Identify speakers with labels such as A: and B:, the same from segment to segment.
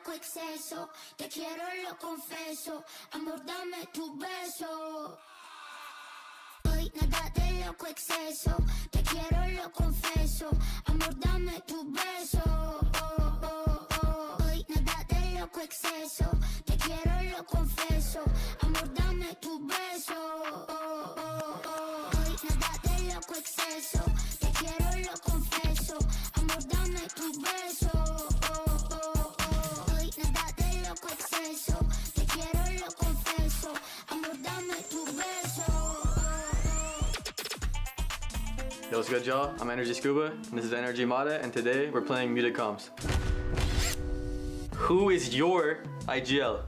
A: loco exceso. Te quiero, lo confieso. Amor, dame tu beso. Hoy nada de loco exceso. Te quiero, lo confieso. Amor, dame tu beso. Hoy nada de loco exceso. Te quiero, lo confieso. Amor, dame tu beso. Hoy nada de loco exceso. Te quiero, lo confieso. Amor, dame tu beso. Hoy nada de loco exceso. Te quiero, lo confieso. Amor, dame tu beso.
B: Yo, what's good, y'all? I'm Energy Scuba, and this is Energy Mata, and today we're playing Muted Comms. Who is your IGL?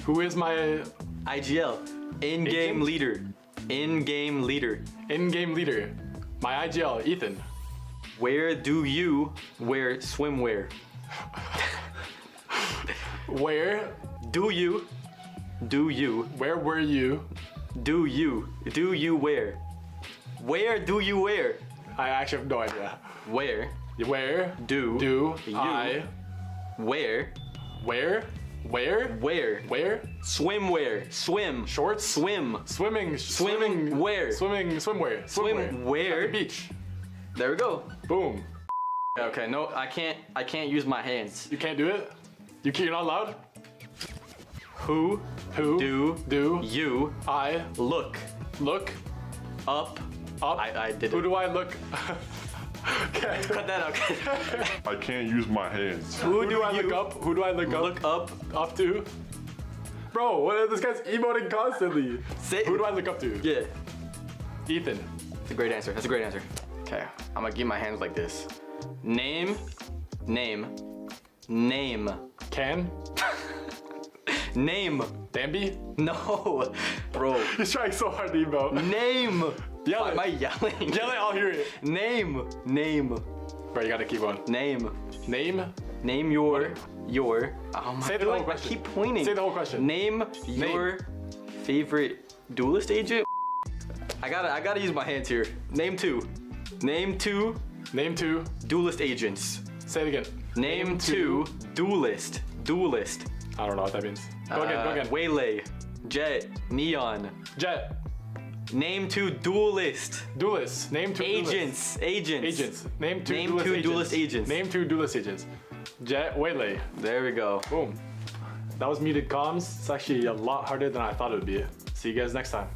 C: Who is my
B: IGL. In-game
C: Agent?
B: leader. In-game leader.
C: in-game leader? My IGL, Ethan.
B: Where do you wear swimwear?
C: Where
B: Where
C: were you?
B: do you wear? Where do you wear?
C: I actually have no idea.
B: Where
C: Where
B: do you
C: I
B: wear swimwear? Swim.
C: Shorts?
B: Swim.
C: Swimwear.
B: Swimwear.
C: At the beach.
B: There we go.
C: Boom.
B: Okay, no, I can't use my hands.
C: You can't do it? You're not allowed?
B: Who
C: do
B: you
C: I
B: look
C: look
B: up?
C: up?
B: I did
C: Who
B: it.
C: do I look? Okay.
B: Cut that out.
D: I can't use my hands.
C: Who do I look up? Who do I look up?
B: Look up.
C: Up to? Bro, what? This guy's emoting constantly.
B: Say,
C: Who do I look up to?
B: Yeah,
C: Ethan.
B: it's a great answer. That's a great answer. Okay, I'm gonna give my hands like this. Name.
C: Can?
B: Name.
C: Dambi?
B: No, bro.
C: He's trying so hard to emote.
B: Name.
C: Yell
B: Why
C: it.
B: am I yelling?
C: Yell it, I'll hear it.
B: Name.
C: Bro, you gotta keep on.
B: Name.
C: Name?
B: your. Oh my
C: Say the
B: God,
C: whole question.
B: I keep pointing.
C: Say the whole question.
B: Name your favorite duelist agent. I gotta use my hands here. Name two.
C: Name two.
B: Duelist agents.
C: Say it again.
B: Name two. Duelist.
C: I don't know what that means. Go again.
B: Waylay. Jet. Neon.
C: Jet.
B: Name two duelist.
C: Duelist. Name two
B: Agents.
C: Agents. Name two
B: duelist agents.
C: Name two duelist agents. Jet, Waylay.
B: There we go.
C: Boom. That was Muted Comms. It's actually a lot harder than I thought it would be. See you guys next time.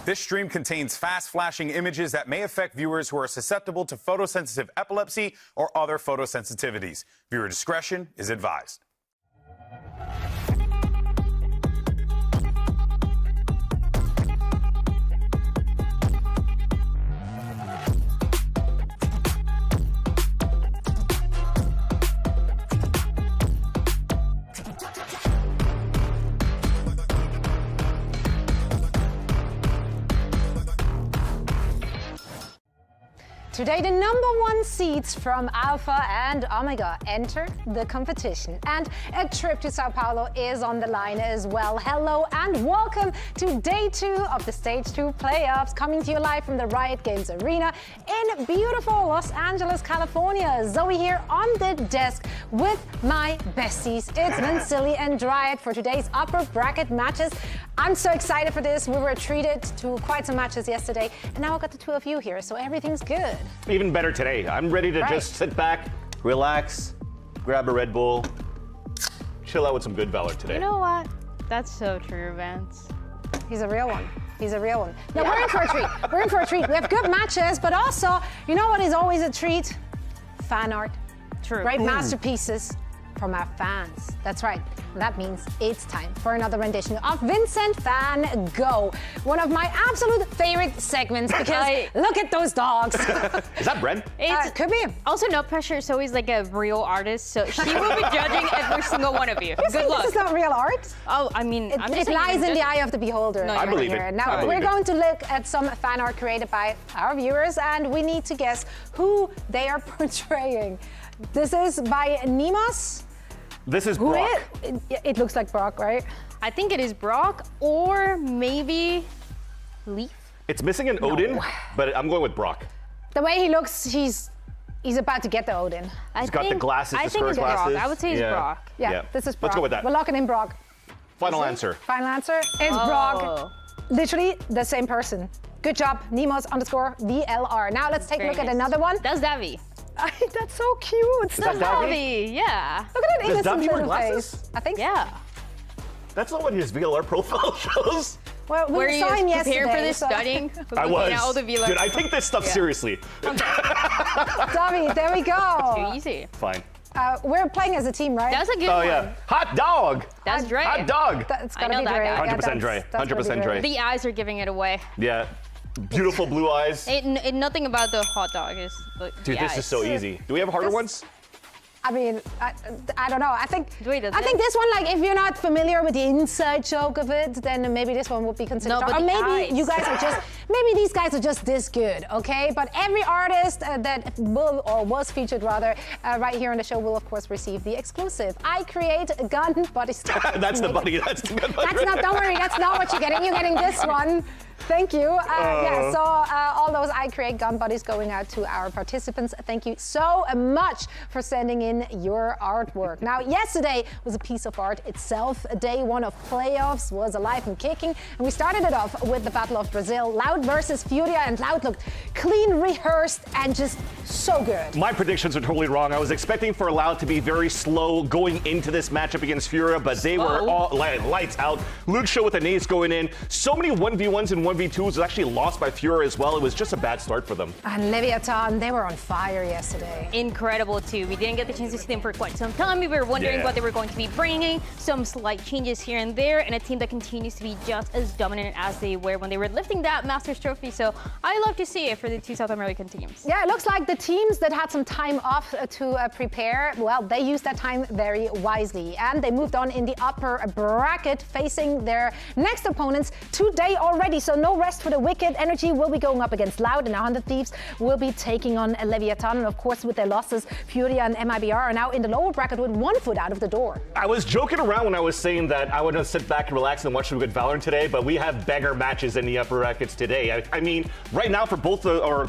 E: This stream contains fast-flashing images that may affect viewers who are susceptible to photosensitive epilepsy or other photosensitivities. Viewer discretion is advised.
F: Today, the #1 seeds from Alpha and Omega enter the competition. And a trip to Sao Paulo is on the line as well. Hello and welcome to day 2 of the Stage 2 playoffs, coming to you live from the Riot Games Arena in beautiful Los Angeles, California. Zowie here on the desk with my besties. It's Vincilli and Dryad for today's upper bracket matches. I'm so excited for this. We were treated to quite some matches yesterday, and now I got the two of you here, so everything's good.
G: Even better today. I'm ready to just sit back, relax, grab a Red Bull, chill out with some good Valor today.
H: You know what? That's so true, Vance.
F: He's a real one. He's a real one. Now, we're in for a treat. We're in for a treat. We have good matches, but also, you know what is always a treat? fan art.
H: True.
F: Great masterpieces from our fans. That's right. That means it's time for another rendition of Vincent Van Gogh. One of my absolute favorite segments because look at those dogs.
G: Is that Bren?
H: It's
F: Could be.
H: also no pressure. Zoe's like a real artist, so she will be judging every single one of you. Good luck.
F: This is not real art.
H: Oh, I mean, I'm
F: It
H: just saying
F: lies
H: you're
F: in the
H: judging.
F: eye of the beholder.
H: No,
G: I believe
F: here.
G: it.
F: Now,
G: I believe
F: we're
G: it.
F: going to look at some fan art created by our viewers, and we need to guess who they are portraying. This is by Nemos.
G: This is
F: Who
G: Brock.
F: it looks like Brock, right?
H: I think it is Brock or maybe Leaf.
G: It's missing an Odin, but I'm going with Brock.
F: The way he looks, he's about to get the Odin.
G: He's got the glasses,
H: I
G: the
H: think
G: square
H: it's Brock.
G: glasses.
H: I would say it's
G: Yeah.
H: Brock.
F: Yeah, this is Brock.
G: Let's go with that.
F: We're locking in Brock.
G: Final answer.
F: Final answer is
H: Oh.
F: Brock. Literally the same person. Good job, Nemos_VLR. Now let's take a
H: Very
F: look at
H: nice.
F: another one.
H: That's Davi.
F: That's so cute.
G: Is that Davi?
H: Davi, yeah.
F: Look at that
G: Does
F: innocent
G: Davi wear
F: little
G: glasses?
F: face. I think so.
H: Yeah.
G: That's not what his VLR profile shows.
F: Well,
H: Were
F: we
H: you
F: saw him
H: prepared
F: yesterday.
H: for this
F: so-
H: studying?
G: I was.
H: All the VLR.
G: Dude, I take this stuff seriously.
F: Davi, there we
H: Too
F: go.
H: easy.
G: Fine.
F: We're playing as a team, right?
H: That's a good
G: Oh
H: one.
G: yeah. Hot dog.
H: That's Dre.
G: Hot dog.
F: That's
H: I
F: gotta
H: know
F: be
H: that
F: Dre.
H: guy.
F: Yeah,
G: 100% Dre.
F: that's gotta be
G: 100% Dre.
H: The eyes are giving it away.
G: Yeah. Beautiful blue eyes.
H: Nothing about the hot dog is.
G: Dude, this is so easy. Do we have harder ones?
F: I mean, I don't know. I think
H: Wait, does
F: this one, like, if you're not familiar with the inside joke of it, then maybe this one would be considered.
H: No, but
F: or
H: the
F: maybe
H: eyes.
F: you guys are just, maybe these guys are just this good, okay? But every artist that will or was featured rather right here on the show will of course receive the exclusive I Create Gun Body Stuff.
G: That's the buddy. That's the good buddy.
F: That's not. Don't worry. That's not what you're getting. You're getting this one. Thank you. Yeah, so all those I Create Gun Buddies going out to our participants. Thank you so much for sending in your artwork. Now, yesterday was a piece of art itself. Day one of playoffs was alive and kicking. And we started it off with the Battle of Brazil. Loud versus Furia, and Loud looked clean, rehearsed, and just so good.
G: My predictions are totally wrong. I was expecting for Loud to be very slow going into this matchup against Furia, but they were all lights out. Luke Show with an ace going in. So many 1v1s and 1v2s was actually lost by Furia as well. It was just a bad start for them.
F: And Leviatán, they were on fire yesterday.
H: Incredible too. We didn't get the chance to see them for quite some time. We were wondering
G: Yeah.
H: what they were going to be bringing. Some slight changes here and there, and a team that continues to be just as dominant as they were when they were lifting that Masters trophy. So I love to see it for the two South American teams.
F: Yeah, it looks like the teams that had some time off to prepare, well, they used that time very wisely. And they moved on in the upper bracket, facing their next opponents today already. So no rest for the Wicked. Energy will be going up against Loud, and 100 Thieves will be taking on Leviatán. And of course, with their losses, Furia and MIBR are now in the lower bracket with 1 foot out of the door.
G: I was joking around when I was saying that I would just sit back and relax and watch some good Valorant today, but we have beggar matches in the upper brackets today. I mean, right now for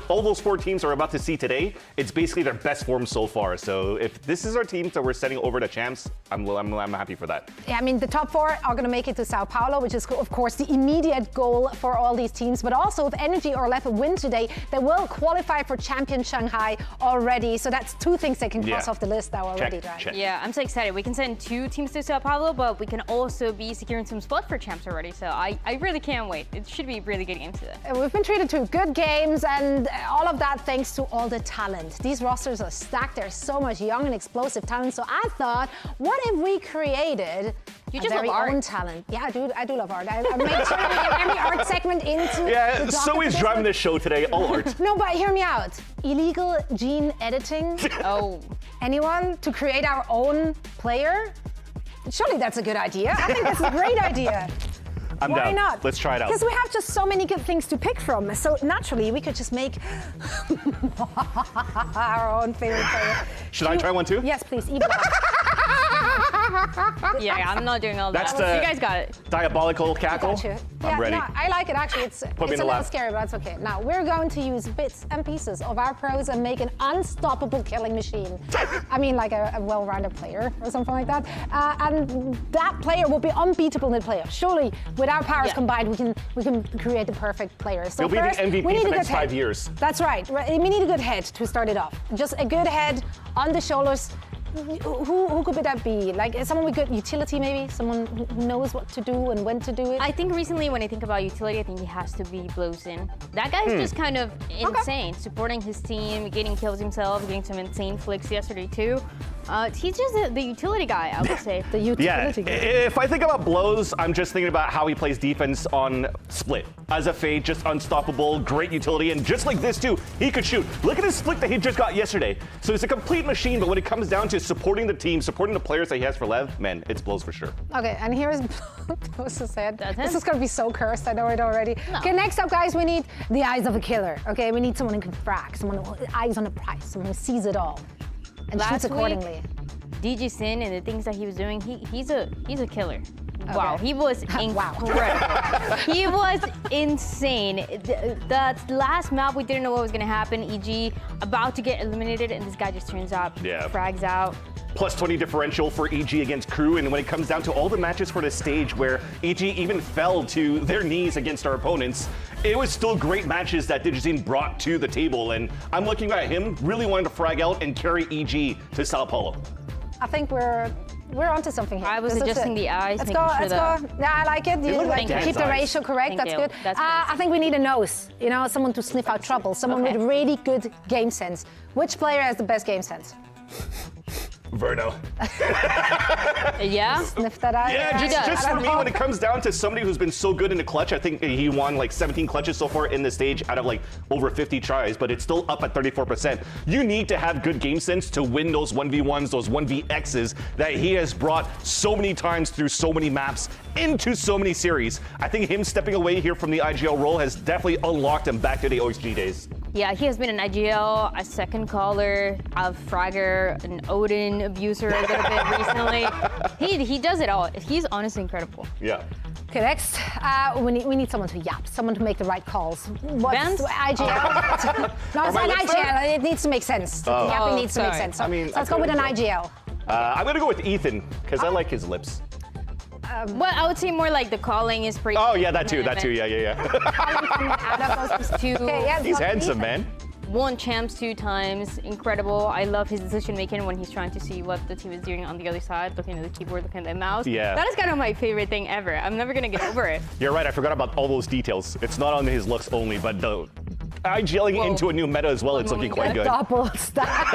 G: all those 4 teams are about to see today, it's basically their best form so far. So if this is our team that we're sending over to champs, I'm happy for that.
F: Yeah, I mean, the top 4 are going to make it to Sao Paulo, which is, of course, the immediate goal for all these teams. But also, if Energy or LEV win today, they will qualify for Champions Shanghai already. So that's 2 things they can cross off the list now already, right?
G: Check.
H: Yeah, I'm so excited. We can send 2 teams to Sao Paulo, but we can also be securing some spots for champs already. So I really can't wait. It should be really good games today.
F: We've been treated to good games, and all of that thanks to all the talent. These rosters are stacked. There's so much young and explosive talent. So I thought, what if we created
H: You
F: a
H: just
F: very
H: love art.
F: own talent? Yeah, I do love art. I make sure we get every art segment into
G: Yeah,
F: the
G: Zoe's driving this show today, all art.
F: No, but hear me out. Illegal gene editing.
H: Oh.
F: Anyone to create our own player? Surely that's a good idea. I think that's a great idea.
G: I'm
F: Why
G: down.
F: not?
G: Let's try it out.
F: Because we have just so many good things to pick from. So naturally, we could just make our own favorite player.
G: Should I try one too?
F: Yes, please. Evil.
H: Yeah, I'm not doing all
G: That's
H: that.
G: the-
H: You guys got it.
G: Diabolical cackle.
F: Gotcha.
G: I'm ready.
F: No, I like it actually. It's
G: me
F: a
G: in the
F: little
G: lab.
F: scary, but that's okay. Now we're going to use bits and pieces of our pros and make an unstoppable killing machine. I mean, like a well-rounded player or something like that. And that player will be unbeatable in the playoffs. Surely, with our powers combined, we can create the perfect player. So
G: You'll be the
F: first,
G: MVP
F: we need
G: for
F: a
G: the next
F: good head.
G: 5 years.
F: That's right. We need a good head to start it off. Just a good head on the shoulders. who could that be? Like someone with good utility, maybe someone who knows what to do and when to do it.
H: I think recently, when I think about utility, I think he has to be Blowsin. That guy's just kind of insane, supporting his team, getting kills himself, getting some insane flicks yesterday too. He's just the utility guy, I would say.
F: The utility guy.
G: If I think about Blows, I'm just thinking about how he plays defense on split. As a fade, just unstoppable, great utility, and just like this too, he could shoot. Look at his flick that he just got yesterday. So it's a complete machine, but when it comes down to supporting the team, supporting the players that he has for LEV, man, it's Blows for sure.
F: Okay, and here's Blows said. This
H: him.
F: is gonna be so cursed, I know it already.
H: No.
F: Okay, next up, guys, we need the eyes of a killer. Okay, we need someone who can frag, someone who eyes on the prize, someone who sees it all and shoots accordingly.
H: DG Sin and the things that he was doing, he's a killer. Wow, he was incredible. He was insane. The last map, we didn't know what was going to happen. EG about to get eliminated, and this guy just turns up, frags out.
G: Plus 20 differential for EG against Crew, and when it comes down to all the matches for this stage where EG even fell to their knees against our opponents, it was still great matches that Digizine brought to the table, and I'm looking at him really wanting to frag out and carry EG to Sao Paulo.
F: I think we're onto something here.
H: I was adjusting the eyes.
F: Let's go. Yeah, I like it. You like to keep the ratio correct. That's good. I think we need a nose. You know, someone to sniff out trouble. Someone with really good game sense. Which player has the best game sense?
G: Verno.
H: Yeah?
F: Sniff that out.
G: Yeah, just for me, when it comes down to somebody who's been so good in the clutch, I think he won like 17 clutches so far in the stage out of like over 50 tries, but it's still up at 34%. You need to have good game sense to win those 1v1s, those 1vx's that he has brought so many times through so many maps into so many series. I think him stepping away here from the IGL role has definitely unlocked him back to the OXG days.
H: Yeah, he has been an IGL, a second caller, a fragger, an Odin abuser a little bit recently. He does it all. He's honestly incredible.
G: Yeah.
F: Okay, next, we need someone to yap, someone to make the right calls. What's
H: Vance?
F: IGL? No, it's not IGL. It needs to make sense. The yapping needs to make sense. So, let's go with an IGL.
G: I'm gonna go with Ethan because I like his lips.
H: Well, I would say more like the calling is pretty.
G: Oh yeah, that too. Yeah. He's handsome, man.
H: Won champs 2 times, incredible. I love his decision making when he's trying to see what the team is doing on the other side, looking at the keyboard, looking at the mouse.
G: Yeah.
H: That is kind of my favorite thing ever. I'm never gonna get over it.
G: You're right, I forgot about all those details. It's not on his looks only, but the IGLing into a new meta as well, it's looking quite good.
F: Double stack.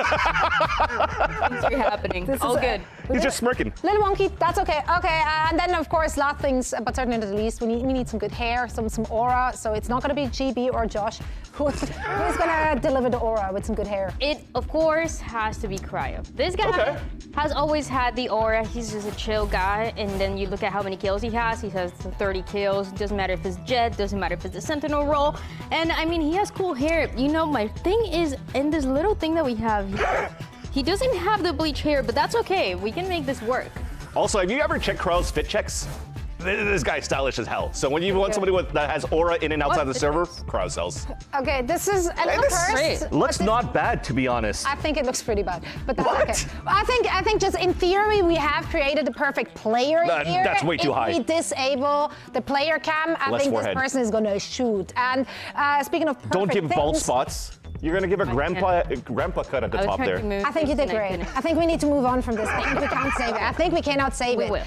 H: Things are happening. All good.
G: He's just smirking.
F: Little wonky, that's okay. Okay, and then of course, last things, but certainly not the least, we need some good hair, some aura. So it's not going to be GB or Josh who's going to deliver the aura with some good hair.
H: It of course has to be Cryo. This guy has always had the aura. He's just a chill guy, and then you look at how many kills he has. He has 30 kills. Doesn't matter if it's Jet. Doesn't matter if it's the Sentinel role. And I mean, he has cool hair. You know, my thing is in this little thing that we have here. He doesn't have the bleach hair, but that's okay. We can make this work.
G: Also, have you ever checked Krell's fit checks? This guy's stylish as hell. So when you want somebody that has aura in and outside the server, Krell sells.
F: Okay, this is a little cursed.
G: Looks not bad, to be honest.
F: I think it looks pretty bad, but that's okay. I think just in theory, we have created the perfect player here.
G: That's way too high.
F: If we disable the player cam, I think this person is going to shoot. And speaking of perfect
G: Don't give
F: things,
G: bald spots. You're gonna give a grandpa cut at the top there.
F: I think you did great. I think we need to move on from this thing. We can't save it. I think we cannot save it.
H: We will.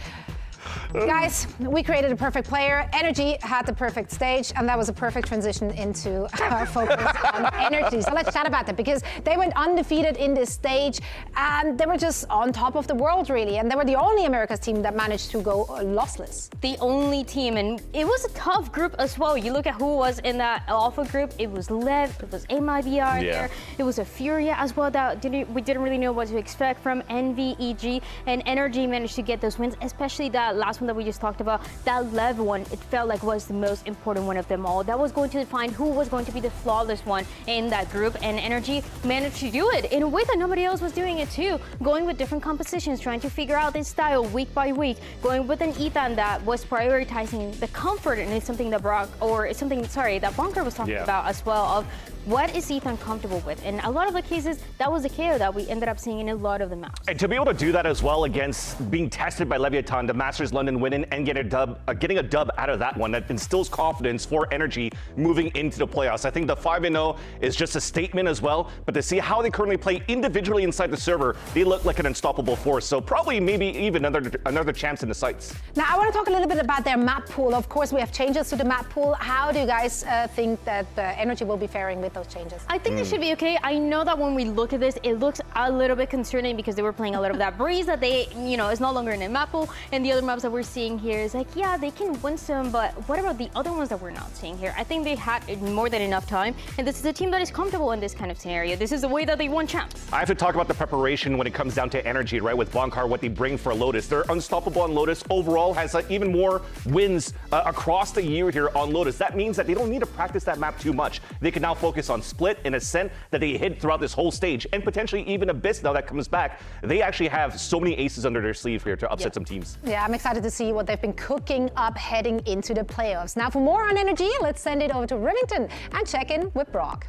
F: Guys, we created a perfect player. Energy had the perfect stage, and that was a perfect transition into our focus on Energy. So let's chat about that, because they went undefeated in this stage, and they were just on top of the world, really. And they were the only Americas team that managed to go lossless.
H: The only team, and it was a tough group as well. You look at who was in that Alpha group. It was LEV, it was MIBR there. It was a Furia as well that we didn't really know what to expect from NV, EG, and Energy managed to get those wins, especially that last one that we just talked about, that LEV one. It felt like was the most important one of them all. That was going to define who was going to be the flawless one in that group, and Energy managed to do it in a way that nobody else was doing it too, going with different compositions, trying to figure out this style week by week, going with an Ethan that was prioritizing the comfort, and it's something that that Bunker was talking about as well, of what is Ethan comfortable with? And a lot of the cases, that was the KO that we ended up seeing in a lot of the maps.
G: And to be able to do that as well against being tested by Leviatán, the Masters London London winning and getting a dub out of that one. That instills confidence for Energy moving into the playoffs. I think the 5-0 is just a statement as well, but to see how they currently play individually inside the server, they look like an unstoppable force. So probably maybe even another chance in the sights.
F: Now, I want to talk a little bit about their map pool. Of course, we have changes to the map pool. How do you guys think that Energy will be faring with those changes?
H: I think they should be okay. I know that when we look at this, it looks a little bit concerning because they were playing a lot of that breeze that they, is no longer in the map pool. And the other maps that we're seeing here is like, yeah, they can win some, but what about the other ones that we're not seeing here? I think they had more than enough time. And this is a team that is comfortable in this kind of scenario. This is the way that they won champs.
G: I have to talk about the preparation when it comes down to Energy, right? With Bonkar, what they bring for Lotus. They're unstoppable on Lotus. Overall, has even more wins across the year here on Lotus. That means that they don't need to practice that map too much. They can now focus on Split and Ascent that they hit throughout this whole stage, and potentially even Abyss now that comes back. They actually have so many aces under their sleeve here to upset some teams.
F: Yeah, I'm excited to see what they've been cooking up heading into the playoffs. Now, for more on Energy, let's send it over to Rivington and check in with Brock.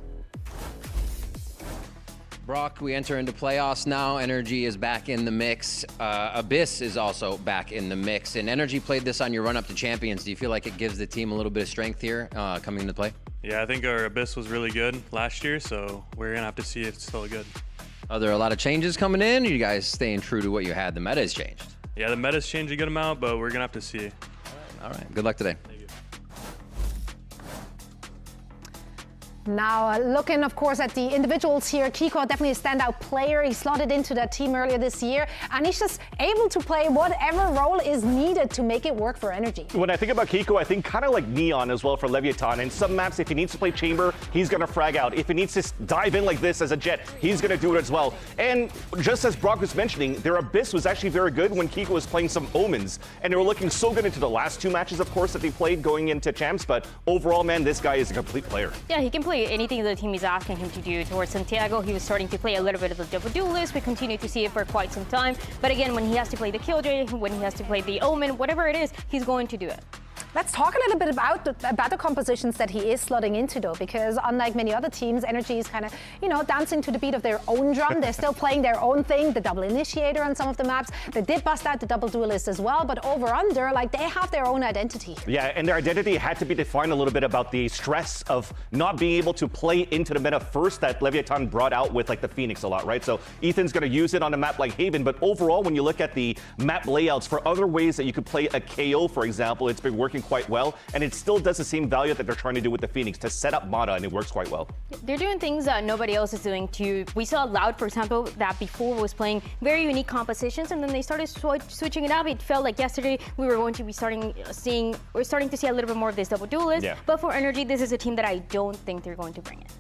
I: Brock, we enter into playoffs now. Energy is back in the mix. Abyss is also back in the mix. And Energy played this on your run up to Champions. Do you feel like it gives the team a little bit of strength here coming into play?
J: Yeah, I think our Abyss was really good last year, so we're going to have to see if it's still good.
I: Are there a lot of changes coming in? Or are you guys staying true to what you had? The meta has changed.
J: Yeah, the meta's changed a good amount, but we're going to have to see.
I: All right. Good luck today.
F: Now, looking, of course, at the individuals here, Kiko definitely a standout player. He slotted into that team earlier this year, and he's just able to play whatever role is needed to make it work for Energy.
G: When I think about Kiko, I think kind of like Neon as well for Leviatán. In some maps, if he needs to play Chamber, he's going to frag out. If he needs to dive in like this as a Jet, he's going to do it as well. And just as Brock was mentioning, their Abyss was actually very good when Kiko was playing some Omens, and they were looking so good into the last two matches, of course, that they played going into Champs. But overall, man, this guy is a complete player.
H: Yeah, he can play anything the team is asking him to do. Towards Santiago, he was starting to play a little bit of the double duelist. We continue to see it for quite some time. But again, when he has to play the Killjoy, when he has to play the Omen, whatever it is, he's going to do it.
F: Let's talk a little bit about the compositions that he is slotting into, though, because unlike many other teams, Energy is kind of, dancing to the beat of their own drum. They're still playing their own thing, the double initiator on some of the maps. They did bust out the double duelist as well, but over-under, they have their own identity.
G: Yeah, and their identity had to be defined a little bit about the stress of not being able to play into the meta first that Leviatán brought out with, the Phoenix a lot, right? So Ethan's going to use it on a map like Haven, but overall, when you look at the map layouts for other ways that you could play a KO, for example, it's been working quite well, and it still does the same value that they're trying to do with the Phoenix to set up Mata, and it works quite well.
H: They're doing things that nobody else is doing too. We saw Loud, for example, that before was playing very unique compositions, and then they started switching it up. It felt like yesterday we were going to be starting to see a little bit more of this double duelist. Yeah. But for Energy, this is a team that I don't think they're going to bring it.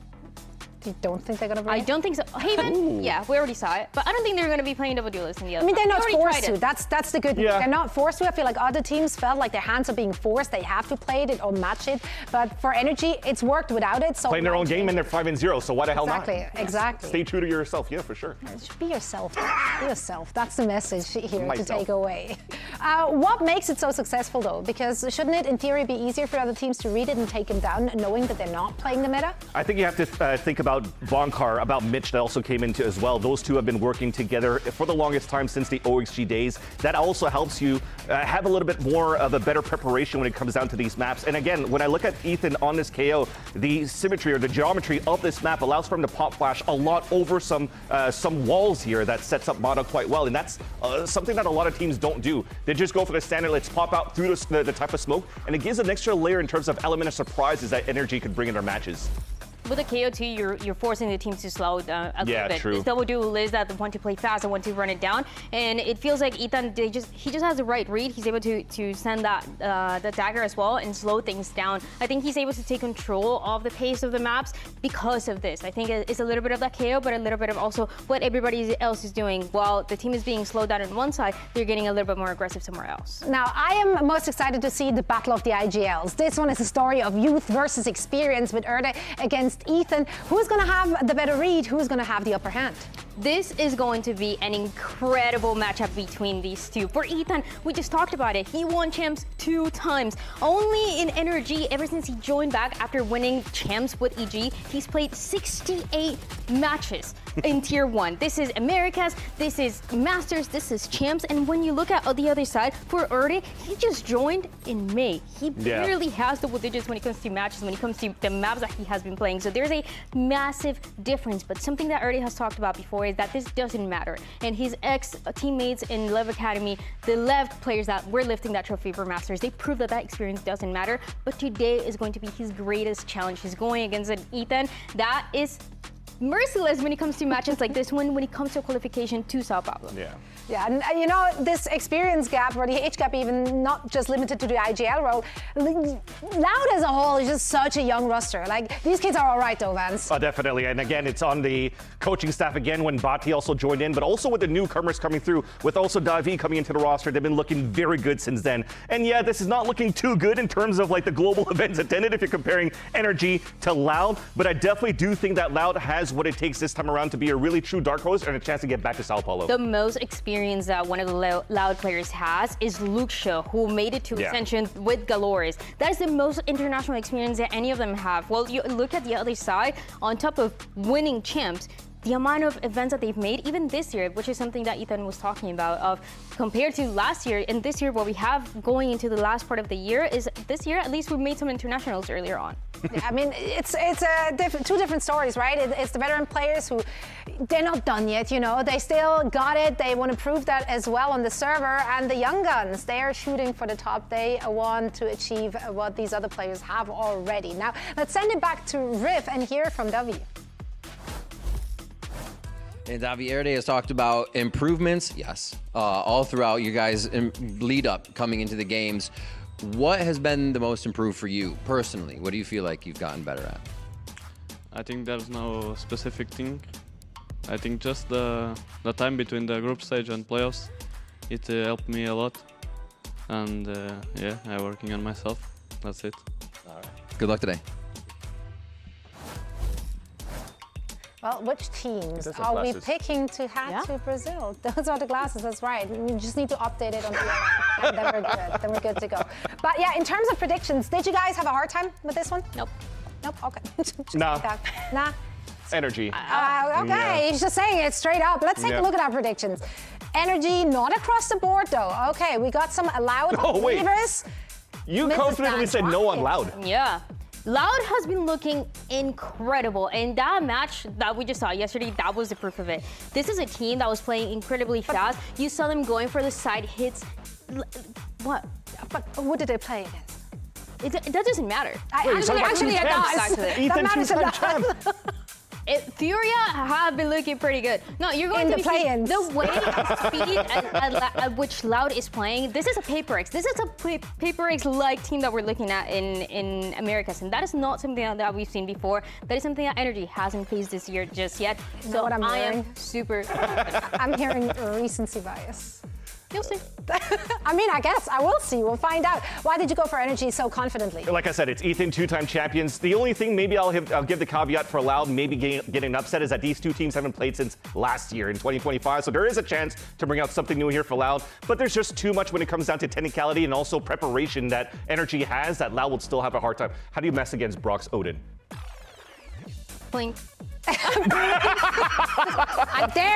F: You don't think they're going to bring it?
H: I don't think so. Haven, yeah, we already saw it. But I don't think they're going to be playing double duelist in the other.
F: I mean, they're not forced to. That's the good news.
G: Yeah.
F: They're not forced to. I feel like other teams felt like their hands are being forced. They have to play it or match it. But for Energy, it's worked without it. So
G: playing their own game and they're 5-0. So why the hell not?
F: Exactly.
G: Stay true to yourself. Yeah, for sure.
F: Be yourself. Be yourself. That's the message here to take away. What makes it so successful, though? Because shouldn't it, in theory, be easier for other teams to read it and take them down, knowing that they're not playing the meta?
G: I think you have to think about Bonkar, about Mitch that also came into as well. Those two have been working together for the longest time since the OXG days. That also helps you have a little bit more of a better preparation when it comes down to these maps. And again, when I look at Ethan on this KO, the symmetry or the geometry of this map allows for him to pop flash a lot over some walls here that sets up Mata quite well. And that's something that a lot of teams don't do. They just go for the standard, let's pop out through the type of smoke, and it gives an extra layer in terms of element of surprises that Energy could bring in their matches.
H: With a KO2, you're forcing the team to slow down a little bit.
G: True.
H: This double duel is that the one to play fast and one to run it down, and it feels like Ethan he just has the right read. He's able to send that the dagger as well and slow things down. I think he's able to take control of the pace of the maps because of this. I think it's a little bit of that KO, but a little bit of also what everybody else is doing. While the team is being slowed down on one side, they're getting a little bit more aggressive somewhere else.
F: Now, I am most excited to see the battle of the IGLs. This one is a story of youth versus experience with Erde against Ethan. Who's going to have the better read? Who's going to have the upper hand?
H: This is going to be an incredible matchup between these two. For Ethan, we just talked about it. He won champs 2 times. Only in Energy, ever since he joined back after winning champs with EG, he's played 68 matches in Tier 1. This is Americas, this is Masters, this is Champs, and when you look at the other side, for Erde, he just joined in May. He barely has double digits when it comes to matches, when it comes to the maps that he has been playing. So there's a massive difference, but something that Erde has talked about before is that this doesn't matter. And his ex-teammates in LEV Academy, the LEV players that were lifting that trophy for Masters, they proved that that experience doesn't matter, but today is going to be his greatest challenge. He's going against an Ethan that is merciless when it comes to matches like this one, when it comes to qualification to Sao Paulo.
F: Yeah, and you know, this experience gap, or the age gap, even not just limited to the IGL role, Loud as a whole is just such a young roster. Like, these kids are all right though, Vance.
G: Oh, definitely, and again, it's on the coaching staff again when Bati also joined in, but also with the newcomers coming through, with also Davi coming into the roster, they've been looking very good since then. And yeah, this is not looking too good in terms of like the global events attended if you're comparing Energy to Loud, but I definitely do think that Loud has what it takes this time around to be a really true dark horse and a chance to get back to Sao Paulo.
H: The most experience that one of the Loud players has is Luxio, who made it to Ascension with Galores. That is the most international experience that any of them have. Well, you look at the other side, on top of winning champs, the amount of events that they've made, even this year, which is something that Ethan was talking about, of compared to last year, and this year what we have going into the last part of the year is this year, at least we made some internationals earlier on.
F: Yeah, I mean, it's two different stories, right? It's the veteran players who, they're not done yet, you know. They still got it. They want to prove that as well on the server. And the young guns, they are shooting for the top. They want to achieve what these other players have already. Now, let's send it back to Riff and hear from Davi.
I: And Davi Erde has talked about improvements, yes, all throughout you guys lead up coming into the games. What has been the most improved for you personally? What do you feel like you've gotten better at?
J: I think there's no specific thing. I think just the time between the group stage and playoffs, it helped me a lot. And yeah, I'm working on myself. That's it.
I: All right. Good luck today.
F: Well, which teams are we picking to head to Brazil? Those are the glasses, that's right. We just need to update it on the and then we're good. Then we're good to go. But yeah, in terms of predictions, did you guys have a hard time with this one?
H: Nope.
F: Nope, okay.
G: Nah.
F: Nah.
G: Energy.
F: Okay, he's just saying it straight up. Let's take a look at our predictions. Energy, not across the board though. Okay, we got some Loud believers.
G: You confidently said no on Loud.
H: Yeah. Loud has been looking incredible, and that match that we just saw yesterday, that was the proof of it. This is a team that was playing incredibly fast. You saw them going for the side hits. What?
F: But what did they play against?
H: That doesn't matter.
F: Actually, it does.
G: Ethan, two-time champ.
H: Furia have been looking pretty good. No, you're going
F: in
H: to
F: the
H: be
F: play-ins.
H: The way speed at which Loud is playing. This is a Paper X. This is a Paper X-like team that we're looking at in Americas, and that is not something that we've seen before. That is something that Energy hasn't faced this year just yet. So
F: what I'm hearing?
H: Am super.
F: I'm hearing recency bias.
H: You'll see.
F: I mean, I guess I will see. We'll find out. Why did you go for Energy so confidently?
G: Like I said, it's Ethan, two-time champions. The only thing maybe I'll give the caveat for Loud maybe getting an upset is that these two teams haven't played since last year in 2025. So there is a chance to bring out something new here for Loud. But there's just too much when it comes down to technicality and also preparation that Energy has that Loud will still have a hard time. How do you mess against Brock's Odin?
H: Blink.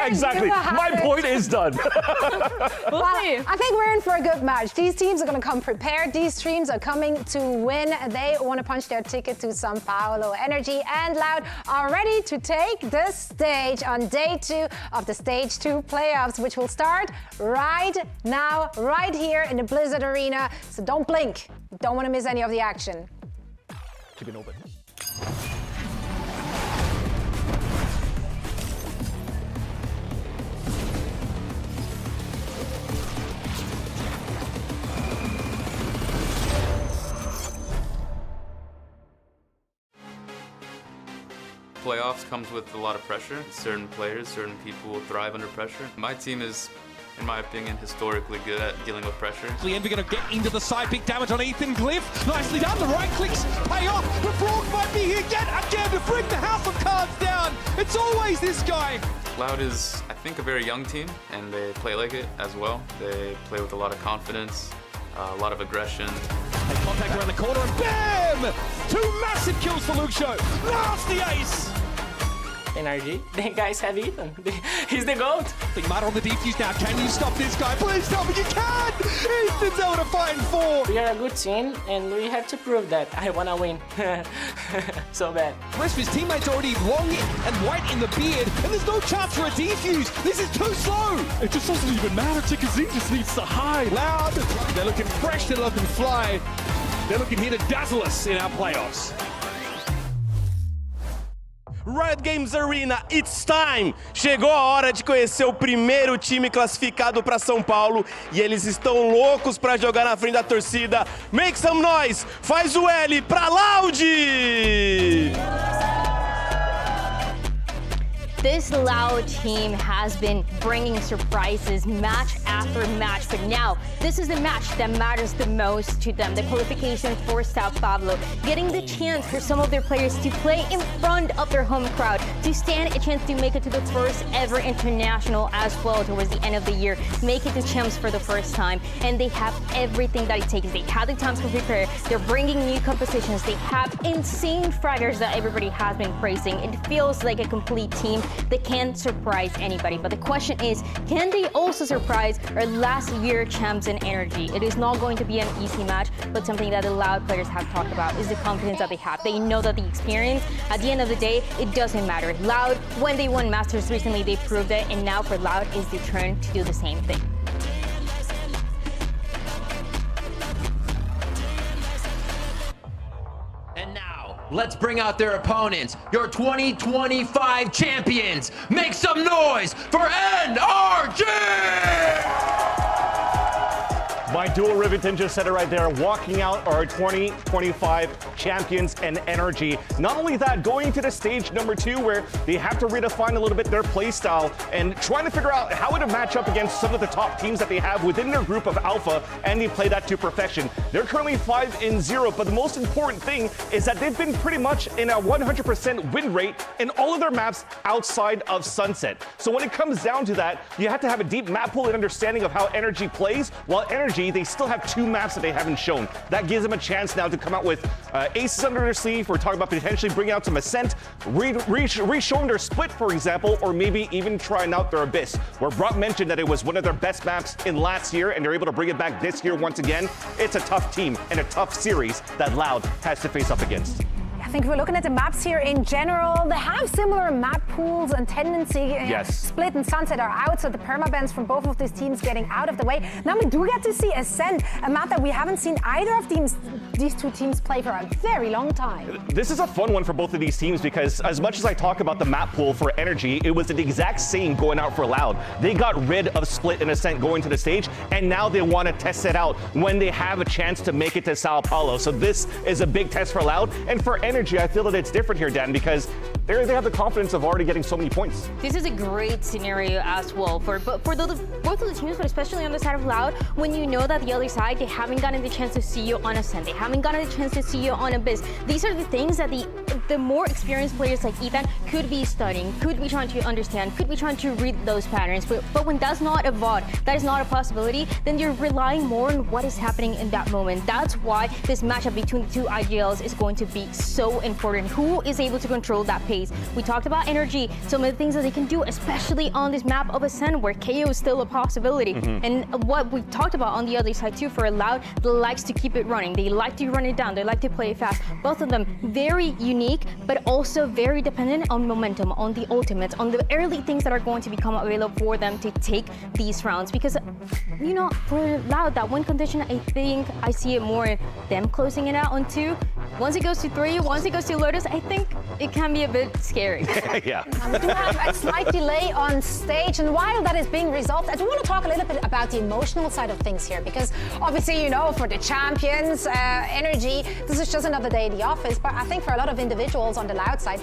G: Exactly. My point is done.
F: Well, I think we're in for a good match. These teams are going to come prepared. These teams are coming to win. They want to punch their ticket to Sao Paulo. Energy and Loud are ready to take the stage on day 2 of the Stage 2 playoffs, which will start right now, right here in the Blizzard Arena. So don't blink. Don't want to miss any of the action.
G: Keep it open.
K: Playoffs comes with a lot of pressure. Certain players, certain people will thrive under pressure. My team is, in my opinion, historically good at dealing with pressure.
L: Envy going to get into the side, big damage on Ethan. Glyph, nicely done, the right clicks pay off. The Frog might be here yet again to bring the House of Cards down. It's always this guy.
K: Loud is, I think, a very young team, and they play like it as well. They play with a lot of confidence, a lot of aggression.
L: They contact around the corner and bam! 2 massive kills for Luxio. Nasty ace!
M: Energy. The guys have Ethan. He's the GOAT.
L: Big mud on the defuse now. Can you stop this guy? Please stop it. You can! Ethan's able to fight in 4.
M: We are a good team, and we have to prove that. I want to win. So bad.
L: The rest of his teammates already long and white in the beard, and there's no chance for a defuse. This is too slow.
N: It just doesn't even matter. Chickasee just needs to hide.
L: Loud. They're looking fresh. They're looking fly. They're looking here to dazzle us in our playoffs.
O: Riot Games Arena, it's time! Chegou a hora de conhecer o primeiro time classificado para São Paulo e eles estão loucos para jogar na frente da torcida. Make some noise! Faz o L pra Loud!
H: This Loud team has been bringing surprises match after match, but now this is the match that matters the most to them. The qualification for Sao Paulo, getting the chance for some of their players to play in front of their home crowd, to stand a chance to make it to the first ever international as well towards the end of the year, make it to champs for the first time, and they have everything that it takes. They have the time to prepare, they're bringing new compositions, they have insane fraggers that everybody has been praising. It feels like a complete team. They can surprise anybody, but the question is, can they also surprise our last year champs in Energy? It is not going to be an easy match, but something that the Loud players have talked about is the confidence that they have. They know that the experience, at the end of the day, it doesn't matter. Loud, when they won Masters recently, they proved it, and now for Loud, it's their turn to do the same thing.
I: Let's bring out their opponents, your 2025 champions. Make some noise for NRG!
G: My dual Riveton just said it right there, walking out our 2025 champions and Energy. Not only that, going to the stage number 2 where they have to redefine a little bit their play style and trying to figure out how to match up against some of the top teams that they have within their group of Alpha, and they play that to perfection. They're currently 5-0, but the most important thing is that they've been pretty much in a 100% win rate in all of their maps outside of Sunset. So when it comes down to that, you have to have a deep map pool and understanding of how Energy plays, while Energy, they still have 2 maps that they haven't shown. That gives them a chance now to come out with aces under their sleeve. We're talking about potentially bringing out some Ascent, re-showing their Split, for example, or maybe even trying out their Abyss, where Brock mentioned that it was one of their best maps in last year, and they're able to bring it back this year once again. It's a tough team and a tough series that Loud has to face up against.
F: I think if we're looking at the maps here in general, they have similar map pools and tendency.
G: Yes.
F: Split and Sunset are out, so the permabans from both of these teams getting out of the way. Now we do get to see Ascent, a map that we haven't seen either of these two teams play for a very long time.
G: This is a fun one for both of these teams because as much as I talk about the map pool for Energy, it was the exact same going out for Loud. They got rid of Split and Ascent going to the stage, and now they want to test it out when they have a chance to make it to Sao Paulo. So this is a big test for Loud, and for Energy, I feel that it's different here, Dan, because they have the confidence of already getting so many points.
H: This is a great scenario as well for both of the teams, but especially on the side of Loud, when you know that the other side, they haven't gotten the chance to see you on Ascent, they haven't gotten the chance to see you on Abyss. These are the things that the more experienced players like Ethan could be studying, could be trying to understand, could be trying to read those patterns. But when that's not a VOD, that is not a possibility, then you're relying more on what is happening in that moment. That's why this matchup between the two IGLs is going to be so important. Who is able to control that pace? We talked about Energy, some of the things that they can do, especially on this map of Ascent where KO is still a possibility. And what we talked about on the other side too for Loud, they likes to keep it running. They like to run it down. They like to play it fast. Both of them very unique, but also very dependent on momentum, on the ultimates, on the early things that are going to become available for them to take these rounds. Because, you know, for Loud, that win condition, I think I see it more them closing it out on 2. Once it goes to 3, once it goes to Lotus, I think it can be a bit scary.
G: Yeah.
F: We do have a slight delay on stage, and while that is being resolved, I do want to talk a little bit about the emotional side of things here, because obviously, you know, for the champions, Energy, this is just another day in the office, but I think for a lot of individuals on the Loud side,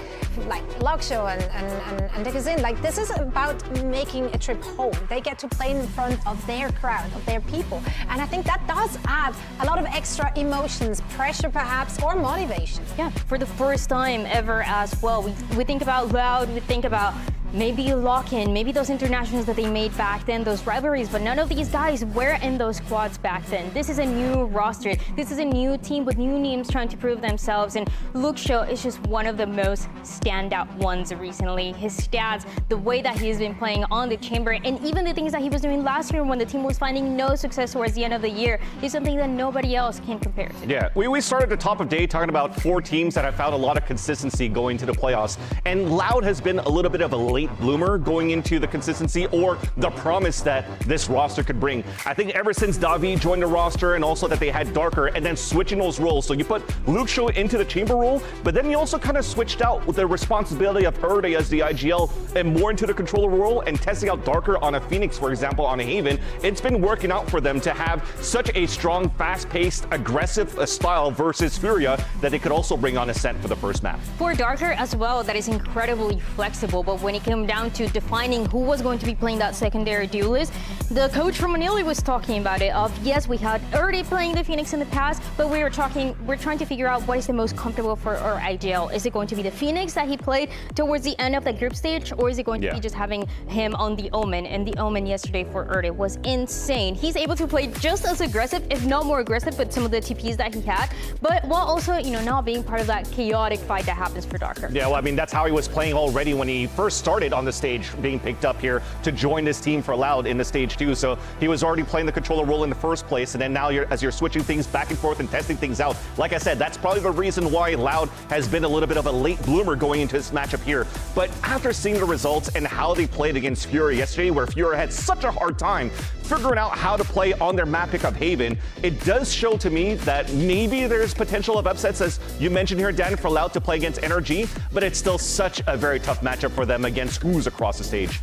F: like Luxo and Dickerson, like this is about making a trip home. They get to play in front of their crowd, of their people, and I think that does add a lot of extra emotions, pressure perhaps, or motivation.
H: Yeah, for the first time ever as well. We think about Loud, we think about maybe Lock-In, maybe those internationals that they made back then, those rivalries, but none of these guys were in those squads back then. This is a new roster. This is a new team with new names trying to prove themselves, and Luxio is just one of the most standout ones recently. His stats, the way that he's been playing on the chamber, and even the things that he was doing last year when the team was finding no success towards the end of the year is something that nobody else can compare to.
G: Yeah, we started at the top of day talking about 4 teams that have found a lot of consistency going to the playoffs, and Loud has been a little bit of a late bloomer going into the consistency or the promise that this roster could bring. I think ever since Davi joined the roster, and also that they had Darker, and then switching those roles. So you put Luxio into the chamber role, but then you also kind of switched out with the responsibility of Herde as the IGL and more into the controller role and testing out Darker on a Phoenix, for example, on a Haven. It's been working out for them to have such a strong, fast-paced, aggressive style versus Furia that they could also bring on Ascent for the first map.
H: For Darker as well, that is incredibly flexible, but when it came down to defining who was going to be playing that secondary duelist, the coach from Manila was talking about it of, yes, we had already playing the Phoenix in the past, but we're trying to figure out what is the most comfortable for our IGL. Is it going to be the Phoenix that he played towards the end of the group stage, or is it going to be just having him on the Omen? And the Omen yesterday for Erde was insane. He's able to play just as aggressive, if not more aggressive, with some of the TPs that he had, but while also, not being part of that chaotic fight that happens for Darker.
G: Yeah, well, I mean, that's how he was playing already when he first started on the stage, being picked up here to join this team for Loud in the stage 2. So he was already playing the controller role in the first place, and then now as you're switching things back and forth and testing things out, like I said, that's probably the reason why Loud has been a little bit of a late bloomer going into this matchup here. But after seeing the results and how they played against Fury yesterday, where Fury had such a hard time figuring out how to play on their map pick of Haven, it does show to me that maybe there's potential of upsets, as you mentioned here, Dan, for Loud to play against NRG, but it's still such a very tough matchup for them against Who's across the stage.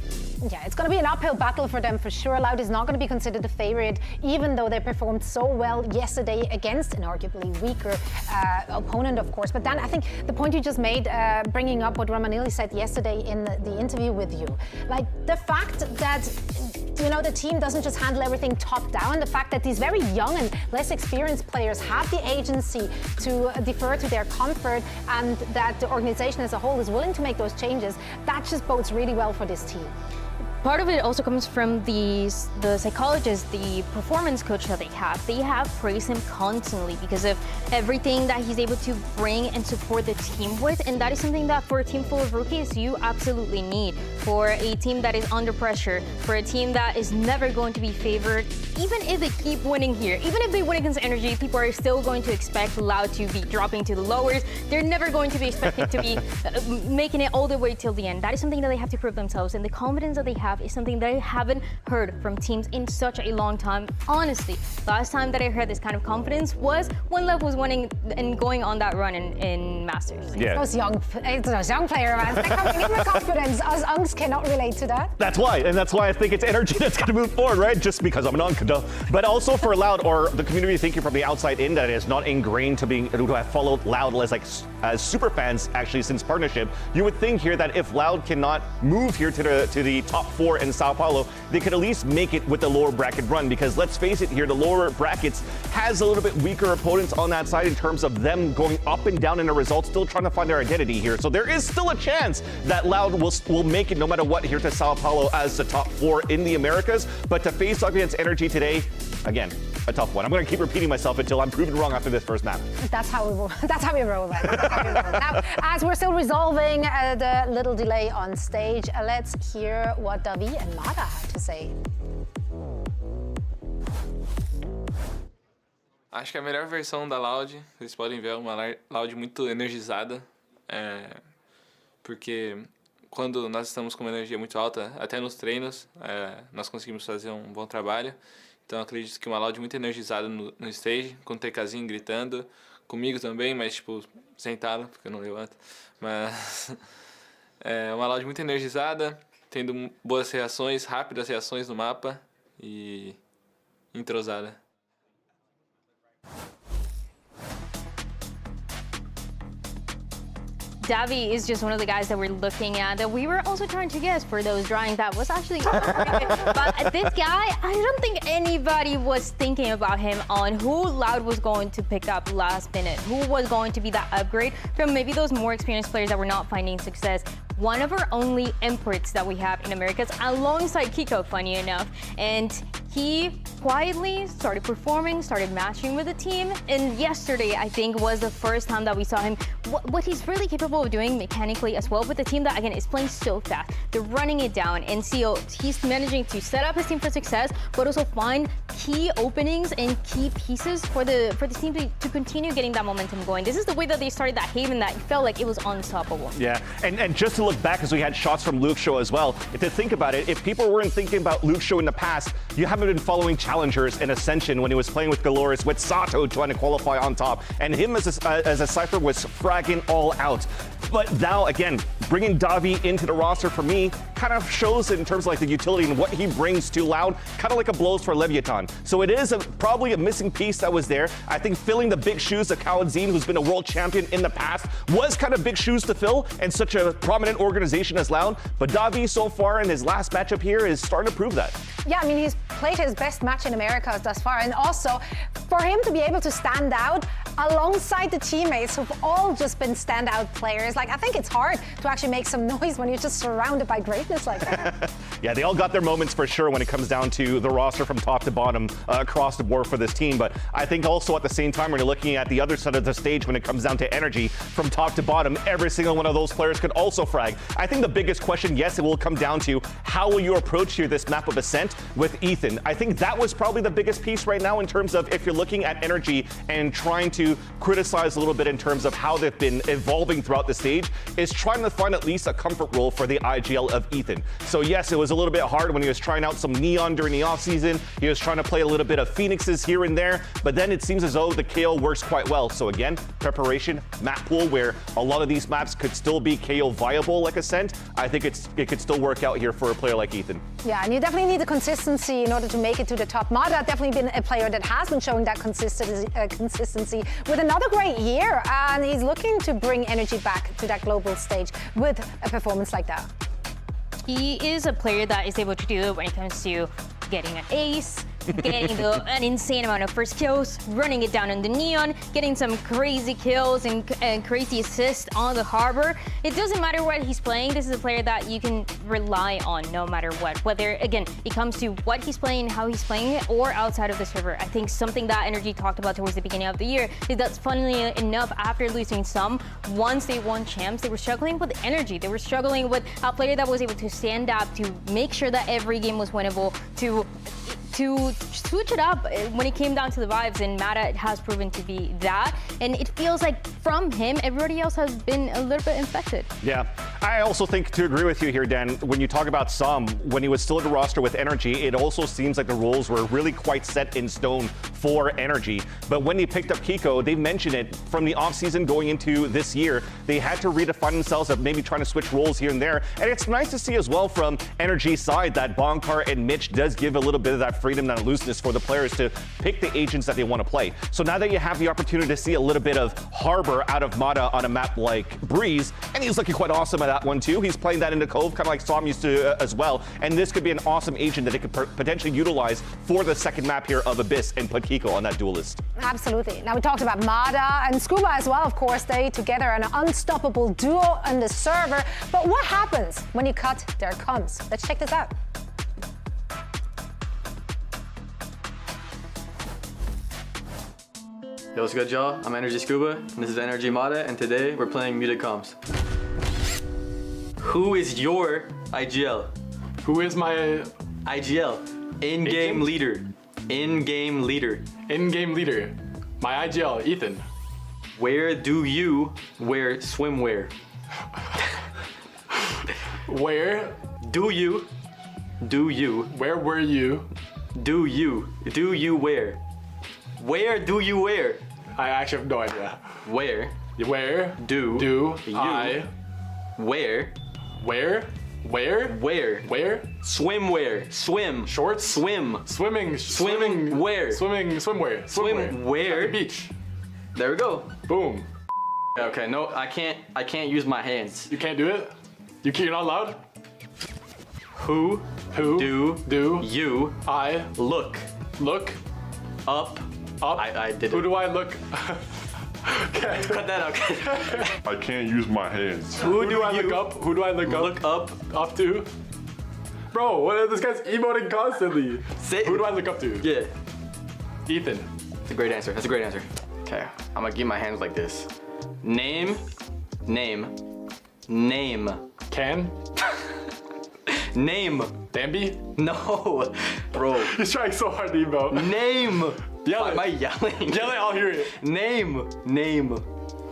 F: Yeah, it's going to be an uphill battle for them for sure. Loud is not going to be considered the favorite, even though they performed so well yesterday against an arguably weaker opponent, of course. But Dan, I think the point you just made, bringing up what Ramanili said yesterday in the interview with you, like the fact that the team doesn't just handle everything top down, the fact that these very young and less experienced players have the agency to defer to their comfort, and that the organization as a whole is willing to make those changes, that just bodes really well for this team.
H: Part of it also comes from the psychologist, the performance coach that they have. They have praised him constantly because of everything that he's able to bring and support the team with, and that is something that for a team full of rookies you absolutely need. For a team that is under pressure, for a team that is never going to be favored, even if they keep winning here, even if they win against Energy, people are still going to expect Loud to be dropping to the lowers. They're never going to be expected to be making it all the way till the end. That is something that they have to prove themselves, and the confidence that they have is something that I haven't heard from teams in such a long time. Honestly, last time that I heard this kind of confidence was when LEV was winning and going on that run in Masters.
G: Yeah.
F: It's those young players, man. They're coming in with confidence. Us Unks cannot relate to that.
G: That's why I think it's Energy that's going to move forward, right? Just because I'm an Unk, but also for Loud, or the community thinking from the outside in that is not ingrained to have followed Loud as super fans actually since partnership. You would think here that if Loud cannot move here to the top 4 in Sao Paulo, they could at least make it with the lower bracket run, because let's face it here, the lower brackets has a little bit weaker opponents on that side in terms of them going up and down in the results, still trying to find their identity here. So there is still a chance that Loud will make it no matter what here to Sao Paulo as the top 4 in the Americas, but to face off against Energy today, again, a tough one. I'm going to keep repeating myself until I'm proven wrong after this first map.
F: That's how we roll. Man. Now, as we're still resolving the little delay on stage, let's hear what Davi and Mada had to say.
K: Acho que a melhor versão da Loud, vocês podem ver, é uma Loud muito energizada, porque quando nós estamos com uma energia muito alta, até nos treinos, nós conseguimos fazer um bom trabalho. Então acredito que uma Loud muito energizada no stage, com o TKzinho gritando, comigo também, mas tipo, sentado, porque eu não levanto. Mas uma Loud muito energizada, tendo boas reações, rápidas reações no mapa e entrosada.
H: Davi is just one of the guys that we're looking at that we were also trying to guess for those drawings. That was actually but this guy, I don't think anybody was thinking about him on who Loud was going to pick up last minute, who was going to be that upgrade from maybe those more experienced players that were not finding success. One of our only imports that we have in Americas alongside Kiko, funny enough. And he quietly started performing, started matching with the team. And yesterday, I think, was the first time that we saw him, what he's really capable of doing mechanically as well with the team that, again, is playing so fast. They're running it down. And so he's managing to set up his team for success, but also find key openings and key pieces for the team to continue getting that momentum going. This is the way that they started that Haven that felt like it was unstoppable.
G: Yeah, and just to look back, as we had shots from Luke Show as well, if to think about it, if people weren't thinking about Luke Show in the past, you haven't been following Challengers in Ascension when he was playing with Galores, with Sato trying to qualify on top, and him as a Cypher was fragging all out. But now, again, bringing Davi into the roster for me kind of shows in terms of like the utility and what he brings to Loud, kind of like a blows for Leviatán. So it is probably a missing piece that was there. I think filling the big shoes of Khaledzine, who's been a world champion in the past, was kind of big shoes to fill in such a prominent organization as Loud. But Davi so far in his last matchup here is starting to prove that.
F: Yeah, I mean, he's played his best match in Americas thus far. And also, for him to be able to stand out alongside the teammates who've all just been standout players, like, I think it's hard to actually make some noise when you're just surrounded by greatness like that.
G: Yeah, they all got their moments for sure when it comes down to the roster from top to bottom across the board for this team. But I think also at the same time, when you're looking at the other side of the stage when it comes down to energy, from top to bottom, every single one of those players could also frag. I think the biggest question, yes, it will come down to how will you approach here this map of Ascent with Ethan. I think that was probably the biggest piece right now in terms of if you're looking at energy and trying to criticize a little bit in terms of how they've been evolving throughout the stage, is trying to find at least a comfort role for the IGL of Ethan. So yes, it was a little bit hard when he was trying out some Neon during the offseason. He was trying to play a little bit of Phoenixes here and there, but then it seems as though the KO works quite well. So again, preparation, map pool, where a lot of these maps could still be KO viable like Ascent. I think it could still work out here for a player like Ethan.
F: Yeah, and you definitely need the consistency in order to make it to the top. Mada definitely been a player that has been showing that consistency with another great year, and he's looking to bring energy back to that global stage with a performance like that.
H: He is a player that is able to do it when it comes to getting an ace, getting an insane amount of first kills, running it down in the Neon, getting some crazy kills and crazy assists on the Harbor. It doesn't matter what he's playing. This is a player that you can rely on no matter what. Whether, again, it comes to what he's playing, how he's playing it, or outside of the server. I think something that Energy talked about towards the beginning of the year is that, funnily enough, after losing some, once they won champs, they were struggling with energy. They were struggling with a player that was able to stand up, to make sure that every game was winnable, to switch it up when it came down to the vibes, and Mata has proven to be that. And it feels like from him, everybody else has been a little bit infected.
G: Yeah, I also think, to agree with you here, Dan, when you talk about Som, when he was still at the roster with Energy, it also seems like the roles were really quite set in stone for Energy. But when they picked up Kiko, they mentioned it from the offseason going into this year. They had to redefine themselves of maybe trying to switch roles here and there. And it's nice to see as well from Energy's side that Bonkar and Mitch does give a little bit of that freedom and looseness for the players to pick the agents that they want to play. So now that you have the opportunity to see a little bit of Harbor out of Mata on a map like Breeze, and he's looking quite awesome at that one too. He's playing that in the Cove, kind of like Som used to as well. And this could be an awesome agent that they could potentially utilize for the second map here of Abyss and put Kiko on that duelist.
F: Absolutely. Now we talked about Mada and Scuba as well, of course. They together are an unstoppable duo on the server. But what happens when you cut their comms? Let's check this out.
B: Yo, what's good, y'all? I'm Energy Scuba, and this is Energy Mata, and today we're playing muted comms. Who is your IGL?
C: Who is my
B: IGL? In-game leader. In-game leader.
C: In-game leader? My IGL, Ethan.
B: Where do you wear swimwear?
C: Where?
B: Do you?
C: Where were you?
B: Do you wear? Where do you wear?
C: I actually have no idea.
B: Where
C: do
B: you
C: I
B: wear?
C: Where
B: Swimwear. Swim.
C: Shorts?
B: Swim.
C: Swimwear.
B: Swimwear.
C: Swimwear.
B: Swimwear.
C: At the beach.
B: There we go.
C: Boom.
B: Okay, no, I can't use my hands.
C: You can't do it? You're not allowed?
B: Who do you look up? I did it.
C: Who do I look? Okay.
B: Cut that out.
D: I can't use my hands.
C: Who do I look up? Who do I look up to? Bro, what? This guy's emoting constantly. Who do I look up to?
B: Yeah.
C: Ethan.
B: That's a great answer. That's a great answer. Okay, I'm gonna keep my hands like this. Name.
C: Can?
B: Name.
C: Bambi?
B: No, bro.
C: He's trying so hard to emote.
B: Name.
C: Yell it.
B: Am I yelling?
C: Yell it, I'll hear it.
B: Name.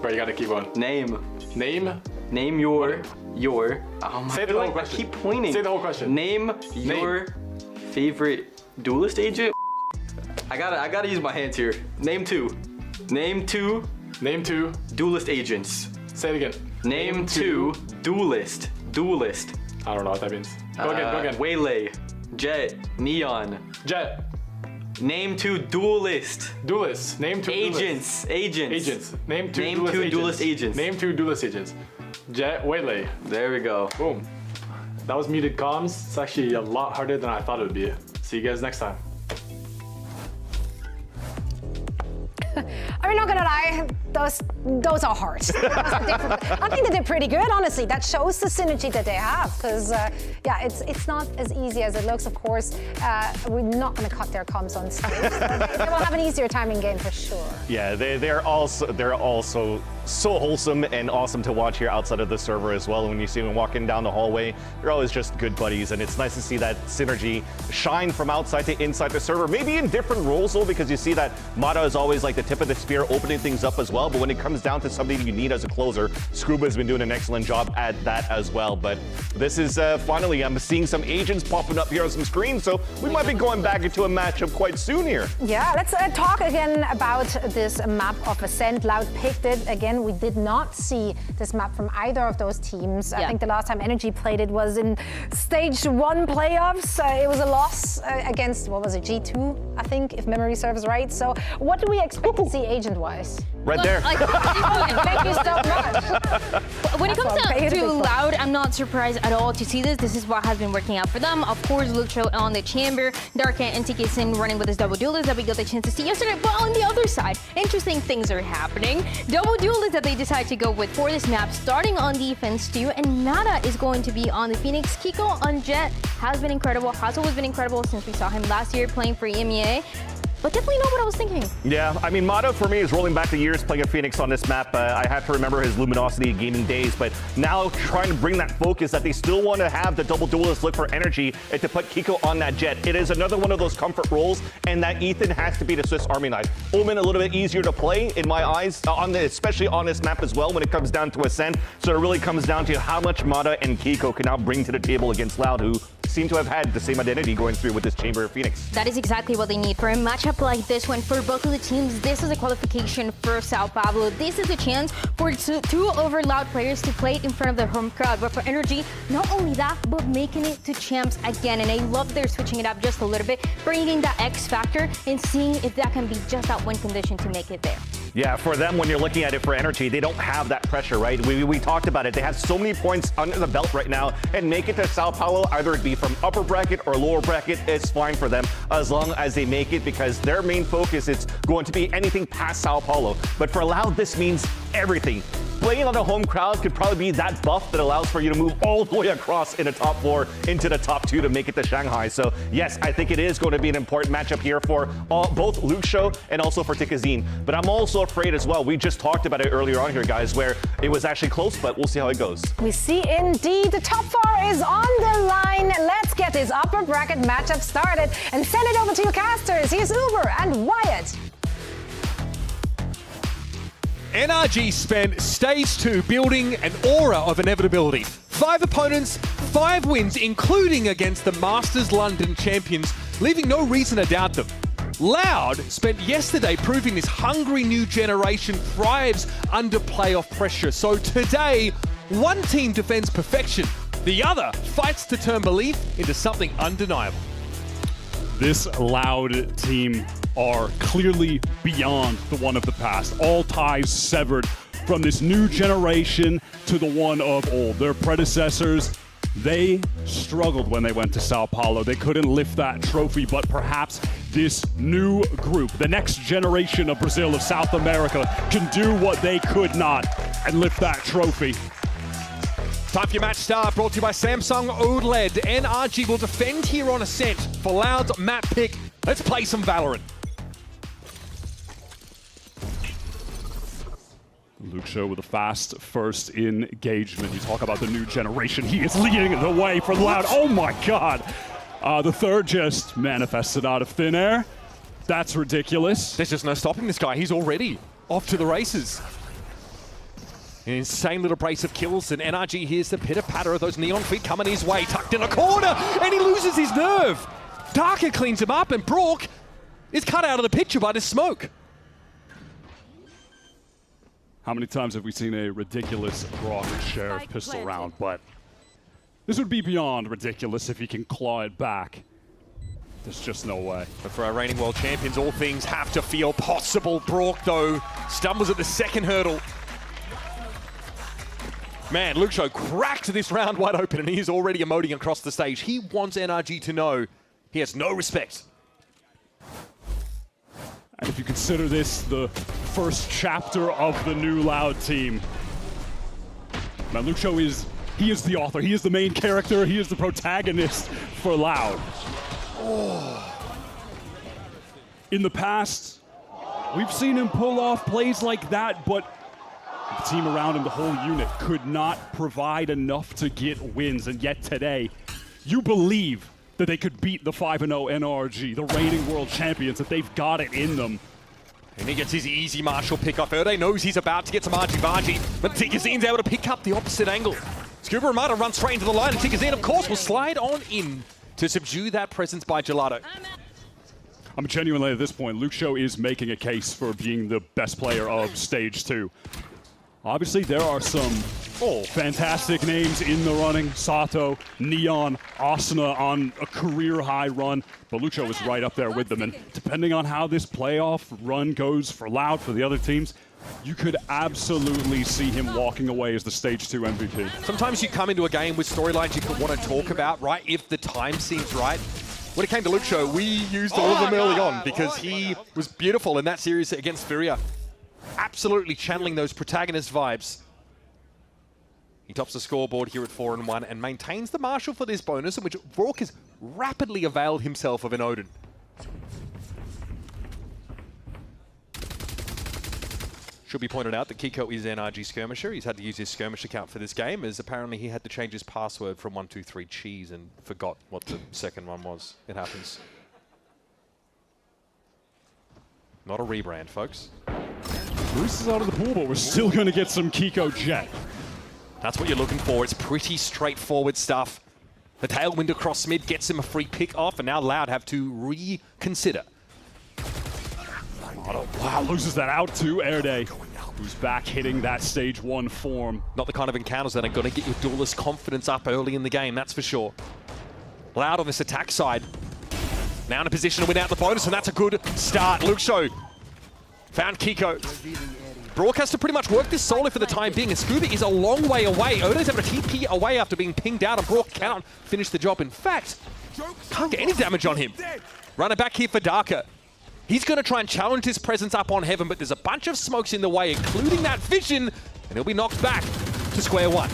C: Bro, you gotta keep on.
B: Name.
C: Name
B: your. Oh my
C: Say the whole question.
B: I keep pointing.
C: Say the whole question.
B: Name your favorite duelist agent. I gotta use my hands here. Name two.
C: Name two.
B: Duelist agents.
C: Say it again.
B: Name two. Duelist.
C: I don't know what that means. Go again.
B: Waylay. Jet. Neon.
C: Jet.
B: Name two duelist.
C: Name two
B: agents.
C: Name two
B: duelist agents.
C: Name two duelist agents. Jet, Waylay.
B: There we go.
C: Boom. That was muted comms. It's actually a lot harder than I thought it would be. See you guys next time.
F: I'm not gonna lie, those are hard. Those are difficult. I think they did pretty good, honestly. That shows the synergy that they have, because yeah, it's not as easy as it looks. Of course, we're not gonna cut their comms on stage. So they will have an easier timing game for sure.
G: Yeah, they're also so wholesome and awesome to watch here outside of the server as well. When you see them walking down the hallway, they're always just good buddies, and it's nice to see that synergy shine from outside to inside the server. Maybe in different roles though, because you see that Mata is always like the tip of the spear, opening things up as well. But when it comes down to something you need as a closer, Scuba has been doing an excellent job at that as well. But this is finally, I'm seeing some agents popping up here on some screens, so we might be going back into a matchup quite soon here.
F: Yeah, let's talk again about this map of Ascent. Loud picked it again. We did not see this map from either of those teams. Yeah. I think the last time Energy played it was in stage 1 playoffs. It was a loss against, what was it, G2, I think, if memory serves right. So what do we expect to see agent-wise?
G: Right there.
F: Thank you so much.
H: When it comes down to Loud, I'm not surprised at all to see this. This is what has been working out for them. Of course, Luke Show on the chamber, Darka and TK Sin running with his double duelist that we got the chance to see yesterday. But on the other side, interesting things are happening. Double duelist that they decide to go with for this map, starting on defense too, and Nada is going to be on the Phoenix. Kiko on Jet has been incredible, has always been incredible since we saw him last year playing for EMEA. But definitely know what I was thinking.
G: Yeah, I mean, Mata for me is rolling back the years playing a Phoenix on this map. I have to remember his luminosity gaming days, but now trying to bring that focus that they still want to have the double duelist look for energy and to put Kiko on that Jet. It is another one of those comfort roles, and that Ethan has to be the Swiss Army knife. Omen a little bit easier to play in my eyes, especially on this map as well when it comes down to Ascent. So it really comes down to how much Mata and Kiko can now bring to the table against Loud, who seem to have had the same identity going through with this Chamber of Phoenix.
H: That is exactly what they need for a matchup like this one. For both of the teams, this is a qualification for Sao Paulo. This is a chance for two Loud players to play it in front of their home crowd. But for Energy, not only that, but making it to champs again. And I love they're switching it up just a little bit, bringing that X factor and seeing if that can be just that win condition to make it there.
G: Yeah, for them, when you're looking at it for Energy, they don't have that pressure, right? We talked about it. They have so many points under the belt right now, and make it to Sao Paulo, either it be from upper bracket or lower bracket, it's fine for them as long as they make it, because their main focus is going to be anything past Sao Paulo. But for Loud, this means everything. Playing on a home crowd could probably be that buff that allows for you to move all the way across in the top 4 into the top 2 to make it to Shanghai. So yes, I think it is going to be an important matchup here for both Luke Show and also for Tikazine. But I'm also afraid as well. We just talked about it earlier on here, guys, where it was actually close, but we'll see how it goes.
F: We see indeed the top 4 is on the line. Let's get this upper bracket matchup started and send it over to your casters. Here's Uber and Wyatt.
L: NRG spent stage 2 building an aura of inevitability. 5 opponents, 5 wins, including against the Masters London champions, leaving no reason to doubt them. Loud spent yesterday proving this hungry new generation thrives under playoff pressure. So today, one team defends perfection, the other fights to turn belief into something undeniable.
N: This Loud team are clearly beyond the one of the past. All ties severed from this new generation to the one of old. Their predecessors, they struggled when they went to Sao Paulo. They couldn't lift that trophy, but perhaps this new group, the next generation of Brazil, of South America, can do what they could not and lift that trophy.
L: Time for your match start, brought to you by Samsung OLED. NRG will defend here on Ascent for Loud's map pick. Let's play some Valorant.
N: Luxo with a fast first engagement. You talk about the new generation. He is leading the way for Loud. Oh my God. The third just manifested out of thin air. That's ridiculous.
L: There's just no stopping this guy. He's already off to the races. An insane little brace of kills, and NRG hears the pitter-patter of those neon feet coming his way, tucked in a corner, and he loses his nerve. Darker cleans him up, and Brock is cut out of the picture by this smoke.
N: How many times have we seen a ridiculous Brock Sheriff pistol round? But this would be beyond ridiculous if he can claw it back. There's just no way.
L: But for our reigning world champions, all things have to feel possible. Brock, though, stumbles at the second hurdle. Man, Luxo cracked this round wide open, and he is already emoting across the stage. He wants NRG to know he has no respect.
N: And if you consider this the first chapter of the new Loud team, man, Luxo is the author. He is the main character. He is the protagonist for Loud. Oh. In the past, we've seen him pull off plays like that, but the team around him, the whole unit, could not provide enough to get wins. And yet today, you believe that they could beat the 5-0 NRG, the reigning world champions, that they've got it in them.
L: And he gets his easy Marshall pick off. Erde knows he's about to get some Archie-Bargy, but Tigazine's able to pick up the opposite angle. Scuba Armada runs straight into the line, and Tigazine, of course, will slide on in to subdue that presence by Gelato.
N: I'm genuinely, at this point, Luxo is making a case for being the best player of Stage 2. Obviously, there are some fantastic names in the running. Sato, Neon, Asuna on a career-high run. But Luxo is right up there with them. And depending on how this playoff run goes for Loud, for the other teams, you could absolutely see him walking away as the Stage 2 MVP.
L: Sometimes you come into a game with storylines you could want to talk about, right, if the time seems right. When it came to Luxo, we used all of them early on because he was beautiful in that series against Furia. Absolutely channeling those protagonist vibes. He tops the scoreboard here at 4-1 and maintains the Marshall for this bonus, in which Vork has rapidly availed himself of an Odin. Should be pointed out that Kiko is NRG skirmisher. He's had to use his skirmish account for this game, as apparently he had to change his password from 123 cheese and forgot what the second one was. It happens. Not a rebrand, folks.
N: Bruce is out of the pool, but we're still going to get some Kiko Jet.
L: That's what you're looking for. It's pretty straightforward stuff. The tailwind across mid gets him a free pick off, and now Loud have to reconsider.
N: Wow, loses that out to Erde, who's back hitting that Stage 1 form.
L: Not the kind of encounters that are going to get your duelist confidence up early in the game, that's for sure. Loud on this attack side. Now in a position to win out the bonus, and that's a good start. Luxo found Kiko. Brock has to pretty much work this solo for the time being, and Scuba is a long way away. Odo's able to TP away after being pinged out, and Brock can't finish the job. In fact, can't get any damage on him. Runner back here for Darker. He's going to try and challenge his presence up on Heaven, but there's a bunch of smokes in the way, including that vision, and he'll be knocked back to square one.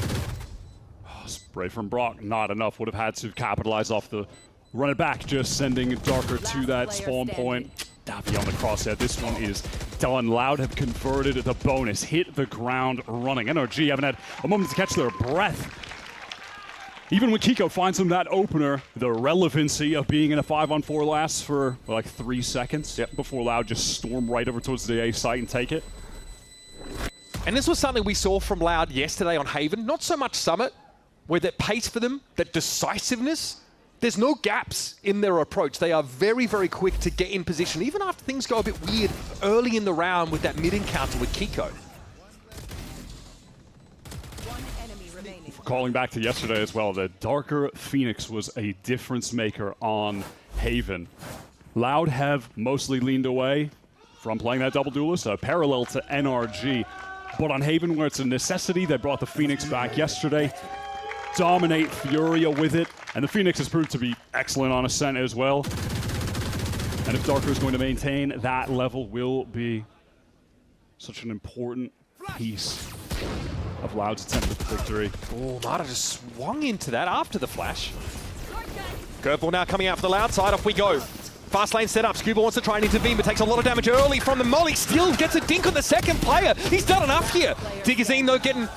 N: Spray from Brock, not enough. Would have had to capitalize off the run it back, just sending Darker to that spawn point. Davi on the crosshair. This one is done. Loud have converted the bonus. Hit the ground running. NRG haven't had a moment to catch their breath. Even when Kiko finds him that opener, the relevancy of being in a 5-on-4 lasts for like 3 seconds before Loud just storm right over towards the A site and take it.
L: And this was something we saw from Loud yesterday on Haven. Not so much Summit, where that pace for them, that decisiveness, there's no gaps in their approach. They are very, very quick to get in position, even after things go a bit weird early in the round with that mid-encounter with Kiko.
N: Calling back to yesterday as well, the Darker Phoenix was a difference maker on Haven. Loud have mostly leaned away from playing that double duelist, parallel to NRG. But on Haven, where it's a necessity, they brought the Phoenix back yesterday. Dominate Furia with it. And the Phoenix has proved to be excellent on Ascent as well. And if Darker is going to maintain that level, will be such an important piece of Loud's attempt at victory.
L: Oh, Mata just swung into that after the flash. Curveball now coming out for the Loud side. Off we go. Fast lane set up. Scuba wants to try and intervene, but takes a lot of damage early from the molly. Still gets a dink on the second player. He's done enough here. Digazine, though, getting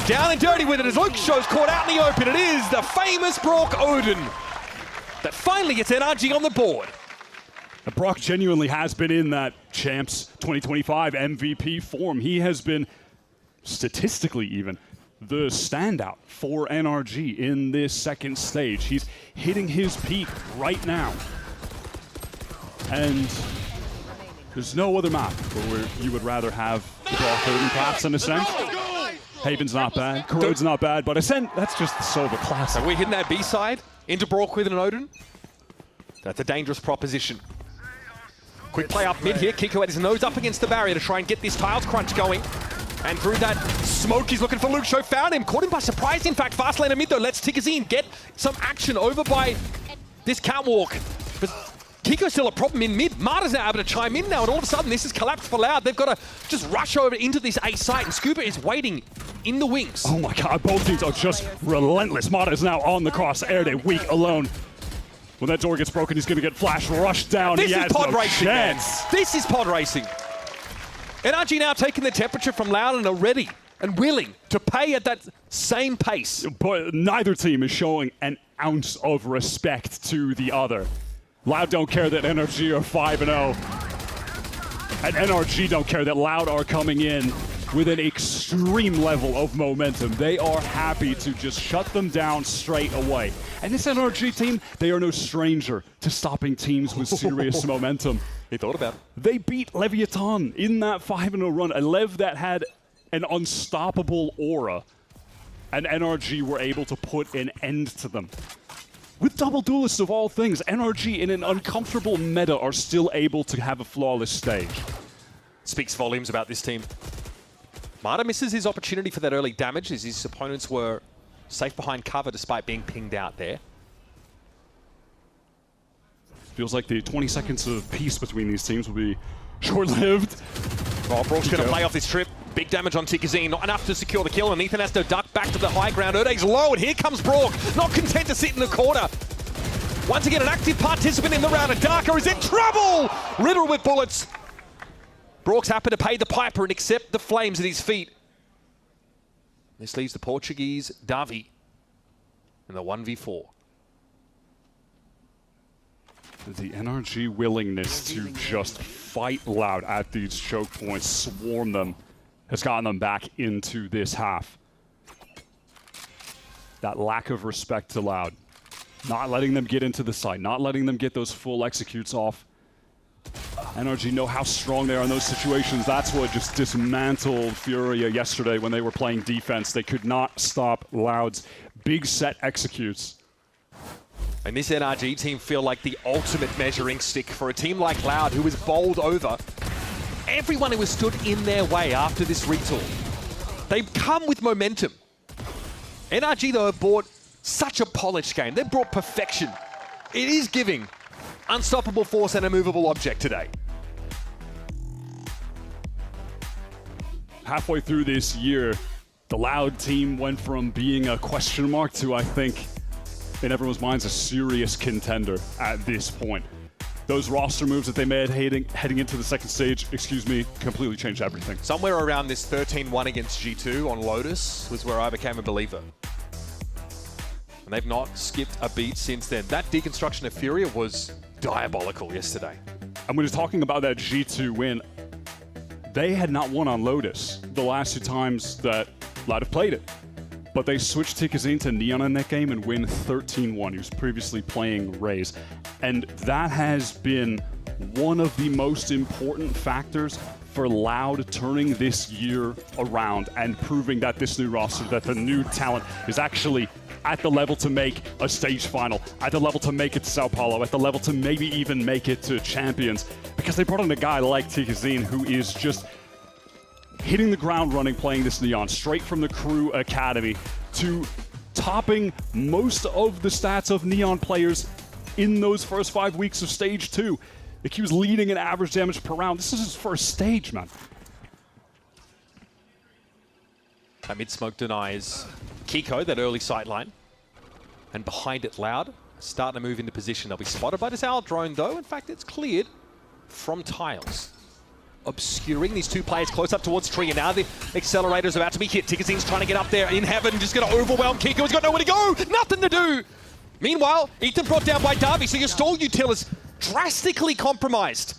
L: down and dirty with it as Luke Show's caught out in the open. It is the famous Brock Odin that finally gets NRG on the board.
N: Brock genuinely has been in that Champs 2025 MVP form. He has been, statistically even, the standout for NRG in this second stage. He's hitting his peak right now. And there's no other map where you would rather have the Brock Odin perhaps in Ascent. Haven's not bad, Corrode's not bad, but Ascent, that's just so of a classic.
L: Are we hitting that B-side into Brock with an Odin? That's a dangerous proposition. Quick play up mid here. Kiko had his nose up against the barrier to try and get this tiles crunch going. And through that smoke, he's looking for Luke Show. Found him. Caught him by surprise, in fact. Fast lane mid, though. Let's Tikazine get some action over by this catwalk. But Kiko's still a problem in mid. Marta's now able to chime in now, and all of a sudden, this is collapsed for Loud. They've got to just rush over into this A site, and Scuba is waiting in the wings.
N: Oh my god, both teams are just relentless. Marta is now on the crosshair. They're weak alone. When that door gets broken, he's going to get flash rushed down.
L: This
N: he
L: is pod
N: no
L: racing, man. This is pod racing. NRG now taking the temperature from Loud and are ready and willing to pay at that same pace.
N: But neither team is showing an ounce of respect to the other. Loud don't care that NRG are 5-0. And NRG don't care that Loud are coming in with an extreme level of momentum. They are happy to just shut them down straight away. And this NRG team, they are no stranger to stopping teams with serious momentum.
L: He thought about it.
N: They beat Leviatán in that 5-0 run, a Lev that had an unstoppable aura. And NRG were able to put an end to them. With double duelists of all things, NRG in an uncomfortable meta are still able to have a flawless stage.
L: Speaks volumes about this team. Marta misses his opportunity for that early damage as his opponents were safe behind cover despite being pinged out there.
N: Feels like the 20 seconds of peace between these teams will be short-lived.
L: Oh, Brock's going to play off this trip. Big damage on Tikazine, not enough to secure the kill, and Ethan has to duck back to the high ground. Erde's low, and here comes Brock, not content to sit in the corner. Once again, an active participant in the round, and Darker is in trouble! Riddled with bullets. Brock's happy to pay the piper and accept the flames at his feet. This leaves the Portuguese Davi in the 1v4.
N: The NRG willingness to just fight Loud at these choke points, swarm them, has gotten them back into this half. That lack of respect to Loud. Not letting them get into the site, not letting them get those full executes off. NRG know how strong they are in those situations. That's what just dismantled Furia yesterday when they were playing defense. They could not stop Loud's big set executes.
L: And this NRG team feel like the ultimate measuring stick for a team like Loud, who was bowled over everyone who has stood in their way after this retool. They've come with momentum. NRG, though, have brought such a polished game. They've brought perfection. It is giving unstoppable force and a movable object today.
N: Halfway through this year, the Loud team went from being a question mark to, I think, in everyone's minds, a serious contender at this point. Those roster moves that they made heading into the second stage, completely changed everything.
L: Somewhere around this 13-1 against G2 on Lotus was where I became a believer. And they've not skipped a beat since then. That deconstruction of Furia was diabolical yesterday.
N: And when we're talking about that G2 win, they had not won on Lotus the last two times that Loud have played it. But they switched Tikazine to Neon in that game and win 13-1. He was previously playing Raze. And that has been one of the most important factors for Loud turning this year around and proving that this new roster, that the new talent is actually at the level to make a stage final, at the level to make it to Sao Paulo, at the level to maybe even make it to Champions. Because they brought in a guy like Tikazine who is just hitting the ground running, playing this Neon straight from the Crew Academy to topping most of the stats of Neon players in those first 5 weeks of Stage 2. The Q's leading in average damage per round. This is his first stage, man.
L: That mid-smoke denies Kiko, that early sight line. And behind it, Loud, starting to move into position. They'll be spotted by this Owl drone, though. In fact, it's cleared from tiles. Obscuring these two players close up towards Tree, and now the accelerator's about to be hit. Tickerzin's trying to get up there in heaven, just going to overwhelm Kiko. He's got nowhere to go, nothing to do. Meanwhile, Ethan brought down by Darby, so your stall util is drastically compromised.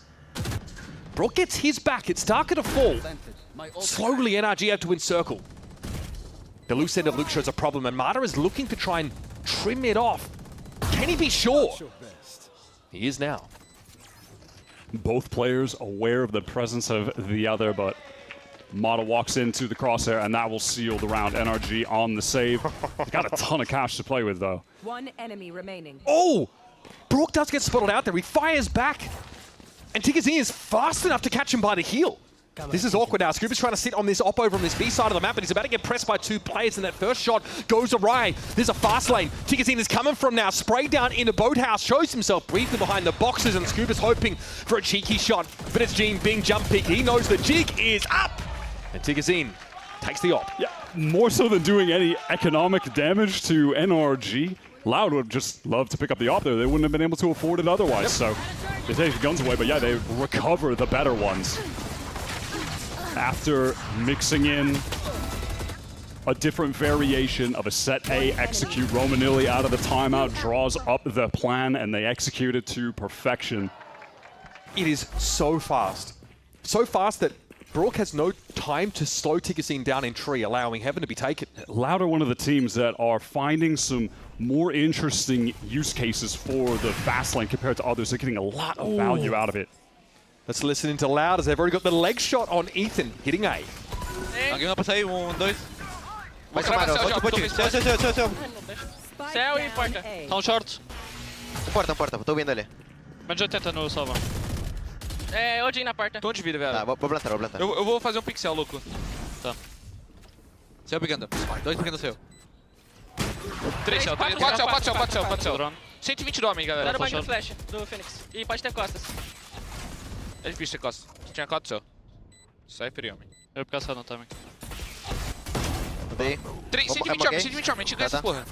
L: Brook gets his back, it's darker to fall. Slowly, NRG have to encircle. The loose end of Luke shows a problem, and Marta is looking to try and trim it off. Can he be sure? He is now.
N: Both players aware of the presence of the other, but Mata walks into the crosshair, and that will seal the round. NRG on the save. He's got a ton of cash to play with, though.
P: One enemy remaining.
L: Oh! Brook does get spotted out there. He fires back. And Tigazine is fast enough to catch him by the heel. This is awkward now. Scuba's trying to sit on this op over on this B side of the map, but he's about to get pressed by two players, and that first shot goes awry. There's a fast lane. Tigazine is coming from now. Sprayed down in the boathouse. Shows himself briefly behind the boxes, and Scuba's hoping for a cheeky shot. But it's Gene Bing jump pick. He knows the jig is up. And Tigazine takes the op.
N: Yeah, more so than doing any economic damage to NRG. Loud would just love to pick up the op there. They wouldn't have been able to afford it otherwise. So they take the guns away, but yeah, they recover the better ones. After mixing in a different variation of a set A execute, Romanilli out of the timeout draws up the plan, and they execute it to perfection.
L: It is so fast. So fast that Brook has no time to slow Tigazine down in tree, allowing Heaven to be taken.
N: Loud are one of the teams that are finding some more interesting use cases for the fast lane compared to others. They're getting a lot of value out of it.
L: Let's listen into Loud as they've already got the leg shot on Ethan, hitting A.
Q: Alguém vai passar aí, 2.
R: Vai chamar, outro pontinho. Seu.
Q: Céu e porta. Tá um short.
R: Porta, tô vendo ele.
Q: Menos 80 no salva. É, Odin na porta.
R: Tô de vida, velho. Tá, vou plantar.
Q: Eu vou fazer um pixel, louco. Tá.
R: Céu pegando. 2 pegando seu.
Q: 3 céu, 4 céu. 120 do homem, galera.
M: Zero bang no flash do Phoenix. E pode ter costas.
Q: É difícil ter costas. Tinha 4 céu. Sai frio, homem. Eu vou ficar só no timing.
R: Mudei.
Q: 120 homem, 120 homem. A gente ganha essa porra.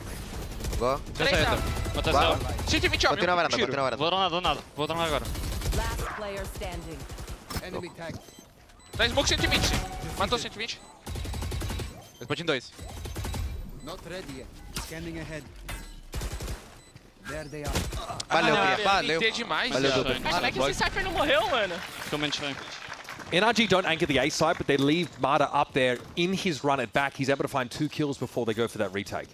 R: Vou.
Q: 3 céu. Mata céu. 120 homem.
R: Continua varanda.
Q: Vou nada. Vou dronar agora.
P: Last player standing.
Q: Enemy tag. Dá smoke 120. Matou 120.
R: Respondi em 2.
S: Not ready yet. Scanning ahead. There they are.
R: Valeu, Pia. Valeu.
Q: Demais,
R: Valeu,
Q: cara.
M: Mas como é que esse Cypher não morreu, mano?
Q: Comente aí.
L: NRG don't anchor the A side, but they leave Marta up there in his run at back. He's able to find 2 kills before they go for that retake.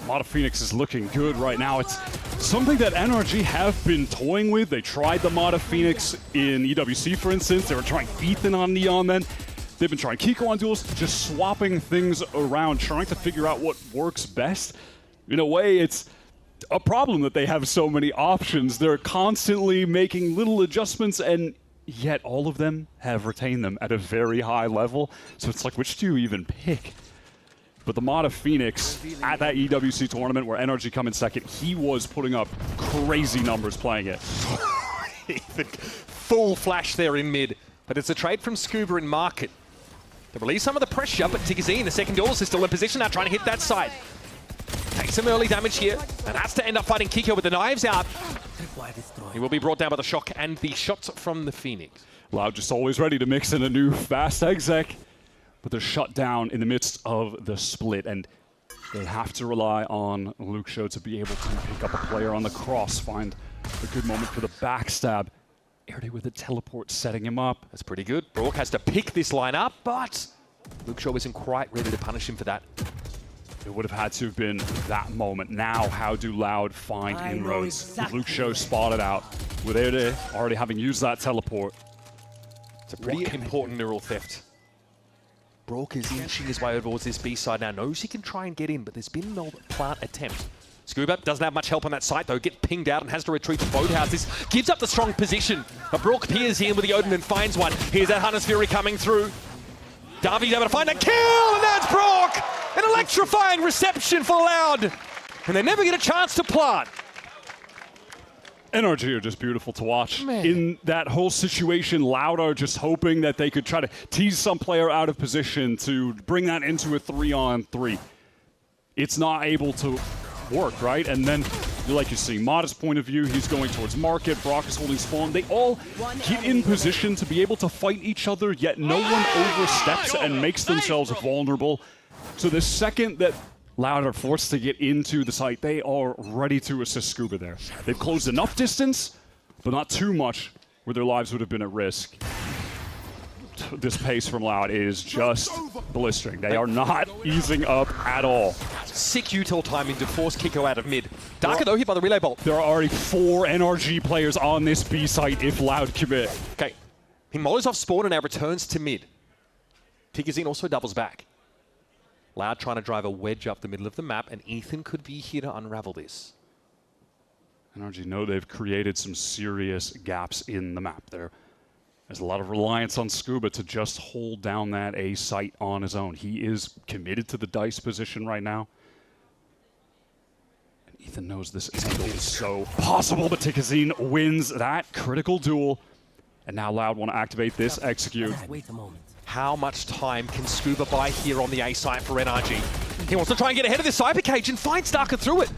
N: Mata Phoenix is looking good right now. It's something that NRG have been toying with. They tried the Mata Phoenix in EWC, for instance. They were trying Ethan on Neon then. They've been trying Kiko on duels, just swapping things around, trying to figure out what works best. In a way, it's a problem that they have so many options. They're constantly making little adjustments, and yet all of them have retained them at a very high level. So it's like, which do you even pick? But the Mata Phoenix at that EWC tournament where NRG come in second, he was putting up crazy numbers playing it.
L: Full flash there in mid, but it's a trade from Scuba and Market. They release some of the pressure, but Tigazine, the second duelist, is still in position now, trying to hit that side. Takes some early damage here, and has to end up fighting Kiko with the knives out. He will be brought down by the shock and the shots from the Phoenix.
N: Loud just always ready to mix in a new fast exec, but they're shut down in the midst of the split, and they have to rely on Luke Show to be able to pick up a player on the cross, find a good moment for the backstab. Erde with a teleport setting him up.
L: That's pretty good. Brook has to pick this line up, but Luke Show isn't quite ready to punish him for that.
N: It would have had to have been that moment. Now, how do Loud find inroads?
P: Exactly.
N: Luke Show spotted out with Erde already having used that teleport.
L: It's a pretty important neural theft. Brook is inching his way over towards this B side now. Knows he can try and get in, but there's been no plant attempt. Scuba doesn't have much help on that site though. Gets pinged out and has to retreat to Boathouse. This gives up the strong position. But Brook peers in with the Odin and finds one. Here's that Hunter's Fury coming through. Davi's able to find a kill, and that's Brock! An electrifying reception for Loud. And they never get a chance to plant.
N: NRG are just beautiful to watch. Man. In that whole situation, Loud are just hoping that they could try to tease some player out of position to bring that into a 3-on-3. It's not able to work, right? And then, like you see, Modest point of view, he's going towards Market, Brock is holding Spawn. They all get in position to be able to fight each other, yet no one oversteps and makes themselves vulnerable. So the second that Loud are forced to get into the site, they are ready to assist Scuba there. They've closed enough distance, but not too much where their lives would have been at risk. This pace from Loud is just blistering. They are not easing up at all.
L: Sick util timing to force Kiko out of mid. Darker though hit by the relay bolt.
N: There are already 4 NRG players on this B site if Loud commit.
L: Okay, he mollies off Spawn and now returns to mid. Tigazine also doubles back. Loud trying to drive a wedge up the middle of the map, and Ethan could be here to unravel this.
N: NRG know they've created some serious gaps in the map there. There's a lot of reliance on Scuba to just hold down that A site on his own. He is committed to the dice position right now. And Ethan knows this angle is so possible, but Tigazine wins that critical duel. And now Loud want to activate this execute.
M: Wait a moment.
L: How much time can Scuba buy here on the A site for NRG? He wants to try and get ahead of this Cyber Cage and finds Darker through it.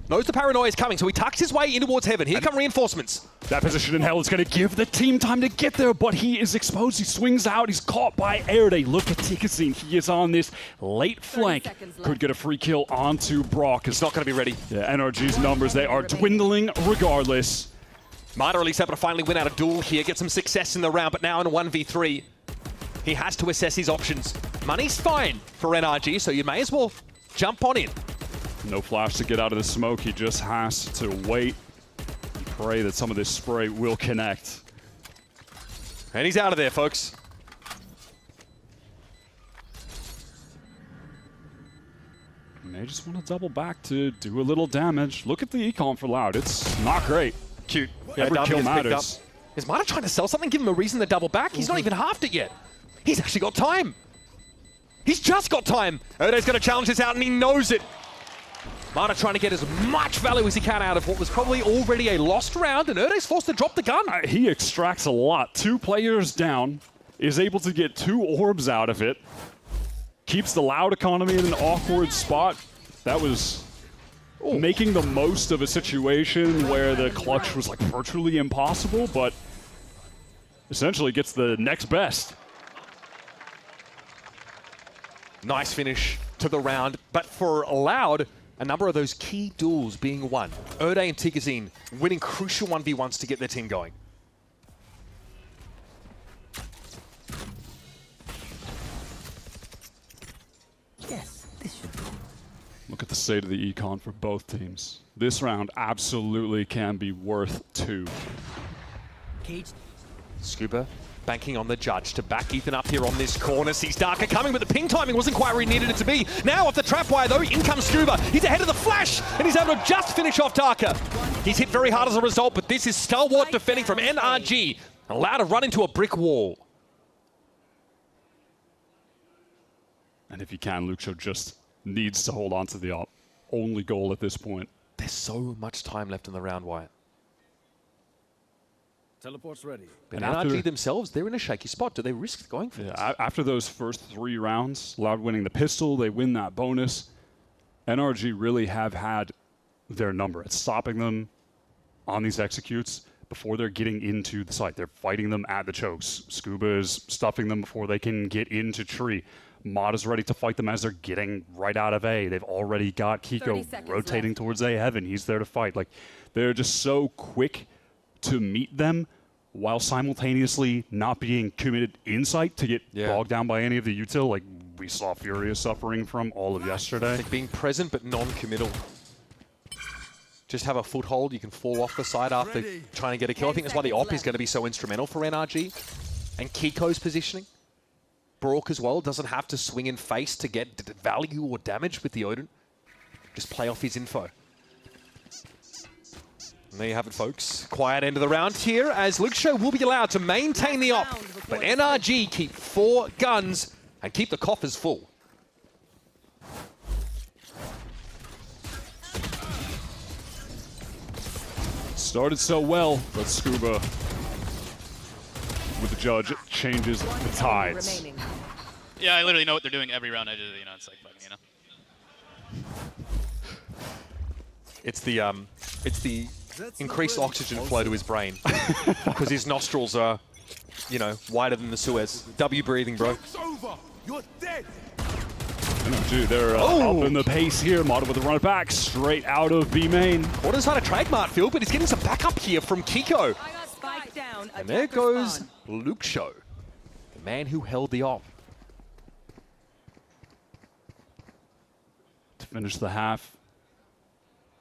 L: Knows the paranoia is coming, so he tucks his way in towards Heaven. Here come reinforcements.
N: That position in Hell is going to give the team time to get there, but he is exposed. He swings out. He's caught by Airday. Look at Tigazine. He is on this late flank. Could get a free kill onto Brock.
L: He's not going to be ready.
N: Yeah, NRG's numbers, they are dwindling regardless.
L: Marta at least able to finally win out a duel here, get some success in the round, but now in a 1v3. He has to assess his options. Money's fine for NRG, so you may as well jump on in.
N: No flash to get out of the smoke. He just has to wait and pray that some of this spray will connect.
L: And he's out of there, folks.
N: And they just want to double back to do a little damage. Look at the econ for Loud. It's not great.
L: Cute.
N: Every kill matters.
L: Is Marta trying to sell something? Give him a reason to double back? He's not even halved it yet. He's actually got time. He's just got time. Erday's going to challenge this out, and he knows it. Marta trying to get as much value as he can out of what was probably already a lost round, and Erday's forced to drop the gun.
N: He extracts a lot. 2 players down, is able to get 2 orbs out of it. Keeps the Loud economy in an awkward spot. That was making the most of a situation where the clutch was like virtually impossible, but essentially gets the next best.
L: Nice finish to the round, but for Loud, a number of those key duels being won. Erday and Tigazine winning crucial 1v1s to get their team going.
M: Yes, this should be.
N: Look at the state of the econ for both teams. This round absolutely can be worth 2.
M: Cage.
L: Scuba banking on the judge to back Ethan up here on this corner. Sees Darker coming, but the ping timing wasn't quite where he needed it to be. Now off the trap wire though, in comes Scuba. He's ahead of the flash, and he's able to just finish off Darker. He's hit very hard as a result, but this is stalwart defending from NRG. Allowed to run into a brick wall.
N: And if he can, Luxo just needs to hold on to the only goal at this point.
L: There's so much time left in the round, Wyatt.
S: Teleport's ready.
L: But NRG themselves, they're in a shaky spot. Do they risk going for this?
N: After those first 3 rounds, Loud winning the pistol, they win that bonus. NRG really have had their number at stopping them on these executes before they're getting into the site. They're fighting them at the chokes. Scuba is stuffing them before they can get into tree. Mod is ready to fight them as they're getting right out of A. They've already got Kiko rotating towards A Heaven. He's there to fight. Like, they're just so quick to meet them while simultaneously not being committed insight to get bogged down by any of the util. Like we saw Furious suffering from all of yesterday.
L: Like being present but non-committal. Just have a foothold. You can fall off the side after trying to get a kill. I think that's why the op is going to be so instrumental for NRG. And Kiko's positioning. Brock as well doesn't have to swing in face to get value or damage with the Odin. Just play off his info. And there you have it, folks. Quiet end of the round here as Luxo will be allowed to maintain the op. But NRG keep 4 guns and keep the coffers full.
N: Started so well, but Scuba, with the judge, changes the tides.
T: Yeah, I literally know what they're doing every round I do. You know, it's like fucking, you know.
L: It's the increased oxygen flow to his brain because his nostrils are, you know, wider than the Suez. W breathing, bro.
N: You're dead. Dude, they're up in the pace here. Model with the run it back straight out of B main.
L: Quarter's had a trademark field, but he's getting some backup here from Kiko. And there goes Luke Show, the man who held the op.
N: To finish the half,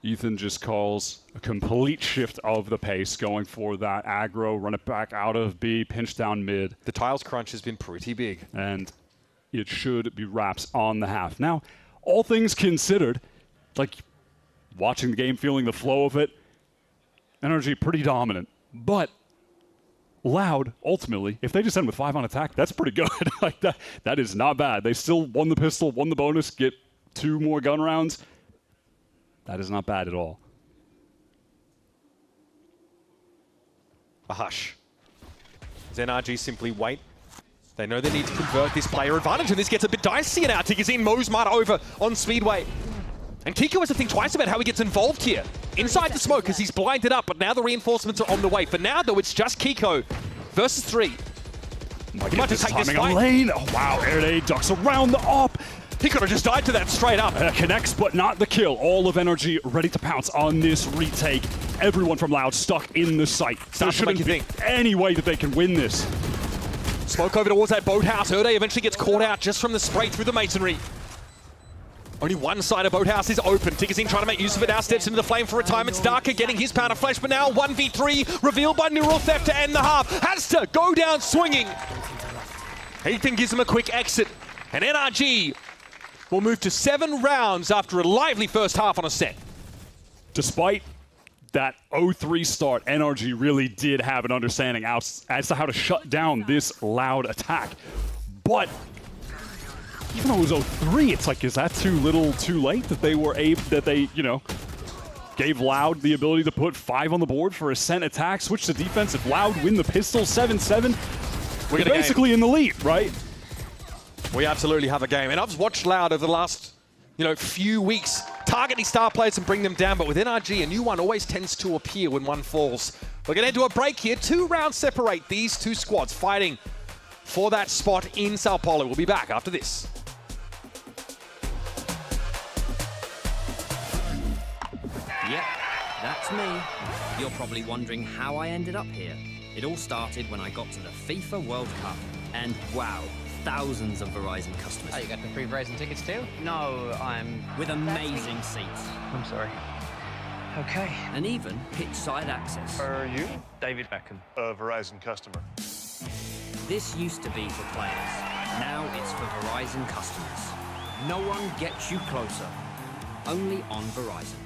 N: Ethan just calls a complete shift of the pace, going for that aggro, run it back out of B, pinch down mid.
L: The tiles crunch has been pretty big.
N: And it should be wraps on the half. Now, all things considered, like watching the game, feeling the flow of it, Energy pretty dominant. But Loud, ultimately, if they just end with 5 on attack, that's pretty good. Like that is not bad. They still won the pistol, won the bonus, get 2 more gun rounds. That is not bad at all.
L: A hush. Does NRG simply wait? They know they need to convert this player advantage, and this gets a bit dicey now. Tigazine mows Mart over on Speedway. And Kiko has to think twice about how he gets involved here. Inside the smoke, as he's blinded up, but now the reinforcements are on the way. For now, though, it's just Kiko versus 3. He might just take this fight.
N: Lane. Oh, wow, Air Day ducks around the op.
L: He could have just died to that straight up.
N: Connects, but not the kill. All of Energy ready to pounce on this retake. Everyone from Loud stuck in the site. There shouldn't be any way that they can win this.
L: Smoke over towards that boathouse. Erde eventually gets caught out just from the spray through the masonry. Only one side of boathouse is open. Tigazine trying to make use of it now. Steps into the flame for a time. It's Darker getting his pound of flesh, but now 1v3 revealed by Neural Theft to end the half. Has to go down swinging. Ethan gives him a quick exit. And NRG will move to 7 rounds after a lively first half on a set.
N: Despite that 0-3 start, NRG really did have an understanding as to how to shut down this Loud attack. But even though it was 0-3, it's like, is that too little, too late that they were able, that they, you know, gave Loud the ability to put 5 on the board for a Ascent attack, switch to defense. If Loud win the pistol 7-7, we're basically in the lead, right?
L: We absolutely have a game. And I've watched Loud over the last, you know, few weeks targeting star players and bring them down, but with NRG, a new one always tends to appear when one falls. We're going to do a break here. 2 rounds separate these 2 squads fighting for that spot in Sao Paulo. We'll be back after this.
U: Yep, that's me. You're probably wondering how I ended up here. It all started when I got to the FIFA World Cup, and wow, thousands of Verizon customers.
R: Oh, you got the free Verizon tickets too?
U: No, I'm with amazing seats.
R: I'm sorry. Okay.
U: And even pitch side access.
V: Are you? David Beckham. A Verizon customer.
U: This used to be for players. Now it's for Verizon customers. No one gets you closer. Only on Verizon.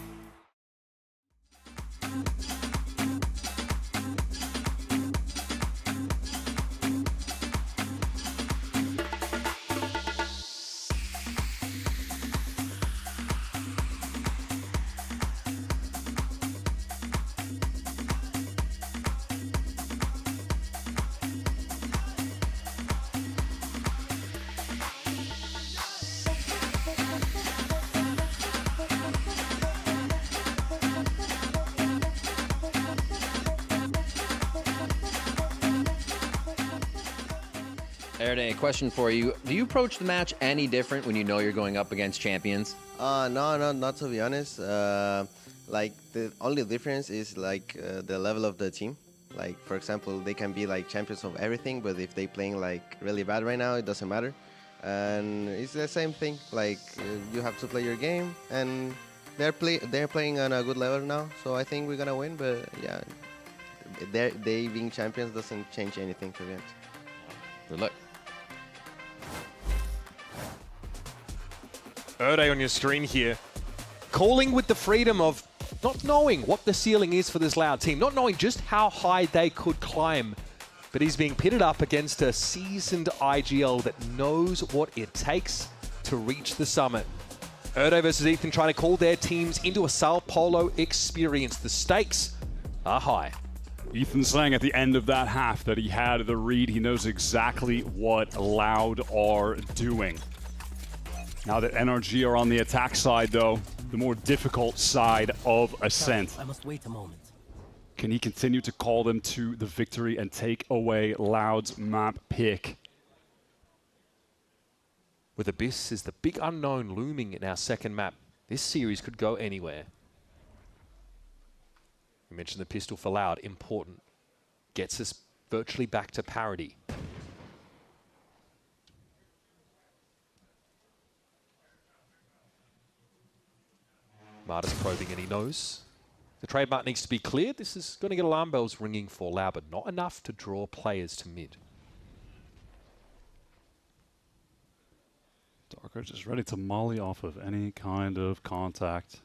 I: Erday, question for you. Do you approach the match any different when you know you're going up against champions?
W: No, not to be honest. Like, the only difference is, like, the level of the team. Like, for example, they can be, like, champions of everything, but if they're playing, like, really bad right now, it doesn't matter. And it's the same thing. Like, you have to play your game, and they're playing on a good level now, so I think we're gonna win, but, yeah, they being champions doesn't change anything, to be honest.
I: Good luck.
L: Erde on your screen here, calling with the freedom of not knowing what the ceiling is for this Loud team, not knowing just how high they could climb but he's being pitted up against a seasoned IGL that knows what it takes to reach the summit. Erdo versus Ethan trying to call their teams into a Sao Paulo experience. The stakes are high.
N: Ethan saying at the end of that half that he had the read. He knows exactly what Loud are doing. Now that NRG are on the attack side, though, the more difficult side of Ascent.
A: I must wait a moment.
N: Can he continue to call them to the victory and take away Loud's map pick?
L: With Abyss is the big unknown looming in our second map. This series could go anywhere. We mentioned the pistol for Loud, important. Gets us virtually back to parity. Marta's probing and he knows the trademark needs to be cleared. This is going to get alarm bells ringing for Loud, but not enough to draw players to mid.
N: Darker just ready to molly off of any kind of contact.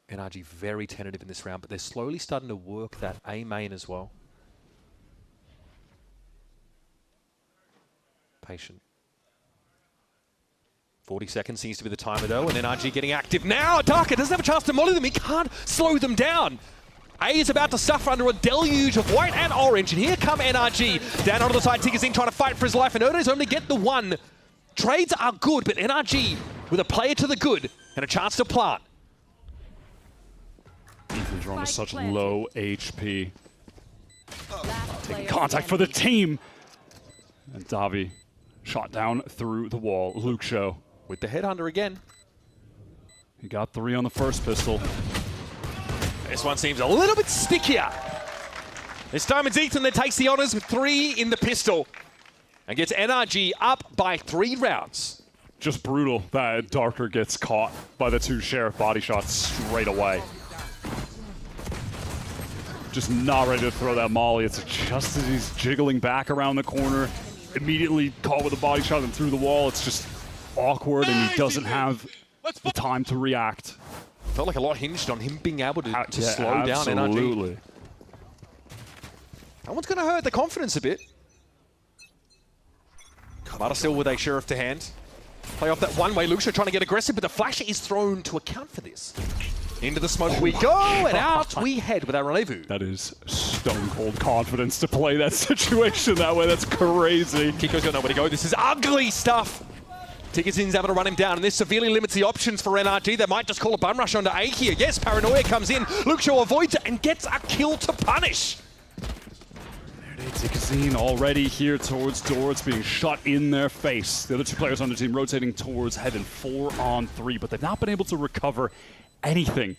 L: NRG very tentative in this round, but they're slowly starting to work that A main as well. Patient. 40 seconds seems to be the timer though, and NRG getting active now. Darker doesn't have a chance to molly them. He can't slow them down. A is about to suffer under a deluge of white and orange, and here come NRG. Down onto the side, Tigazine trying to fight for his life, and Erdo's only get the one. Trades are good, but NRG with a player to the good and a chance to plant.
N: Ethan's run with such low HP. Taking contact for the team. And Davi shot down through the wall. Luke Show
L: with the headhunter again.
N: He got 3 on the first pistol.
L: This one seems a little bit stickier. This time it's Ethan that takes the honors with 3 in the pistol and gets NRG up by 3 rounds.
N: Just brutal that Darker gets caught by the 2 Sheriff body shots straight away. Just not ready to throw that molly. It's just as he's jiggling back around the corner, immediately caught with a body shot and through the wall. It's just awkward, and he doesn't have the time to react.
L: Felt like a lot hinged on him being able to slow down
N: absolutely.
L: NRG. That one's going to hurt the confidence a bit. Marta still with a Sheriff to hand. Play off that one-way. Luxo trying to get aggressive, but the flash is thrown to account for this. Into the smoke we go, and out we head with our rendezvous.
N: That is stone-cold confidence to play that situation that way. That's crazy.
L: Kiko's got nowhere to go. This is ugly stuff. Tiggazin's able to run him down, and this severely limits the options for NRG. They might just call a bum rush onto A here. Yes, Paranoia comes in. Luxo avoids it and gets a kill to punish.
N: There it is. Tigazine already here towards door. It's being shot in their face. The other 2 players on the team rotating towards heaven. 4 on 3, but they've not been able to recover anything.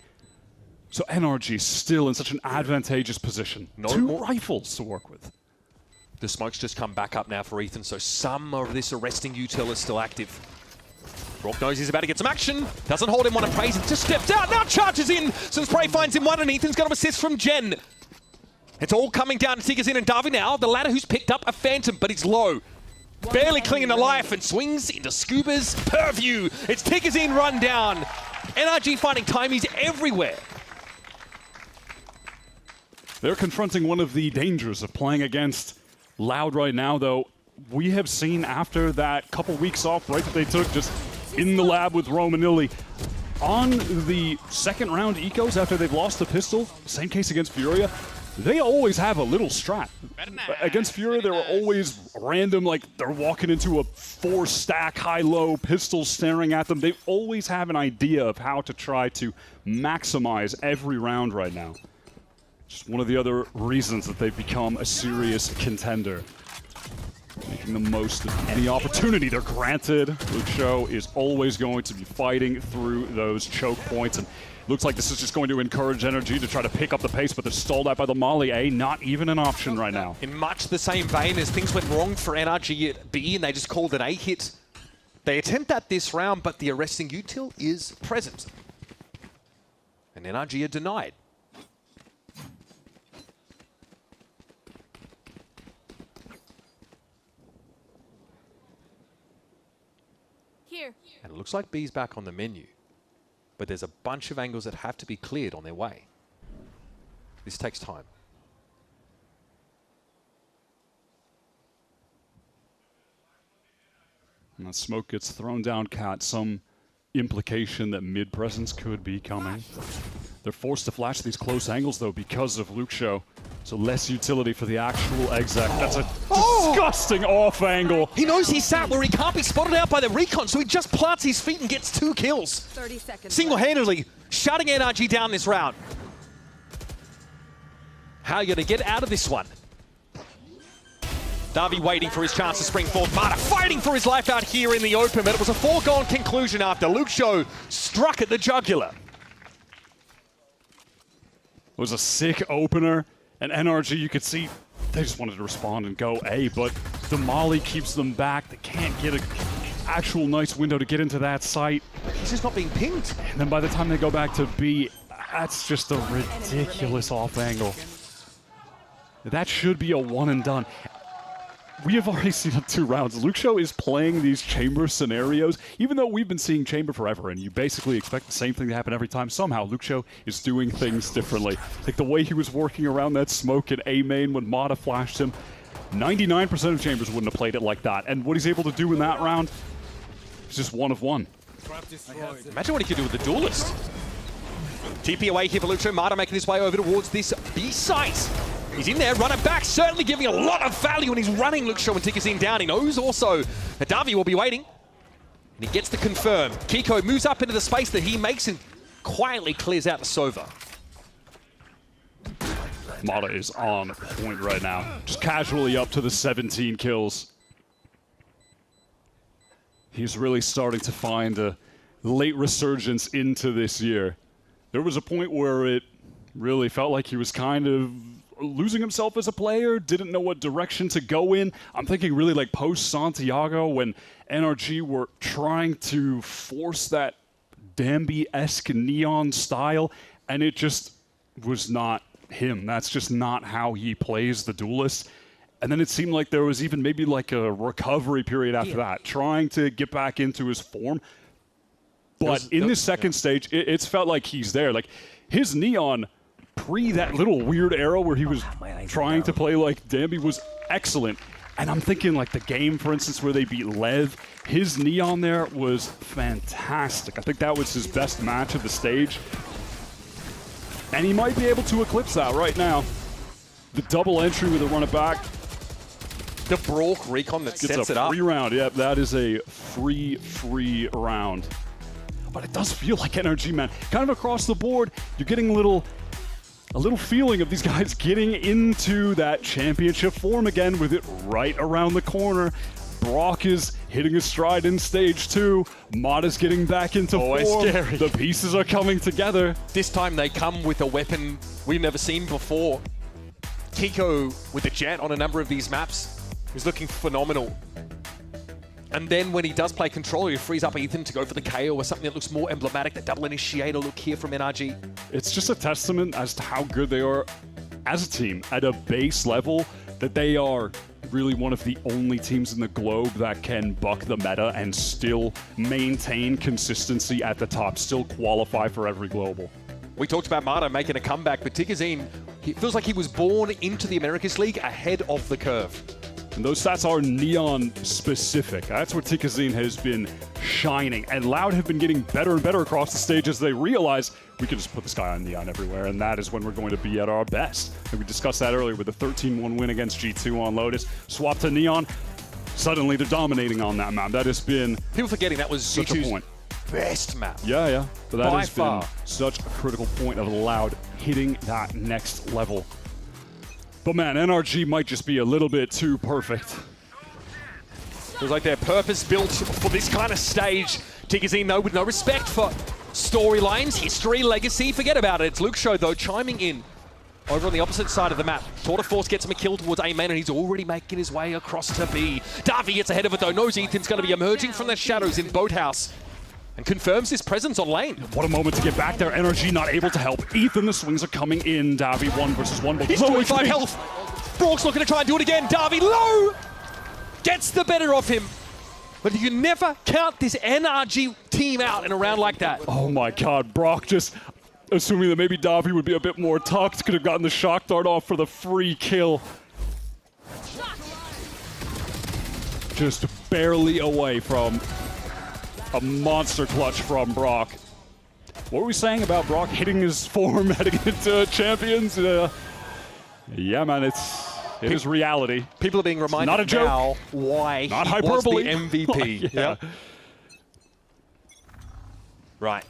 N: So NRG still in such an advantageous position. 2 rifles to work with.
L: The smoke's just come back up now for Ethan, so some of this arresting util is still active. Rock knows he's about to get some action. Doesn't hold him one and prays. It just steps out. Now charges in. Since Prey finds him one, and Ethan's got an assist from Jen. It's all coming down to Tigazine and Davi now. The latter who's picked up a Phantom, but he's low. Barely clinging to life and swings into Scuba's purview. It's Tigazine run down. NRG finding timies everywhere.
N: They're confronting one of the dangers of playing against Loud right now, though. We have seen after that couple weeks off break that they took just in the lab with Romanilli, on the second round ecos after they've lost the pistol, same case against Furia, they always have a little strat. Against Furia, they were always random, like they're walking into a 4-stack high-low pistol staring at them. They always have an idea of how to try to maximize every round right now. Just one of the other reasons that they've become a serious contender. Making the most of any opportunity they're granted. Luke Show is always going to be fighting through those choke points, and looks like this is just going to encourage NRG to try to pick up the pace, but they're stalled out by the Molly A. Not even an option right now.
L: In much the same vein as things went wrong for NRG at B, and they just called an A hit. They attempt that this round, but the arresting util is present. And NRG are denied.
E: Here.
L: And it looks like B's back on the menu. But there's a bunch of angles that have to be cleared on their way. This takes time.
N: And that smoke gets thrown down, Cat. Some implication that mid presence could be coming. They're forced to flash these close angles, though, because of Luke Show. So less utility for the actual exec. That's a disgusting off angle.
L: He knows he's sat where he can't be spotted out by the recon, so he just plants his feet and gets 2 kills.
P: 30 seconds.
L: Single-handedly shutting NRG down this round. How are you going to get out of this one? Davi waiting for his chance to spring forward. Marta fighting for his life out here in the open, but it was a foregone conclusion after Luke Show struck at the jugular.
N: It was a sick opener, and NRG, you could see they just wanted to respond and go A, but the molly keeps them back. They can't get an actual nice window to get into that site.
L: He's just not being pinged.
N: And then by the time they go back to B, that's just a ridiculous off angle. That should be a one and done. We have already seen it 2 rounds. Luke Show is playing these chamber scenarios, even though we've been seeing chamber forever, and you basically expect the same thing to happen every time. Somehow, Luke Show is doing things differently. Like the way he was working around that smoke in A main when Mata flashed him, 99% of chambers wouldn't have played it like that. And what he's able to do in that round is just 1 of 1.
L: Imagine what he could do with the duelist. TP away here for Luke Show. Mata making his way over towards this B site. He's in there, running back, certainly giving a lot of value, and he's running Luke Show and Tikazine down. He knows also that Davi will be waiting, and he gets to confirm. Kiko moves up into the space that he makes and quietly clears out the Sova.
N: Mata is on point right now, just casually up to the 17 kills. He's really starting to find a late resurgence into this year. There was a point where it really felt like he was kind of losing himself as a player, didn't know what direction to go in. I'm thinking really like post-Santiago when NRG were trying to force that Dambi-esque Neon style, and it just was not him. That's just not how he plays the duelist. And then it seemed like there was even maybe like a recovery period after that, trying to get back into his form. But in this second stage, it's felt like he's there. Like his Neon pre that little weird arrow where he was trying to play like Dambi was excellent. And I'm thinking like the game, for instance, where they beat Lev, his Neon there was fantastic. I think that was his best match of the stage. And he might be able to eclipse that right now. The double entry with a run it back.
L: The Brock recon that sets it up.
N: It's a free round. Yeah, that is a free round. But it does feel like NRG, man. Kind of across the board, you're getting a little feeling of these guys getting into that championship form again with it right around the corner. Brock is hitting his stride in stage 2. Mata's getting back into form.
L: Scary.
N: The pieces are coming together.
L: This time they come with a weapon we've never seen before. Kiko with the jet on a number of these maps is looking phenomenal. And then when he does play controller, he frees up Ethan to go for the KO or something that looks more emblematic. The double initiator look here from NRG.
N: It's just a testament as to how good they are as a team at a base level, that they are really one of the only teams in the globe that can buck the meta and still maintain consistency at the top, still qualify for every global.
L: We talked about Mata making a comeback, but Tikazine, he feels like he was born into the Americas League ahead of the curve.
N: And those stats are Neon specific. That's where Tikazine has been shining. And Loud have been getting better and better across the stage as they realize we can just put this guy on Neon everywhere, and that is when we're going to be at our best. And we discussed that earlier with the 13-1 win against G2 on Lotus. Swap to Neon. Suddenly they're dominating on that map. That has been...
L: People forgetting that was G2's best map.
N: Yeah. But that has
L: been
N: such a critical point of Loud hitting that next level. But man, NRG might just be a little bit too perfect.
L: Feels like they're purpose-built for this kind of stage. Tikazine, though, with no respect for storylines, history, legacy, forget about it. It's Luke Show, though, chiming in over on the opposite side of the map. Tour de Force gets him a kill towards A main, and he's already making his way across to B. Davi gets ahead of it, though, knows Ethan's going to be emerging from the shadows in Boathouse, and confirms his presence on lane.
N: What a moment to get back there. NRG not able to help. Ethan, the swings are coming in. Davi 1 versus 1.
L: He's 25 health. Brock's looking to try and do it again. Davi low! Gets the better of him. But you can never count this NRG team out in a round like that.
N: Oh my God, Brock just assuming that maybe Davi would be a bit more tucked, could have gotten the shock dart off for the free kill. Just barely away from a monster clutch from Brock. What were we saying about Brock hitting his form heading into Champions? Yeah, man, it is reality.
L: People are being reminded
N: not a joke.
L: now why
N: not
L: he
N: hyperbole.
L: was the MVP.
N: Yeah.
L: Right.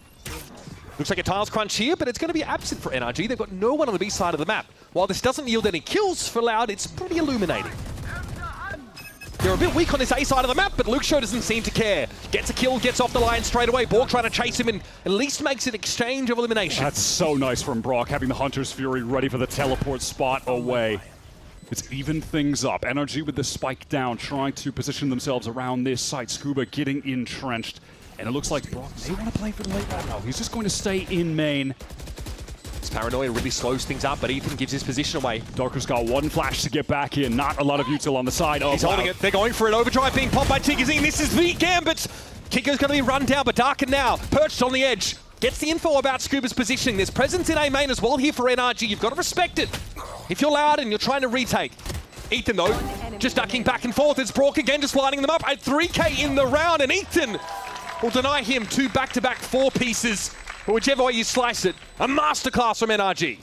L: Looks like a tiles crunch here, but it's going to be absent for NRG. They've got no one on the B side of the map. While this doesn't yield any kills for Loud, it's pretty illuminating. They're a bit weak on this A side of the map, but Luke Show doesn't seem to care. Gets a kill, gets off the line straight away. Borg trying to chase him and at least makes an exchange of elimination.
N: That's so nice from Brock, having the Hunter's Fury ready for the teleport spot away. It's evened things up. NRG with the spike down, trying to position themselves around this site. Scuba getting entrenched. And it looks like Brock may want to play for the late round. No, he's just going to stay in main.
L: This paranoia really slows things up, but Ethan gives his position away.
N: Darker's got one flash to get back in. Not a lot of util on the side.
L: He's holding it. They're going for an overdrive being popped by Tigazine. This is the Gambit. Kiko's going to be run down, but Darker now perched on the edge. Gets the info about Scuba's positioning. There's presence in A main as well here for NRG. You've got to respect it. If you're Loud and you're trying to retake. Ethan, though, just ducking back and forth. It's Brock again, just lining them up at 3K in the round, and Ethan will deny him 2 back-to-back 4 pieces. But whichever way you slice it, a masterclass from NRG.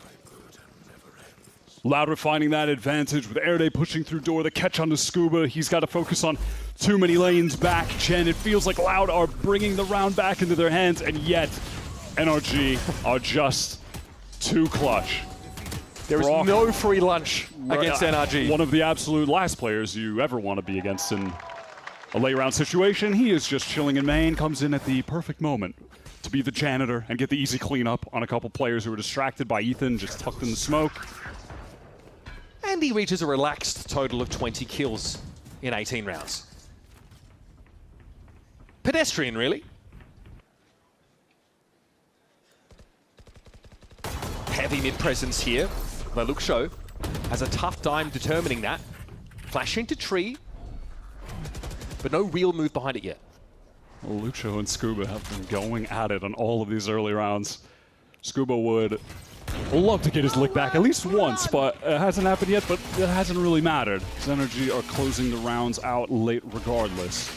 N: Loud refining that advantage with Airday pushing through door, the catch on the Scuba. He's got to focus on too many lanes back. Chen, it feels like Loud are bringing the round back into their hands, and yet NRG are just too clutch.
L: There is no free lunch against NRG.
N: One of the absolute last players you ever want to be against in a late round situation. He is just chilling in main, comes in at the perfect moment to be the janitor and get the easy cleanup on a couple players who were distracted by Ethan, just tucked in the smoke.
L: And he reaches a relaxed total of 20 kills in 18 rounds. Pedestrian, really. Heavy mid-presence here. Luke Show has a tough time determining that. Flash into tree, but no real move behind it yet.
N: Well, Lucho and Scuba have been going at it on all of these early rounds. Scuba would love to get his lick back at least once, but it hasn't happened yet, but it hasn't really mattered. His NRG are closing the rounds out late regardless.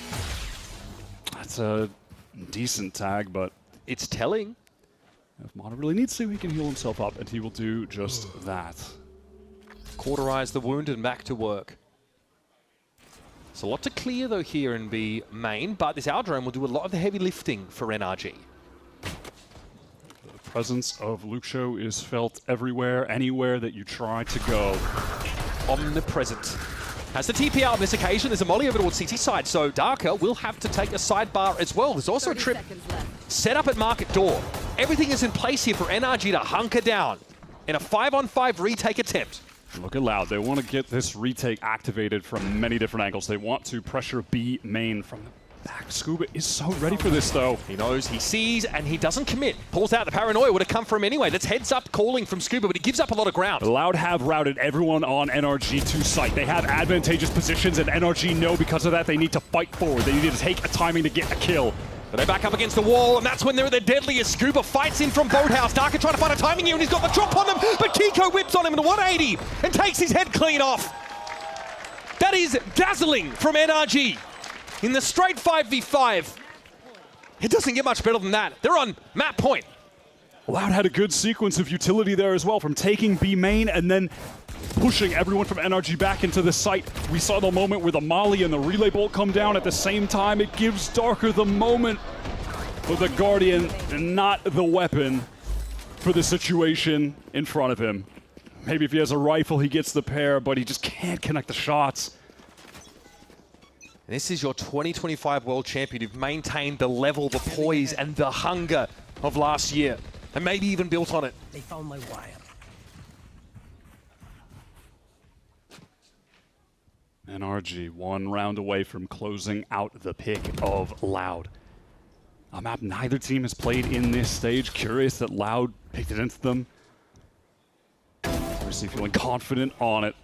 N: That's a decent tag, but
L: it's telling.
N: If Mana really needs to, he can heal himself up, and he will do just that.
L: Cauterize the wound and back to work. It's a lot to clear, though, here in B main, but this Aldrome will do a lot of the heavy lifting for NRG.
N: The presence of Lucio is felt everywhere, anywhere that you try to go.
L: Omnipresent. Has the TP out on this occasion. There's a molly over towards CT side, so Darker will have to take a sidebar as well. There's also a trip set up at market door. Everything is in place here for NRG to hunker down in a 5-on-5 retake attempt.
N: Look at Loud. They want to get this retake activated from many different angles. They want to pressure B main from the back. Scuba is so ready for this, though.
L: He knows, he sees, and he doesn't commit. Pulls out. The paranoia would have come from him anyway. That's heads up calling from Scuba, but he gives up a lot of ground.
N: Loud have routed everyone on NRG to site. They have advantageous positions, and NRG know because of that they need to fight forward. They need to take a timing to get a kill.
L: But they back up against the wall, and that's when they're at their deadliest. Scuba fights in from Boathouse. Darker trying to find a timing here, and he's got the drop on them, but Kiko whips on him in a 180 and takes his head clean off. That is dazzling from NRG. In the straight 5v5, it doesn't get much better than that. They're on map point.
N: Loud had a good sequence of utility there as well, from taking B main and then pushing everyone from NRG back into the site. We saw the moment where the Molly and the Relay Bolt come down at the same time. It gives Darker the moment, but the Guardian not the weapon for the situation in front of him. Maybe if he has a rifle, he gets the pair, but he just can't connect the shots.
L: This is your 2025 World Champion. You've maintained the level, the poise, and the hunger of last year, and maybe even built on it.
R: They found my wire.
N: NRG 1 round away from closing out the pick of Loud. A map neither team has played in this stage. Curious that Loud picked it into them. Obviously feeling confident on it,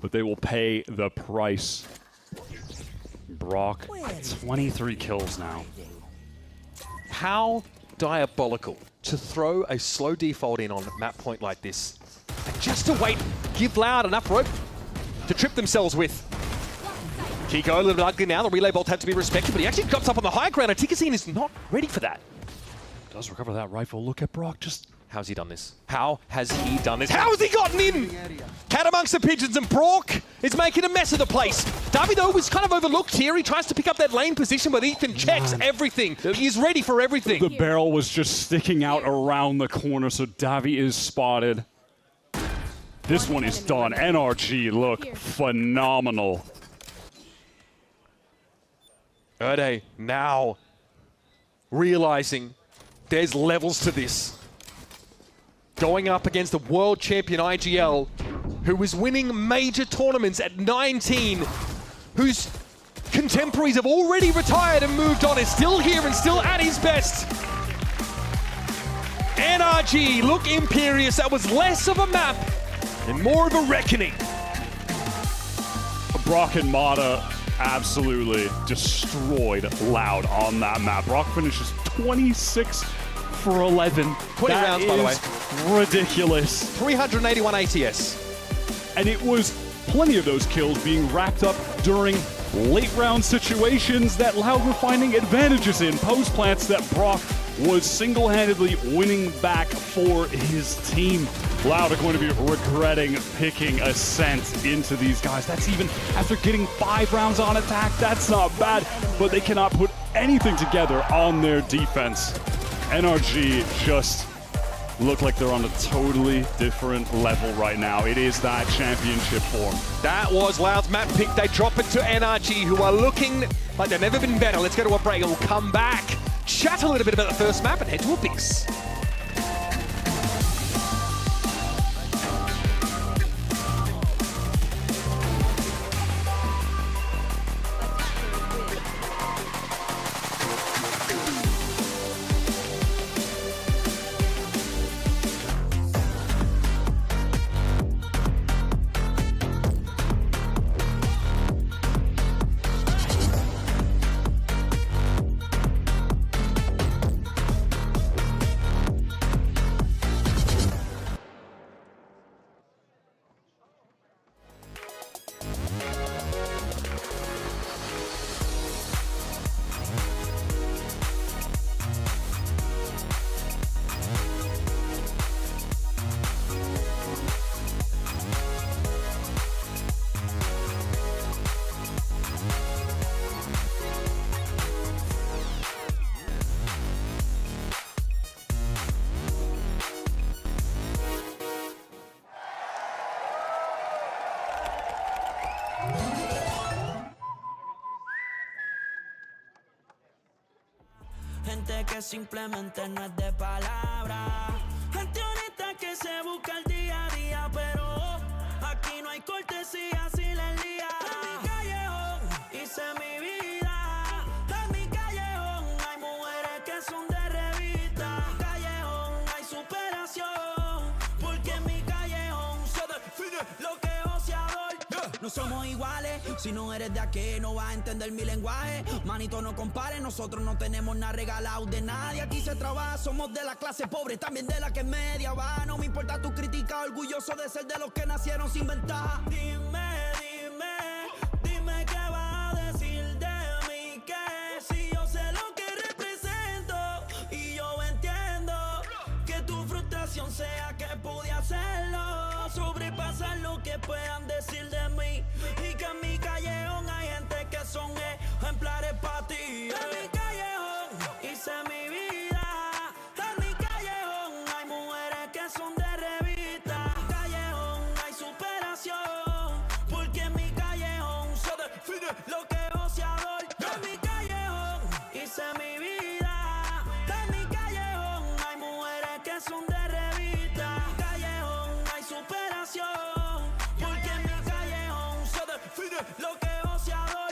N: but they will pay the price. Brock, 23 kills now.
L: How diabolical to throw a slow default in on map point like this, and just to wait, give Loud enough rope to trip themselves with. Kiko a little bit ugly now. The relay bolt had to be respected, but he actually drops up on the high ground, and Tikasine is not ready for that.
N: Does recover that rifle. Look at Brock. Just
L: how's he done this? How has he done this? How has he gotten in? Cat amongst the pigeons, and Brock is making a mess of the place. Darby, though, was kind of overlooked here. He tries to pick up that lane position, but Ethan checks everything. He is ready for everything.
N: the barrel was just sticking out around the corner, so Davi is spotted. This one is done. NRG look phenomenal.
L: Erde now realizing there's levels to this. Going up against the world champion IGL, who is winning major tournaments at 19, whose contemporaries have already retired and moved on, is still here and still at his best. NRG look imperious. That was less of a map and more of a reckoning.
N: Brock and Mata absolutely destroyed Loud on that map. Brock finishes 26 for 11.
L: 20 rounds, by the way.
N: Ridiculous.
L: 381 ATS.
N: And it was plenty of those kills being wrapped up during late round situations that Loud were finding advantages in. Post plants that Brock was single-handedly winning back for his team. Loud are going to be regretting picking Ascent into these guys. That's even after getting 5 rounds on attack. That's not bad, but they cannot put anything together on their defense. NRG just look like they're on a totally different level right now. It is that championship form.
L: That was Loud's map pick. They drop it to NRG, who are looking like they've never been better. Let's go to a break and we'll come back, chat a little bit about the first map, and head to Abyss.
A: Gente que simplemente no es de palabra. Gente honesta que se busca el día a día, pero aquí no hay cortesía si la lía. En mi callejón hice mi vida. En mi callejón hay mujeres que son de revista. En mi callejón hay superación, porque en mi callejón se define lo que es ociador. No somos iguales, si no eres de aquí no vas a entender mi lenguaje. Manito, no compares, nosotros no tenemos nada regalado de nadie. Aquí se trabaja, somos de la clase pobre, también de la que es media baja. No me importa tu crítica, orgulloso de ser de los que nacieron sin ventaja. Dime qué vas a decir de mí, que si yo sé lo que represento y yo entiendo que tu frustración sea que pude hacerlo, sobrepasar lo que puedan decir de mí, y que en mi callejón hay gente que son ejemplares para ti. En mi callejón hice mi vida. En mi callejón hay mujeres que son de revista. En mi callejón hay superación, porque en mi callejón se define lo que es ociador. En mi callejón hice mi vida. En mi callejón hay mujeres que son de revista. En mi callejón hay superación, porque en mi callejón se define lo que es ociador.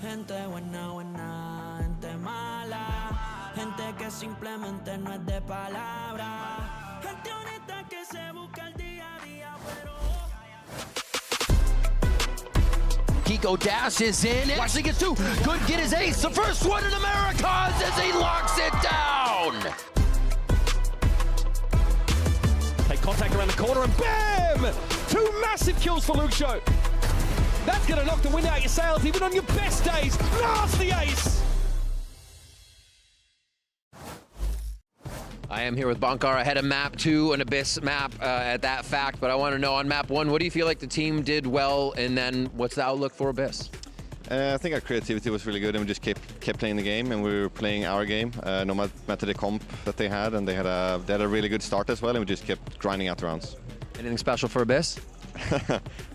A: Gente buena, gente mala, gente que simplemente no es de palabra, gente honesta que se busca el día a día, pero
J: Kiko dashes in. Actually gets two. Could get his ace. The first one in Americas as he locks it down.
L: Take contact around the corner and bam! 2 massive kills for Luke Show. That's going to knock the wind out your sails even on your best days. Nasty ace!
I: I am here with Bonkar ahead of map 2, an Abyss map at that fact, but I want to know on map 1, what do you feel like the team did well, and then what's the outlook for Abyss?
D: I think our creativity was really good, and we just kept playing the game, and we were playing our game, no matter the comp that they had, and they had a really good start as well, and we just kept grinding out the rounds.
I: Anything special for Abyss?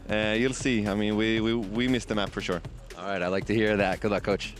D: You'll see. I mean, we missed the map for sure.
I: All right, I like to hear that. Good luck, coach.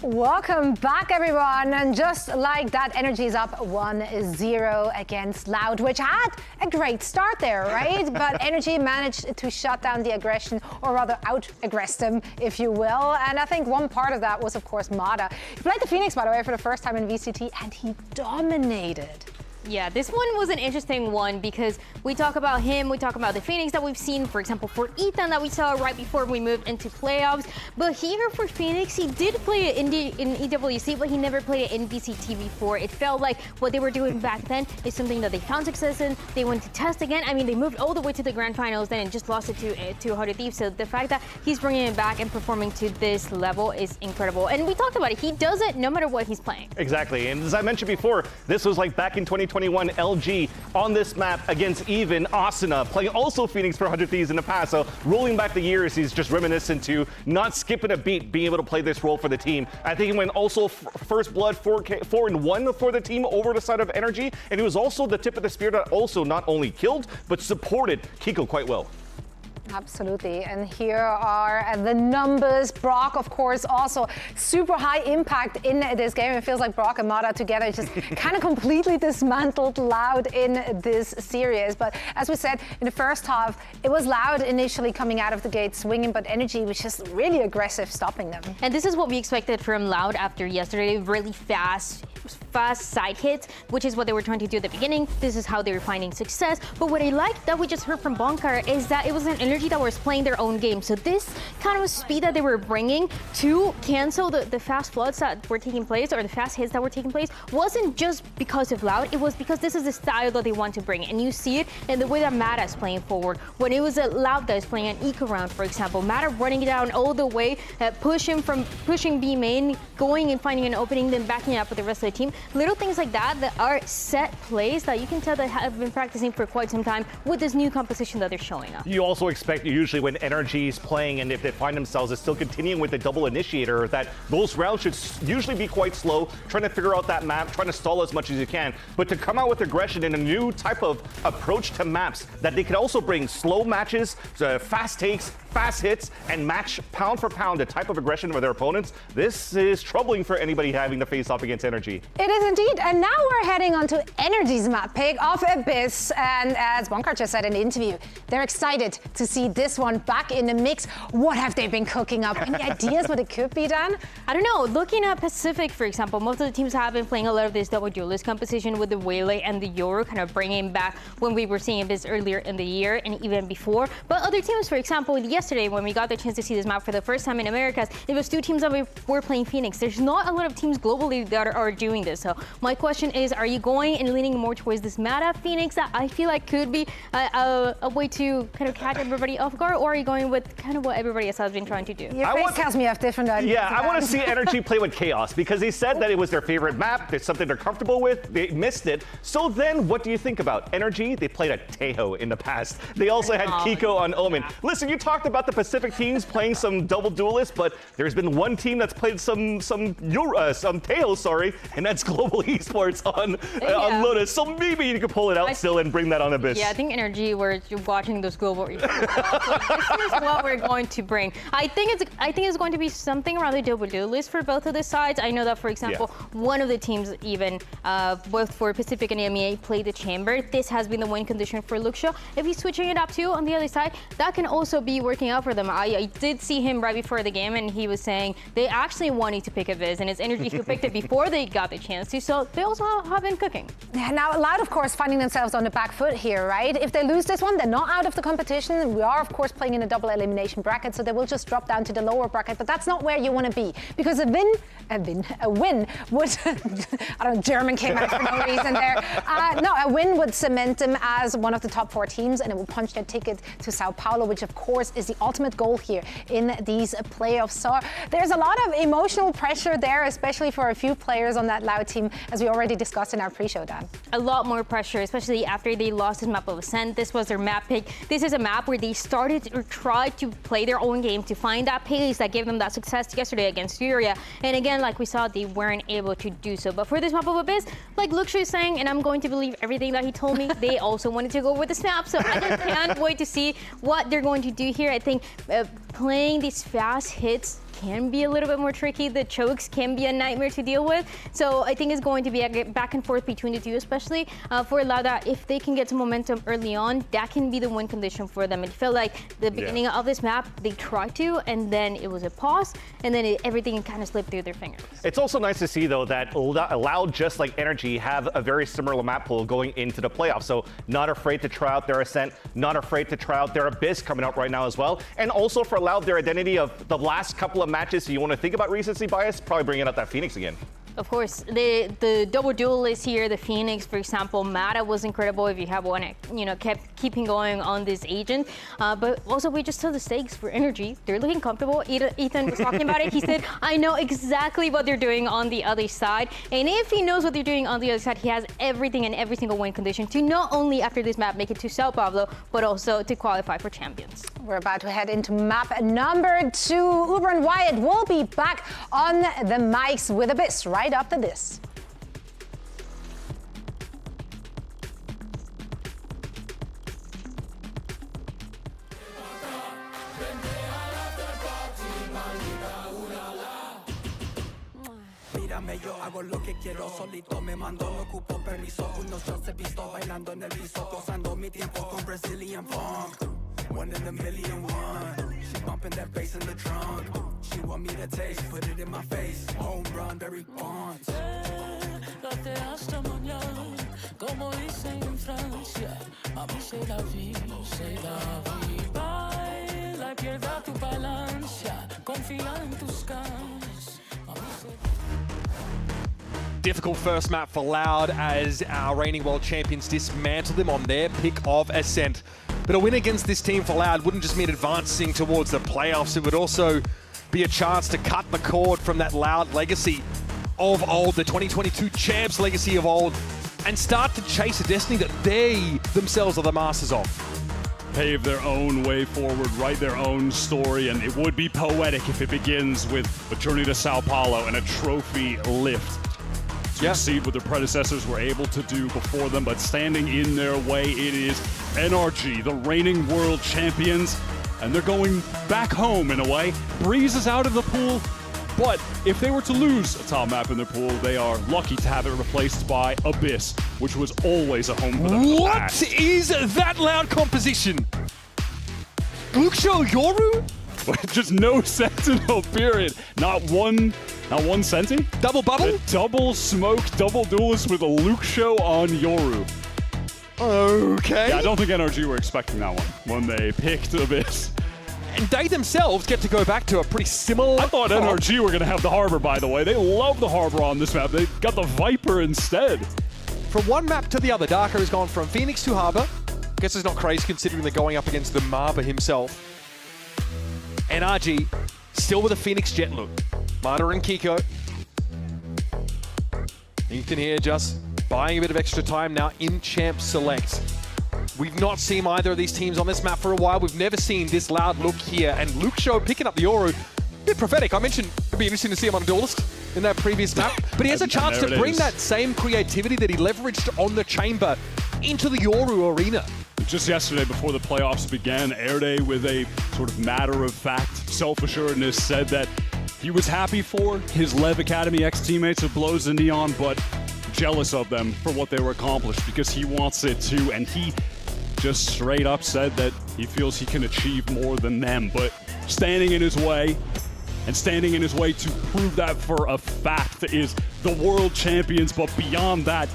F: Welcome back, everyone. And just like that, Energy is up 1-0 against Loud, which had a great start there, right? But Energy managed to shut down the aggression, or rather out-aggress them, if you will. And I think one part of that was, of course, Mada. He played the Phoenix, by the way, for the first time in VCT, and he dominated.
H: Yeah, this one was an interesting one because we talk about him, we talk about the Phoenix that we've seen, for example, for Ethan that we saw right before we moved into playoffs. But here for Phoenix, he did play it in EWC, but he never played it in VCT before. It felt like what they were doing back then is something that they found success in. They went to test again. I mean, they moved all the way to the grand finals then and just lost it to Heart of Thieves. So the fact that he's bringing it back and performing to this level is incredible. And we talked about it. He does it no matter what he's playing.
G: Exactly. And as I mentioned before, this was like back in 2021, LG on this map against even Asuna, playing also Phoenix for 100 Thieves in the past. So rolling back the years, he's just reminiscent to not skipping a beat, being able to play this role for the team. I think he went also first blood 4-1 for the team over the side of Energy. And he was also the tip of the spear that also not only killed, but supported Kiko quite well.
F: Absolutely, and here are the numbers. Brock, of course, also super high impact in this game. It feels like Brock and Mada together just kind of completely dismantled Loud in this series. But as we said, in the first half, it was Loud initially coming out of the gate swinging, but Energy was just really aggressive stopping them.
H: And this is what we expected from Loud after yesterday. Really fast side hits, which is what they were trying to do at the beginning. This is how they were finding success. But what I liked that we just heard from Bonkar is that it was an Energy that was playing their own game. So this kind of speed that they were bringing to cancel the fast floods that were taking place, or the fast hits that were taking place, wasn't just because of Loud. It was because this is the style that they want to bring. And you see it in the way that Mada is playing forward. When it was a Loud that is playing an eco round, for example, Mada running down all the way, pushing B main, going and finding an opening, then backing up with the rest of the team. Little things like that are set plays that you can tell that have been practicing for quite some time with this new composition that they're showing up.
G: You also expect usually when Energy is playing, and if they find themselves as still continuing with the double initiator, that those rounds should usually be quite slow, trying to figure out that map, trying to stall as much as you can. But to come out with aggression in a new type of approach to maps, that they can also bring slow matches, fast takes, fast hits, and match pound for pound the type of aggression with their opponents, this is troubling for anybody having to face off against Energy.
F: It is indeed, and now we're heading on to Energy's map pick of Abyss, and as Bonkar just said in the interview, they're excited to see this one back in the mix. What have they been cooking up? Any ideas what it could be, Dan?
H: I don't know. Looking at Pacific, for example, most of the teams have been playing a lot of this double duelist composition with the Waylay and the Yoru, kind of bringing back when we were seeing this earlier in the year and even before. But other teams, for example, yesterday when we got the chance to see this map for the first time in Americas, it was two teams that were playing Phoenix. There's not a lot of teams globally that are doing this. So my question is, are you going and leaning more towards this Mada Phoenix that I feel like could be a way to kind of catch everybody off guard, or are you going with kind of what everybody else has been trying to do?
F: Your face tells me you have different ideas.
G: Yeah, I want to see Energy play with Chaos, because they said that it was their favorite map. It's something they're comfortable with. They missed it. So then what do you think about Energy? They played at Tejo in the past. They also had Kiko on Omen. Yeah. Listen, you talked about the Pacific teams playing some double duelists, but there's been one team that's played some Tejo, sorry, and that's Global Esports on Lotus. So maybe you can pull it out still and bring that on Abyss.
H: Yeah, I think Energy, we're watching those Global Esports. This is what we're going to bring. I think it's going to be something around the double duelist for both of the sides. I know that, for example, one of the teams even, both for Pacific and EMEA, played the Chamber. This has been the win condition for Luxio. If he's switching it up too on the other side, that can also be where working out for them. I did see him right before the game, and he was saying they actually wanted to pick a Viz, and it's Energy who picked it before they got the chance to, so they also have been cooking.
F: Yeah, now Loud, of course, finding themselves on the back foot here, right? If they lose this one, they're not out of the competition. We are, of course, playing in a double elimination bracket, so they will just drop down to the lower bracket, but that's not where you want to be, because a win would, I don't know, German came out for no reason there. No, a win would cement them as one of the top 4 teams, and it will punch their ticket to Sao Paulo, which of course is the ultimate goal here in these playoffs. So there's a lot of emotional pressure there, especially for a few players on that Loud team, as we already discussed in our pre-show, Dan.
H: A lot more pressure, especially after they lost this map of Ascent. This was their map pick. This is a map where they started or tried to play their own game to find that pace that gave them that success yesterday against Furia. And again, like we saw, they weren't able to do so. But for this map of Abyss, like Luke is saying, and I'm going to believe everything that he told me, they also wanted to go with the snap. So I just can't wait to see what they're going to do here. I think playing these fast hits can be a little bit more tricky. The chokes can be a nightmare to deal with. So I think it's going to be a back and forth between the two, especially for Lauda. If they can get some momentum early on, that can be the win condition for them. It felt like the beginning of this map, they tried to, and then it was a pause, and then everything kind of slipped through their fingers.
G: It's also nice to see, though, that Loud, just like Energy, have a very similar map pool going into the playoffs. So not afraid to try out their Ascent, not afraid to try out their Abyss coming out right now as well. And also for Loud, their identity of the last couple of matches, so you want to think about recency bias, probably bringing out that Phoenix again.
H: Of course, the double duel is here. The Phoenix, for example, Mata was incredible if you have one, kept keeping going on this agent. But also, we just saw the stakes for Energy. They're looking comfortable. Ethan was talking about it. He said, I know exactly what they're doing on the other side. And if he knows what they're doing on the other side, he has everything and every single win condition to not only after this map make it to Sao Paulo, but also to qualify for Champions.
F: We're about to head into map number 2. Uber and Wyatt will be back on the mics with Abyss right after this.
A: Mírame, yo hago lo que quiero, solito me mando, no ocupo permiso. Unos shots he visto bailando en el piso, gozando mi tiempo con Brazilian funk. 1 in a million one. She bumping that bass in the trunk. She want me to taste, put it in my face. Home run, Barry Bonds.
B: Date hasta mañana, como dicen en Francia. A mí c'est la vie, c'est la vie. Baila y pierda tu balancia, confía en tus ganas.
L: Difficult first map for Loud as our reigning world champions dismantle them on their pick of Ascent. But a win against this team for Loud wouldn't just mean advancing towards the playoffs, it would also be a chance to cut the cord from that Loud legacy of old, the 2022 champs legacy of old, and start to chase a destiny that they themselves are the masters of.
N: Pave their own way forward, write their own story, and it would be poetic if it begins with a journey to Sao Paulo and a trophy lift. To exceed what their predecessors were able to do before them, but standing in their way, it is NRG, the reigning world champions, and they're going back home in a way. Breeze is out of the pool, but if they were to lose a top map in their pool, they are lucky to have it replaced by Abyss, which was always a home for them.
L: What is that Loud composition? Luxo Yoru?
N: Just no Sentinel, period. Not one Senti?
L: Double bubble?
N: A double smoke, double duelist with a Luxo on Yoru.
L: Okay.
N: Yeah, I don't think NRG were expecting that one when they picked Abyss.
L: And they themselves get to go back to a pretty similar...
N: I thought NRG were going to have the Harbor, by the way. They love the Harbor on this map. They got the Viper instead.
L: From one map to the other, Darko has gone from Phoenix to Harbor. Guess it's not crazy considering they're going up against the Marber himself. NRG still with a Phoenix jet look. Mata and Kiko. Ethan here just buying a bit of extra time now in Champ Select. We've not seen either of these teams on this map for a while. We've never seen this Loud look here. And Luxo picking up the Yoru. A bit prophetic. I mentioned it'd be interesting to see him on a duelist in that previous map. But he has a chance to bring that same creativity that he leveraged on the Chamber into the Yoru arena.
N: Just yesterday, before the playoffs began, Erde, with a sort of matter-of-fact self-assuredness, said that he was happy for his LEV Academy ex-teammates of Blows and Neon, but jealous of them for what they were accomplished because he wants it too. And he just straight up said that He feels he can achieve more than them, but standing in his way, and standing in his way to prove that for a fact is the world champions, but beyond that,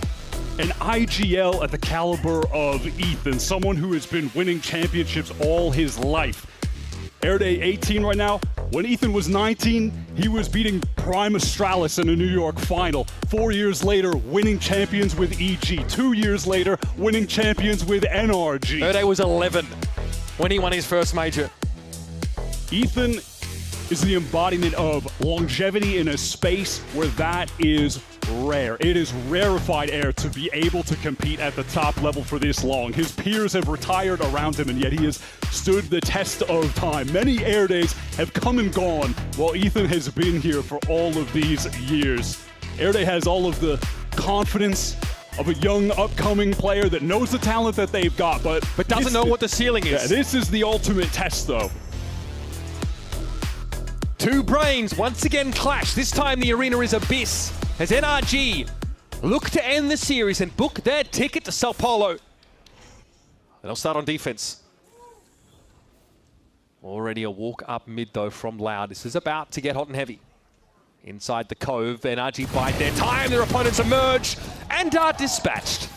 N: an IGL at the caliber of Ethan, someone who has been winning championships all his life. Airday 18 right now. When Ethan was 19, he was beating Prime Astralis in a New York final. 4 years later, winning champions with EG. 2 years later, winning champions with NRG.
L: Airday was 11 when he won his first major.
N: Ethan is the embodiment of longevity in a space where that is rare. It is rarefied air to be able to compete at the top level for this long. His peers have retired around him, and yet he has stood the test of time. Many air days have come and gone, while Ethan has been here for all of these years. Air Day has all of the confidence of a young, upcoming player that knows the talent that they've got, but
L: doesn't know what the ceiling is.
N: Yeah, this is the ultimate test, though.
L: Two brains once again clash. This time the arena is Abyss as NRG look to end the series and book their ticket to Sao Paulo. They'll start on defense. Already a walk up mid though from Loud. This is about to get hot and heavy. Inside the cove, NRG bide their time. Their opponents emerge and are dispatched.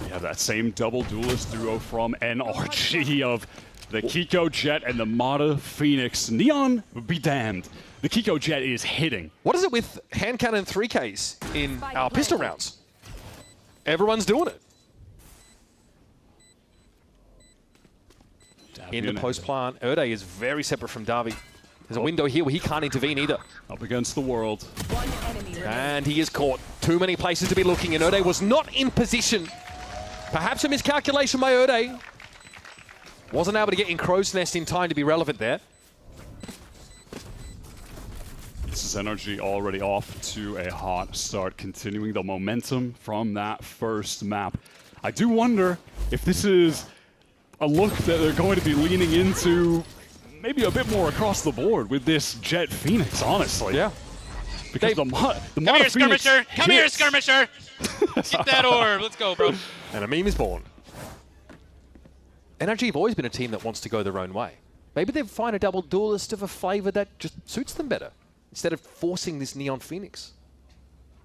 N: We have that same double duelist duo from NRG of the Kiko Jet and the Mata Phoenix. Neon be damned. The Kiko Jet is hitting.
L: What is it with hand cannon 3Ks in our pistol rounds? Everyone's doing it. In the post plant, Erde is very separate from Davi. There's a window here where he can't intervene either.
N: Up against the world.
L: And he is caught. Too many places to be looking, and Erde was not in position. Perhaps a miscalculation by Erde. Wasn't able to get in Crow's Nest in time to be relevant there.
N: This is NRG already off to a hot start, continuing the momentum from that first map. I do wonder if this is a look that they're going to be leaning into maybe a bit more across the board with this Jet Phoenix, honestly.
L: Yeah.
N: Because the
T: Come here, skirmisher! Come here, skirmisher! Get that orb! Let's go, bro.
L: And a meme is born. NRG have always been a team that wants to go their own way. Maybe they'll find a double duelist of a flavor that just suits them better, instead of forcing this Neon Phoenix.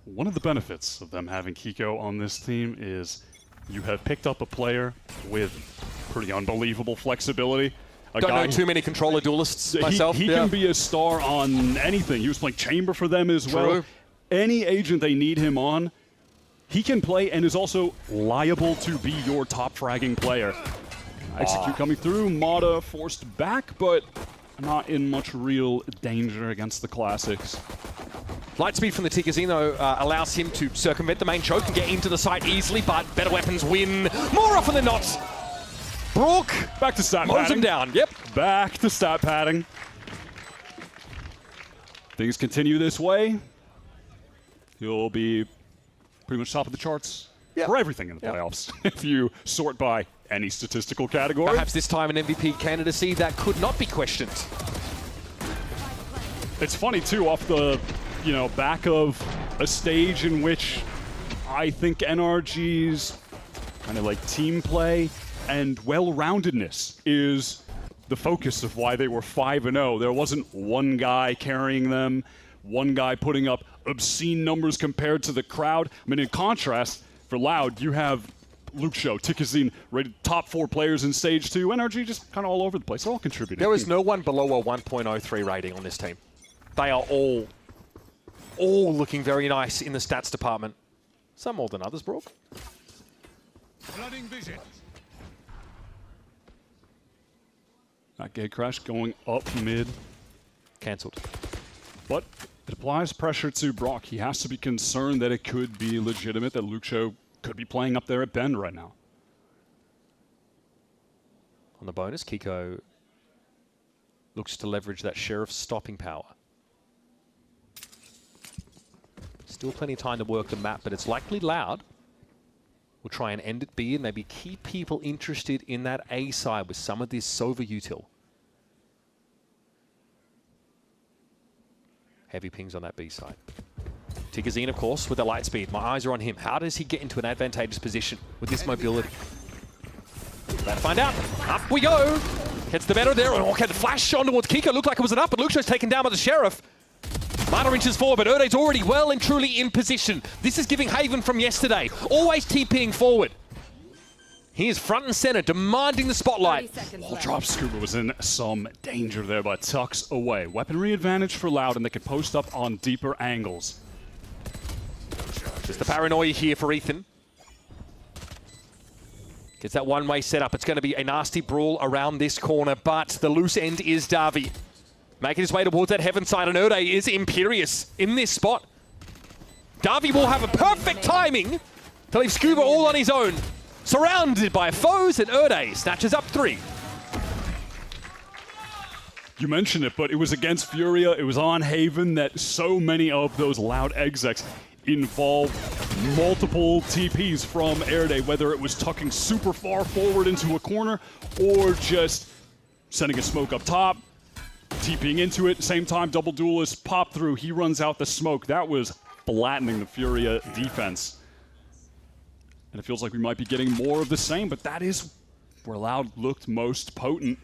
N: One of the benefits of them having Kiko on this team is you have picked up a player with pretty unbelievable flexibility.
L: Don't know too many controller duelists myself.
N: He can be a star on anything. He was playing Chamber for them as well. Any agent they need him on, he can play and is also liable to be your top fragging player. Execute coming through, Mata forced back, but not in much real danger against the Classics.
L: Lightspeed from the Tikazino allows him to circumvent the main choke and get into the site easily, but better weapons win more often than not. Brook
N: back to stat
L: mows
N: padding.
L: him down. Yep.
N: Back to stat padding. Things continue this way. He'll be pretty much top of the charts for everything in the playoffs if you sort by any statistical category.
L: Perhaps this time an MVP candidacy that could not be questioned.
N: It's funny too, off the back of a stage in which I think NRG's kind of like team play and well-roundedness is the focus of why they were 5-0. There wasn't one guy carrying them, one guy putting up obscene numbers compared to the crowd. I mean, in contrast, for Loud, you have Luxo, Tikazine, rated top 4 players in Stage 2. NRG just kind of all over the place. They're all contributing.
L: There is no one below a 1.03 rating on this team. They are all looking very nice in the stats department. Some more than others, Brook.
N: Flooding vision. That gate crash going up mid.
L: Cancelled.
N: But it applies pressure to Brock. He has to be concerned that it could be legitimate, that Luxo could be playing up there at Bend right now.
L: On the bonus, Kiko looks to leverage that Sheriff's stopping power. Still plenty of time to work the map, but it's likely Loud will try and end it B and maybe keep people interested in that A side with some of this Sova util. Heavy pings on that B side. Tikazine, of course, with the light speed. My eyes are on him. How does he get into an advantageous position with this mobility? About to find out. Up we go. Gets the better there. Okay, the flash on towards Kiko. Looked like it was an up, but Luxio's taken down by the Sheriff. Marta inches forward, but Erde's already well and truly in position. This is giving Haven from yesterday. Always TPing forward. He is front and center, demanding the spotlight.
N: Drop Scuba was in some danger there, but tucks away. Weaponry advantage for Loud, and they can post up on deeper angles.
L: Just the paranoia here for Ethan. Gets that one-way setup. It's going to be a nasty brawl around this corner, but the loose end is Davi. Making his way towards that heaven side, and Erde is imperious in this spot. Davi will have a perfect timing to leave Scuba all on his own. Surrounded by foes, and Erde snatches up 3.
N: You mentioned it, but it was against Furia. It was on Haven that so many of those Loud execs involved multiple TPs from Erde, whether it was tucking super far forward into a corner or just sending a smoke up top, TPing into it, same time double duelist pop through, he runs out the smoke. That was flattening the Furia defense. And it feels like we might be getting more of the same, but that is where Loud looked most potent.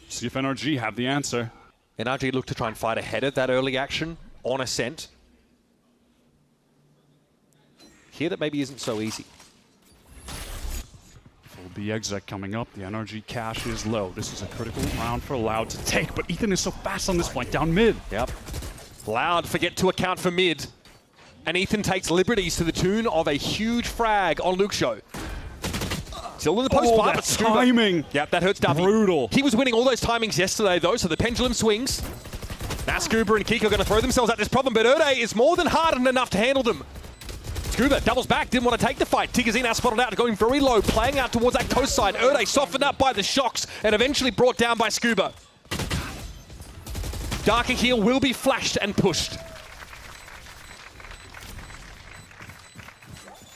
N: See if NRG have the answer.
L: NRG looked to try and fight ahead of that early action on Ascent. Here that maybe isn't so easy.
N: Full B exec coming up. The NRG cash is low. This is a critical round for Loud to take, but Ethan is so fast on this flank down mid.
L: Yep. Loud forget to account for mid. And Ethan takes liberties to the tune of a huge frag on Luxio. Still in the post bar,
N: but timing.
L: Yep, that hurts Davi.
N: Brutal.
L: He was winning all those timings yesterday, though, so the pendulum swings. Now Scuba and Kiko are going to throw themselves at this problem, but Erde is more than hardened enough to handle them. Scuba doubles back, didn't want to take the fight. Tigazine now spotted out, going very low, playing out towards that coast side. Erde softened up by the shocks and eventually brought down by Scuba. Darker Heel will be flashed and pushed.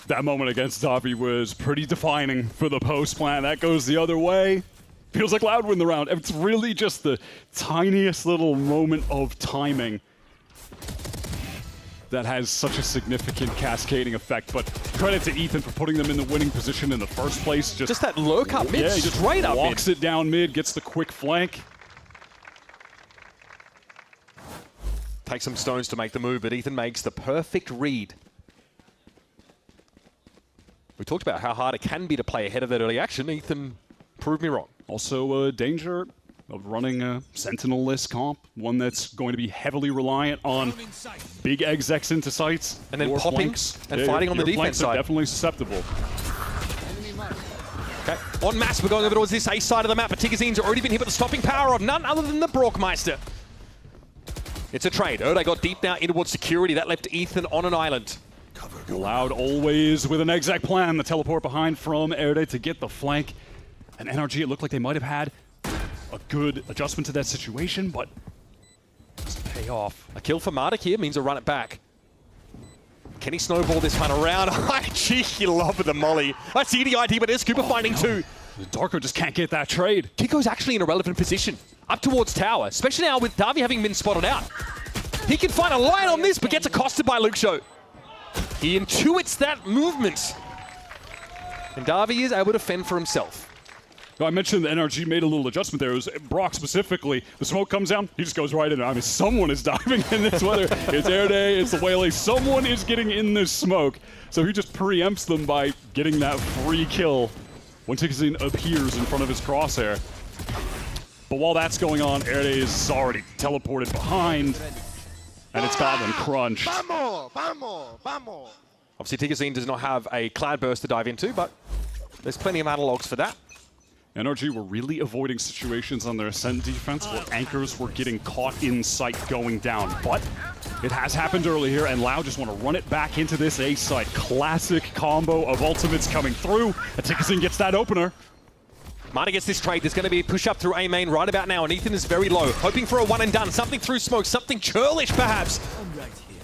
N: That moment against Davi was pretty defining for the post plan. That goes the other way. Feels like Loud win the round. It's really just the tiniest little moment of timing that has such a significant cascading effect. But credit to Ethan for putting them in the winning position in the first place.
L: Just that lurk up mid,
N: yeah, he just
L: straight up
N: walks
L: mid.
N: it down mid, gets the quick flank.
L: Takes some stones to make the move, but Ethan makes the perfect read. We talked about how hard it can be to play ahead of that early action. Ethan proved me wrong.
N: Also a danger of running a Sentinel-less comp, one that's going to be heavily reliant on big execs into sites.
L: And then
N: your
L: popping
N: flanks.
L: and fighting on the defense
N: flanks
L: side.
N: Are definitely susceptible.
L: Okay, en masse, we're going over towards this ace side of the map, but Tigazine's already been hit with the stopping power of none other than the Brockmeister. It's a trade. Erde got deep now in towards security. That left Ethan on an island.
N: Loud always with an exec plan. The teleport behind from Erde to get the flank. And NRG, it looked like they might have had a good adjustment to that situation, but it doesn't pay off.
L: A kill for Marduk here means a run it back. Can he snowball this one around? I cheeky love the molly. I see the ID, but there's Cooper finding two.
N: Darko just can't get that trade.
L: Kiko's actually in a relevant position. Up towards tower, especially now with Davi having been spotted out. He can find a line on this, but gets accosted by Luxio. He intuits that movement. And Davi is able to fend for himself.
N: I mentioned the NRG made a little adjustment there. It was Brock specifically. The smoke comes down, he just goes right in. I mean, someone is diving in this, whether it's Erde, it's the Whaley, someone is getting in this smoke. So he just preempts them by getting that free kill when Tigazine appears in front of his crosshair. But while that's going on, Erde is already teleported behind, and it's got them crunched.
L: Obviously, Tigazine does not have a cloudburst to dive into, but there's plenty of analogs for that.
N: NRG were really avoiding situations on their Ascent defense where anchors were getting caught in sight going down. But it has happened earlier, and Loud just want to run it back into this A site. Classic combo of ultimates coming through. Tigazine gets that opener.
L: Marta gets this trade. There's going to be a push up through A main right about now, and Ethan is very low, hoping for a one and done. Something through smoke, something churlish perhaps.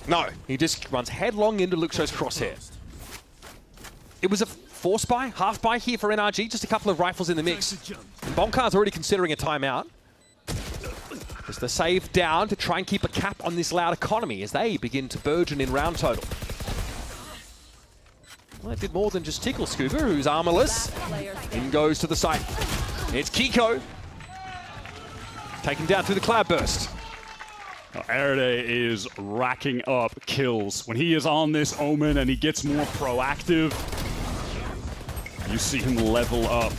L: No, he just runs headlong into Luxio's crosshair. It was a force buy, half buy here for NRG, just a couple of rifles in the mix. And Bonkar's already considering a timeout. Just the save down to try and keep a cap on this Loud economy as they begin to burgeon in round total. Well, it did more than just tickle Scuba, who's armorless. In goes to the site. It's Kiko. Taken down through the cloud burst.
N: Erede is racking up kills. When he is on this Omen and he gets more proactive, you see him level up.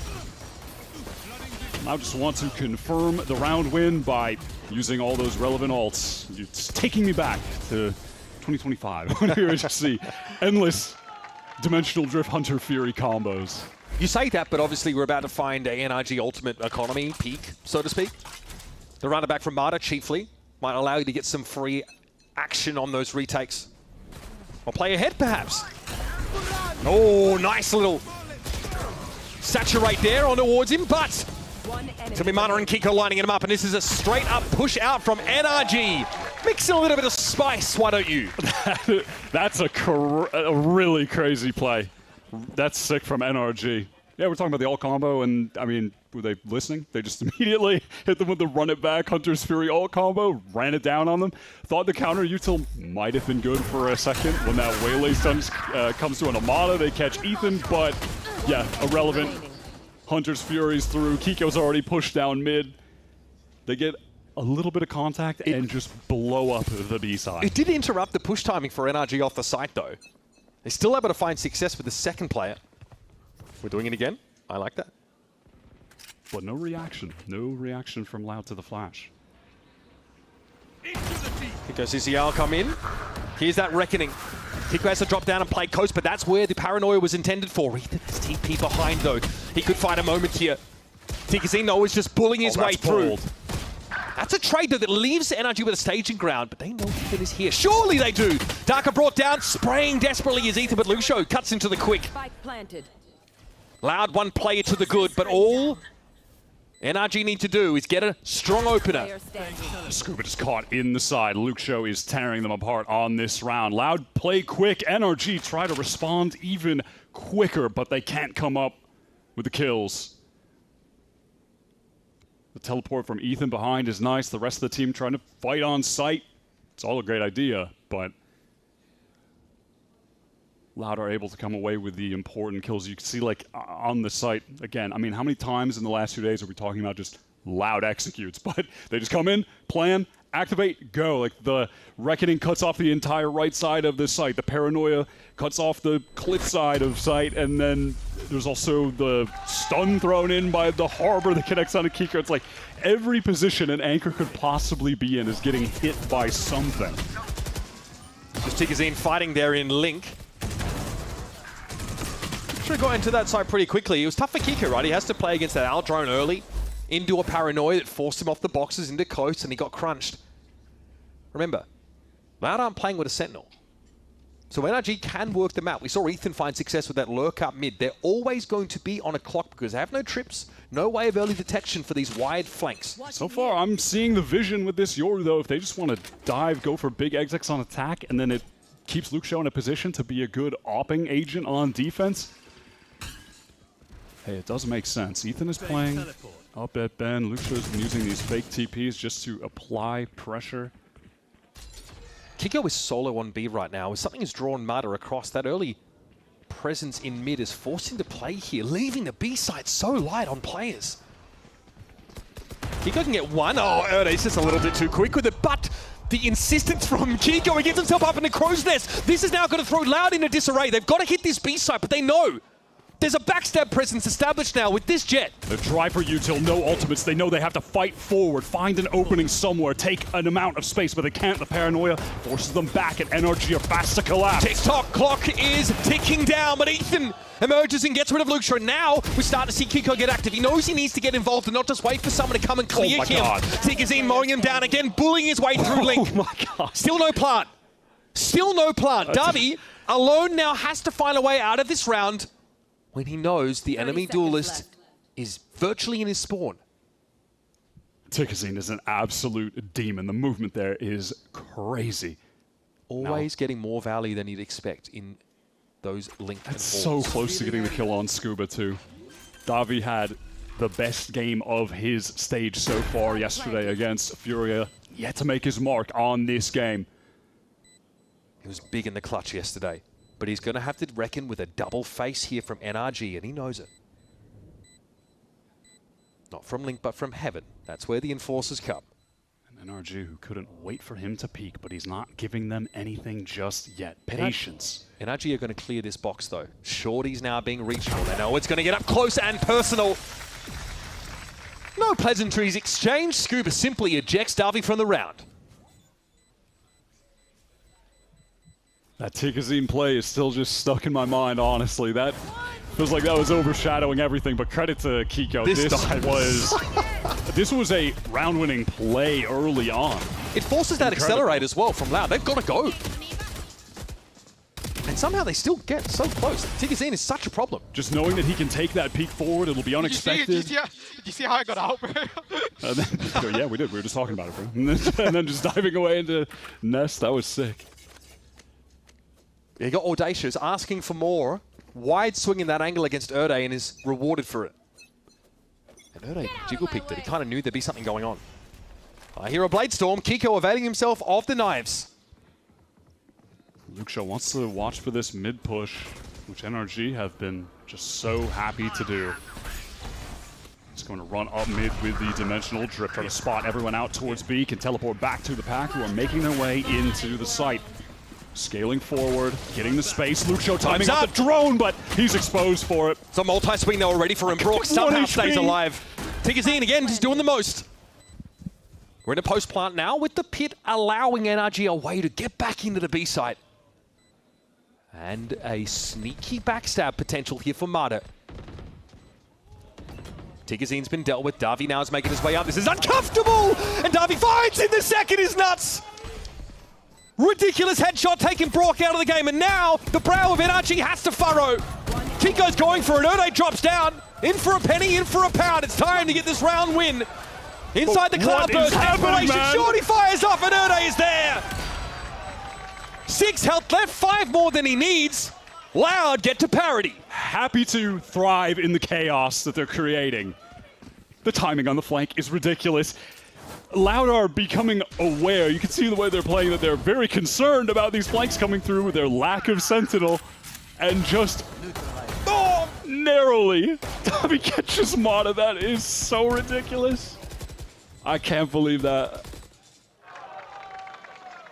N: I just want to confirm the round win by using all those relevant ults. It's taking me back to 2025 when we were just see endless Dimensional Drift Hunter Fury combos.
L: You say that, but obviously we're about to find a NRG Ultimate Economy peak, so to speak. The runner back from Marta, chiefly, might allow you to get some free action on those retakes. Or play ahead, perhaps. Oh, nice little saturate there on towards him, but it's gonna be Marta and Kiko lining him up, and this is a straight up push out from NRG. Mix in a little bit of spice, why don't you?
N: That's a really crazy play. That's sick from NRG. Yeah, we're talking about the ult combo, and I mean, were they listening? They just immediately hit them with the run it back Hunter's Fury ult combo, ran it down on them. Thought the counter util might have been good for a second. When that Waylay stun comes to an Amada, they catch Ethan, but yeah, irrelevant. Hunter's Fury's through. Kiko's already pushed down mid. They get a little bit of contact and just blow up the B side.
L: It did interrupt the push timing for NRG off the site, though. They're still able to find success with the second player. We're doing it again. I like that.
N: But no reaction. No reaction from Loud to the flash.
L: Kiko CCR come in. Here's that reckoning. Kiko has to drop down and play coast, but that's where the paranoia was intended for. Ethan has TP behind, though. He could find a moment here. Tikazino is just bullying his way through.
N: Bold.
L: That's a trade, though, that leaves NRG with a staging ground, but they know Ethan is here. Surely they do! Darker brought down, spraying desperately as Ethan, but Lucio cuts into the quick.
P: Spike planted.
L: Loud one player to the good, but all NRG need to do is get a strong opener.
N: Scuba just caught in the side. Luke Show is tearing them apart on this round. Loud play quick. NRG try to respond even quicker, but they can't come up with the kills. The teleport from Ethan behind is nice. The rest of the team trying to fight on site. It's all a great idea, but Loud are able to come away with the important kills. You can see, like, on the site, again, I mean, how many times in the last 2 days are we talking about just Loud executes? But they just come in, plan, activate, go. Like, the Reckoning cuts off the entire right side of the site. The Paranoia cuts off the cliff side of site, and then there's also the stun thrown in by the Harbor that connects onto Kiko. It's like every position an Anchor could possibly be in is getting hit by something.
L: Just Tikazine fighting there in Link. Should have got into that side pretty quickly. It was tough for Kiko, right? He has to play against that Al drone early into a Paranoia that forced him off the boxes into coast, and he got crunched. Remember, Loud aren't playing with a Sentinel. So NRG can work them out. We saw Ethan find success with that lurk up mid. They're always going to be on a clock because they have no trips, no way of early detection for these wide flanks.
N: So far, I'm seeing the vision with this Yoru, though. If they just want to dive, go for big execs on attack, and then it keeps Luke Show in a position to be a good opping agent on defense. Hey, it does make sense. Ethan is playing up at Ben. Luke Show's been using these fake TPs just to apply pressure.
L: Kiko is solo on B right now. Something has drawn Marta across. That early presence in mid is forced him to play here, leaving the B side so light on players. Kiko can get one. Oh, Erde's just a little bit too quick with it, but the insistence from Kiko, he gets himself up in the crow's nest. This is now going to throw Loud into disarray. They've got to hit this B side, but they know there's a backstab presence established now with this Jet.
N: They try for util, no ultimates. They know they have to fight forward, find an opening somewhere, take an amount of space, but they can't. The Paranoia forces them back, and NRG are fast to collapse.
L: TikTok clock is ticking down, but Ethan emerges and gets rid of Luke Shaw. Now we start to see Kiko get active. He knows he needs to get involved and not just wait for someone to come and clear him. Tikazine mowing him down again, bullying his way through Link.
N: Oh my God.
L: Still no plant. Still no plant. Davi alone now has to find a way out of this round when he knows the enemy duelist is virtually in his spawn.
N: Tikazine is an absolute demon. The movement there is crazy.
L: Always getting more value than you'd expect in those Link and
N: so close to getting the kill on Scuba too. Davi had the best game of his stage so far yesterday against Furia. Yet to make his mark on this game.
L: He was big in the clutch yesterday. But he's going to have to reckon with a double face here from NRG, and he knows it. Not from Link, but from Heaven. That's where the enforcers come.
N: And NRG, who couldn't wait for him to peek, but he's not giving them anything just yet. Patience.
L: NRG are going to clear this box, though. Shorty's now being reachable. They know it's going to get up close and personal. No pleasantries exchanged. Scuba simply ejects Davi from the round.
N: That Tikazine play is still just stuck in my mind, honestly. That feels like that was overshadowing everything, but credit to Kiko. This was a round-winning play early on.
L: It forces that accelerate as well from Loud. They've got to go. And somehow they still get so close. Tikazine is such a problem.
N: Just knowing that he can take that peek forward, it'll be unexpected.
T: Did you see how I got out, bro?
N: And then just go, yeah, we did. We were just talking about it, bro. And then just diving away into Nest. That was sick.
L: You got Audacious asking for more. Wide swing in that angle against Erde and is rewarded for it. And Erde jiggle picked it. He kind of knew there'd be something going on. I hear a Blade Storm. Kiko availing himself of the knives.
N: Luxo wants to watch for this mid push, which NRG have been just so happy to do. He's going to run up mid with the dimensional drip, try to spot everyone out towards B, can teleport back to the pack who are making their way into the site. Scaling forward, getting the space. Luxo timing up the drone, but he's exposed for it.
L: It's a multi-swing though already for him. Brook somehow stays alive. Tikazine again, just doing the most. We're in a post plant now with the pit allowing NRG a way to get back into the B site. And a sneaky backstab potential here for Mada. Tigazine's been dealt with. Davi now is making his way up. This is uncomfortable! And Davi finds in the second is nuts! Ridiculous headshot taking Brock out of the game, and now the brow of NRG has to furrow. Kiko's going for it. Erde drops down. In for a penny, in for a pound. It's time to get this round win. Inside the cloud burst, desperation. Shorty fires off, and Erde is there. 6 health left, 5 more than he needs. Loud get to parity.
N: Happy to thrive in the chaos that they're creating. The timing on the flank is ridiculous. Loud are becoming aware. You can see the way they're playing that they're very concerned about these flanks coming through with their lack of Sentinel. And just narrowly, Davi catches Mada. That is so ridiculous. I can't believe that.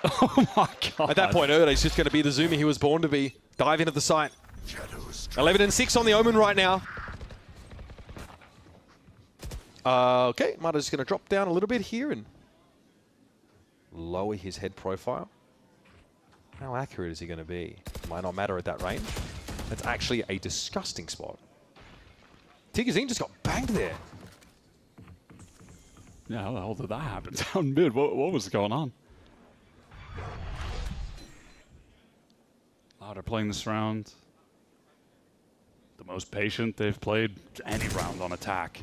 N: Oh my god.
L: At that point, Erde's just going to be the zoomer he was born to be. Dive into the site. 11-6 on the Omen right now. Okay, Mada's going to drop down a little bit here and lower his head profile. How accurate is he going to be? Might not matter at that range. That's actually a disgusting spot. Tikazine just got banged there.
N: Yeah, how the hell did that happen down mid? What was going on? Loud are playing this round. The most patient they've played any round on attack.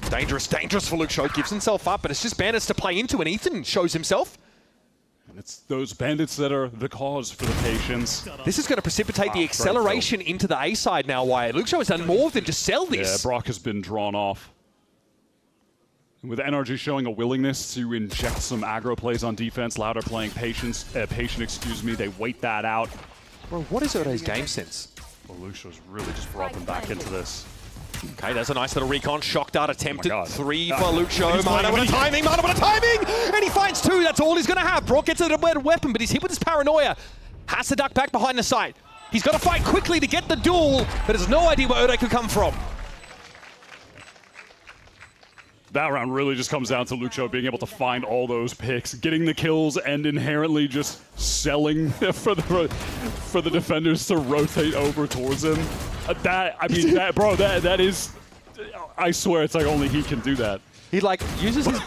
L: Dangerous, dangerous for Luxo. Gives himself up, but it's just Bandits to play into, and Ethan shows himself.
N: And it's those Bandits that are the cause for the patience.
L: This is going to precipitate the acceleration into the A side now, Wyatt. Luxo has done more than just sell this.
N: Yeah, Brock has been drawn off. And with NRG showing a willingness to inject some aggro plays on defense, Loud are playing patient, they wait that out.
L: Bro, what is Erde's game sense?
N: Well, Luxo's really just brought them back into this.
L: Okay, there's a nice little recon. Shock dart attempted.
N: Oh
L: 3 for Luxo. Mada with a timing, Mada with a timing! And he finds 2, that's all he's going to have. Brock gets a weapon, but he's hit with his paranoia. Has to duck back behind the site. He's got to fight quickly to get the duel, but has no idea where Erde could come from.
N: That round really just comes down to Luxo being able to find all those picks, getting the kills, and inherently just selling for the defenders to rotate over towards him. That is, I swear it's like only he can do that.
L: He like uses his,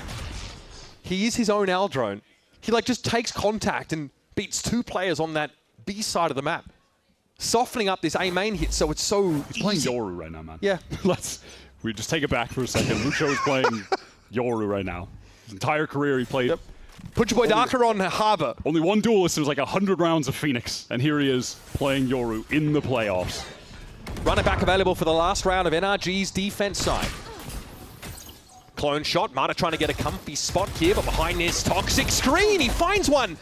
L: he is his own L drone. He like just takes contact and beats 2 players on that B side of the map, softening up this A main hit so it's so
N: He's playing Yoru right now, man.
L: Yeah.
N: We just take it back for a second. Luxo is playing Yoru right now. His entire career he played.
L: Yep. Put your boy Darker on Harbor.
N: Only one duelist, it was like 100 rounds of Phoenix, and here he is playing Yoru in the playoffs.
L: Runner back available for the last round of NRG's defense side. Clone shot. Mada trying to get a comfy spot here, but behind this toxic screen, he finds one.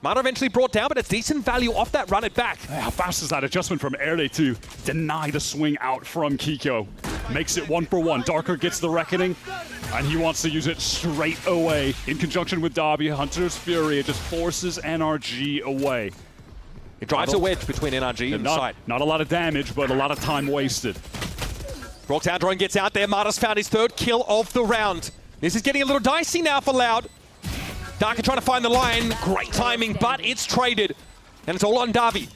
L: Mata eventually brought down, but it's decent value off that run it back.
N: How fast is that adjustment from Erde to deny the swing out from Kiko? Makes it 1-for-1. Darker gets the Reckoning, and he wants to use it straight away. In conjunction with Dobby, Hunter's Fury, it just forces NRG away.
L: It drives a wedge between NRG and the side.
N: Not a lot of damage, but a lot of time wasted.
L: Rocktown drone gets out there. Mata's found his third kill of the round. This is getting a little dicey now for Loud. Darker trying to find the line. Great timing, but it's traded. And it's all on Davi.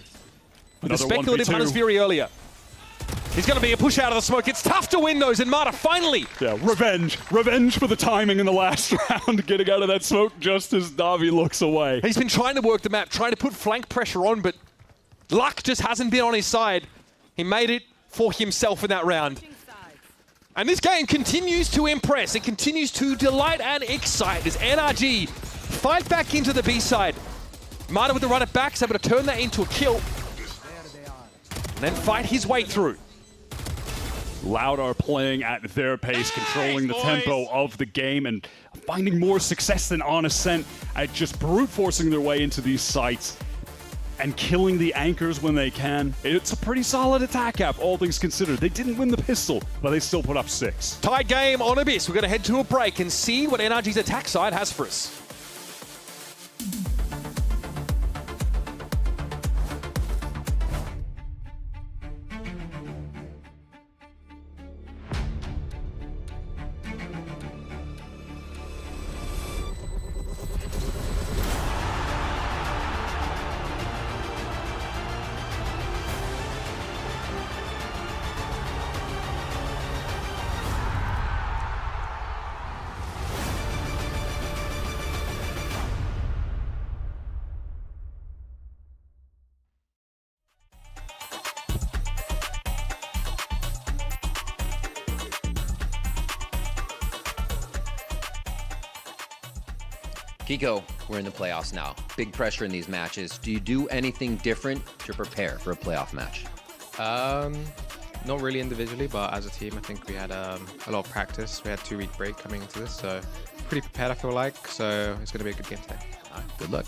L: With the speculative Hunter's Fury earlier. He's going to be a push out of the smoke. It's tough to win those, and Mata finally.
N: Yeah, revenge. Revenge for the timing in the last round. Getting out of that smoke just as Davi looks away.
L: He's been trying to work the map, trying to put flank pressure on, but luck just hasn't been on his side. He made it for himself in that round. And this game continues to impress. It continues to delight and excite as NRG fight back into the B side. Mata with the run it back is able to turn that into a kill. And then fight his way through.
N: Loud are playing at their pace, controlling the tempo of the game and finding more success than on Ascent at just brute forcing their way into these sites and killing the anchors when they can. It's a pretty solid attack app, all things considered. They didn't win the pistol, but they still put up 6.
L: Tied game on Abyss. We're going to head to a break and see what NRG's attack side has for us.
I: Kiko, we're in the playoffs now. Big pressure in these matches. Do you do anything different to prepare for a playoff match?
C: Not really individually, but as a team, I think we had a lot of practice. We had a 2-week break coming into this, so pretty prepared, I feel like. So it's going to be a good game today.
I: All right, good luck.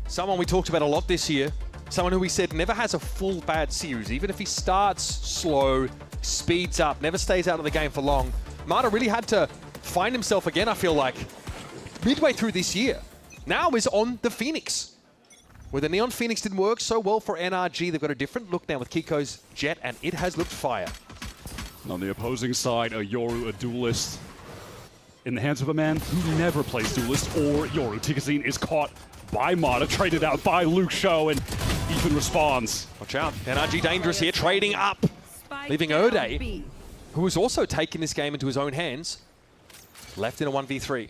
L: Someone we talked about a lot this year. Someone who we said never has a full bad series. Even if he starts slow, speeds up, never stays out of the game for long. Mata really had to find himself again, I feel like, midway through this year. Now is on the Phoenix. Where the Neon Phoenix didn't work so well for NRG. They've got a different look now with Kiko's Jet, and it has looked fire.
N: On the opposing side, a Yoru, a duelist. In the hands of a man who never plays duelist or Yoru. Tikazine is caught by Mata, traded out by Luke Show, and Ethan responds.
L: Watch out, NRG dangerous here, trading up. Leaving Erde, who has also taken this game into his own hands, left in a 1v3.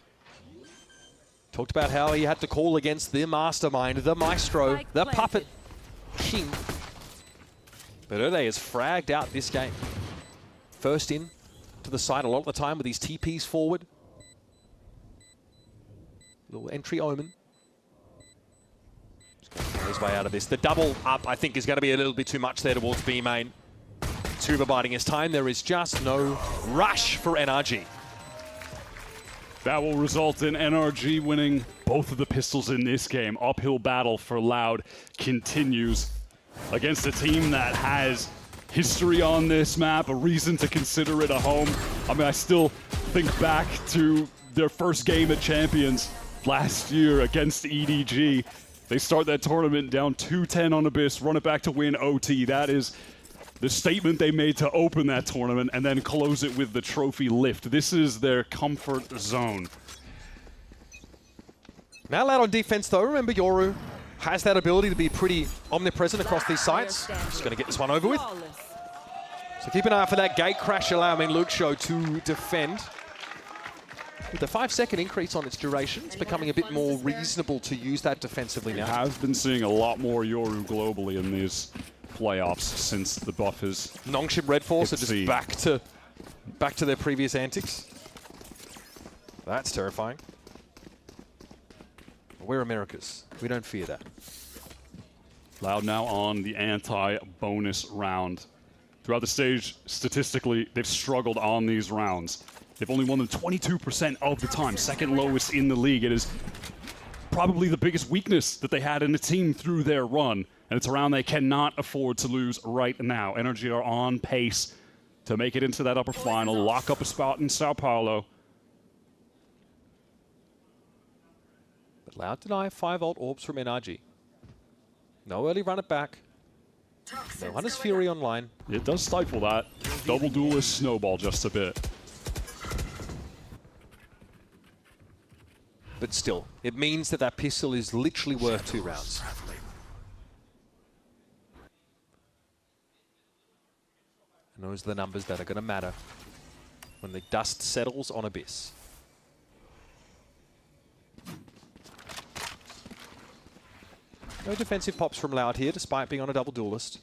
L: Talked about how he had to call against the mastermind, the maestro, the puppet king. But Erde has fragged out this game. First in to the side a lot of the time with these TPs forward. Little entry omen. His way out of this. The double up, I think, is going to be a little bit too much there towards B main. Tuba biding his time. There is just no rush for NRG.
N: That will result in NRG winning both of the pistols in this game. Uphill battle for Loud continues against a team that has history on this map, a reason to consider it a home. I mean, I still think back to their first game at Champions last year against EDG. They start that tournament down 2-10 on Abyss, run it back to win OT. That is the statement they made to open that tournament and then close it with the trophy lift. This is their comfort zone.
L: Now Loud on defense though. Remember Yoru has that ability to be pretty omnipresent across these sites. Just going to get this one over with. So keep an eye out for that gate crash, allowing Luxo to defend. With the 5-second increase on its duration, it's becoming a bit more reasonable to use that defensively now.
N: I've been seeing a lot more Yoru globally in these playoffs since the buff is.
L: Nongshim Red Force are just back to their previous antics. That's terrifying. We're Americas. We don't fear that.
N: Loud now on the anti-bonus round. Throughout the stage, statistically, they've struggled on these rounds. They've only won them 22% of the time, second lowest in the league. It is probably the biggest weakness that they had in the team through their run, and it's a round they cannot afford to lose right now. Energy are on pace to make it into that upper final, lock up a spot in Sao Paulo.
L: But Loud deny 5-ult orbs from NRG. No early run it back. No Hunter's Fury online.
N: It does stifle that. Double duelist snowball just a bit.
L: But still, it means that that pistol is literally worth 2 rounds. And those are the numbers that are going to matter when the dust settles on Abyss. No defensive pops from Loud here, despite being on a double duelist.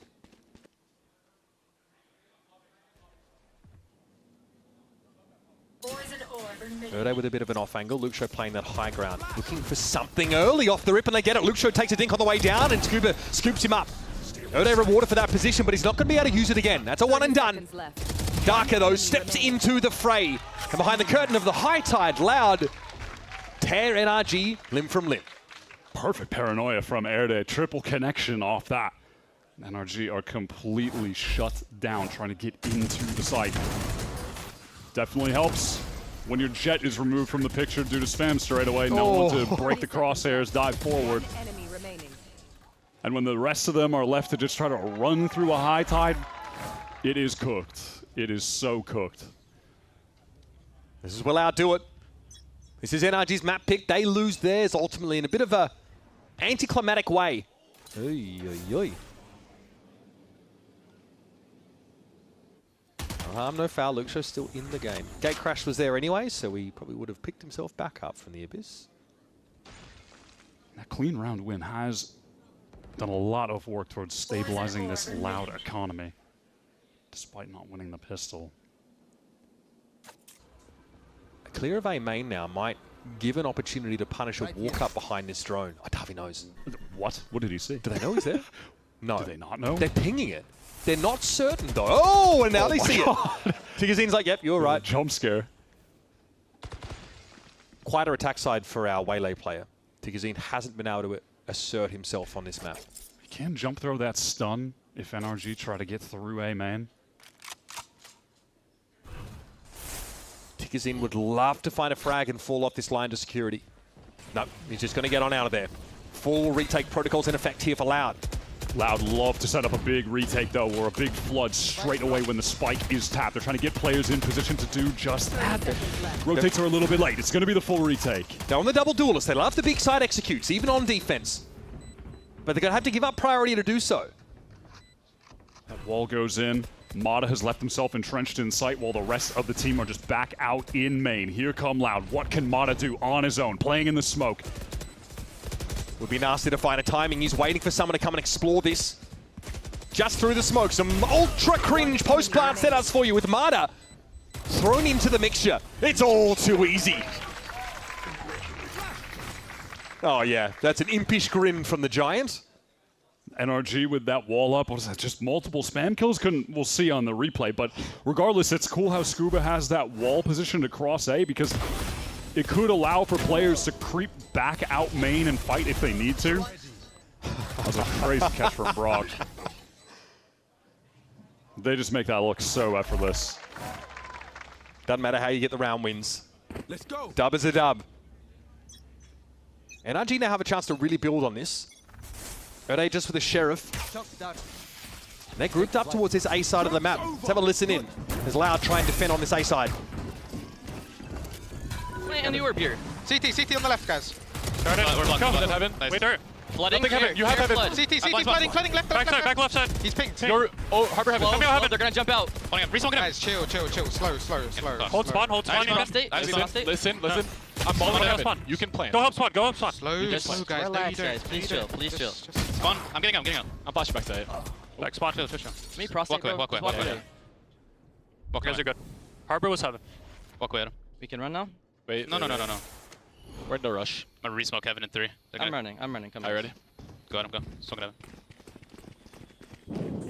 L: Erde with a bit of an off angle. Luxo playing that high ground. Looking for something early off the rip, and they get it. Luxo takes a dink on the way down, and Scuba scoops him up. Erde rewarded for that position, but he's not going to be able to use it again. That's a one and done. Darker, though, steps into the fray. And behind the curtain of the high tide, Loud tear NRG limb from limb.
N: Perfect paranoia from Erde. Triple connection off that. NRG are completely shut down trying to get into the site. Definitely helps when your jet is removed from the picture due to spam straight away. No one to break the crosshairs, dive forward. And when the rest of them are left to just try to run through a high tide, it is cooked. It is so cooked.
L: This is will outdo it. This is NRG's map pick. They lose theirs ultimately in a bit of a anticlimactic way. Oy, oy, oy. No harm, no foul. Luxo's still in the game. Gate crash was there anyway, so he probably would have picked himself back up from the Abyss.
N: That clean round win has done a lot of work towards stabilizing this Loud economy, despite not winning the pistol.
L: A clear of A main now might give an opportunity to punish a walk up behind this drone. Oh, Davi knows.
N: What? What did he see?
L: Do they know he's there? No.
N: Do they not know?
L: They're pinging it. They're not certain though. Oh, and now they see it. Tigazine's like, yep, you're right.
N: Jump scare.
L: Quite a attack side for our Waylay player. Tigazine hasn't been able to assert himself on this map.
N: He can jump throw that stun if NRG try to get through A main.
L: Tigazine would love to find a frag and fall off this line to security. No, he's just going to get on out of there. Full retake protocols in effect here for Loud.
N: Loud love to set up a big retake though, or a big flood straight away when the spike is tapped. They're trying to get players in position to do just that. Rotates are a little bit late. It's going to be the full retake.
L: They're on the double duelist. They love the big side executes, even on defense. But they're going to have to give up priority to do so.
N: That wall goes in. Mata has left himself entrenched in sight while the rest of the team are just back out in main. Here come Loud. What can Mata do on his own? Playing in the smoke.
L: Would be nasty to find a timing. He's waiting for someone to come and explore this. Just through the smoke. Some ultra cringe post-plant setups for you with Mata thrown into the mixture. It's all too easy. Oh yeah, that's an impish grin from the Giant.
N: NRG with that wall up. What is that? Just multiple spam kills? We'll see on the replay. But regardless, it's cool how Scuba has that wall positioned across A because it could allow for players to creep back out main and fight if they need to. That was a crazy catch from Brock. They just make that look so effortless.
L: Doesn't matter how you get the round wins.
S: Let's go.
L: Dub is a dub. NRG now have a chance to really build on this. Erde just with the Sheriff. They're grouped up towards this A side of the map. Let's have a listen in. There's Loud trying to defend on this A side.
T: And the orb here.
K: CT on the left, guys.
T: We're blocking. Nice.
K: Wait,
T: Flooding.
L: Nothing heaven. You have heaven.
T: Flood.
C: CT, flooding, left.
L: Back left side.
C: He's pinged.
L: You're, oh, Harbor heaven. Come out heaven.
T: They're gonna jump out.
C: Guys, chill. Slow.
L: Hold spawn. Listen. I'm balling heaven. You can plan. Go help spawn.
C: Slow, guys.
T: Relax, guys. Please chill. Spawn. I'm getting out.
L: I'm flashing back to it. Back spawn to the fish.
T: Me, prostate. Walk away.
L: You guys are good. Harbor was heaven.
T: Walk away, Adam. We can run now?
L: Wait. No. We're in no rush.
T: I'm gonna resmoke heaven in 3. I'm running. Come on.
L: Are you ready?
T: Go, Adam, go. Smoke heaven.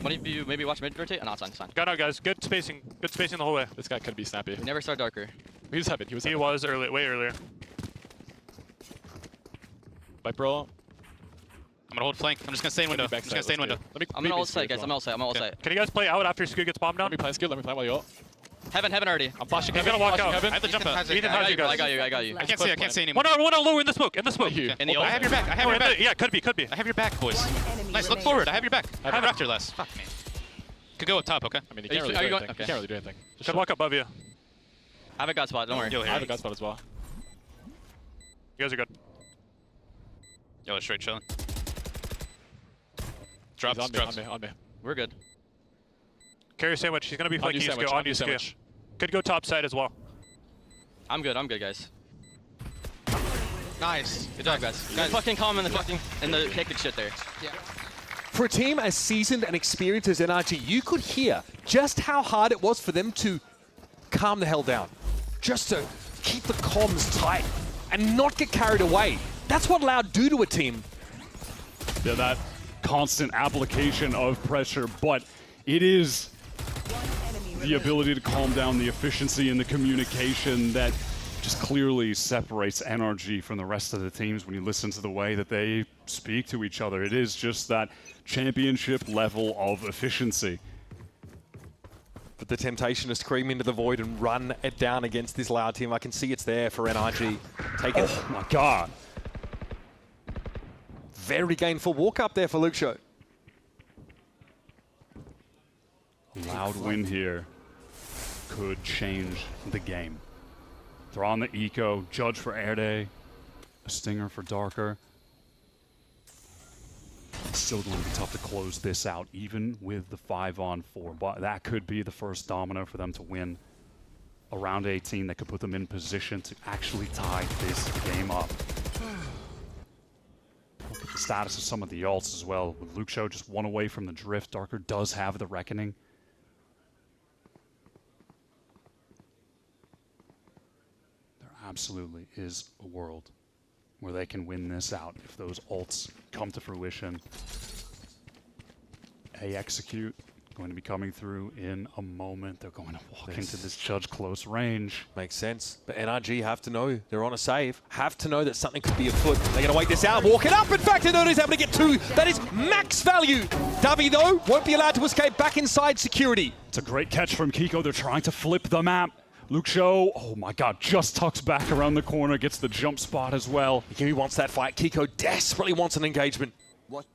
T: What if you maybe watch mid rotate? Oh, no, it's fine.
L: Got out, guys. Good spacing the whole way. This guy could be snappy.
T: We never start darker.
L: He was heaven. He was early, way earlier. Viper roll.
T: I'm gonna hold flank. I'm just gonna stay in window. I'm gonna ult side, guys. I'm ult side.
L: Can you guys play out after Scoot gets bombed down? Let me plan while you ult.
T: Heaven already.
L: I'm flashing. He's gonna walk out.
T: I have to jump out.
L: Ethan has you guys.
T: I got you. I can't see anymore.
L: One on low in the smoke.
T: In the ult.
C: I have your back.
L: Yeah, could be.
T: I have your back, boys. Nice. Look forward. I have your back. I have Raptor less. Fuck me. Could go up top, okay?
L: I mean, you can't really do anything. Just walk above you.
T: I have a god spot. Don't worry.
L: I have a god spot as well. You guys are good.
T: Yo, straight chilling. Drops.
L: On me.
T: We're good.
L: Carry sandwich. He's gonna be flanking you. On you, sandwich. Could go top side as well.
T: I'm good, guys.
C: Nice.
T: Good job, guys. Fucking calm in the hectic shit there.
C: Yeah.
L: For a team as seasoned and experienced as NRG, you could hear just how hard it was for them to calm the hell down. Just to keep the comms tight and not get carried away. That's what Loud do to a team.
N: Yeah, that constant application of pressure, but it is the ability to calm down, the efficiency and the communication that just clearly separates NRG from the rest of the teams when you listen to the way that they speak to each other. It is just that championship level of efficiency.
L: But the temptation is to cream into the void and run it down against this Loud team. I can see it's there for NRG. Take it.
N: Oh my god.
L: Very gainful walk up there for Luke Show.
N: Loud win here could change the game. They're on the eco, Judge for Air Day, a Stinger for Darker. It's still going to be tough to close this out, even with the 5-on-4. But that could be the first domino for them to win around 18 that could put them in position to actually tie this game up. Look at the status of some of the ults as well. With Luke Show just one away from the drift, Darker does have the Reckoning. Absolutely is a world where they can win this out if those ults come to fruition. A execute going to be coming through in a moment. They're going to walk into this Judge close range.
L: Makes sense. But NRG have to know they're on a save. Have to know that something could be afoot. They're going to wait this out, walk it up. In fact, Ino's able to get 2. That is max value. Davi, though, won't be allowed to escape back inside security.
N: It's a great catch from Kiko. They're trying to flip the map. Luke Show, oh my god, just tucks back around the corner, gets the jump spot as well.
L: He wants that fight. Kiko desperately wants an engagement.
N: What?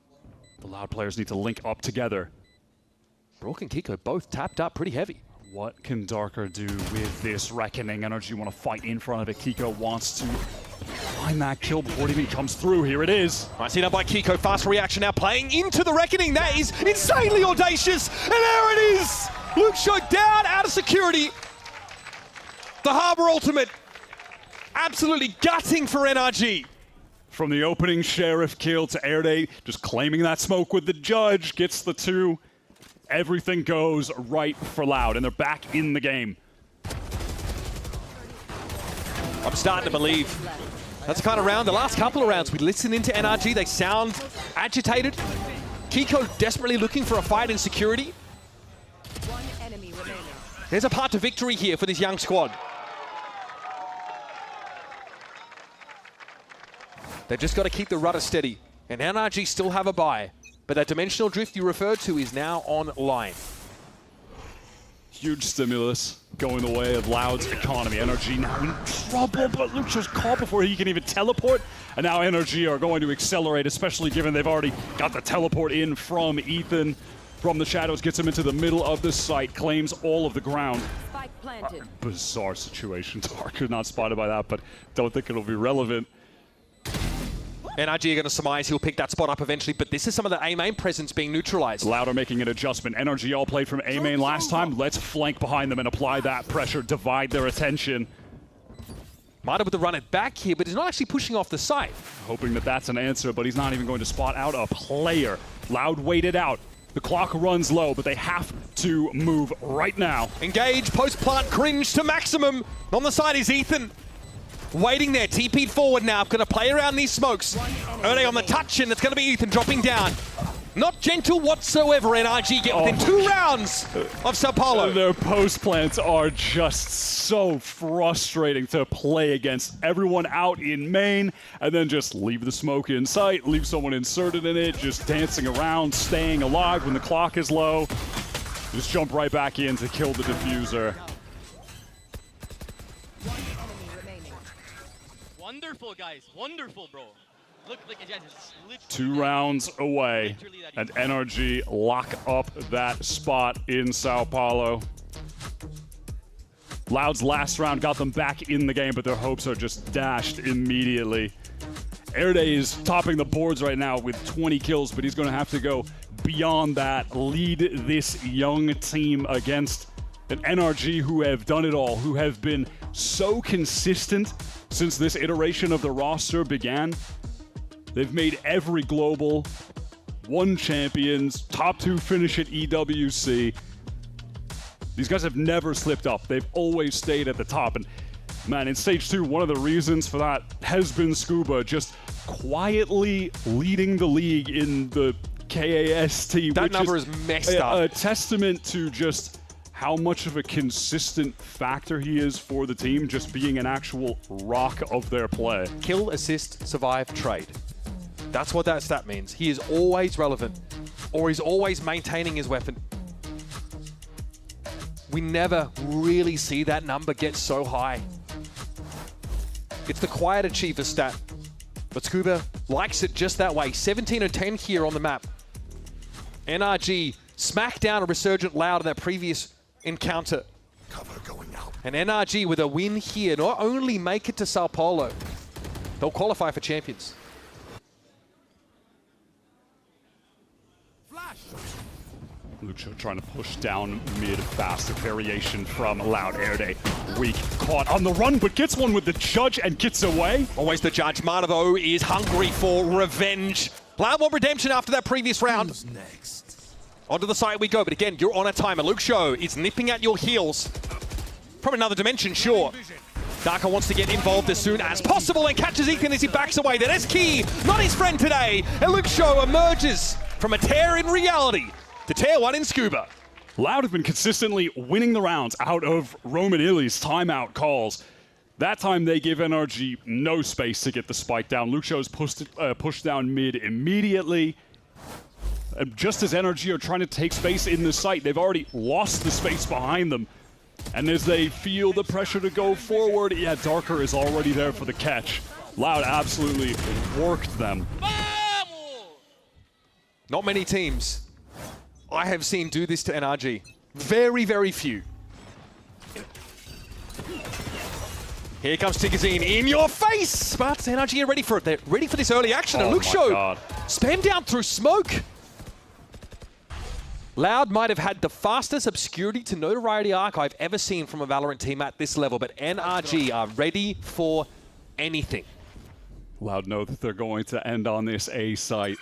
N: The Loud players need to link up together.
L: Brook and Kiko both tapped up pretty heavy.
N: What can Darker do with this Reckoning? NRG want to fight in front of it. Kiko wants to find that kill before it even comes through. Here it is.
L: Right, seen up by Kiko. Fast reaction now, playing into the Reckoning. That is insanely audacious. And there it is. Luke Show down out of security. The Harbor ultimate, absolutely gutting for NRG.
N: From the opening Sheriff kill to Air Day, just claiming that smoke with the Judge, gets the 2. Everything goes right for Loud, and they're back in the game.
L: I'm starting to believe. That's the kind of round, the last couple of rounds, we listen into NRG, they sound agitated. Kiko desperately looking for a fight in security.
P: One enemy remaining.
L: There's a path to victory here for this young squad. They've just got to keep the rudder steady. And NRG still have a buy. But that dimensional drift you referred to is now online.
N: Huge stimulus going the way of Loud's economy. NRG now in trouble, but Luke Show's caught before he can even teleport. And now NRG are going to accelerate, especially given they've already got the teleport in from Ethan. From the shadows, gets him into the middle of the site, claims all of the ground.
P: Spike planted.
N: Bizarre situation. Darker not spotted by that, but don't think it'll be relevant.
L: NRG are going to surmise he'll pick that spot up eventually, but this is some of the A main presence being neutralized.
N: Loud are making an adjustment. NRG all played from A main last time. Let's flank behind them and apply that pressure, divide their attention.
L: Might have to run it back here, but he's not actually pushing off the site.
N: Hoping that that's an answer, but he's not even going to spot out a player. Loud waited out. The clock runs low, but they have to move right now.
L: Engage, post-plant, cringe to maximum. On the side is Ethan. Waiting there, TP'd forward now, going to play around these smokes. Early on the touch, and it's going to be Ethan dropping down. Not gentle whatsoever, NRG get within 2 rounds of Sao Paulo.
N: Their post plants are just so frustrating to play against. Everyone out in main, and then just leave the smoke in sight, leave someone inserted in it, just dancing around, staying alive when the clock is low. Just jump right back in to kill the diffuser.
T: Wonderful, guys. Wonderful, bro. Look, it's
N: 2 rounds away, and NRG lock up that spot in Sao Paulo. Loud's last round got them back in the game, but their hopes are just dashed immediately. Airday is topping the boards right now with 20 kills, but he's going to have to go beyond that, lead this young team against an NRG who have done it all, who have been so consistent since this iteration of the roster began. They've made every global, won champions, top 2 finish at EWC. These guys have never slipped up. They've always stayed at the top. And man, in stage 2, one of the reasons for that has been Scuba just quietly leading the league in the KAST.
L: That number is messed up.
N: A testament to just how much of a consistent factor he is for the team, just being an actual rock of their play.
L: Kill, assist, survive, trade. That's what that stat means. He is always relevant, or he's always maintaining his weapon. We never really see that number get so high. It's the quiet achiever stat, but Scuba likes it just that way. 17 and 10 here on the map. NRG smacked down a resurgent Loud in that previous encounter.
K: Cover going out.
L: And NRG with a win here, not only make it to Sao Paulo, they'll qualify for Champions.
N: Lucho trying to push down mid fast. A variation from Loud. Airday weak, caught on the run, but gets one with the Judge and gets away.
L: Always the Judge. Marta, though, is hungry for revenge. Loud want redemption after that previous round.
K: Who's next?
L: Onto the side we go, but again, you're on a timer. Luke Show is nipping at your heels. From another dimension, sure. Darker wants to get involved as soon as possible and catches Ethan as he backs away. That is key, not his friend today. And Luke Show emerges from a tear in reality to tear one in Scuba.
N: Loud have been consistently winning the rounds out of Roman Illy's timeout calls. That time they give NRG no space to get the spike down. Luke Show's pushed down mid immediately. And just as NRG are trying to take space in the site, they've already lost the space behind them. And as they feel the pressure to go forward, yeah, Darker is already there for the catch. Loud absolutely worked them.
L: Not many teams I have seen do this to NRG. Very, very few. Here comes Tigazine in your face, but NRG are ready for it. They're ready for this early action. And Luke Show spam down through smoke. Loud might have had the fastest obscurity to notoriety arc I've ever seen from a Valorant team at this level, but NRG are ready for anything.
N: Loud know that they're going to end on this A site.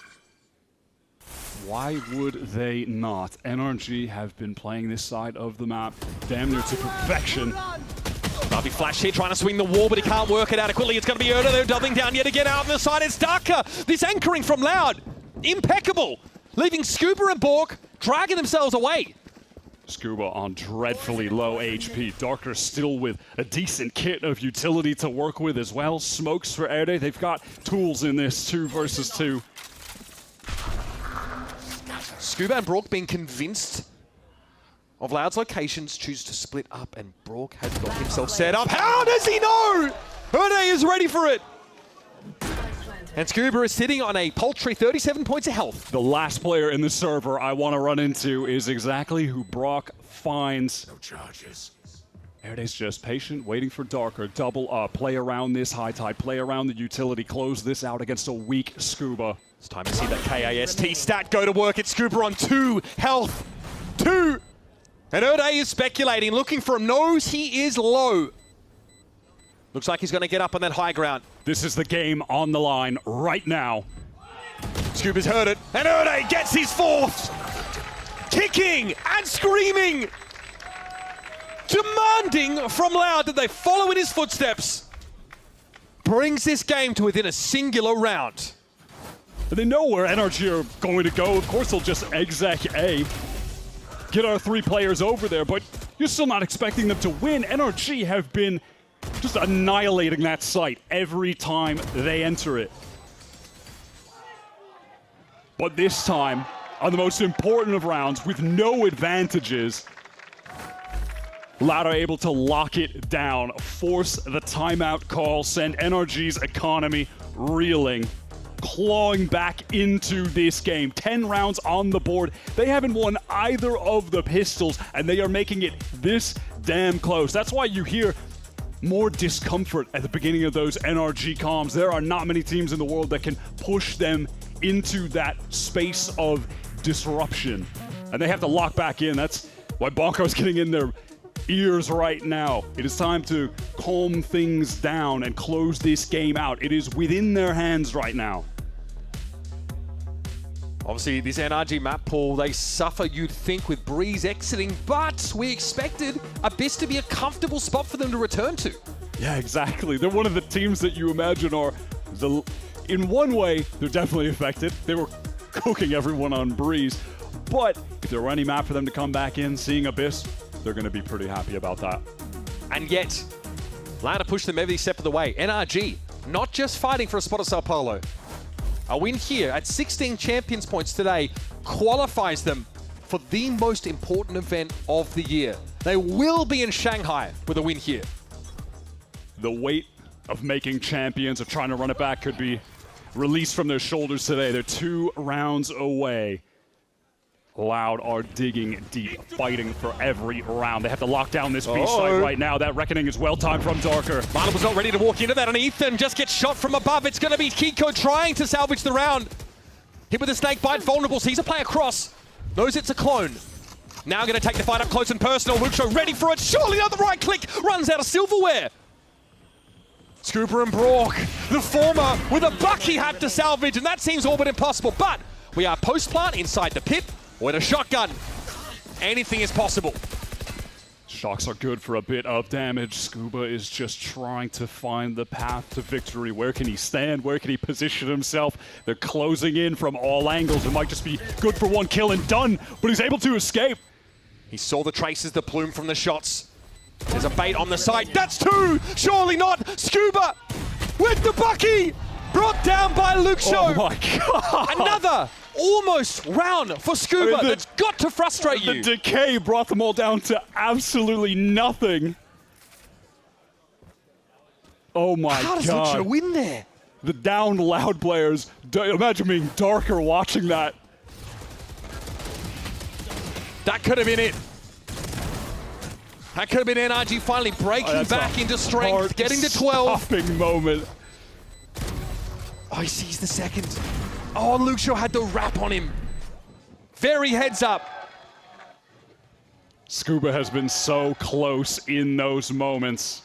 N: Why would they not? NRG have been playing this side of the map damn near to perfection.
L: Barbie Flash here trying to swing the wall, but he can't work it adequately. It's going to be Erda. They're doubling down yet again out on the side. It's Darker. This anchoring from Loud, impeccable. Leaving Scuba and Bork dragging themselves away.
N: Scuba on dreadfully low HP. Darker still with a decent kit of utility to work with as well. Smokes for Airday. They've got tools in this 2 versus 2.
L: Scuba and Bork being convinced of Loud's locations, choose to split up, and Bork has got himself set up. How does he know? Erday is ready for it. And Scuba is sitting on a paltry 37 points of health.
N: The last player in the server I want to run into is exactly who Brock finds.
K: No charges.
N: There it is, just patient, waiting for Darker. Double up, play around this high tide, play around the utility, close this out against a weak Scuba.
L: It's time to see that KAST stat go to work. It's Scuba on 2 health. 2. And Erde is speculating, looking for him, knows he is low. Looks like he's going to get up on that high ground.
N: This is the game on the line right now.
L: Scuba's heard it, and Erde gets his 4th. Kicking and screaming. Demanding from Loud that they follow in his footsteps. Brings this game to within a singular round.
N: They know where NRG are going to go. Of course, they'll just exec A. Get our 3 players over there, but you're still not expecting them to win. NRG have been just annihilating that site every time they enter it. But this time, on the most important of rounds, with no advantages, Loud are able to lock it down, force the timeout call, send NRG's economy reeling, clawing back into this game. 10 rounds on the board. They haven't won either of the pistols, and they are making it this damn close. That's why you hear more discomfort at the beginning of those NRG comms. There are not many teams in the world that can push them into that space of disruption. And they have to lock back in. That's why Bonko's getting in their ears right now. It is time to calm things down and close this game out. It is within their hands right now.
L: Obviously, this NRG map pool, they suffer, you'd think, with Breeze exiting, but we expected Abyss to be a comfortable spot for them to return to.
N: Yeah, exactly. They're one of the teams that you imagine are, in one way, they're definitely affected. They were cooking everyone on Breeze, but if there were any map for them to come back in, seeing Abyss, they're going to be pretty happy about that.
L: And yet, Loud to push them every step of the way. NRG, not just fighting for a spot at Sao Paulo. A win here at 16 Champions points today qualifies them for the most important event of the year. They will be in Shanghai with a win here.
N: The weight of making champions, of trying to run it back, could be released from their shoulders today. They're 2 rounds away. Loud are digging deep, fighting for every round. They have to lock down this B side right now. That reckoning is well timed from Darker.
L: Marlon was not ready to walk into that, and Ethan just gets shot from above. It's going to be Kiko trying to salvage the round. Hit with a snake bite, vulnerable, sees a player cross. Knows it's a clone. Now going to take the fight up close and personal. Lucho ready for it, surely not the right click. Runs out of silverware. Scooper and Brock, the former, with a buck he had to salvage, and that seems all but impossible. But we are post-plant inside the pit. With a shotgun, anything is possible.
N: Shocks are good for a bit of damage. Scuba is just trying to find the path to victory. Where can he stand? Where can he position himself? They're closing in from all angles. It might just be good for 1 kill and done, but he's able to escape.
L: He saw the traces, the plume from the shots. There's a bait on the side. That's 2! Surely not! Scuba with the Bucky! Brought down by Luxo.
N: Oh my god!
L: Another almost round for Scuba. That's got to frustrate you.
N: The decay brought them all down to absolutely nothing. Oh my god.
L: How does Luxo win there?
N: The downed Loud players. Imagine being Darker watching that.
L: That could have been it. That could have been NRG finally breaking back into strength, getting to 12.
N: Stopping moment.
L: Oh, he sees the second. Oh, Luxo had the wrap on him. Very heads up.
N: Scuba has been so close in those moments.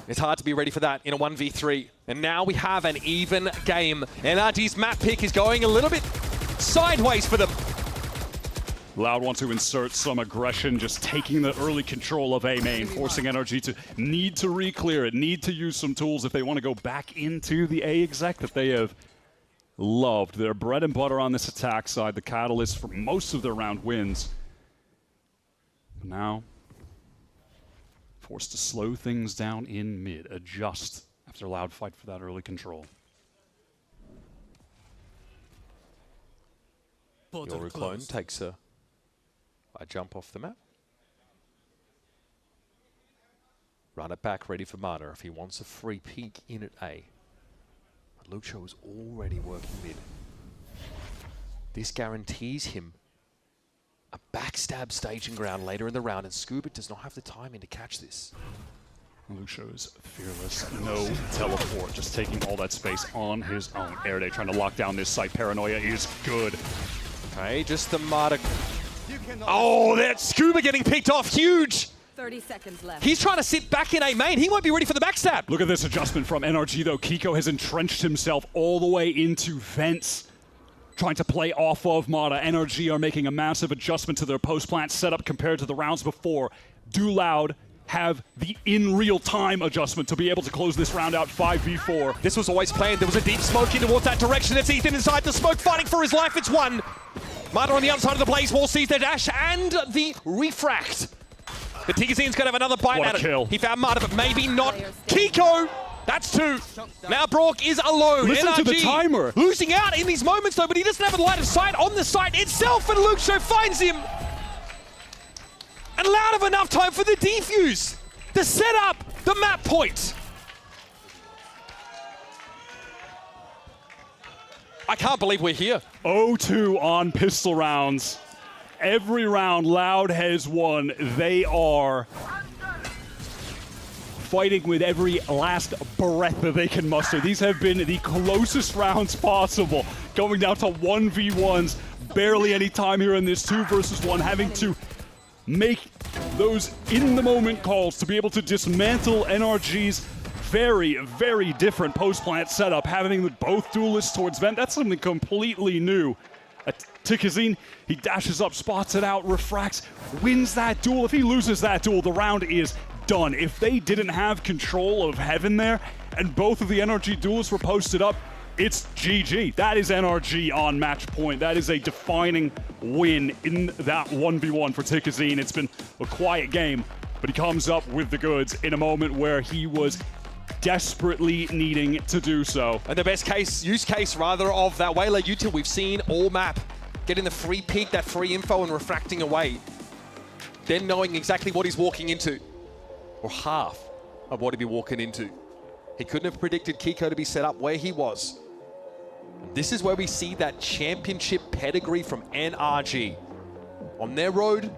L: It's hard to be ready for that in a 1v3. And now we have an even game. NRG's map pick is going a little bit sideways for them.
N: Loud wants to insert some aggression, just taking the early control of A main, forcing NRG to need to re-clear it, need to use some tools if they want to go back into the A exec that they have loved. Their bread and butter on this attack side, the catalyst for most of their round wins. But now, forced to slow things down in mid, adjust after Loud fight for that early control.
L: Yoru Clone takes a jump off the map. Run it back, ready for Mana if he wants a free peek in at A. But Luxo is already working mid. This guarantees him a backstab staging ground later in the round, and Scuba does not have the timing to catch this.
N: Luxo's fearless, no teleport, just taking all that space on his own. Airday trying to lock down this site. Paranoia is good.
L: Okay, just the Marta. Oh, that Scuba getting picked off, huge!
P: 30 seconds left.
L: He's trying to sit back in A main. He won't be ready for the backstab.
N: Look at this adjustment from NRG though. Kiko has entrenched himself all the way into vents, trying to play off of Mata. NRG are making a massive adjustment to their post-plant setup compared to the rounds before. Do Loud have the in real time adjustment to be able to close this round out 5v4.
L: This was always planned. There was a deep smoke in towards that direction. It's Ethan inside the smoke, fighting for his life. It's one. Mata on the outside of the Blaze Wall sees their dash and the refract. The Tigazine's going to have another bite
N: What
L: at
N: a kill.
L: it. He found Mata, but maybe not. Kiko! That's two. Now Brock is alone.
N: Listen
L: NRG
N: to the timer.
L: losing out in these moments though, but he doesn't have a line of sight on the site itself, and Luxo finds him. And Loud have enough time for the defuse. The setup, the map point. I can't believe we're here.
N: 0-2 on pistol rounds. Every round Loud has won. They are fighting with every last breath that they can muster. These have been the closest rounds possible, going down to 1v1s. Barely any time here in this 2 versus 1, having to make those in-the-moment calls to be able to dismantle NRG's very, very different post-plant setup, having both duelists towards vent. That's something completely new. Tikazine, he dashes up, spots it out, refracts, wins that duel. If he loses that duel, the round is done. If they didn't have control of Heaven there, and both of the NRG duelists were posted up, it's GG. That is NRG on match point. That is a defining win in that 1v1 for Tikazine. It's been a quiet game, but he comes up with the goods in a moment where he was desperately needing to do so.
L: And the best case, use case rather, of that Wayla util we've seen all map. Getting the free peek, that free info, and refracting away. Then knowing exactly what he's walking into. Or half of what he'd be walking into. He couldn't have predicted Kiko to be set up where he was. And this is where we see that championship pedigree from NRG. On their road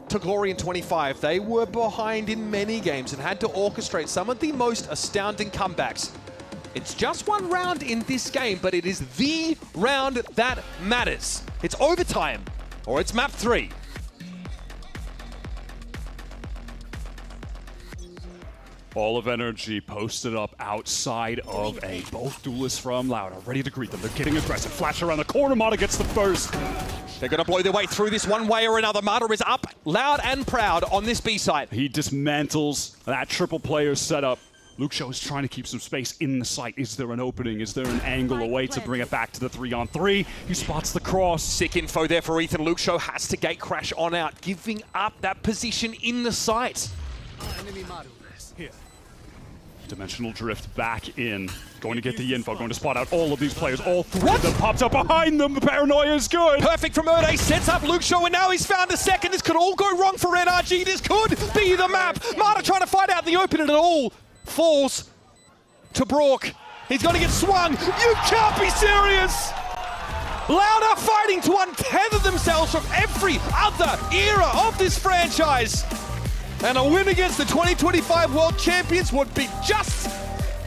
L: to glory in 25, they were behind in many games and had to orchestrate some of the most astounding comebacks. It's just one round in this game, but it is the round that matters. It's overtime, or it's map 3.
N: All of NRG posted up outside of A. Both duelists from Loud are ready to greet them. They're getting aggressive. Flash around the corner. Mata gets the first.
L: They're going to blow their way through this one way or another. Mata is up, loud and proud on this B side.
N: He dismantles that triple player setup. Luxo is trying to keep some space in the site. Is there an opening? Is there an angle away to bring it back to the 3-on-3? He spots the cross.
L: Sick info there for Ethan. Luxo has to gate crash on out, giving up that position in the site.
N: Here. Dimensional drift back in. Going to get the info, going to spot out all of these players. All three of them pops up behind them. The paranoia is good.
L: Perfect from Erde, sets up Luxo, and now he's found a second. This could all go wrong for NRG. This could be the map. Mata trying to find out the open, and it all falls to Brock. He's going to get swung. You can't be serious. Loud are fighting to untether themselves from every other era of this franchise. And a win against the 2025 World Champions would be just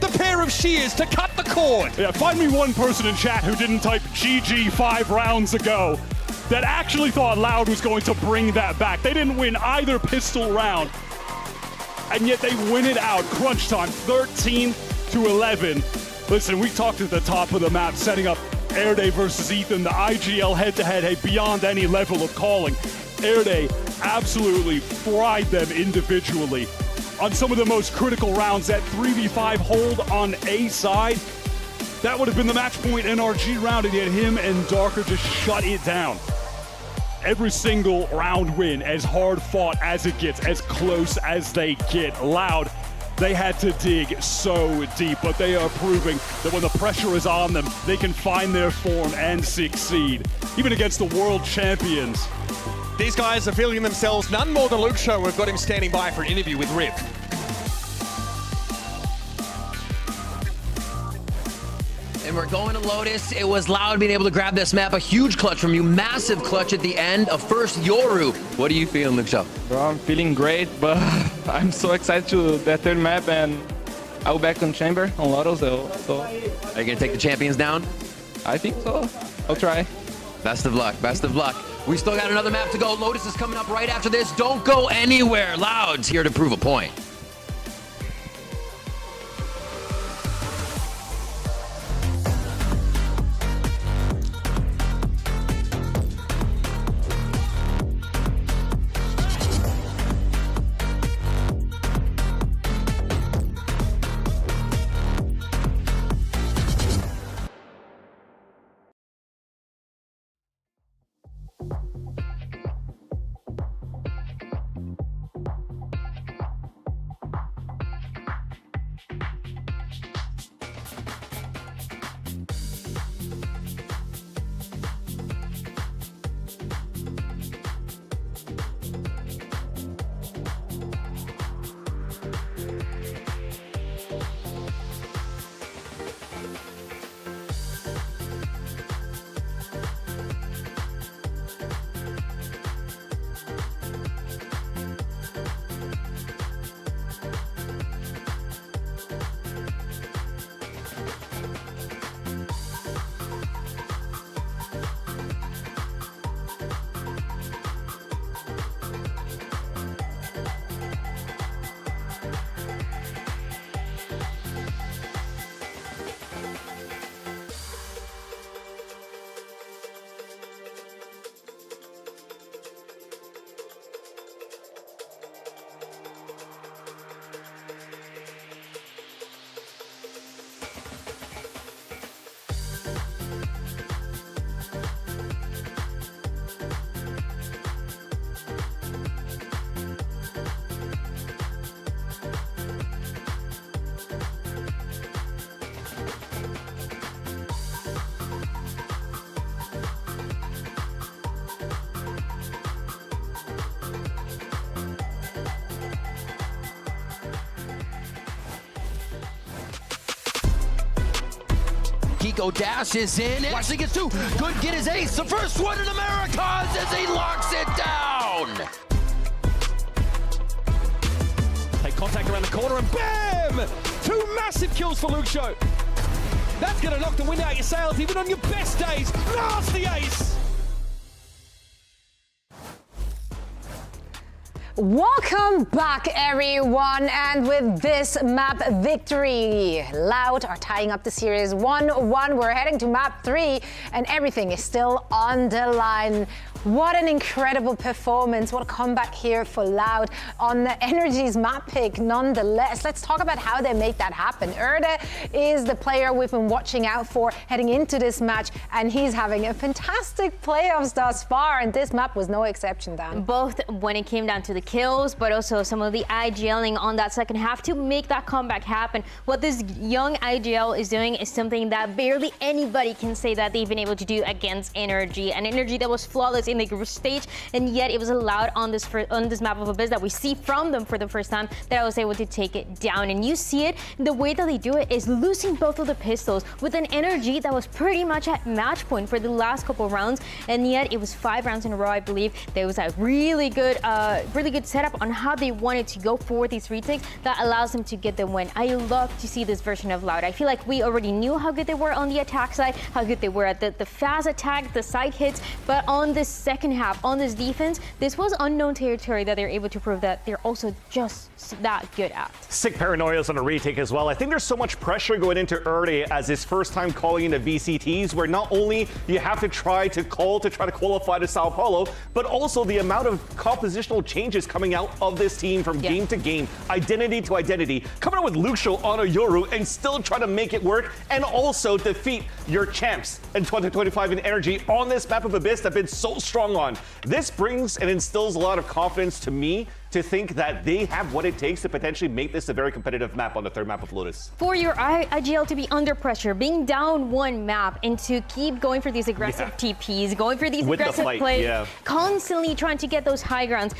L: the pair of shears to cut the cord.
N: Yeah, find me one person in chat who didn't type GG 5 rounds ago that actually thought Loud was going to bring that back. They didn't win either pistol round, and yet they win it out. Crunch time, 13-11. Listen, we talked at the top of the map, setting up Airday versus Ethan, the IGL head-to-head, hey, beyond any level of calling. Airday absolutely fried them individually on some of the most critical rounds. That 3v5 hold on A side, that would have been the match point NRG round, and yet him and Darker just shut it down. Every single round win, as hard fought as it gets, as close as they get. Loud, they had to dig so deep, but they are proving that when the pressure is on them, they can find their form and succeed, even against the world champions.
L: These guys are feeling themselves none more than Luxo. We've got him standing by for an interview with Riv.
I: And
J: We're going to Lotus. It was Loud being able to grab this map. A huge clutch from you. Massive clutch at the end of first Yoru. What are you feeling, Luke Shaw?
M: Bro, I'm feeling great, but I'm so excited to that third map, and I'll be back on Chamber, on Lotto, so...
J: Are you going to take the champions down?
M: I think so. I'll try.
J: Best of luck. Best of luck. We still got another map to go. Lotus is coming up right after this. Don't go anywhere. Loud's here to prove a point. Kiko dashes in, actually gets two. Good get his ace. The first one in Americas as he locks it down.
L: Take contact around the corner and bam! Two massive kills for Luke Show. That's going to knock the wind out your sails even on your best days. Nasty ace!
F: Welcome back, everyone, and with this map victory, Loud are tying up the series 1-1. We're heading to map 3, and everything is still on the line. What an incredible performance. What a comeback here for Loud on the Energy's map pick nonetheless. Let's talk about how they make that happen. Erde is the player we've been watching out for heading into this match, and he's having a fantastic playoffs thus far, and this map was no exception, Dan.
H: Both when it came down to the kills, but also some of the IGLing on that second half to make that comeback happen. What this young IGL is doing is something that barely anybody can say that they've been able to do against Energy. An Energy that was flawless in the group stage, and yet it was allowed on this map of Abyss that we see from them for the first time that I was able to take it down. And you see it, the way that they do it is losing both of the pistols with an Energy that was pretty much at match point for the last couple of rounds, and yet it was 5 rounds in a row, I believe. There was a really good setup on how they wanted to go for these retakes that allows them to get the win. I love to see this version of Loud. I feel like we already knew how good they were on the attack side, how good they were at the fast attack, the side hits, but on this second half, on this defense, this was unknown territory that they're able to prove that they're also just that good at.
G: Sick paranoias on a retake as well. I think there's so much pressure going into Erde as his first time calling into VCTs, where not only you have to try to qualify to Sao Paulo, but also the amount of compositional changes coming out of this team from game to game, identity to identity, coming out with Luxio on a Yoru and still trying to make it work, and also defeat your champs in 2025 in Energy on this map of Abyss that have been so strong on. This brings and instills a lot of confidence to me to think that they have what it takes to potentially make this a very competitive map on the third map of Lotus.
H: For your IGL to be under pressure, being down one map, and to keep going for these aggressive TPs, going for these aggressive plays, constantly trying to get those high grounds.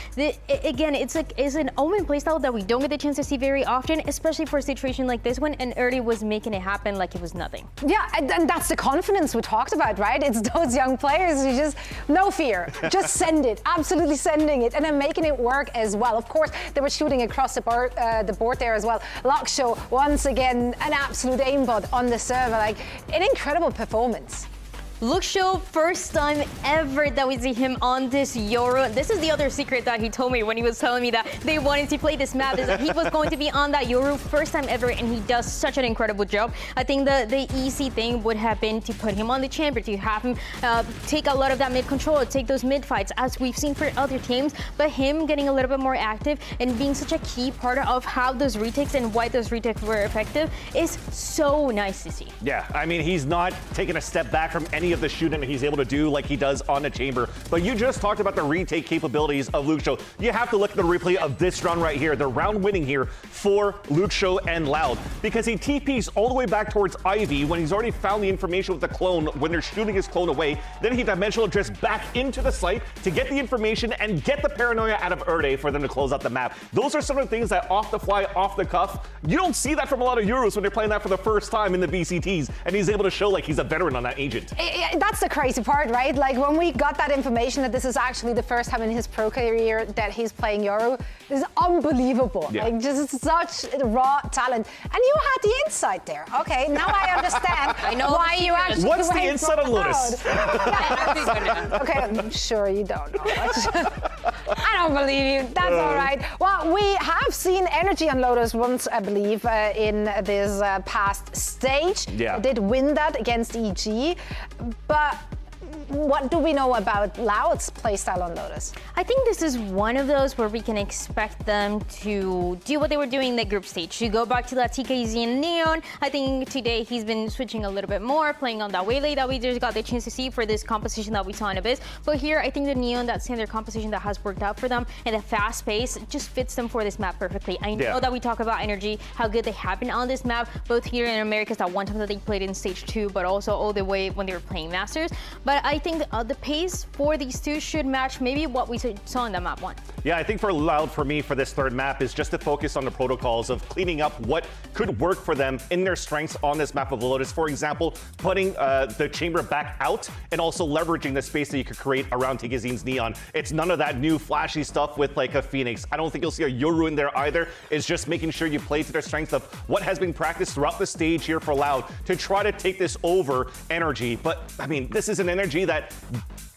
H: Again, it's an Omen playstyle that we don't get the chance to see very often, especially for a situation like this one, and Erdi was making it happen like it was nothing.
F: Yeah, and that's the confidence we talked about, right? It's those young players who just, no fear, just send it, absolutely sending it, and then making it work as well. Of course, they were shooting across the board there as well. Luxo, once again, an absolute aimbot on the server, like an incredible performance.
H: Luxo, first time ever that we see him on this Yoru. This is the other secret that he told me when he was telling me that they wanted to play this map, is that he was going to be on that Yoru first time ever, and he does such an incredible job. I think the easy thing would have been to put him on the chamber, to have him take a lot of that mid control, take those mid fights, as we've seen for other teams, but him getting a little bit more active and being such a key part of how those retakes and why those retakes were effective is so nice to see.
G: Yeah, I mean, he's not taking a step back from any of the shooting that he's able to do like he does on the chamber. But you just talked about the retake capabilities of Luxo. You have to look at the replay of this round right here, the round winning here for Luxo and Loud, because he TPs all the way back towards Ivy when he's already found the information with the clone when they're shooting his clone away. Then he dimensional drifts back into the site to get the information and get the paranoia out of Erde for them to close out the map. Those are some of the things that off the fly, off the cuff, you don't see that from a lot of Euros when they're playing that for the first time in the VCTs, and he's able to show like he's a veteran on that agent.
F: That's the crazy part, right? Like when we got that information that this is actually the first time in his pro career that he's playing Yoru, this is unbelievable.
G: Yeah.
F: Like just such raw talent. And you had the insight there. Okay, now I understand
H: I know
F: why you actually
G: What's the
F: went
G: insight on Lotus?
F: Okay, I'm sure you don't know. I don't believe you. That's all right. Well, we have seen Energy on Lotus once, I believe, in this past stage.
G: Yeah.
F: They did win that against EG, but what do we know about Loud's playstyle on Lotus?
H: I think this is one of those where we can expect them to do what they were doing in the group stage, to go back to that TKZ and Neon. I think today he's been switching a little bit more, playing on that Waylay that we just got the chance to see for this composition that we saw in Abyss. But here, I think the Neon, that standard composition that has worked out for them, and the fast pace just fits them for this map perfectly. I know that we talk about Energy, how good they have been on this map, both here in Americas, that one time that they played in stage 2, but also all the way when they were playing Masters. But I think the pace for these two should match maybe what we saw in the map 1.
G: Yeah, I think for Loud, for me, for this third map is just to focus on the protocols of cleaning up what could work for them in their strengths on this map of Lotus. For example, putting the chamber back out and also leveraging the space that you could create around Tigazine's Neon. It's none of that new flashy stuff with like a Phoenix. I don't think you'll see a Yoru in there either. It's just making sure you play to their strengths of what has been practiced throughout the stage here for Loud to try to take this over Energy. But I mean, this is an Energy that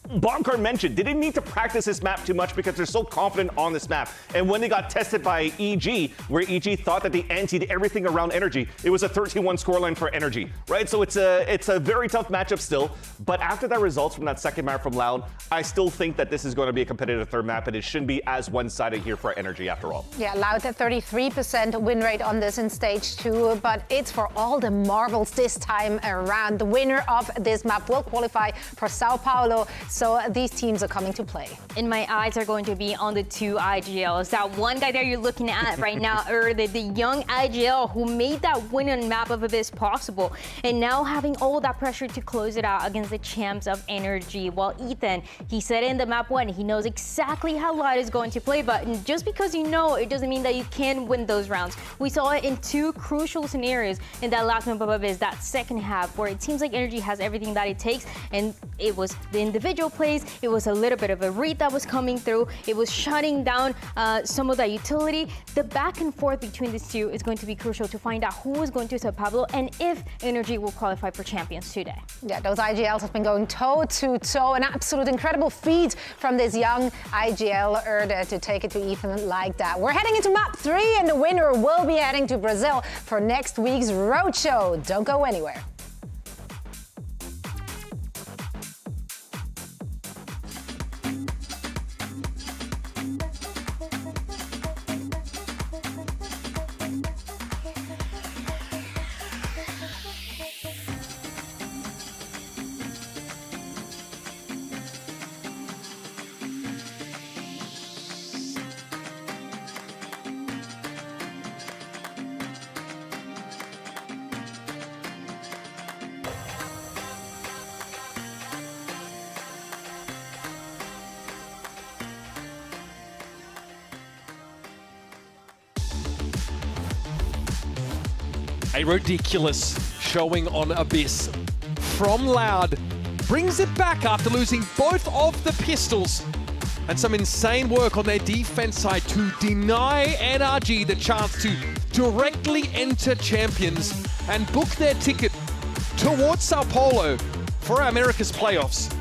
G: Bombcard mentioned they didn't need to practice this map too much because they're so confident on this map. And when they got tested by EG, where EG thought that they antied everything around Energy, it was a 13-1 scoreline for Energy, right? So it's a very tough matchup still. But after that results from that second map from Loud, I still think that this is going to be a competitive third map, and it shouldn't be as one-sided here for Energy after all.
F: Yeah, Loud at 33% win rate on this in stage 2, but it's for all the marbles this time around. The winner of this map will qualify for Sao Paulo. So these teams are coming to play.
H: And my eyes are going to be on the two IGLs. That one guy there you're looking at right now, the young IGL who made that winning map of Abyss possible. And now having all that pressure to close it out against the champs of Energy. While Ethan, he said in the map 1, he knows exactly how Loud is going to play, but just because you know, it doesn't mean that you can win those rounds. We saw it in two crucial scenarios in that last map of Abyss, that second half, where it seems like Energy has everything that it takes, and it was the individual plays, it was a little bit of a read that was coming through, it was shutting down some of that utility. The back and forth between these two is going to be crucial to find out who is going to Sao Paulo and if Energy will qualify for Champions today.
F: Yeah, those IGLs have been going toe to toe. An absolute incredible feat from this young IGL Erde to take it to Ethan like that. We're heading into map 3, and the winner will be heading to Brazil for next week's roadshow. Don't go anywhere.
L: A ridiculous showing on Abyss from Loud. Brings it back after losing both of the pistols. And some insane work on their defense side to deny NRG the chance to directly enter Champions and book their ticket towards Sao Paulo for our Americas playoffs.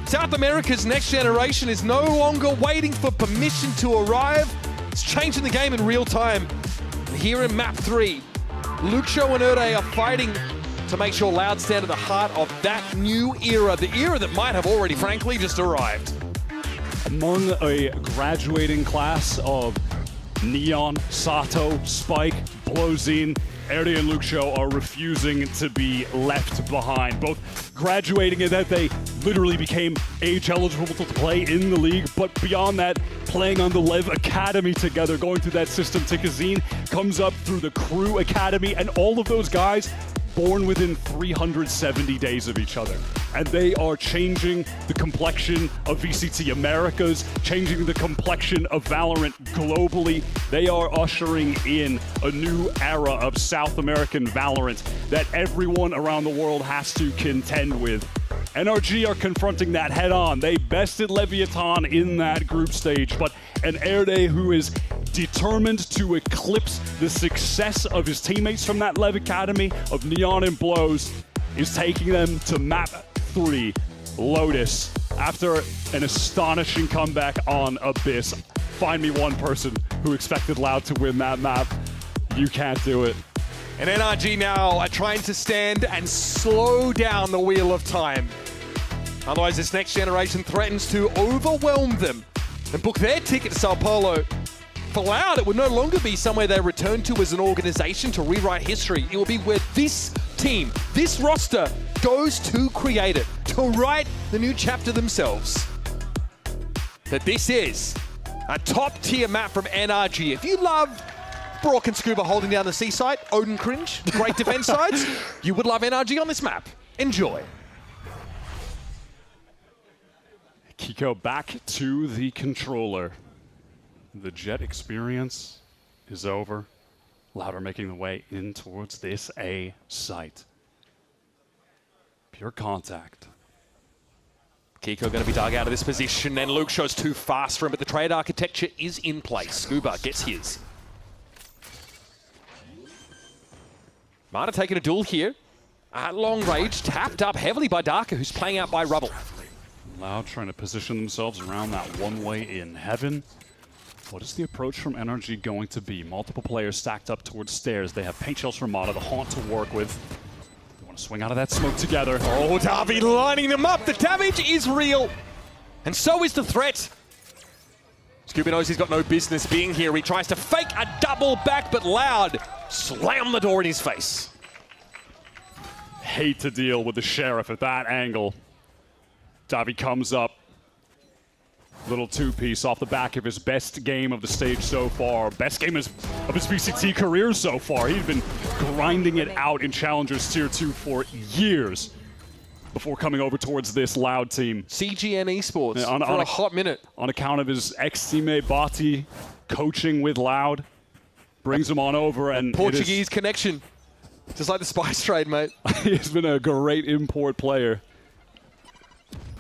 L: South America's next generation is no longer waiting for permission to arrive. It's changing the game in real time. Here in map 3, Luxo and Erde are fighting to make sure Loud stand at the heart of that new era, the era that might have already, frankly, just arrived.
N: Among a graduating class of Neon, Sato, Spike, Blozine, Erde and Luxo are refusing to be left behind. Both graduating in that they literally became age eligible to play in the league, but beyond that, playing on the LEV Academy together, going through that system. Tikazine comes up through the Crew Academy, and all of those guys born within 370 days of each other. And they are changing the complexion of VCT Americas, changing the complexion of Valorant globally. They are ushering in a new era of South American Valorant that everyone around the world has to contend with. NRG are confronting that head on. They bested Leviatán in that group stage, but an Erde who is determined to eclipse the success of his teammates from that LEV Academy of Neon and Blows is taking them to map 3, Lotus. After an astonishing comeback on Abyss, find me one person who expected Loud to win that map. You can't do it.
L: And NRG now are trying to stand and slow down the wheel of time. Otherwise, this next generation threatens to overwhelm them and book their ticket to Sao Paulo. For Loud, it would no longer be somewhere they return to as an organization to rewrite history. It will be where this team, this roster, goes to create it, to write the new chapter themselves. That this is a top-tier map from NRG. If you love Brock and Scuba holding down the seaside, Odin Cringe, great defense sides, you would love NRG on this map. Enjoy.
N: Kiko back to the controller. The Jet experience is over. Loud are making the way in towards this A site. Pure contact.
L: Kiko going to be dug out of this position, and Luxo's too fast for him, but the trade architecture is in place. Scuba gets his. Mana taking a duel here. At long range, tapped up heavily by Darker, who's playing out by Rubble.
N: Loud trying to position themselves around that one-way in heaven. What is the approach from NRG going to be? Multiple players stacked up towards stairs. They have paint shells from Mana, the Haunt to work with. They want to swing out of that smoke together.
L: Oh, Davi lining them up. The damage is real. And so is the threat. Scuba knows he's got no business being here. He tries to fake a double back, but Loud slam the door in his face.
N: Hate to deal with the Sheriff at that angle. Davi comes up. Little two-piece off the back of his best game of the stage so far. Best game of his VCT career so far. He'd been grinding it out in Challengers Tier 2 for years before coming over towards this Loud team.
L: CGN Esports for a hot minute.
N: On account of his ex-teammate Bati coaching with Loud. Brings him on over, and
L: Portuguese connection. Just like the Spice trade, mate.
N: He's been a great import player.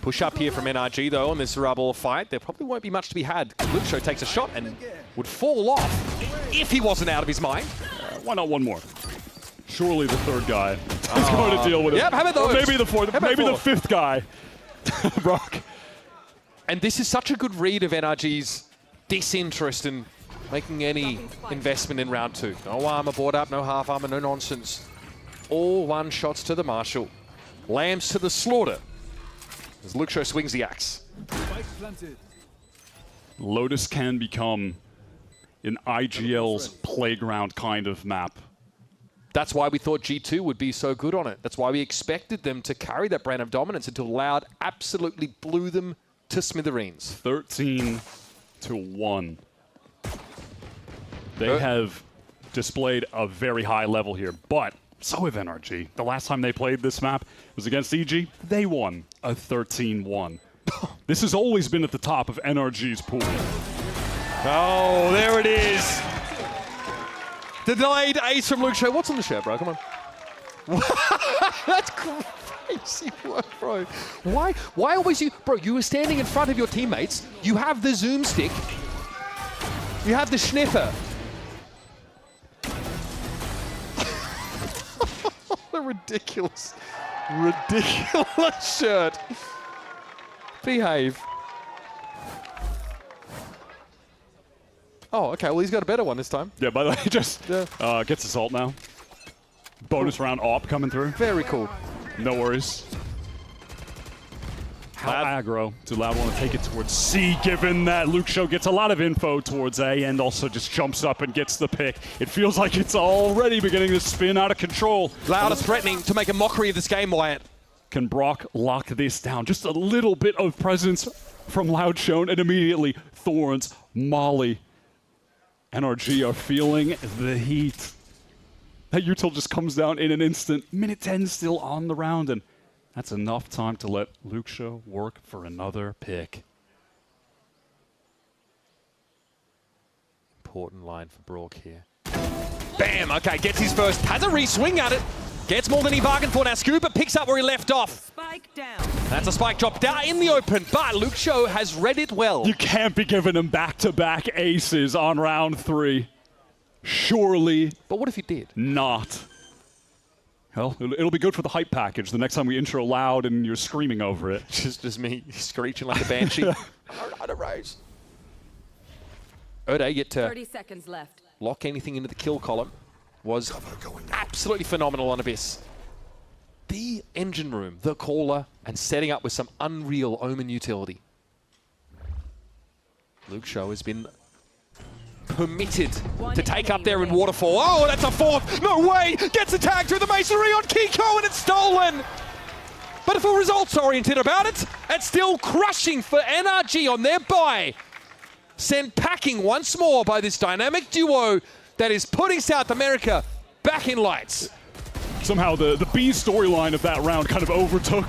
L: Push up here from NRG, though, on this Rubble fight. There probably won't be much to be had. Luxo takes a shot and would fall off if he wasn't out of his mind.
N: Why not one more? Surely the third guy is going to deal with it.
L: Yep, how about those?
N: Or maybe the fourth, maybe the fifth guy. Brock.
L: And this is such a good read of NRG's disinterest in making any investment in round 2. No armor board up, no half armor, no nonsense. All one shots to the Marshal. Lambs to the slaughter. As Luxo swings the axe.
N: Lotus can become an IGL's playground kind of map.
L: That's why we thought G2 would be so good on it. That's why we expected them to carry that brand of dominance until Loud absolutely blew them to smithereens.
N: 13-1. They have displayed a very high level here, but so have NRG. The last time they played this map was against EG. They won a 13-1. This has always been at the top of NRG's pool.
L: Oh, there it is. The delayed ace from Luke Show. What's on the shirt, bro? Come on. That's crazy work, bro. Why always you... Bro, you were standing in front of your teammates. You have the zoom stick. You have the sniffer. What a ridiculous shirt. Behave. Oh, okay. Well, he's got a better one this time.
N: Yeah, by the way, just gets assault now. Bonus round AWP coming through.
L: Very cool.
N: No worries. How aggro do Loud want to take it towards C, given that Luke Show gets a lot of info towards A and also just jumps up and gets the pick. It feels like it's already beginning to spin out of control.
L: Loud is threatening to make a mockery of this game, Wyatt.
N: Can Brock lock this down? Just a little bit of presence from Loud shown, and immediately Thorns, Molly, NRG are feeling the heat. That util just comes down in an instant. Minute 10 still on the round, and that's enough time to let Luke Show work for another pick.
L: Important line for Brock here. Bam! Okay, gets his first. Has a re-swing at it. Gets more than he bargained for. Now Scooper picks up where he left off.
P: Spike down.
L: That's a spike drop down in the open, but Luke Show has read it well.
N: You can't be giving him back-to-back aces on round 3. Surely.
L: But what if he did?
N: Not. Well, it'll be good for the hype package the next time we intro Loud and you're screaming over it.
L: Just me screeching like a banshee. On a race. Ode yet to
P: 30 seconds left.
L: Lock anything into the kill column. Was absolutely phenomenal on Abyss. The engine room, the caller, and setting up with some unreal Omen utility. Luke Show has been permitted to take up there in Waterfall. Oh, that's a fourth. No way. Gets a tag through the masonry on Kiko, and it's stolen. But if we're results-oriented about it, it's still crushing for NRG on their bye. Sent packing once more by this dynamic duo that is putting South America back in lights.
N: Somehow the B storyline of that round kind of overtook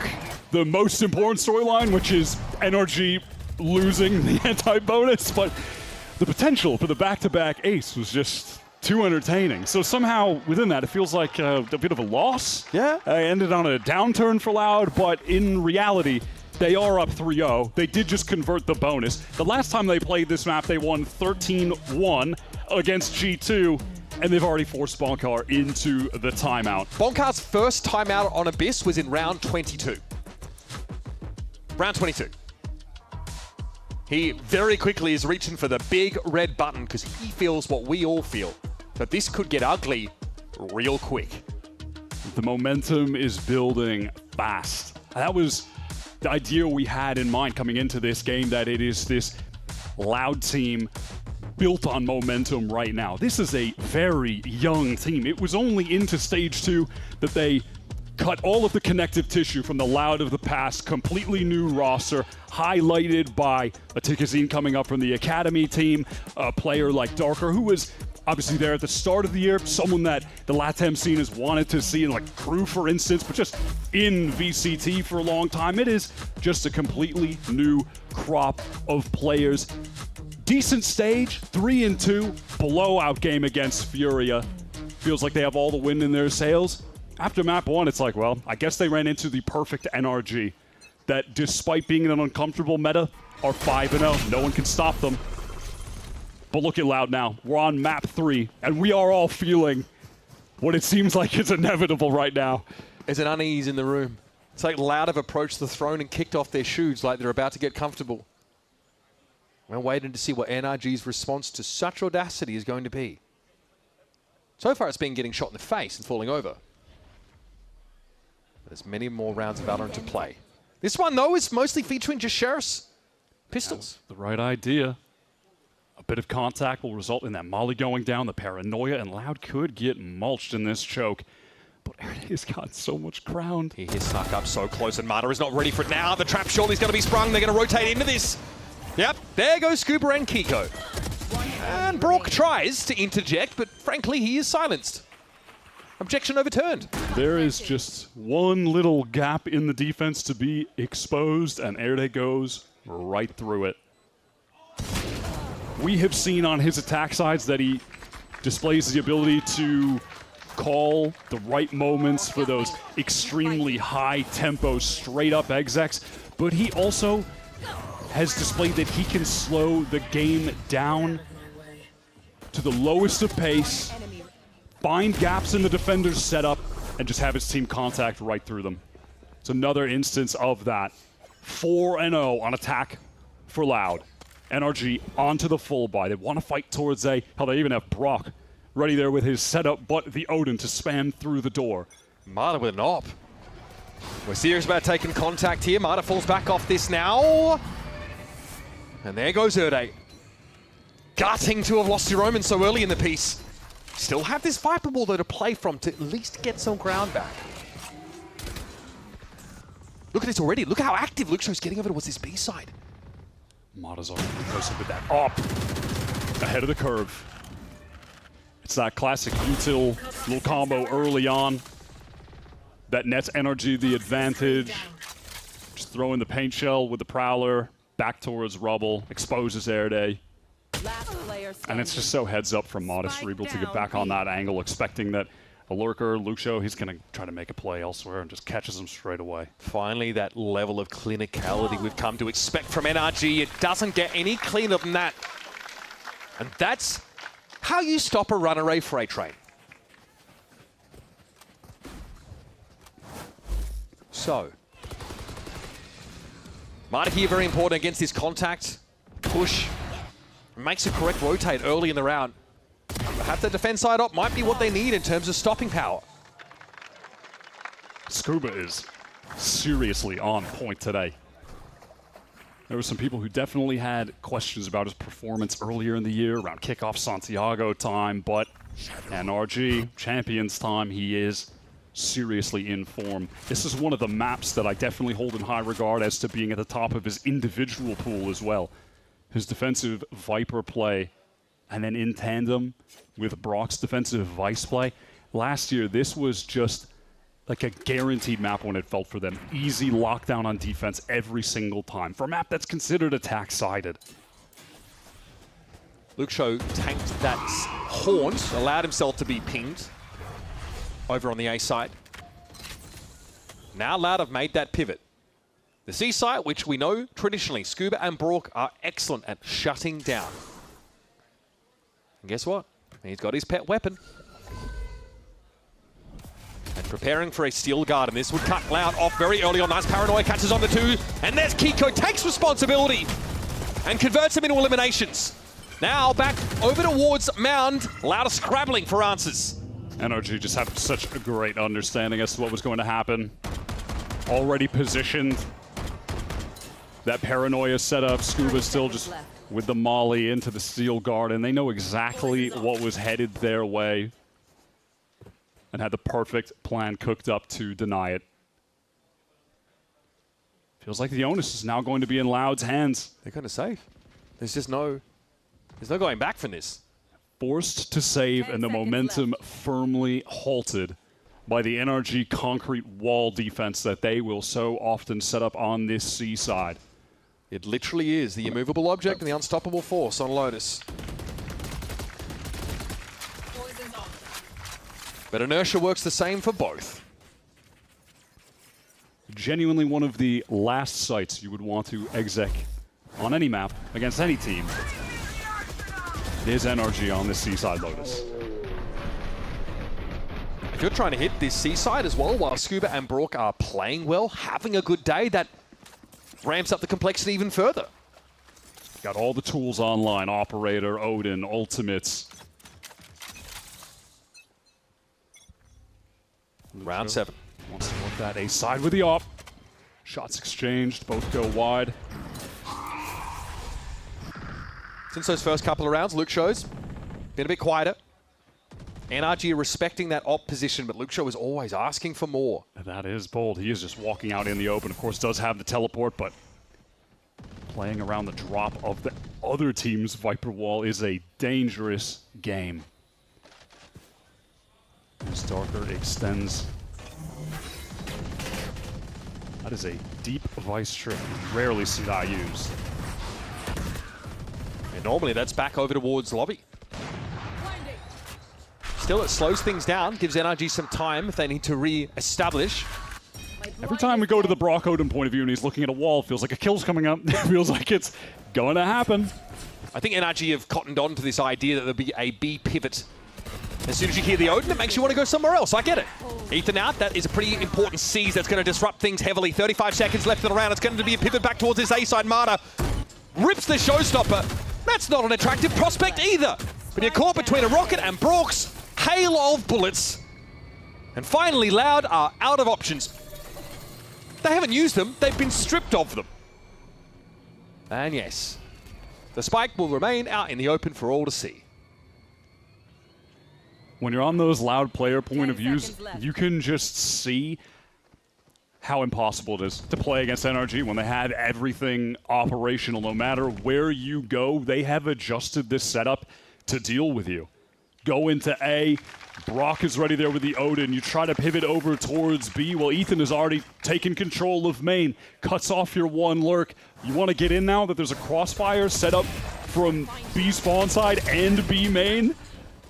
N: the most important storyline, which is NRG losing the anti-bonus, but the potential for the back-to-back ace was just too entertaining. So somehow within that, it feels like a bit of a loss.
L: Yeah.
N: Ended on a downturn for Loud, but in reality, they are up 3-0. They did just convert the bonus. The last time they played this map, they won 13-1 against G2, and they've already forced Bonkar into the timeout.
L: Bonkar's first timeout on Abyss was in round 22. Round 22. He very quickly is reaching for the big red button because he feels what we all feel, that this could get ugly real quick.
N: The momentum is building fast. That was the idea we had in mind coming into this game, that it is this Loud team built on momentum right now. This is a very young team. It was only into stage 2 that they cut all of the connective tissue from the Loud of the past, completely new roster, highlighted by a Tikazine coming up from the Academy team, a player like Darker, who was obviously there at the start of the year, someone that the LATAM scene has wanted to see in like Crew, for instance, but just in VCT for a long time. It is just a completely new crop of players. Decent stage, 3-2, blowout game against Furia. Feels like they have all the wind in their sails. After map 1, it's like, well, I guess they ran into the perfect NRG. That despite being in an uncomfortable meta, are 5-0. No one can stop them. But look at Loud now. We're on map 3, and we are all feeling what it seems like is inevitable right now.
L: There's an unease in the room. It's like Loud have approached the throne and kicked off their shoes like they're about to get comfortable. We're waiting to see what NRG's response to such audacity is going to be. So far, it's been getting shot in the face and falling over. There's many more rounds of Valorant to play. This one, though, is mostly featuring just Sheriff's pistols.
N: The right idea. A bit of contact will result in that Molly going down, the paranoia, and Loud could get mulched in this choke. But Erde's got so much ground.
L: He is stuck up so close, and Marta is not ready for it now. The trap surely is going to be sprung. They're going to rotate into this. Yep, there goes Scooper and Kiko. And Brock tries to interject, but frankly, he is silenced. Objection overturned.
N: There is just one little gap in the defense to be exposed, and Erde goes right through it. We have seen on his attack sides that he displays the ability to call the right moments for those extremely high tempo, straight up execs, but he also has displayed that he can slow the game down to the lowest of pace, find gaps in the defender's setup, and just have his team contact right through them. It's another instance of that. 4-0 on attack for Loud. NRG onto the full buy. They want to fight towards A. Hell, they even have Brock ready there with his setup, but the Odin to spam through the door.
L: Marta with an op. We're serious about taking contact here. Marta falls back off this now. And there goes Erde. Gutting to have lost your Omen so early in the piece. Still have this Viper Wall though to play from to at least get some ground back. Look at this already. Look how active Luxo's getting over towards this B side.
N: Mata's already posted with that op. Ahead of the curve. It's that classic util little combo early on. That nets NRG the advantage. Just throw in the paint shell with the Prowler. Back towards Rubble. Exposes Erde. And it's just so heads up from Modest Cerebral to get back on that angle, expecting that a lurker, Luxo, he's going to try to make a play elsewhere and just catches him straight away.
L: Finally, that level of clinicality we've come to expect from NRG. It doesn't get any cleaner than that. And that's how you stop a runaway freight train. So, Marta here very important against this contact. Push. Makes a correct rotate early in the round. Perhaps the defense side up might be what they need in terms of stopping power.
N: Scuba is seriously on point today. There were some people who definitely had questions about his performance earlier in the year around kickoff Santiago time, but NRG, Champions time, he is seriously in form. This is one of the maps that I definitely hold in high regard as to being at the top of his individual pool as well. His defensive Viper play, and then in tandem with Brock's defensive Vice play. Last year, this was just like a guaranteed map when it felt for them. Easy lockdown on defense every single time for a map that's considered attack-sided.
L: Luxo tanked that haunt, allowed himself to be pinged over on the A side. Now Loud have made that pivot. The C site, which we know traditionally, Scuba and Brock are excellent at shutting down. And guess what? He's got his pet weapon. And preparing for a steel guard, and this would cut Loud off very early on. Nice paranoia, catches on the two, and there's Kiko, takes responsibility and converts him into eliminations. Now back over towards Mound. Loud is scrabbling for answers.
N: NRG just had such a great understanding as to what was going to happen. Already positioned. That paranoia setup, Scuba still just with the molly into the steel guard, and they know exactly what was headed their way and had the perfect plan cooked up to deny it. Feels like the onus is now going to be in Loud's hands.
L: They're going to save. There's no going back from this.
N: Forced to save, and the momentum firmly halted by the NRG concrete wall defense that they will so often set up on this C side.
L: It literally is the immovable object and the unstoppable force on Lotus. But inertia works the same for both.
N: Genuinely one of the last sites you would want to exec on any map against any team. It is NRG on this C-side Lotus.
L: If you're trying to hit this C-side as well, while Scuba and Brock are playing well, having a good day, that ramps up the complexity even further.
N: Got all the tools online, Operator, Odin, Ultimates.
L: Round 7.
N: Wants to work that A side with the op. Shots exchanged, both go wide.
L: Since those first couple of rounds, Luxo's been a bit quieter. NRG are respecting that op position, but Luxo is always asking for more.
N: That is bold. He is just walking out in the open. Of course, does have the teleport, but playing around the drop of the other team's Viper wall is a dangerous game. As Darker extends. That is a deep Vice trick. Rarely see that used.
L: And normally that's back over towards Lobby. Still, it slows things down, gives NRG some time if they need to re-establish.
N: Every time we go to the Brock Odin point of view and he's looking at a wall, it feels like a kill's coming up. It feels like it's going to happen.
L: I think NRG have cottoned on to this idea that there'll be a B pivot. As soon as you hear the Odin, it makes you want to go somewhere else. I get it. Ethan out. That is a pretty important seize that's going to disrupt things heavily. 35 seconds left in the round. It's going to be a pivot back towards this A side. Marta rips the showstopper. That's not an attractive prospect either. But you're caught between a rocket and Brock's hail of bullets. And finally, Loud are out of options. They haven't used them. They've been stripped of them. And yes, the spike will remain out in the open for all to see.
N: When you're on those Loud player point of views, you can just see how impossible it is to play against NRG when they have everything operational. No matter where you go, they have adjusted this setup to deal with you. Go into A, Brock is ready there with the Odin. You try to pivot over towards B. Well, Ethan has already taken control of main, cuts off your one lurk. You want to get in now that there's a crossfire set up from B spawn side and B main?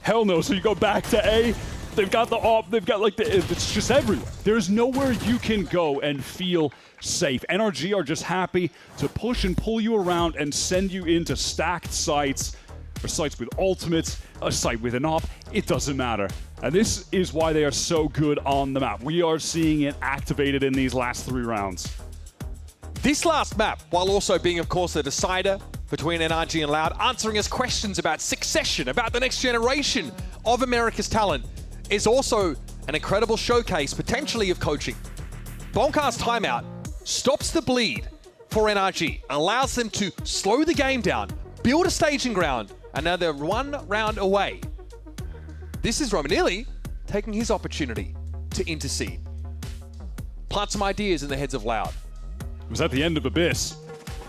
N: Hell no, so you go back to A. They've got the op, they've got like it's just everywhere. There's nowhere you can go and feel safe. NRG are just happy to push and pull you around and send you into stacked sites, or sites with ultimates, a site with an op, it doesn't matter. And this is why they are so good on the map. We are seeing it activated in these last 3 rounds.
L: This last map, while also being, of course, the decider between NRG and Loud, answering us questions about succession, about the next generation of America's talent, is also an incredible showcase, potentially, of coaching. Bonkar's timeout stops the bleed for NRG, allows them to slow the game down, build a staging ground, and now they're 1 round away. This is Romanilli taking his opportunity to intercede. Plant some ideas in the heads of Loud.
N: It was at the end of Abyss.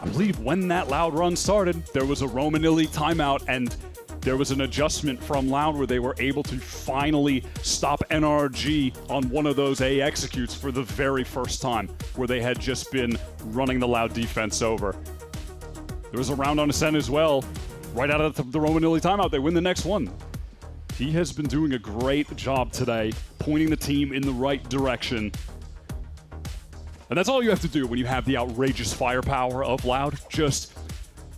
N: I believe when that Loud run started, there was a Romanilli timeout, and there was an adjustment from Loud where they were able to finally stop NRG on one of those A executes for the very first time, where they had just been running the Loud defense over. There was a round on Ascent as well. Right out of the Romanilli timeout, they win the next one. He has been doing a great job today, pointing the team in the right direction. And that's all you have to do when you have the outrageous firepower of Loud. Just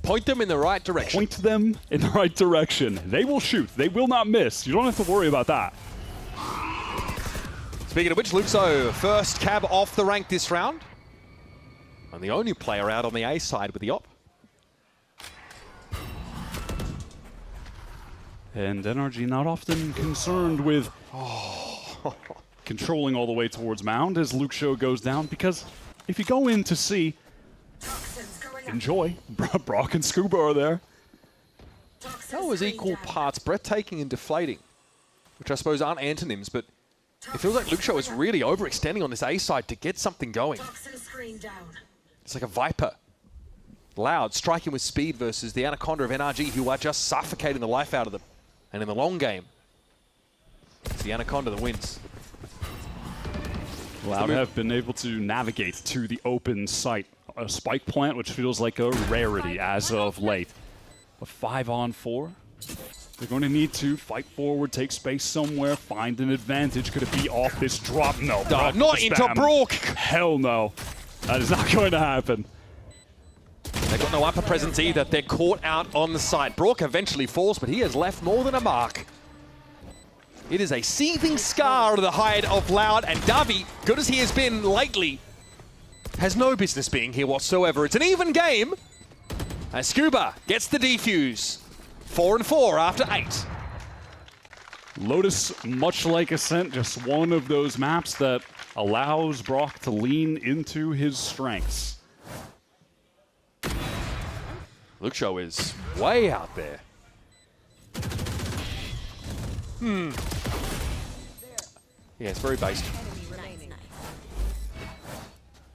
L: point them in the right direction.
N: Point them in the right direction. They will shoot. They will not miss. You don't have to worry about that.
L: Speaking of which, Luxo, first cab off the rank this round. And the only player out on the A side with the op.
N: And NRG not often concerned with controlling all the way towards Mound as Luxo goes down, because if you go in to see, enjoy. Brock and Scuba are there.
L: That was equal parts breathtaking and deflating, which I suppose aren't antonyms, but it feels like Luxo is really overextending on this A side to get something going. It's like a Viper. Loud striking with speed versus the Anaconda of NRG, who are just suffocating the life out of them. And in the long game, it's the Anaconda that wins.
N: Loud have been able to navigate to the open site. A spike plant, which feels like a rarity as of late. A 5-on-4. They're going to need to fight forward, take space somewhere, find an advantage. Could it be off this drop? No.
L: Not into Brock.
N: Hell no. That is not going to happen.
L: They've got no upper presence either. They're caught out on the side. Brock eventually falls, but he has left more than a mark. It is a seething scar to the hide of Loud, and Davi, good as he has been lately, has no business being here whatsoever. It's an even game. And Scuba gets the defuse. 4-4 after 8.
N: Lotus, much like Ascent, just one of those maps that allows Brock to lean into his strengths.
L: Luxo is way out there. Yeah, it's very based.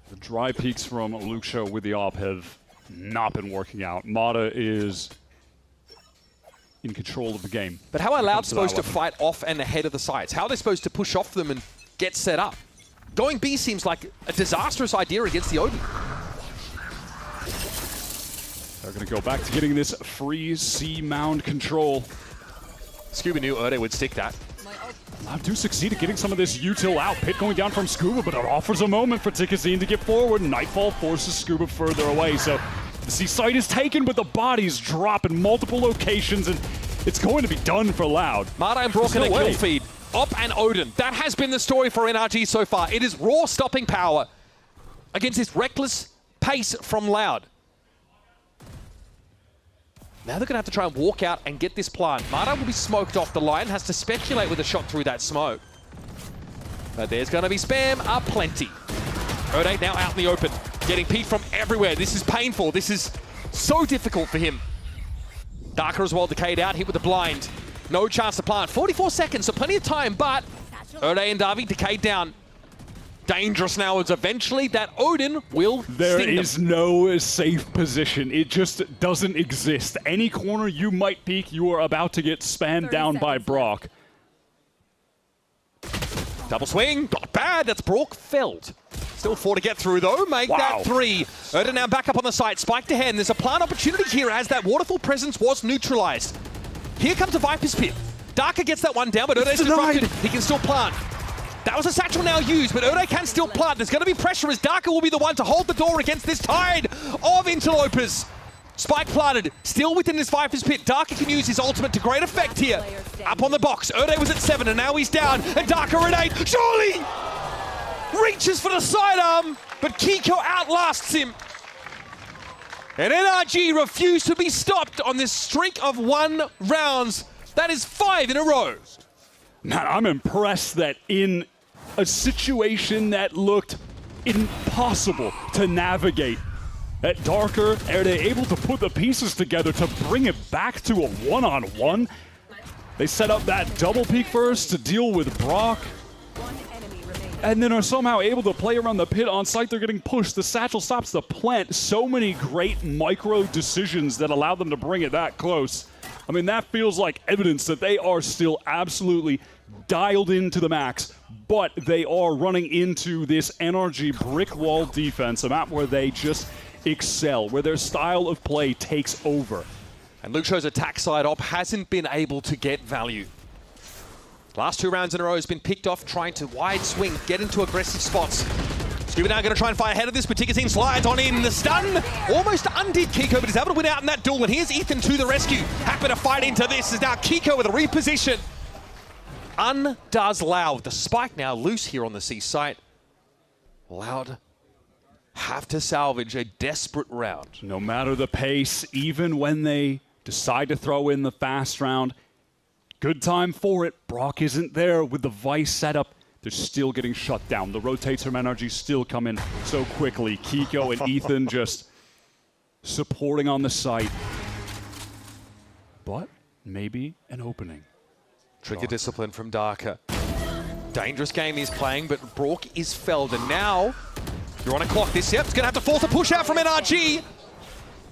N: The dry peaks from Luxo with the op have not been working out. Mata is in control of the game.
L: But how are Loud supposed to fight off and ahead of the sides? How are they supposed to push off them and get set up? Going B seems like a disastrous idea against the Odin.
N: They're going to go back to getting this free C mound control.
L: Scuba knew Erde would stick that.
N: Loud do succeed at getting some of this util out. Pit going down from Scuba, but it offers a moment for Tikazine to get forward. Nightfall forces Scuba further away. So the C site is taken, but the bodies drop in multiple locations, and it's going to be done for Loud.
L: Marta and Brock in a kill feed. Op and Odin. That has been the story for NRG so far. It is raw stopping power against this reckless pace from Loud. Now they're going to have to try and walk out and get this plant. Marta will be smoked off the line, has to speculate with a shot through that smoke. But there's going to be spam aplenty. Ode now out in the open, getting peeked from everywhere. This is painful. This is so difficult for him. Darker as well, decayed out, hit with the blind. No chance to plant. 44 seconds, so plenty of time, but Ode and Davi decayed down. Dangerous now as eventually that Odin will
N: There
L: sting
N: is
L: them.
N: no safe position. It just doesn't exist. Any corner you might peek, you are about to get spammed down by Brock.
L: Double swing, not bad. That's Brock felled. Still 4 to get through though. Make that 3. Odin now back up on the site. Spike to hand. There's a plant opportunity here as that waterfall presence was neutralized. Here comes a Viper's Pit. Darker gets that one down, but Ode's disrupted. He can still plant. That was a satchel now used, but Ode can still plant. There's going to be pressure as Darker will be the one to hold the door against this tide of interlopers. Spike planted, still within this Viper's Pit. Darker can use his ultimate to great effect here. Up on the box, Ode was at 7 and now he's down, and Darker at 8. Surely! Reaches for the sidearm, but Kiko outlasts him. And NRG refused to be stopped on this streak of 1 rounds. That is 5 in a row.
N: Man, I'm impressed that in a situation that looked impossible to navigate, that Darker, are they able to put the pieces together to bring it back to a one-on-one? They set up that double peek first to deal with Brock, and then are somehow able to play around the pit on site. They're getting pushed. The satchel stops the plant. So many great micro decisions that allow them to bring it that close. I mean, that feels like evidence that they are still absolutely dialed into the max, but they are running into this NRG brick wall defense, a map where they just excel, where their style of play takes over.
L: And Luke Show's attack side op hasn't been able to get value. Last 2 rounds in a row has been picked off, trying to wide swing, get into aggressive spots. Scuba now going to try and fire ahead of this, but Tikazine slides on in. The stun almost undid Kiko, but he's able to win out in that duel. And here's Ethan to the rescue. Happy to fight into this. Is now Kiko with a reposition. Undoes Loud. The spike now loose here on the C site. Loud have to salvage a desperate round.
N: No matter the pace, even when they decide to throw in the fast round, good time for it. Brock isn't there with the Vice setup. They're still getting shut down. The rotates from NRG still come in so quickly. Kiko and Ethan just supporting on the site. But maybe an opening.
L: Trigger discipline from Darker. Dangerous game he's playing, but Brock is felled. And now you're on a clock. This, yep, it's going to have to force a push out from NRG.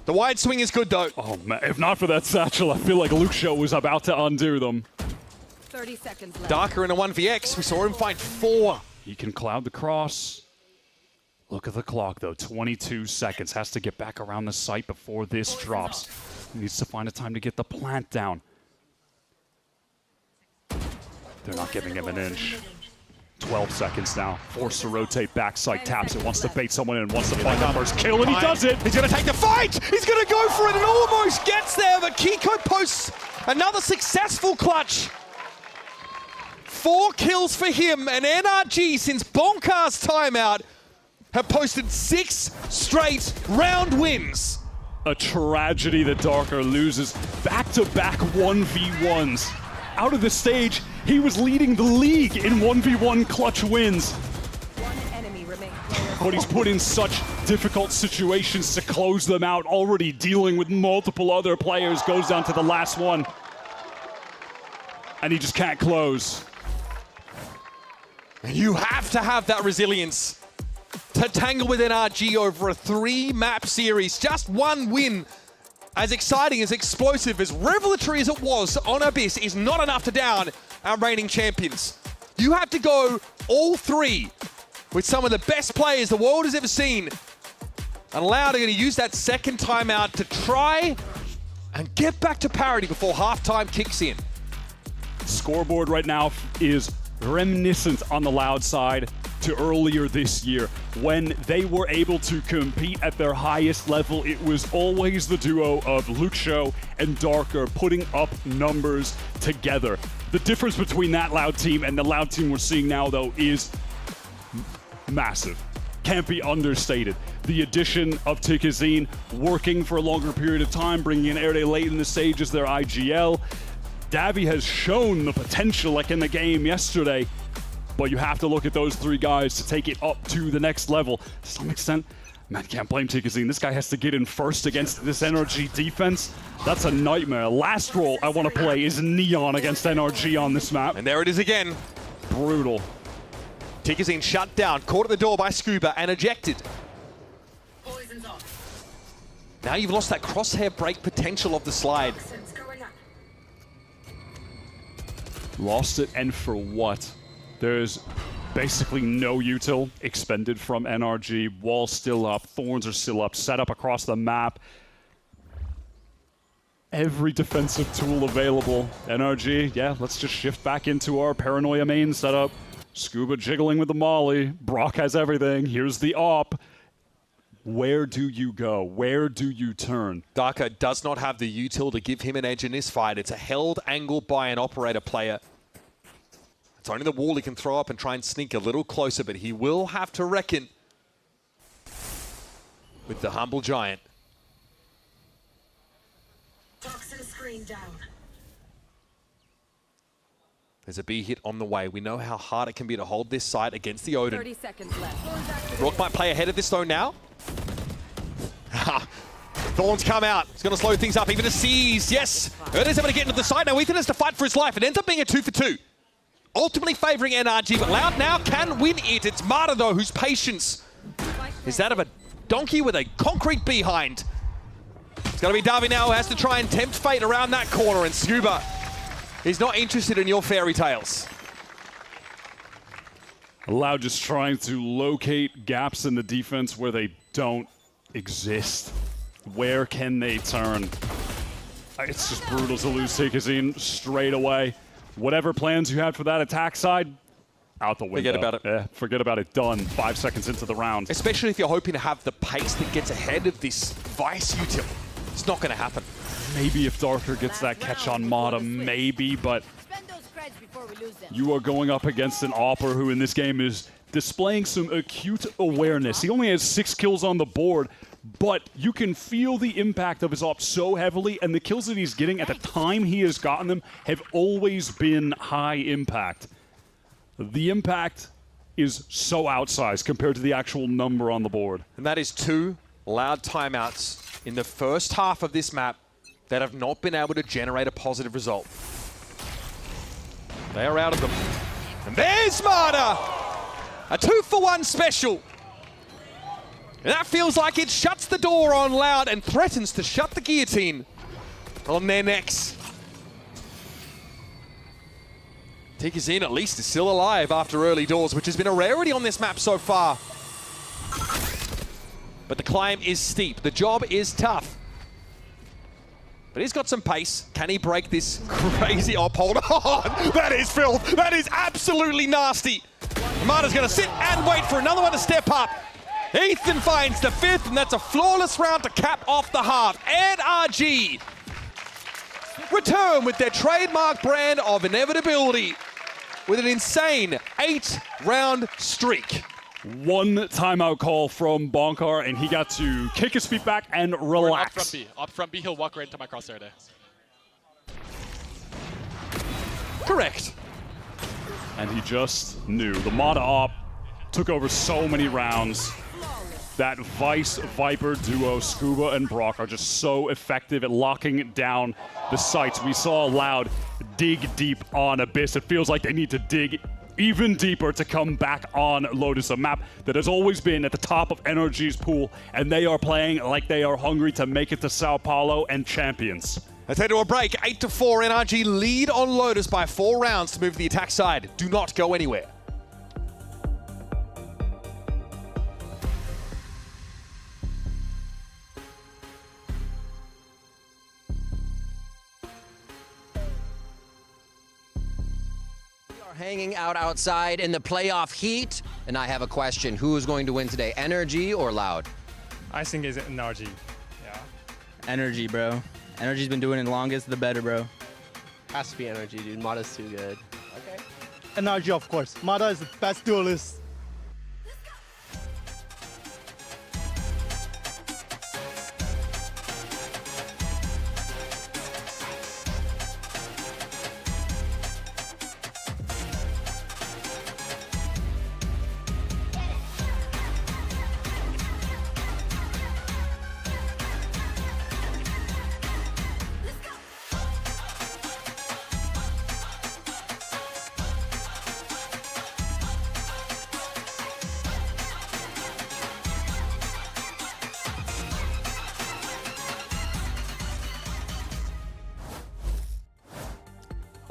L: The wide swing is good, though.
N: Oh, man, if not for that satchel, I feel like Luke Show was about to undo them.
P: 30 seconds left.
L: Darker in a 1vx. We saw him fight 4.
N: He can cloud the cross. Look at the clock, though. 22 seconds. Has to get back around the site before this drops. He needs to find a time to get the plant down. They're not giving him an inch. 12 seconds now. Forced to rotate backside. Taps it. Wants to bait someone in. Wants to find the first kill, and he does it.
L: He's going to take the fight. He's going to go for it and almost gets there. But Kiko posts another successful clutch. 4 kills for him, and NRG, since Bonkar's timeout, have posted 6 straight round wins.
N: A tragedy that Darker loses back-to-back 1v1s. Out of the stage, he was leading the league in 1v1 clutch wins. But he's put in such difficult situations to close them out, already dealing with multiple other players, goes down to the last one. And he just can't close.
L: You have to have that resilience to tangle with NRG over a 3-map series. Just 1 win, as exciting, as explosive, as revelatory as it was on Abyss, is not enough to down our reigning champions. You have to go all 3 with some of the best players the world has ever seen. And Loud are going to use that second timeout to try and get back to parity before halftime kicks in.
N: scoreboard right now is reminiscent on the Loud side to earlier this year. When they were able to compete at their highest level, it was always the duo of Luxo and Darker putting up numbers together. The difference between that Loud team and the Loud team we're seeing now, though, is massive. Can't be understated. The addition of Tikazine working for a longer period of time, bringing in Erde late in the stage as their IGL. Davi has shown the potential like in the game yesterday, but you have to look at those three guys to take it up to the next level. To some extent, man, can't blame Tikazine. This guy has to get in first against this NRG defense. That's a nightmare. Last role I want to play is Neon against NRG on this map.
L: And there it is again.
N: Brutal.
L: Tikazine shut down, caught at the door by Scuba and ejected. Now you've lost that crosshair break potential of the slide.
N: Lost it, and for what? There's basically no util expended from NRG. Wall's still up, thorns are still up, set up across the map. Every defensive tool available. NRG, yeah, let's just shift back into our Paranoia main setup. Scuba jiggling with the molly. Brock has everything. Here's the op. Where do you go? Where do you turn?
L: Darker does not have the util to give him an edge in this fight. It's a held angle by an operator player. It's only the wall he can throw up and try and sneak a little closer, but he will have to reckon with the humble giant.
A: Toxin screen down.
L: There's a B hit on the way. We know how hard it can be to hold this side against the Odin.
P: 30 seconds left.
L: Rock might play ahead of this though now. Thorns come out. It's going to slow things up. Even a seize. Yes. Erdin's able to get into the side now. Ethan has to fight for his life. It ends up being a 2-for-2. Ultimately favoring NRG, but Loud now can win it. It's Marta though, whose patience is that of a donkey with a concrete behind. It's going to be Davi now who has to try and tempt fate around that corner, and Scuba is not interested in your fairy tales.
N: Loud just trying to locate gaps in the defense where they don't exist. Where can they turn? It's just brutal to lose Tikazine straight away. Whatever plans you had for that attack side, out the window.
L: Forget about it.
N: Yeah, forget about it. Done. 5 seconds into the round.
L: Especially if you're hoping to have the pace that gets ahead of this Vice util. It's not going to happen.
N: Maybe if Darker gets that catch on Mata, maybe, but you are going up against an Opper who in this game is displaying some acute awareness. He only has 6 kills on the board, but you can feel the impact of his op so heavily, and the kills that he's getting at the time he has gotten them have always been high impact. The impact is so outsized compared to the actual number on the board.
L: And that is 2 Loud timeouts in the first half of this map that have not been able to generate a positive result. They are out of them. And there's Marta! A 2-for-1 special. And that feels like it shuts the door on Loud and threatens to shut the guillotine on their necks. Tikazine at least is still alive after early doors, which has been a rarity on this map so far. But the climb is steep. The job is tough. But he's got some pace. Can he break this crazy op? Hold on! That is filth! That is absolutely nasty! Marta's gonna sit and wait for another one to step up. Ethan finds the 5th, and that's a flawless round to cap off the half. NRG return with their trademark brand of inevitability with an insane 8-round streak.
N: 1 timeout call from Bonkar, and he got to kick his feet back and relax.
O: Up front B. Up front B, he'll walk right into my crosshair there.
L: Correct.
N: And he just knew. The Mata op took over so many rounds. That Vice Viper duo, Scuba and Brock, are just so effective at locking down the sites. We saw Loud dig deep on Abyss. It feels like they need to dig even deeper to come back on Lotus, a map that has always been at the top of NRG's pool, and they are playing like they are hungry to make it to Sao Paulo and champions.
L: Let's head to a break. 8-4, NRG lead on Lotus by 4 rounds to move to the attack side. Do not go anywhere.
I: hanging out outside in the playoff heat. And I have a question. Who is going to win today, Energy or Loud?
Q: I think it's Energy. Yeah.
U: Energy, bro. Energy's been doing it the longest, the better, bro.
V: Has to be Energy, dude. Mada's too good.
U: Okay.
X: Energy, of course. Mada is the best duelist.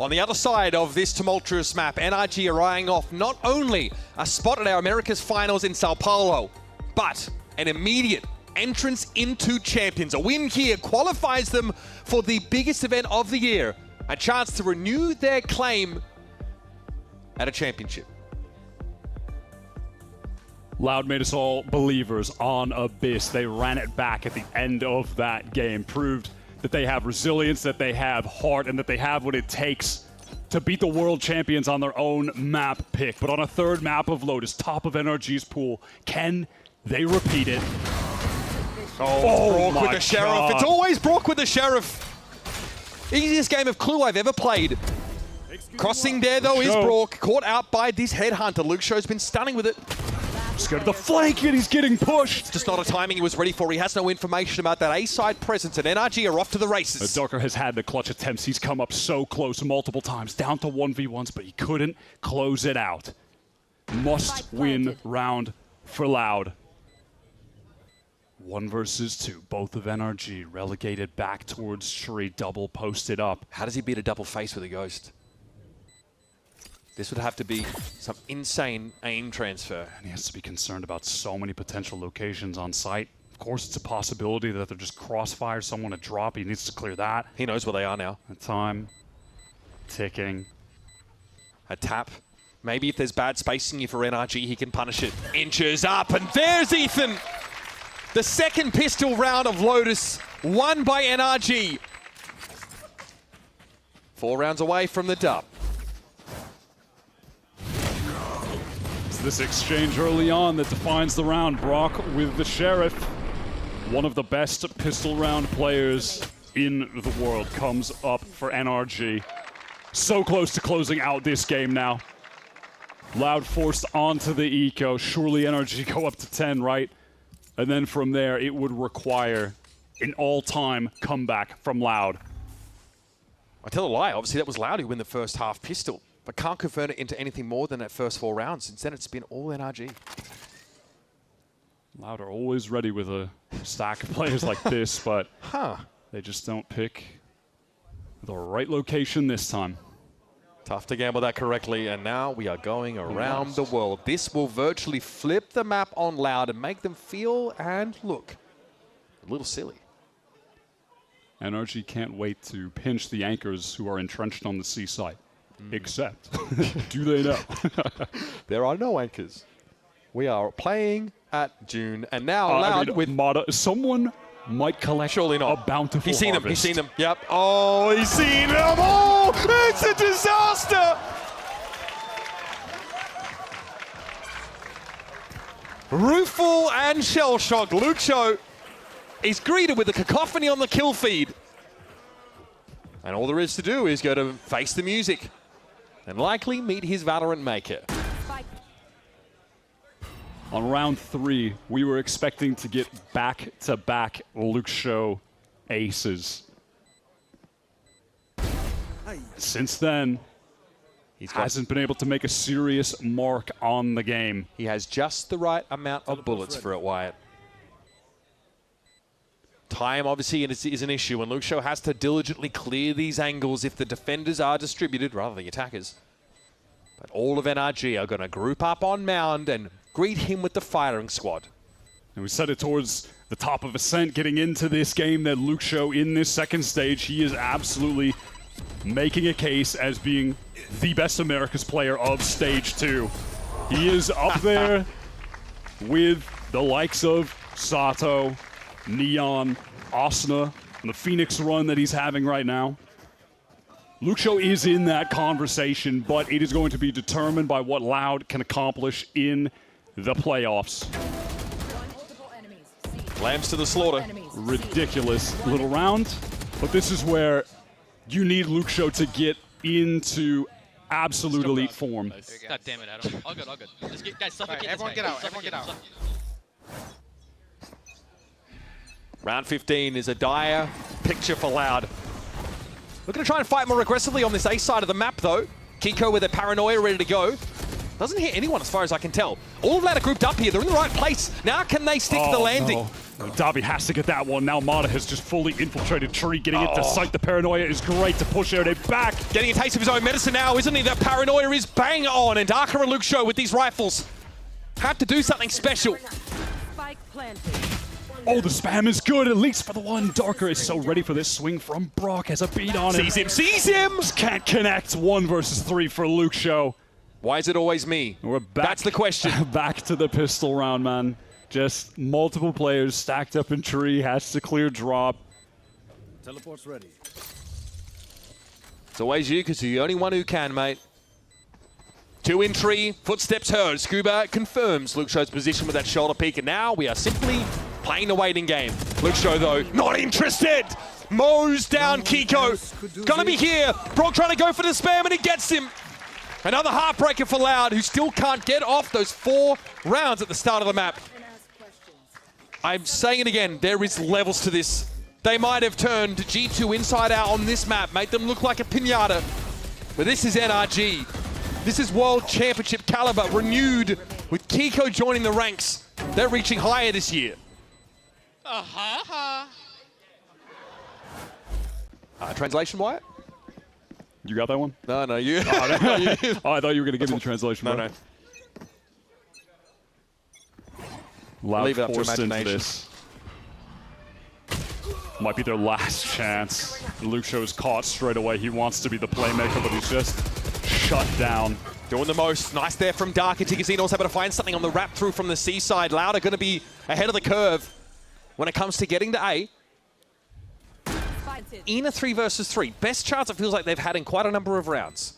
L: On the other side of this tumultuous map, NRG are eyeing off not only a spot at our Americas finals in Sao Paulo, but an immediate entrance into Champions. A win here qualifies them for the biggest event of the year, a chance to renew their claim at a championship.
N: Loud made us all believers on Abyss. They ran it back at the end of that game, proved that they have resilience, that they have heart, and that they have what it takes to beat the world champions on their own map pick. But on a third map of Lotus, top of NRG's pool, can they repeat it?
L: Oh, Brock with the Sheriff.
N: God.
L: It's always Brock with the Sheriff. Easiest game of Clue I've ever played. Crossing there, though, is Brock. Caught out by this headhunter. Luke Show's been stunning with it.
N: Just go to the flank and he's getting pushed.
L: It's just not a timing he was ready for. He has no information about that A-side presence, and NRG are off to the races.
N: Darker has had the clutch attempts. He's come up so close multiple times, down to 1v1s, but he couldn't close it out. Must win round for Loud. 1 versus 2. Both of NRG relegated back towards Shri, double posted up.
L: How does he beat a double face with a Ghost? This would have to be some insane aim transfer.
N: And he has to be concerned about so many potential locations on site. Of course, it's a possibility that they're just crossfire someone to drop. He needs to clear that.
L: He knows where they are now.
N: The time ticking.
L: A tap. Maybe if there's bad spacing for NRG, he can punish it. Inches up, and there's Ethan! The second pistol round of Lotus, won by NRG. 4 rounds away from the dub.
N: This exchange early on that defines the round. Brock with the Sheriff. One of the best pistol round players in the world comes up for NRG. So close to closing out this game now. Loud forced onto the eco. Surely NRG go up to 10, right? And then from there, it would require an all-time comeback from Loud.
L: I tell a lie, obviously that was Loud who win the first half pistol, but can't convert it into anything more than that first 4 rounds. Instead, it's been all NRG.
N: Loud are always ready with a stack of players like this, but they just don't pick the right location this time.
L: Tough to gamble that correctly, and now we are going around the world. This will virtually flip the map on Loud and make them feel and look a little silly.
N: NRG can't wait to pinch the anchors who are entrenched on the seaside. Except, do they know?
L: There are no anchors. We are playing at June, and now Loud with
N: Mada. Someone might collect a bountiful
L: He's seen
N: harvest.
L: them. He's seen them. Yep. Oh, he's seen them. Oh, it's a disaster. Rueful and shell shock. Luke Show is greeted with a cacophony on the kill feed. And all there is to do is go to face the music and likely meet his Valorant maker.
N: On round 3, we were expecting to get back-to-back Luke Show aces. Since then, he hasn't been able to make a serious mark on the game.
L: He has just the right amount of bullets for it, Wyatt. Time, obviously, is an issue, and Luke Show has to diligently clear these angles if the defenders are distributed, rather than the attackers. But all of NRG are going to group up on Mound and greet him with the firing squad.
N: And we said it towards the top of Ascent, getting into this game, that Luke Show in this second stage, he is absolutely making a case as being the best Americas player of Stage 2. He is up there with the likes of Sato, Neon, Asuna, and the Phoenix run that he's having right now. Luxio is in that conversation, but it is going to be determined by what Loud can accomplish in the playoffs.
L: Lambs to the slaughter.
N: Ridiculous little round, but this is where you need Luxio to get into absolute elite form.
T: God damn it, Adam. All good, all good. Just get, guys, suffocate this
O: everyone
T: guy.
O: get out,
T: Suffocate
O: everyone
T: him.
L: Round 15 is a dire picture for Loud. Looking to try and fight more aggressively on this A side of the map, though. Kiko with a paranoia ready to go. Doesn't hit anyone as far as I can tell. All of Loud are grouped up here. They're in the right place. Now can they stick to the landing?
N: No. Davi has to get that one. Now Mata has just fully infiltrated Tree, getting it to sight. The paranoia is great to push out it back.
L: Getting a taste of his own medicine now, isn't he? That paranoia is bang on, and Darker and Luxio with these rifles have to do something special.
P: Spike planted.
N: Oh, the spam is good, at least for the one. Darker is so ready for this swing from Brock. Has a beat on him.
L: Sees him!
N: Just can't connect. 1 versus 3 for Luxio.
L: Why is it always me?
N: We're back.
L: That's the question.
N: Back to the pistol round, man. Just multiple players stacked up in Tree. Has to clear drop.
S: Teleport's ready.
L: It's always you, because you're the only one who can, mate. 2 in Tree, footsteps heard. Scuba confirms Luxio's position with that shoulder peek, and now we are simply playing the waiting game. Luxio, though, not interested. Mows down Kiko. Gonna be here. Brock trying to go for the spam, and he gets him. Another heartbreaker for Loud, who still can't get off those 4 rounds at the start of the map. I'm saying it again, there is levels to this. They might have turned G2 inside out on this map, made them look like a pinata. But this is NRG. This is World Championship caliber, renewed with Kiko joining the ranks. They're reaching higher this year. Translation, Wyatt?
N: You got that one?
L: No, you.
N: Oh, I thought you were going to give me the translation.
L: No.
N: Loud
L: Leave it up to
N: forced into
L: imagination.
N: this. Might be their last chance. Luxio is caught straight away. He wants to be the playmaker, but he's just shut down.
L: Doing the most. Nice there from Dark. And Tigazine also able to find something on the wrap through from the C side. Loud are going to be ahead of the curve when it comes to getting to A. In a 3 versus 3. Best chance it feels like they've had in quite a number of rounds.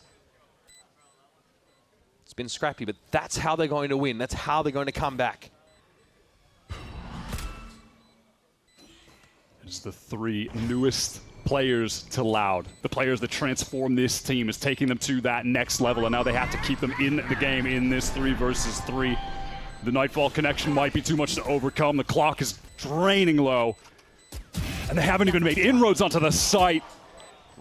L: It's been scrappy, but that's how they're going to win. That's how they're going to come back.
N: It's the 3 newest players to Loud. The players that transform this team is taking them to that next level, and now they have to keep them in the game in this 3 versus 3. The Nightfall connection might be too much to overcome. The clock is draining low, and they haven't even made inroads onto the site.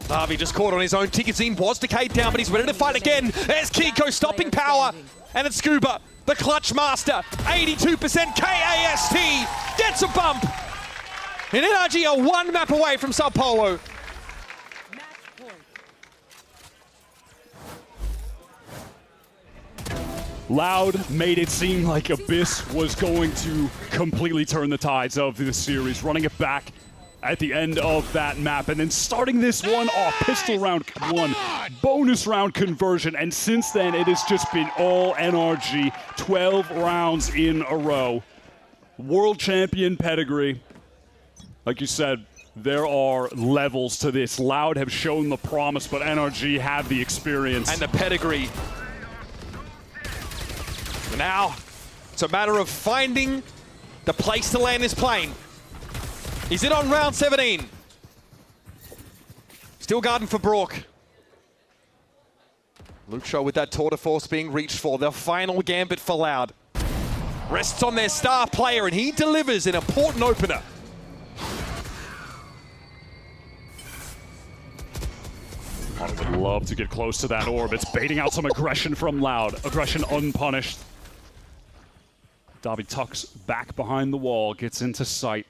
L: Davi just caught on his own. Tigazine was decayed down, but he's ready to fight again. There's Kiko stopping power, and it's Scuba, the clutch master. 82% KAST gets a bump. And NRG are 1 map away from Sao Paulo.
N: Loud made it seem like Abyss was going to completely turn the tides of this series, running it back at the end of that map, and then starting this one off, pistol round 1, bonus round conversion, and since then it has just been all NRG, 12 rounds in a row. World champion pedigree. Like you said, there are levels to this. Loud have shown the promise, but NRG have the experience.
L: And the pedigree. Now, it's a matter of finding the place to land this plane. Is it on round 17? Still guarding for Brock. Luxio with that tour de force being reached for. The final gambit for Loud. Rests on their star player, and he delivers an important opener.
N: I would love to get close to that orb. It's baiting out some aggression from Loud. Aggression unpunished. Davi tucks back behind the wall, gets into sight.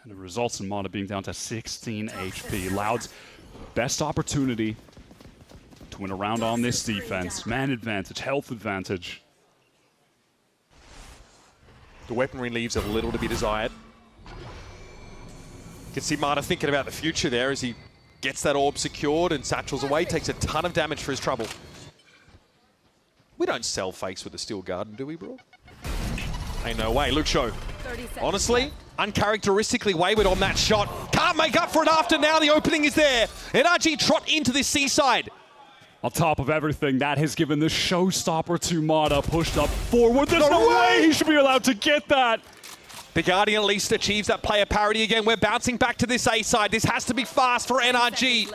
N: And it results in Mata being down to 16 HP. Loud's best opportunity to win a round on this defense. Man advantage, health advantage.
L: The weaponry leaves a little to be desired. You can see Mata thinking about the future there as he
D: Gets that orb secured and satchels away. Takes a ton of damage for his trouble. We don't sell fakes with a Steel Garden, do we, bro? Ain't no way. Lucho, honestly, uncharacteristically wayward on that shot. Can't make up for it after now. The opening is there. NRG trot into this seaside.
N: On top of everything, that has given the showstopper to Mata, pushed up forward. There's no way he should be allowed to get that.
D: The Guardian at least achieves that player parity again. We're bouncing back to this A side. This has to be fast for NRG.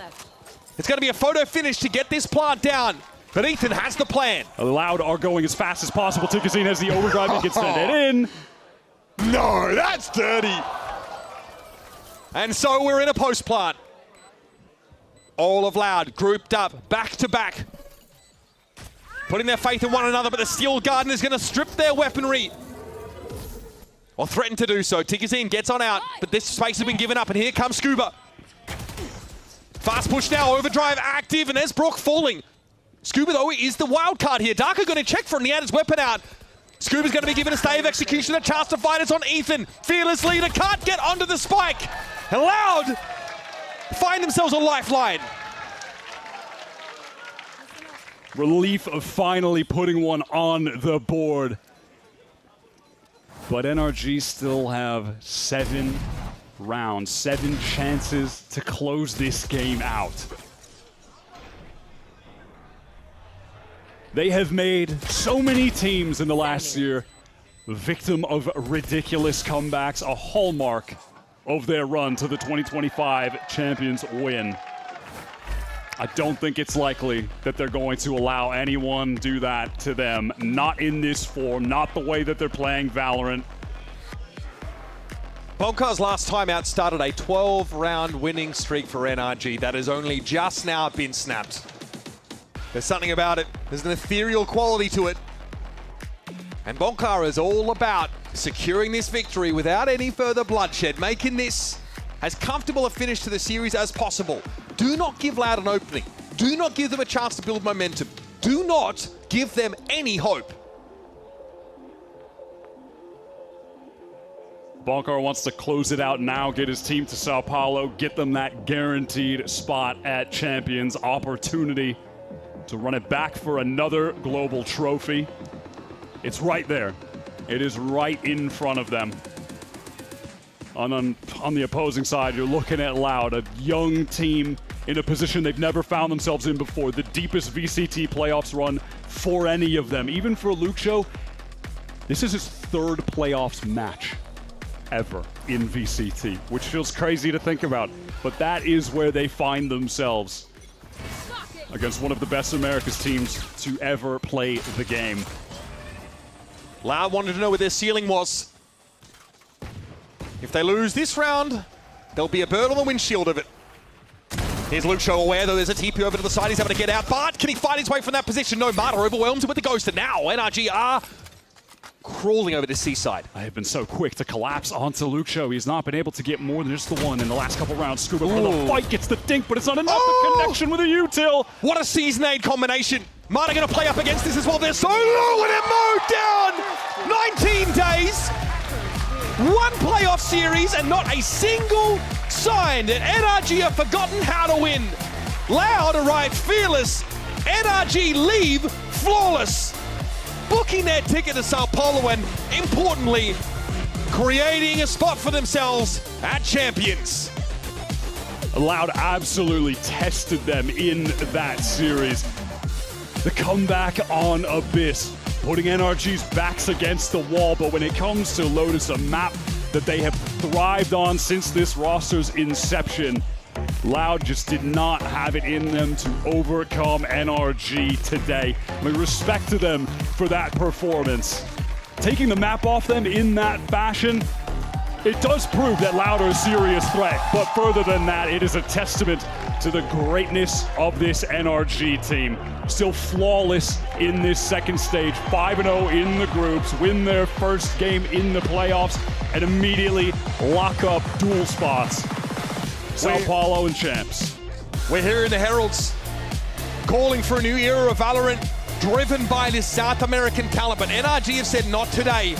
D: It's going to be a photo finish to get this plant down. But Ethan has the plan.
N: Loud are going as fast as possible. Tikazine has the overdrive. He gets it in.
D: No, that's dirty. And so we're in a post plant. All of Loud grouped up, back to back. Putting their faith in one another, but the Steel Garden is going to strip their weaponry. Or threaten to do so. Tikazine gets on out, but this space has been given up, and here comes Scuba. Fast push now, overdrive active, and Esbrook falling. Scuba, though, is the wild card here. Darker going to check for him, he had his weapon out. Scuba's going to be given a stay of execution, a chance to fight. It's on Ethan. Fearless leader can't get onto the spike. And Loud find themselves a lifeline.
N: Relief of finally putting one on the board. But NRG still have 7 rounds, 7 chances to close this game out. They have made so many teams in the last year victim of ridiculous comebacks, a hallmark of their run to the 2025 Champions win. I don't think it's likely that they're going to allow anyone do that to them. Not in this form, not the way that they're playing Valorant.
D: Bonkar's last time out started a 12-round winning streak for NRG that has only just now been snapped. There's something about it. There's an ethereal quality to it. And Bonkar is all about securing this victory without any further bloodshed, making this as comfortable a finish to the series as possible. Do not give Loud an opening. Do not give them a chance to build momentum. Do not give them any hope.
N: Bonkar wants to close it out now, get his team to Sao Paulo, get them that guaranteed spot at Champions, opportunity to run it back for another global trophy. It's right there. It is right in front of them. On the opposing side, you're looking at Loud, a young team in a position they've never found themselves in before. The deepest VCT playoffs run for any of them. Even for Lucho, this is his 3rd playoffs match ever in VCT, which feels crazy to think about. But that is where they find themselves against one of the best Americas teams to ever play the game.
D: Loud wanted to know where their ceiling was. If they lose this round, there'll be a bird on the windshield of it. Here's Lucho aware, though there's a TP over to the side. He's having to get out. But can he fight his way from that position? No, Mata overwhelms him with the ghost. And now NRG are crawling over to seaside.
N: I have been so quick to collapse onto Lucho. He's not been able to get more than just the one in the last couple rounds. Scuba for the fight gets the dink, but it's not enough. The connection with a util.
D: What a seasonade combination. Mata going to play up against this as well. They're so low and it moved down. 19 days. 1 playoff series and not a single sign that NRG have forgotten how to win. Loud arrived fearless. NRG leave flawless. Booking their ticket to Sao Paulo and, importantly, creating a spot for themselves at Champions.
N: Loud absolutely tested them in that series. The comeback on Abyss, putting NRG's backs against the wall, but when it comes to Lotus, a map that they have thrived on since this roster's inception, Loud just did not have it in them to overcome NRG today. We respect to them for that performance. Taking the map off them in that fashion, it does prove that Loud are a serious threat, but further than that, it is a testament to the greatness of this NRG team. Still flawless in this second stage, 5-0 in the groups, win their first game in the playoffs, and immediately lock up dual spots. Sao Paulo and Champs.
D: We're here in the Heralds, calling for a new era of Valorant, driven by this South American talent, but NRG have said not today.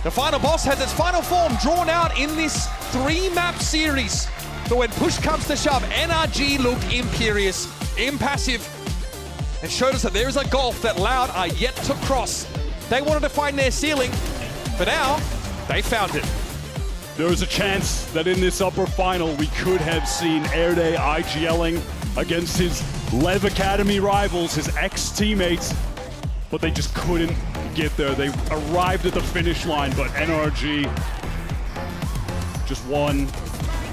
D: The final boss has its final form drawn out in this 3-map series.
L: But when push comes to shove, NRG look imperious, impassive, and showed us that there is a gulf that Loud are yet to cross. They wanted to find their ceiling, but now they found it.
N: There was a chance that in this upper final we could have seen Erde IGLing against his LEV Academy rivals, his ex-teammates, but they just couldn't get there. They arrived at the finish line, but NRG just one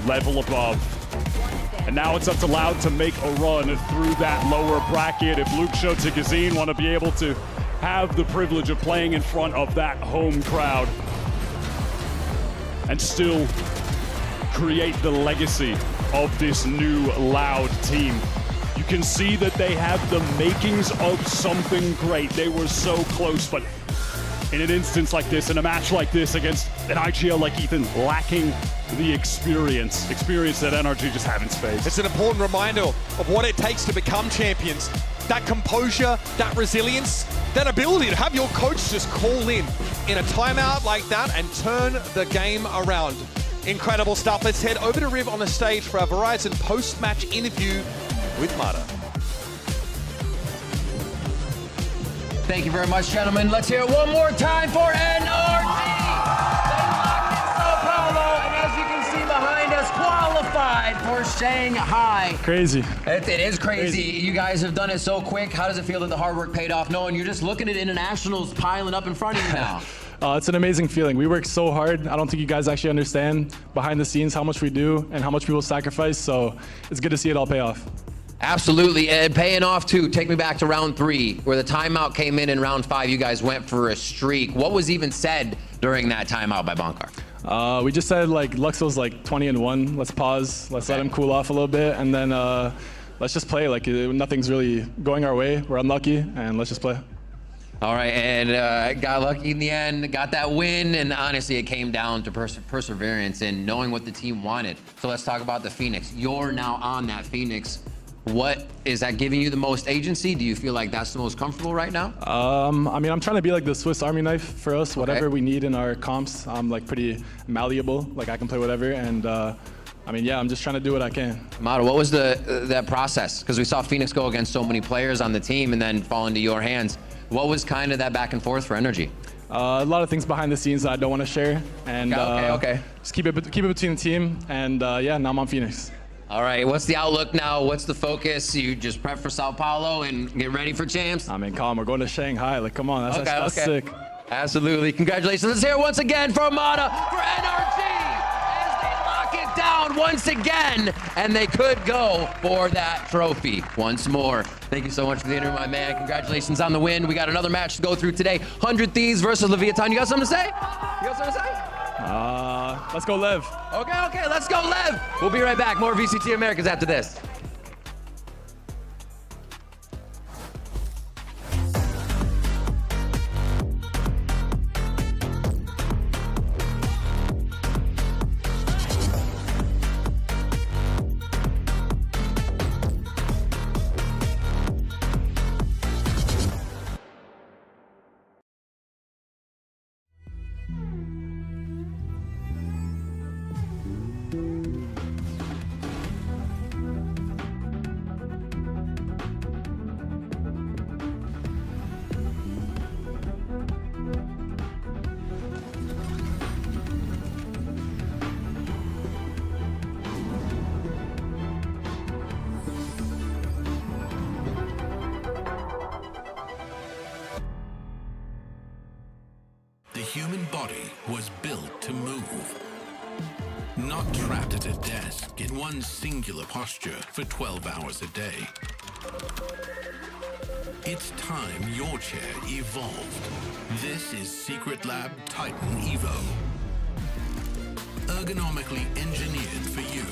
N: level above. And now it's up to Loud to make a run through that lower bracket. If Luke Shotek Gazine want to be able to have the privilege of playing in front of that home crowd and still create the legacy of this new Loud team. You can see that they have the makings of something great. They were so close, but in an instance like this, in a match like this against an IGL like Ethan, lacking the experience that NRG just have in space.
L: It's an important reminder of what it takes to become champions. That composure, that resilience, that ability to have your coach just call in a timeout like that and turn the game around. Incredible stuff. Let's head over to Riv on the stage for our Verizon post-match interview with Mata.
J: Thank you very much, gentlemen. Let's hear it one more time for NRG. They locked in Sao Paulo, and as you can see behind us, qualified for Shanghai.
Q: Crazy.
J: It is crazy. You guys have done it so quick. How does it feel that the hard work paid off, knowing you're just looking at internationals piling up in front of you now?
Q: It's an amazing feeling. We work so hard. I don't think you guys actually understand behind the scenes how much we do and how much people sacrifice, so it's good to see it all pay off.
I: Absolutely, and paying off too. Take me back to round 3, where the timeout came in round 5. You guys went for a streak. What was even said during that timeout by Bonkar?
Q: We just said like Luxo's like 20-1. Let's pause. Let's let him cool off a little bit, and then let's just play. Like nothing's really going our way. We're unlucky, and let's just play.
I: All right, and got lucky in the end, got that win, and honestly, it came down to perseverance and knowing what the team wanted. So let's talk about the Phoenix. You're now on that Phoenix. What is that giving you the most agency? Do you feel like that's the most comfortable right now?
Q: I mean, I'm trying to be like the Swiss Army knife for us. Whatever we need in our comps, I'm like pretty malleable. Like I can play whatever, and I mean, yeah, I'm just trying to do what I can.
I: Mata, what was that process? Because we saw Phoenix go against so many players on the team and then fall into your hands. What was kind of that back and forth for NRG?
Q: A lot of things behind the scenes that I don't want to share, and
I: okay.
Q: Just keep it between the team. And yeah, now I'm on Phoenix.
I: All right, what's the outlook now? What's the focus? You just prep for Sao Paulo and get ready for champs?
Q: I mean, calm. We're going to Shanghai. Like, come on, that's sick.
I: Absolutely. Congratulations. Let's hear it once again for Mata, for NRG, as they lock it down once again, and they could go for that trophy once more. Thank you so much for the interview, my man. Congratulations on the win. We got another match to go through today. 100 Thieves versus Leviatán. You got something to say?
Q: Let's go LEV.
I: Okay, let's go LEV. We'll be right back. More VCT Americas after this.
K: The human body was built to move, not trapped at a desk in one singular posture for 12 hours a day. It's time your chair evolved. This is Secretlab Titan Evo. Ergonomically engineered for you,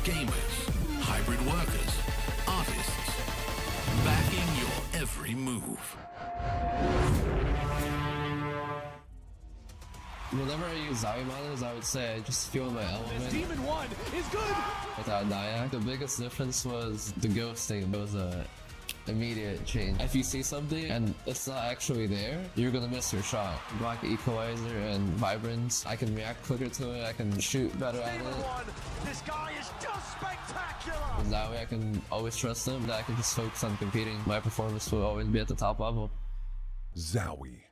K: gamers, hybrid workers, artists, backing your every move.
B: Whenever I use Zowie models, I would say I just feel my element.
L: Demon 1 is good!
B: Without Nyack, the biggest difference was the ghosting. It was immediate change. If you see something and it's not actually there, you're gonna miss your shot. Black Equalizer and Vibrance, I can react quicker to it, I can shoot better at it.
A: This guy is just spectacular.
B: And that way I can always trust him, that I can just focus on competing. My performance will always be at the top level.
K: Zowie.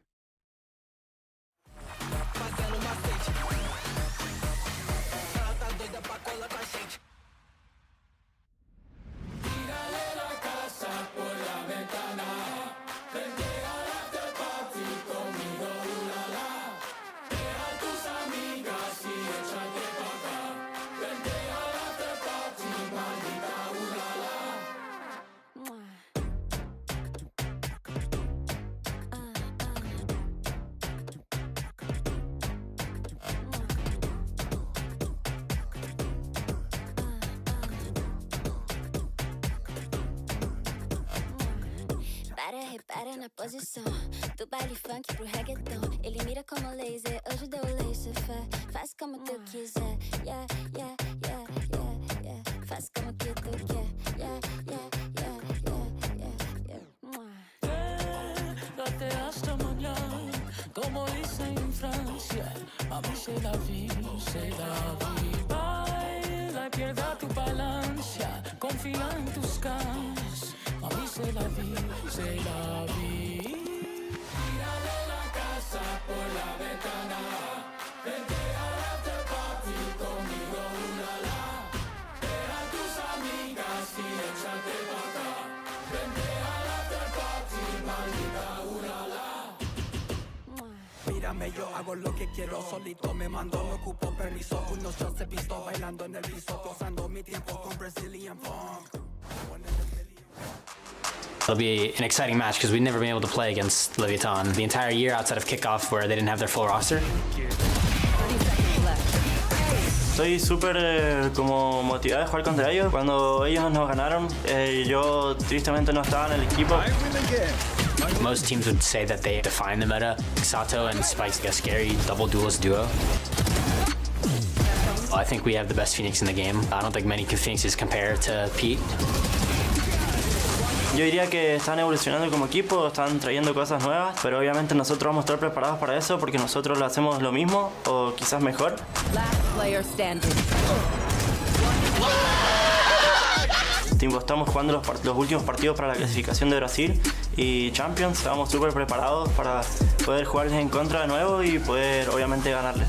C: Para na posição do baile funk pro reggaeton. Ele mira como laser, hoje deu laser. Faz como tu quiser, yeah, yeah, yeah, yeah, yeah. Faz como que tu quer, yeah, yeah, yeah, yeah, yeah.
A: Date hasta mañana, como dicen en Francia. A mí c'est la vie, c'est la vie. Baila y pierda tu balancia, confía en tus ganas. A mí c'est la vie, c'est la vie. Tira de la casa por la ventana. Vente al after party conmigo, ulala. Deja tus amigas y échate pa' acá. Vente al after party, maldita, ulala.
E: Mírame, yo hago lo que quiero, solito me mando, no ocupo permiso. Unos shots he visto bailando en el piso, gozando mi tiempo con Brazilian funk.
R: It'll be an exciting match because we've never been able to play against Leviatán the entire year outside of kickoff where they didn't have their full roster.
W: Estoy súper como motivado de jugar contra ellos. Cuando ellos nos ganaron, yo tristemente no estaba en el equipo.
R: Most teams would say that they define the meta. Sato and Spike's got a scary double duelist duo. I think we have the best Phoenix in the game. I don't think many Phoenixes compare to Pete.
W: Yo diría que están evolucionando como equipo, están trayendo cosas nuevas, pero obviamente nosotros vamos a estar preparados para eso porque nosotros lo hacemos lo mismo o quizás mejor. Estamos jugando los últimos partidos para la clasificación de Brasil y Champions. Estamos súper preparados para poder jugarles en contra de nuevo y poder obviamente ganarles.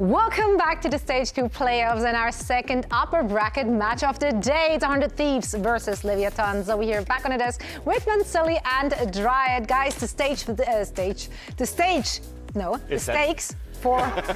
F: Welcome back to the Stage 2 playoffs and our second upper bracket match of the day. It's 100 Thieves versus Leviatán. So we're here back on the desk with Sully and Dryad. Guys, the stakes for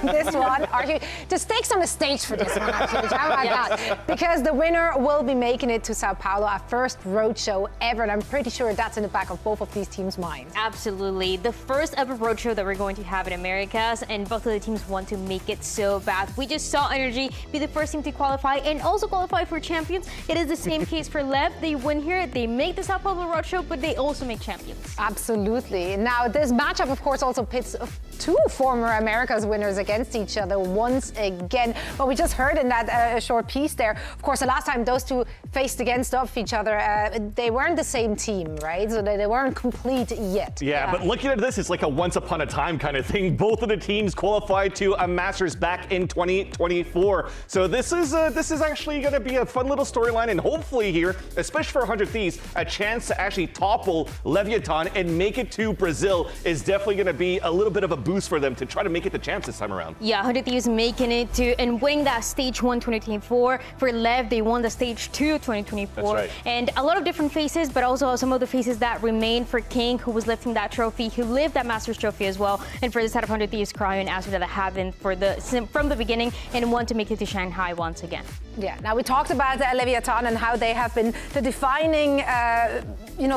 F: this one are huge. The stakes on the stage for this one are huge. How about that? Because the winner will be making it to Sao Paulo, our first roadshow ever, and I'm pretty sure that's in the back of both of these teams' minds.
H: Absolutely. The first ever roadshow that we're going to have in Americas, and both of the teams want to make it so bad. We just saw Energy be the first team to qualify and also qualify for champions. It is the same case for LEV. They win here, they make the Sao Paulo roadshow, but they also make champions.
F: Absolutely. Now, this matchup, of course, also pits two former Americas winners against each other once again. But we just heard in that short piece there, of course, the last time those two faced against each other, they weren't the same team, right? So they weren't complete yet.
G: Yeah, but looking at this, it's like a once upon a time kind of thing. Both of the teams qualified to a Masters back in 2024. So this is actually going to be a fun little storyline, and hopefully here, especially for 100 Thieves, a chance to actually topple Leviatán and make it to Brazil is definitely going to be a little bit of a boost for them to try to make it the champs this time around.
H: Yeah, 100 Thieves making it to and winning that Stage 1 2024. For LEV, they won the Stage 2 2024.
G: That's right.
H: And a lot of different faces, but also some of the faces that remain for King, who was lifting that trophy, who lived that Masters trophy as well. And for the side of 100 Thieves, Cryo and Astro that have been from the beginning and want to make it to Shanghai once again.
F: Yeah, now we talked about Leviatán and how they have been the defining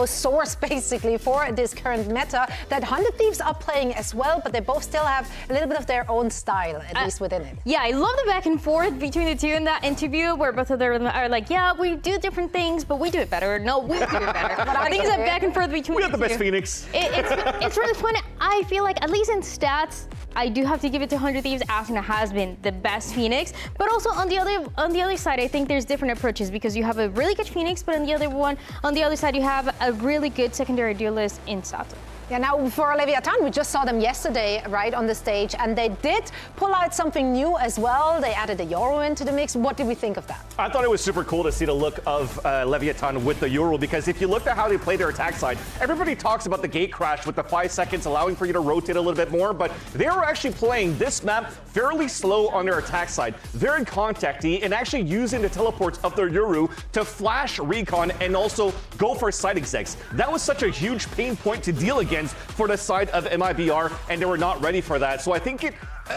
F: source basically for this current meta that 100 Thieves are playing as well, but they both still have a little bit of their own style, at least within it.
H: Yeah, I love the back and forth between the two in that interview where both of them are like, yeah, we do different things, but we do it better. No, we do it better. I think it's a back and forth between
G: We have the best Phoenix.
H: It's really fun. I feel like, at least in stats, I do have to give it to 100 Thieves. Asuna has been the best Phoenix, but also on the other side, I think there's different approaches because you have a really good Phoenix, but on the other side, you have a really good secondary duelist in Sato.
F: Yeah, now for Leviatán, we just saw them yesterday, right, on the stage, and they did pull out something new as well. They added a Euro into the mix. What did we think of that?
G: I thought it was super cool to see the look of Leviatán with the Euro, because if you look at how they play their attack side, everybody talks about the gate crash with the 5 seconds allowing for you to rotate a little bit more, but they were actually playing this map fairly slow on their attack side, very contacty, and actually using the teleports of their Euro to flash recon and also go for side execs. That was such a huge pain point to deal against for the side of MIBR, and they were not ready for that. So I think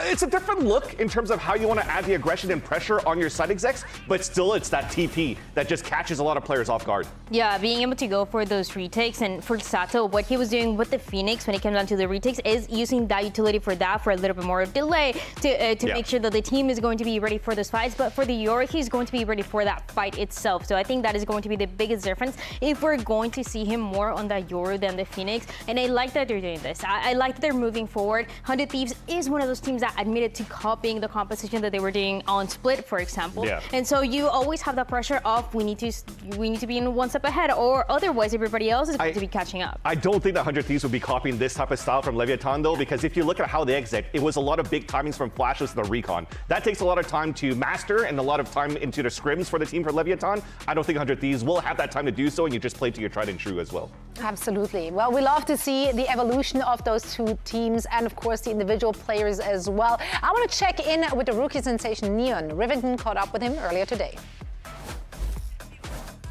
G: it's a different look in terms of how you want to add the aggression and pressure on your side execs, but still it's that TP that just catches a lot of players off guard.
H: Yeah, being able to go for those retakes, and for Sato, what he was doing with the Phoenix when it came down to the retakes is using that utility for that for a little bit more of delay to make sure that the team is going to be ready for those fights, but for the Yoru, he's going to be ready for that fight itself. So I think that is going to be the biggest difference if we're going to see him more on that Yoru than the Phoenix, and I like that they're doing this. I like that they're moving forward. 100 Thieves is one of those teams that admitted to copying the composition that they were doing on Split, for example. Yeah. And so you always have that pressure of we need to be in one step ahead, or otherwise everybody else is going to be catching up.
G: I don't think that 100 Thieves would be copying this type of style from Leviatán though, because if you look at how they exit, it was a lot of big timings from flashes to the recon. That takes a lot of time to master and a lot of time into the scrims for the team for Leviatán. I don't think 100 Thieves will have that time to do so, and you just play to your tried and true as well.
F: Absolutely. Well, we love to see the evolution of those two teams and, of course, the individual players as well. I want to check in with the rookie sensation Neon. Rivington caught up with him earlier today.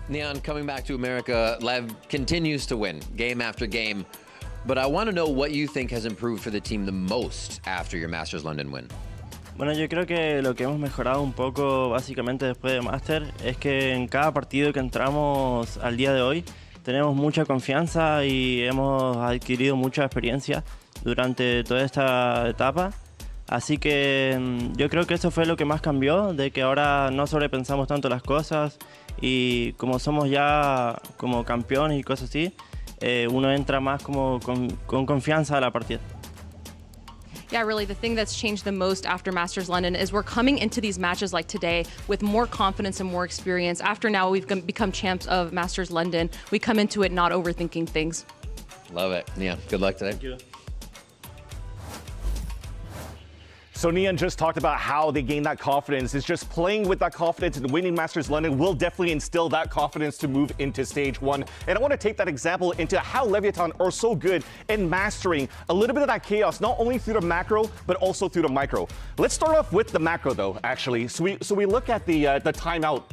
I: Neon, coming back to America, Lev continues to win game after game. But I want to know what you think has improved for the team the most after your Masters London win.
W: Bueno, yo creo que lo que hemos mejorado un poco básicamente después de Master es que en cada partido que entramos al día de hoy tenemos mucha confianza y hemos adquirido mucha experiencia durante toda esta etapa. Así que yo creo que eso fue lo que más cambió, de que ahora no sobrepensamos tanto las cosas y como somos ya como campeones y cosas así, uno entra más como con confianza a la partida.
M: Yeah, really, the thing that's changed the most after Masters London is we're coming into these matches like today with more confidence and more experience. After now we've become champs of Masters London, we come into it not overthinking things.
I: Love it. Yeah, good luck today.
W: Thank you.
G: So Neon just talked about how they gain that confidence. It's just playing with that confidence and winning Masters London will definitely instill that confidence to move into stage one. And I want to take that example into how Leviatán are so good in mastering a little bit of that chaos, not only through the macro, but also through the micro. Let's start off with the macro though, actually. So we look at the timeout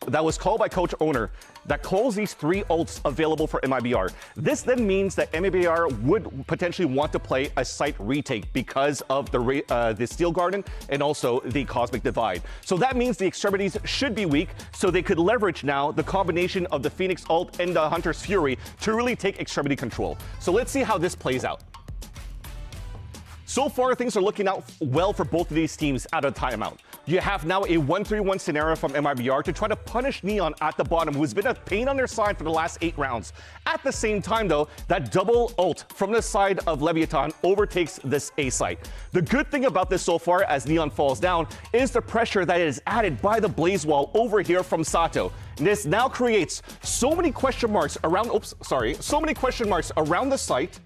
G: that was called by Coach Owner that calls these 3 ults available for MIBR. This then means that MIBR would potentially want to play a site retake because of the Steel Garden and also the Cosmic Divide. So that means the extremities should be weak, so they could leverage now the combination of the Phoenix ult and the Hunter's Fury to really take extremity control. So let's see how this plays out. So far, things are looking out well for both of these teams out of timeout. You have now a 1-3-1 scenario from MIBR to try to punish Neon at the bottom, who's been a pain on their side for the last 8 rounds. At the same time, though, that double ult from the side of Leviatán overtakes this A site. The good thing about this so far, as Neon falls down, is the pressure that is added by the Blaze Wall over here from Sato. This now creates so many question marks around, so many question marks around the site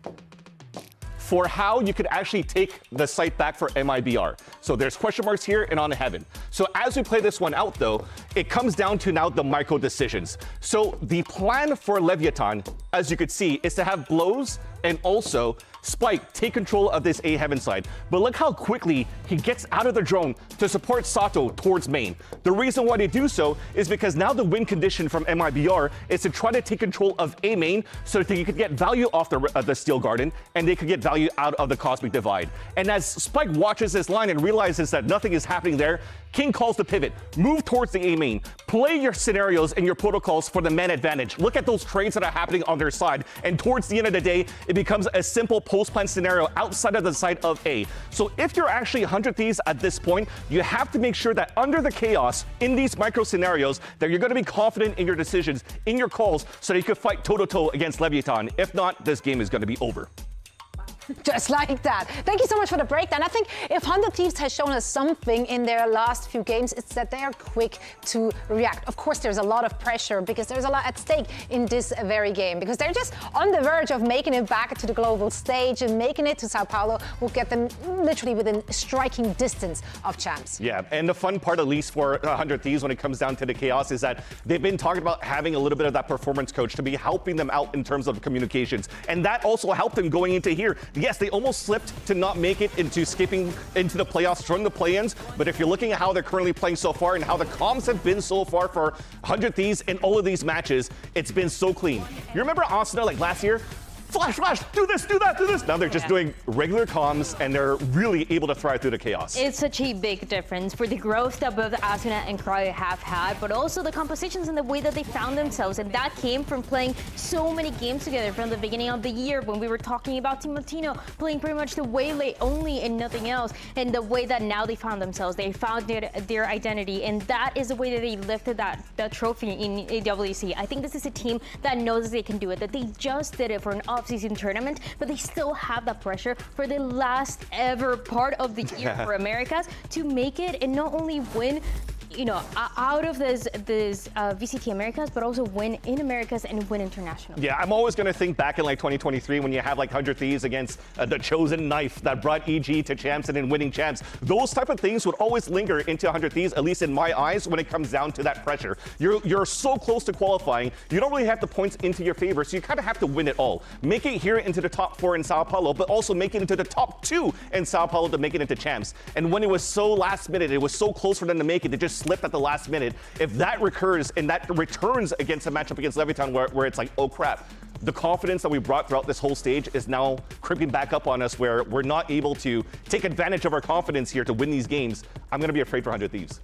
G: for how you could actually take the site back for MIBR. So there's question marks here and on Heaven. So as we play this one out though, it comes down to now the micro decisions. So the plan for Leviatán, as you could see, is to have Blows and also Spike take control of this A Heaven side. But look how quickly he gets out of the drone to support Sato towards main. The reason why they do so is because now the win condition from MIBR is to try to take control of A main so that they could get value off the Steel Garden and they could get value out of the Cosmic Divide. And as Spike watches this line and realizes that nothing is happening there, King calls the pivot, move towards the A main, play your scenarios and your protocols for the man advantage. Look at those trades that are happening on their side. And towards the end of the day, it becomes a simple post-plan scenario outside of the side of A. So if you're actually 100 Thieves at this point, you have to make sure that under the chaos in these micro scenarios, that you're going to be confident in your decisions, in your calls, so that you can fight toe-to-toe against Leviatán. If not, this game is going to be over.
F: Just like that. Thank you so much for the breakdown. I think if 100 Thieves has shown us something in their last few games, it's that they are quick to react. Of course, there's a lot of pressure because there's a lot at stake in this very game, because they're just on the verge of making it back to the global stage, and making it to Sao Paulo will get them literally within striking distance of champs.
G: Yeah, and the fun part, at least for 100 Thieves when it comes down to the chaos, is that they've been talking about having a little bit of that performance coach to be helping them out in terms of communications. And that also helped them going into here. Yes, they almost slipped to not make it into skipping into the playoffs from the play-ins, but if you're looking at how they're currently playing so far and how the comms have been so far for 100 Thieves in all of these matches, it's been so clean. You remember Asuna like last year? Flash, do this, do that, do this. Now they're just doing regular comms, and they're really able to thrive through the chaos.
H: It's such a big difference for the growth that both Asuna and Cryo have had, but also the compositions and the way that they found themselves. And that came from playing so many games together from the beginning of the year, when we were talking about Team Latino playing pretty much the Waylay only and nothing else. And the way that now they found themselves, they found their identity. And that is the way that they lifted that trophy in AWC. I think this is a team that knows they can do it, that they just did it for an off-season tournament, but they still have that pressure for the last ever part of the year for Americas to make it and not only win, you know, out of this VCT Americas, but also win in Americas and win international.
G: Yeah, I'm always going to think back in like 2023 when you have like 100 Thieves against the chosen knife that brought EG to champs and then winning champs. Those type of things would always linger into 100 Thieves, at least in my eyes, when it comes down to that pressure. You're so close to qualifying, you don't really have the points into your favor, so you kind of have to win it all. Make it here into the top 4 in Sao Paulo, but also make it into the top 2 in Sao Paulo to make it into champs. And when it was so last minute, it was so close for them to make it, they just slipped at the last minute. If that recurs and that returns against a matchup against Leviatán where it's like, oh crap, the confidence that we brought throughout this whole stage is now creeping back up on us, where we're not able to take advantage of our confidence here to win these games, I'm going to be afraid for 100 Thieves.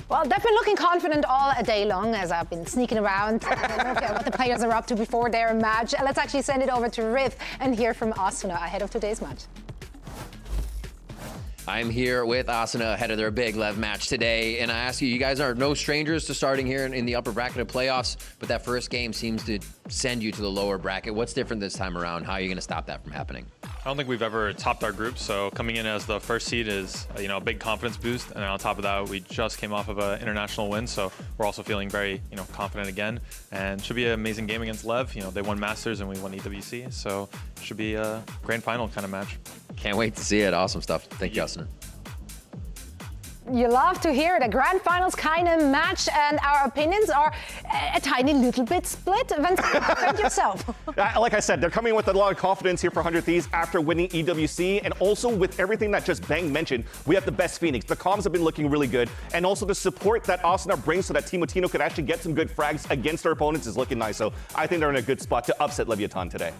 F: Well, they've been looking confident all day long as I've been sneaking around and look at what the players are up to before their match. Let's actually send it over to Riv and hear from Asuna ahead of today's match.
I: I'm here with Asuna ahead of their big LEV match today, and I ask you, you guys are no strangers to starting here in the upper bracket of playoffs, but that first game seems to send you to the lower bracket. What's different this time around? How are you going to stop that from happening?
O: I don't think we've ever topped our group, so coming in as the first seed is a big confidence boost, and on top of that, we just came off of an international win, so we're also feeling very confident again, and should be an amazing game against LEV. They won Masters and we won EWC, so it should be a grand final kind of match.
I: Can't wait to see it. Awesome stuff. Thank you, Asuna.
F: You love to hear it, a grand finals kind of match, and our opinions are a tiny little bit split. Vince, defend yourself.
G: Like I said, they're coming with a lot of confidence here for 100 Thieves after winning EWC, and also with everything that just Bang mentioned, we have the best Phoenix. The comms have been looking really good, and also the support that Asuna brings so that Team Latino could actually get some good frags against their opponents is looking nice. So I think they're in a good spot to upset Leviatán today.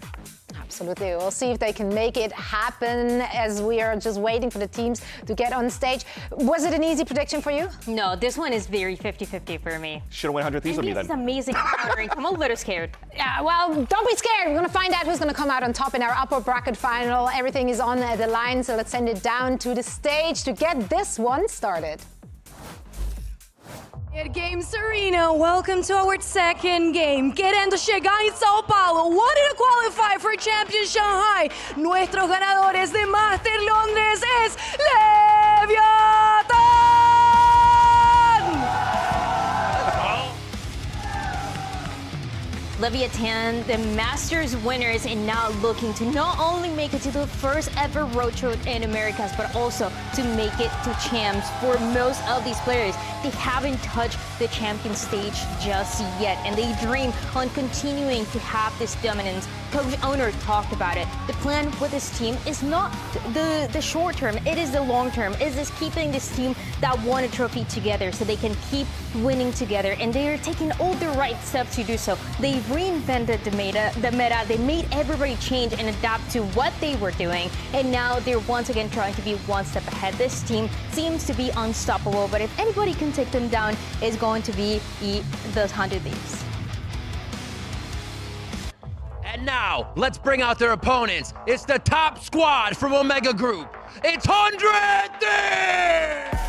F: Absolutely. We'll see if they can make it happen as we are just waiting for the teams to get on stage. Was it an easy prediction for you?
H: No, this one is very 50-50 for me.
G: Should have won 100 Thieves with me then.
H: This is amazing countering. I'm a little scared.
F: Yeah, well, don't be scared. We're going to find out who's going to come out on top in our upper bracket final. Everything is on the line, so let's send it down to the stage to get this one started.
U: Games Arena, welcome to our second game. Querendo chegar em Sao Paulo, wanting to qualify for Champions Shanghai. Nuestros ganadores de Master Londres es Leviatán!
H: Leviatán, the Masters winners, and now looking to not only make it to the first ever road show in Americas, but also to make it to champs. For most of these players, they haven't touched the champion stage just yet, and they dream on continuing to have this dominance coach owner talked about it. The plan with this team is not the short term, it is the long term. It is keeping this team that won a trophy together so they can keep winning together, and they are taking all the right steps to do so. They reinvented the meta, they made everybody change and adapt to what they were doing, and now they're once again trying to be one step ahead. This team seems to be unstoppable, but if anybody can take them down, it's going to be the 100 Thieves.
J: And now, let's bring out their opponents. It's the top squad from Omega Group. It's 100 Thieves!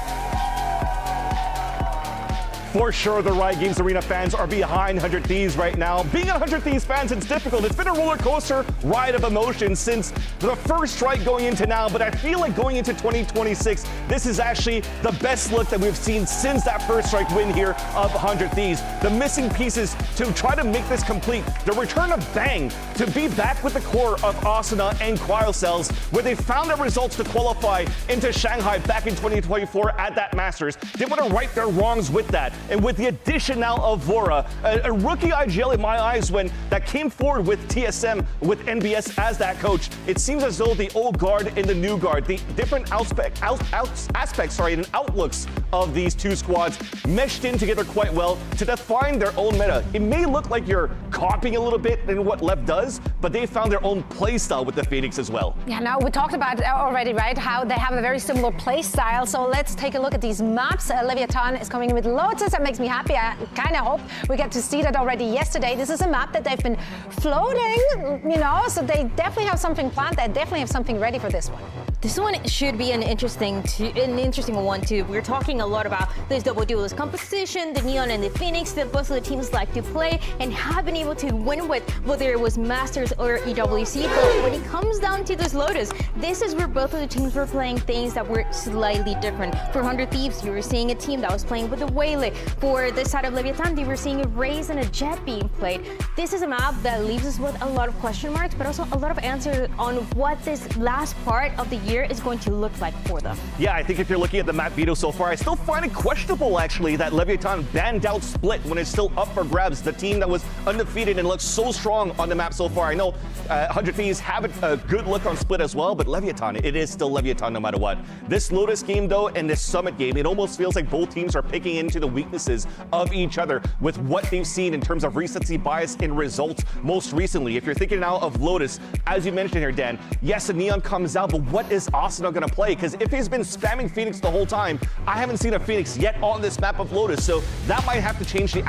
G: For sure, the Riot Games Arena fans are behind 100 Thieves right now. Being a 100 Thieves fans, it's difficult. It's been a roller coaster ride of emotions since the first strike going into now, but I feel like going into 2026, this is actually the best look that we've seen since that first strike win here of 100 Thieves. The missing pieces to try to make this complete. The return of Bang to be back with the core of Asuna and Cryocells, where they found the results to qualify into Shanghai back in 2024 at that Masters. They want to right their wrongs with that. And with the addition now of Vora, a rookie IGL in my eyes when that came forward with TSM, with NBS as that coach, it seems as though the old guard and the new guard, the different aspects and outlooks of these two squads meshed in together quite well to define their own meta. It may look like you're copying a little bit in what LEV does, but they found their own play style with the Phoenix as well.
F: Yeah, now we talked about already, right, how they have a very similar play style. So let's take a look at these maps. Leviatán is coming in with Lotus. That makes me happy. I kind of hope we get to see that already yesterday. This is a map that they've been floating, you know, so they definitely have something planned. They definitely have something ready for this one.
H: This one should be an interesting one too. We're talking a lot about this double duelist competition, the Neon and the Phoenix that both of the teams like to play and have been able to win with, whether it was Masters or EWC. But when it comes down to this Lotus, this is where both of the teams were playing things that were slightly different. For 100 Thieves, you were seeing a team that was playing with a Waylay. For this side of Leviatán, you were seeing a Raze and a Jet being played. This is a map that leaves us with a lot of question marks, but also a lot of answers on what this last part of the year is going to look like for them.
G: Yeah, I think if you're looking at the map veto so far, I still find it questionable, actually, that Leviatán banned out Split when it's still up for grabs. The team that was undefeated and looks so strong on the map so far. I know 100 Thieves have a good look on Split as well, but Leviatán, it is still Leviatán no matter what. This Lotus game, though, and this Summit game, it almost feels like both teams are picking into the weaknesses of each other with what they've seen in terms of recency bias in results most recently. If you're thinking now of Lotus, as you mentioned here, Dan, yes, a Neon comes out, but what is Asuna going to play? Because if he's been spamming Phoenix the whole time, I haven't seen a Phoenix yet on this map of Lotus, so that might have to change the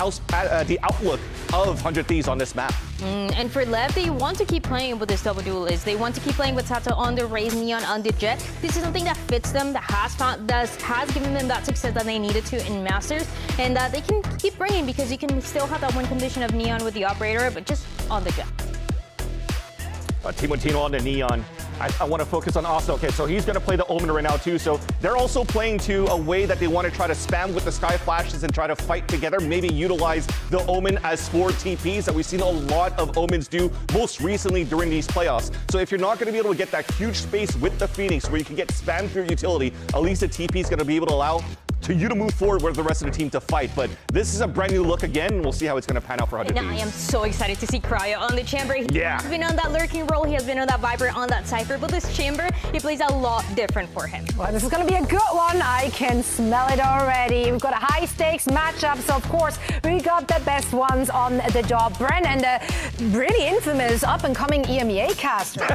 G: outlook of 100 Thieves on this map.
H: And for LEV, they want to keep playing with this double duelist. They want to keep playing with Sato on the Raze, Neon on the Jet. This is something that fits them, that has given them that success that they needed to in Masters, and that they can keep bringing because you can still have that win condition of Neon with the Operator, but just on the Jet.
G: Timotino on the Neon. I want to focus on Asuna. Okay, so he's going to play the Omen right now too. So they're also playing to a way that they want to try to spam with the Sky Flashes and try to fight together. Maybe utilize the Omen as 4 TPs that we've seen a lot of Omens do most recently during these playoffs. So if you're not going to be able to get that huge space with the Phoenix where you can get spammed through utility, at least the TP is going to be able to allow you to move forward with the rest of the team to fight. But this is a brand new look again, and we'll see how it's going to pan out for 100 Thieves.
H: And I am so excited to see Cryo on the Chamber. He
G: has
H: been on that lurking role, he has been on that Viper, on that Cypher, but this Chamber, it plays a lot different for him.
F: Well, this is going to be a good one. I can smell it already. We've got a high-stakes matchup, so of course, we got the best ones on the job. Bren and the really infamous up-and-coming EMEA caster.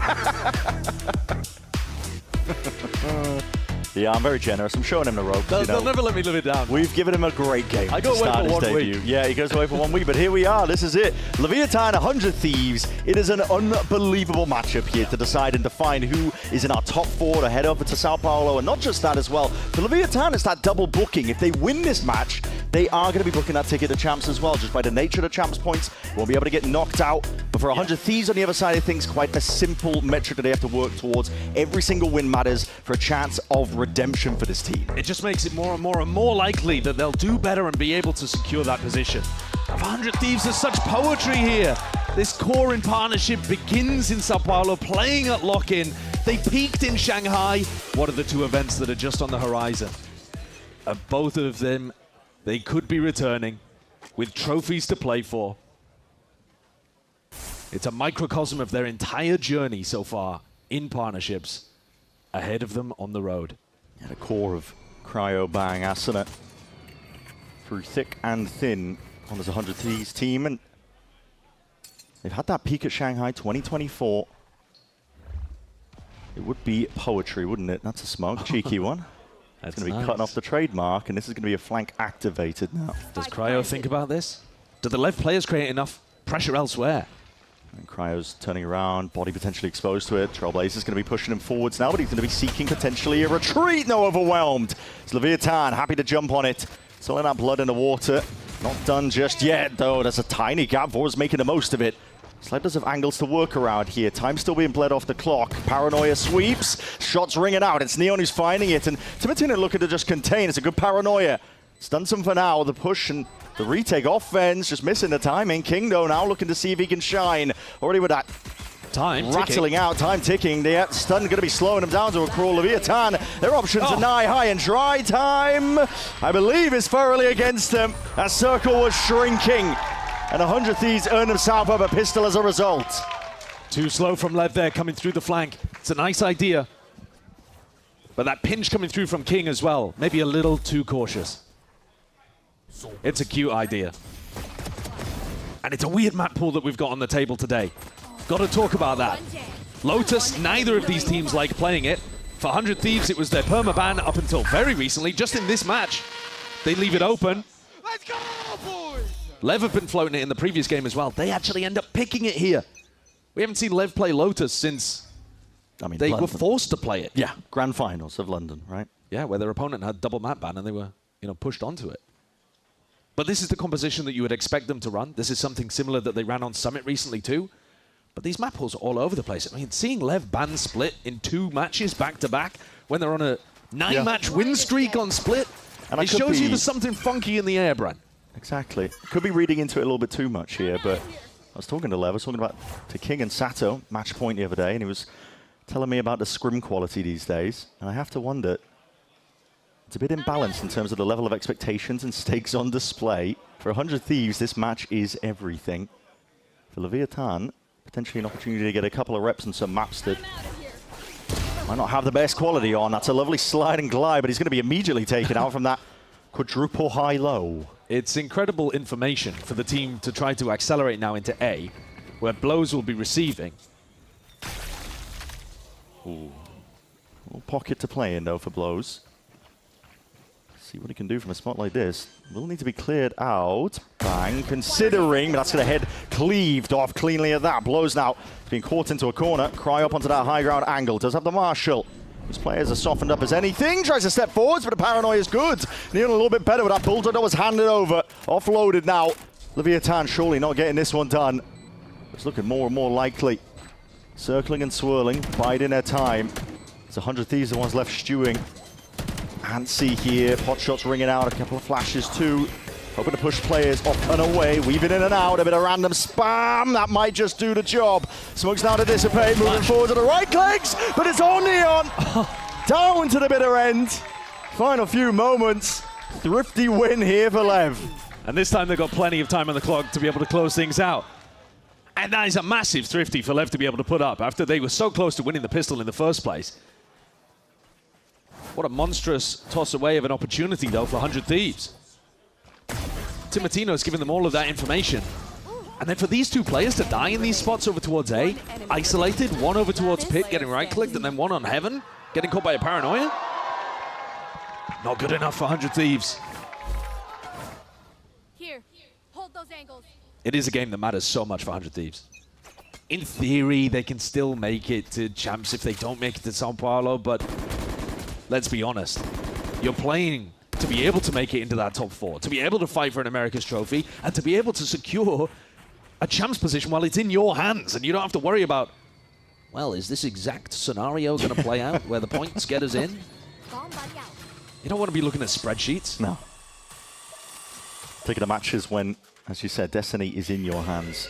P: Yeah, I'm very generous. I'm showing him the ropes.
L: They'll never let me live it down.
P: We've given him a great game.
L: I go away for 1 week.
P: Yeah, he goes away for 1 week, but here we are. This is it. Leviatán, 100 Thieves. It is an unbelievable matchup here to decide and define who is in our top 4 to head over to Sao Paulo. And not just that as well. For Leviatán, it's that double booking. If they win this match, they are going to be booking that ticket to Champs as well. Just by the nature of the Champs points, won't be able to get knocked out. But for 100 Thieves on the other side of things, quite a simple metric that they have to work towards. Every single win matters for a chance of redemption for this team.
L: It just makes it more and more likely that they'll do better and be able to secure that position. 100 Thieves, there's such poetry here. This core in partnership begins in Sao Paulo, playing at lock-in. They peaked in Shanghai. What are the 2 events that are just on the horizon? Both of them, they could be returning with trophies to play for.
S: It's a microcosm of their entire journey so far in partnerships ahead of them on the road.
P: Yeah, the core of Cryo, Bang, Asuna through thick and thin on this 100 Thieves team, and they've had that peak at Shanghai 2024. It would be poetry, wouldn't it? That's a smoke, cheeky one. That's going to be cutting off the trademark, and this is going to be a flank activated now.
S: Does Cryo think about this? Do the LEV players create enough pressure elsewhere?
P: And Cryo's turning around, body potentially exposed to it. Trailblazer's going to be pushing him forwards now, but he's going to be seeking potentially a retreat. No, overwhelmed. It's Leviatán, happy to jump on it. Still in that blood in the water. Not done just yet, though. There's a tiny gap. Vor's making the most of it. Sled does have angles to work around here. Time still being bled off the clock. Paranoia sweeps. Shots ringing out. It's Neon who's finding it. And Timotino looking to just contain. It's a good Paranoia. Stuns him for now. The push and the retake offense. Just missing the timing. Kingdo now looking to see if he can shine. Already with that
S: time
P: rattling out. Time ticking. The stun going to be slowing him down to a crawl. Leviatán. Their options are nigh, high, and dry. Time, I believe, is thoroughly against them. That circle was shrinking. And 100 Thieves earn themselves up a pistol as a result.
S: Too slow from Lev there, coming through the flank. It's a nice idea. But that pinch coming through from King as well, maybe a little too cautious. It's a cute idea. And it's a weird map pool that we've got on the table today. Got to talk about that. Lotus, neither of these teams like playing it. For 100 Thieves, it was their permaban up until very recently. Just in this match, they leave it open.
D: Let's go, boys!
S: Lev have been floating it in the previous game as well. They actually end up picking it here. We haven't seen Lev play Lotus since they were forced to play it.
P: Yeah, Grand Finals of London, right?
S: Yeah, where their opponent had double map ban and they were, pushed onto it. But this is the composition that you would expect them to run. This is something similar that they ran on Summit recently too. But these map pools are all over the place. I mean, seeing Lev ban Split in 2 matches back-to-back when they're on a 9-match win streak on Split, and it shows you there's something funky in the air, Bran.
P: Exactly. Could be reading into it a little bit too much here, but I was talking to Lev, I was talking to King and Sato, match point the other day, and he was telling me about the scrim quality these days, and I have to wonder, it's a bit imbalanced in terms of the level of expectations and stakes on display. For 100 Thieves, this match is everything. For Leviatán, potentially an opportunity to get a couple of reps and some maps that might not have the best quality on. That's a lovely slide and glide, but he's going to be immediately taken out from that quadruple high-low.
S: It's incredible information for the team to try to accelerate now into A, where Blows will be receiving.
P: Ooh. Little pocket to play in, though, for Blows. See what he can do from a spot like this. Will need to be cleared out. Bang, considering, but that's going to head cleaved off cleanly at that. Blows now being caught into a corner. Cry up onto that high ground angle. Does have the Marshall. His players are softened up as anything. Tries to step forwards, but the Paranoia is good. Neon a little bit better with that Bulldog that was handed over. Offloaded now. Leviatán surely not getting this one done. It's looking more and more likely. Circling and swirling, biding their time. It's 100 Thieves, the ones left stewing. Hansi here, pot shots ringing out, a couple of flashes too. Hoping to push players off and away, weaving in and out, a bit of random spam, that might just do the job. Smokes now to dissipate, moving forward to the right clicks, but it's all Neon. Down to the bitter end. Final few moments, thrifty win here for Lev.
S: And this time they've got plenty of time on the clock to be able to close things out. And that is a massive thrifty for Lev to be able to put up after they were so close to winning the pistol in the first place. What a monstrous toss away of an opportunity, though, for 100 Thieves. Timotino's giving them all of that information. And then for these two players to die in these spots over towards A, isolated, one over towards Pit, getting right-clicked, and then one on Heaven, getting caught by a Paranoia. Not good enough for 100 Thieves.
U: Here, hold those angles.
S: It is a game that matters so much for 100 Thieves. In theory, they can still make it to champs if they don't make it to Sao Paulo, but let's be honest. You're playing to be able to make it into that top 4, to be able to fight for an America's trophy, and to be able to secure a champs position while it's in your hands, and you don't have to worry about, well, is this exact scenario going to play out where the points get us in? You don't want to be looking at spreadsheets.
P: No. Taking the matches when, as you said, destiny is in your hands.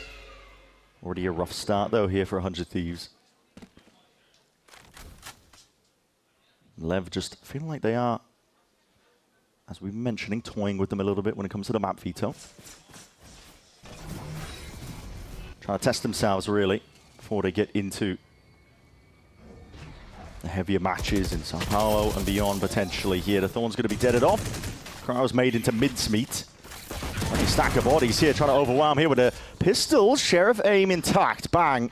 P: Already a rough start, though, here for 100 Thieves. Lev just feeling like they are, as we were mentioning, toying with them a little bit when it comes to the map veto. Trying to test themselves, really, before they get into the heavier matches in Sao Paulo and beyond, potentially here. The Thorn's going to be deaded off. Cryo's made into mincemeat. Like a stack of bodies here, trying to overwhelm here with the pistols. Sheriff aim intact. Bang.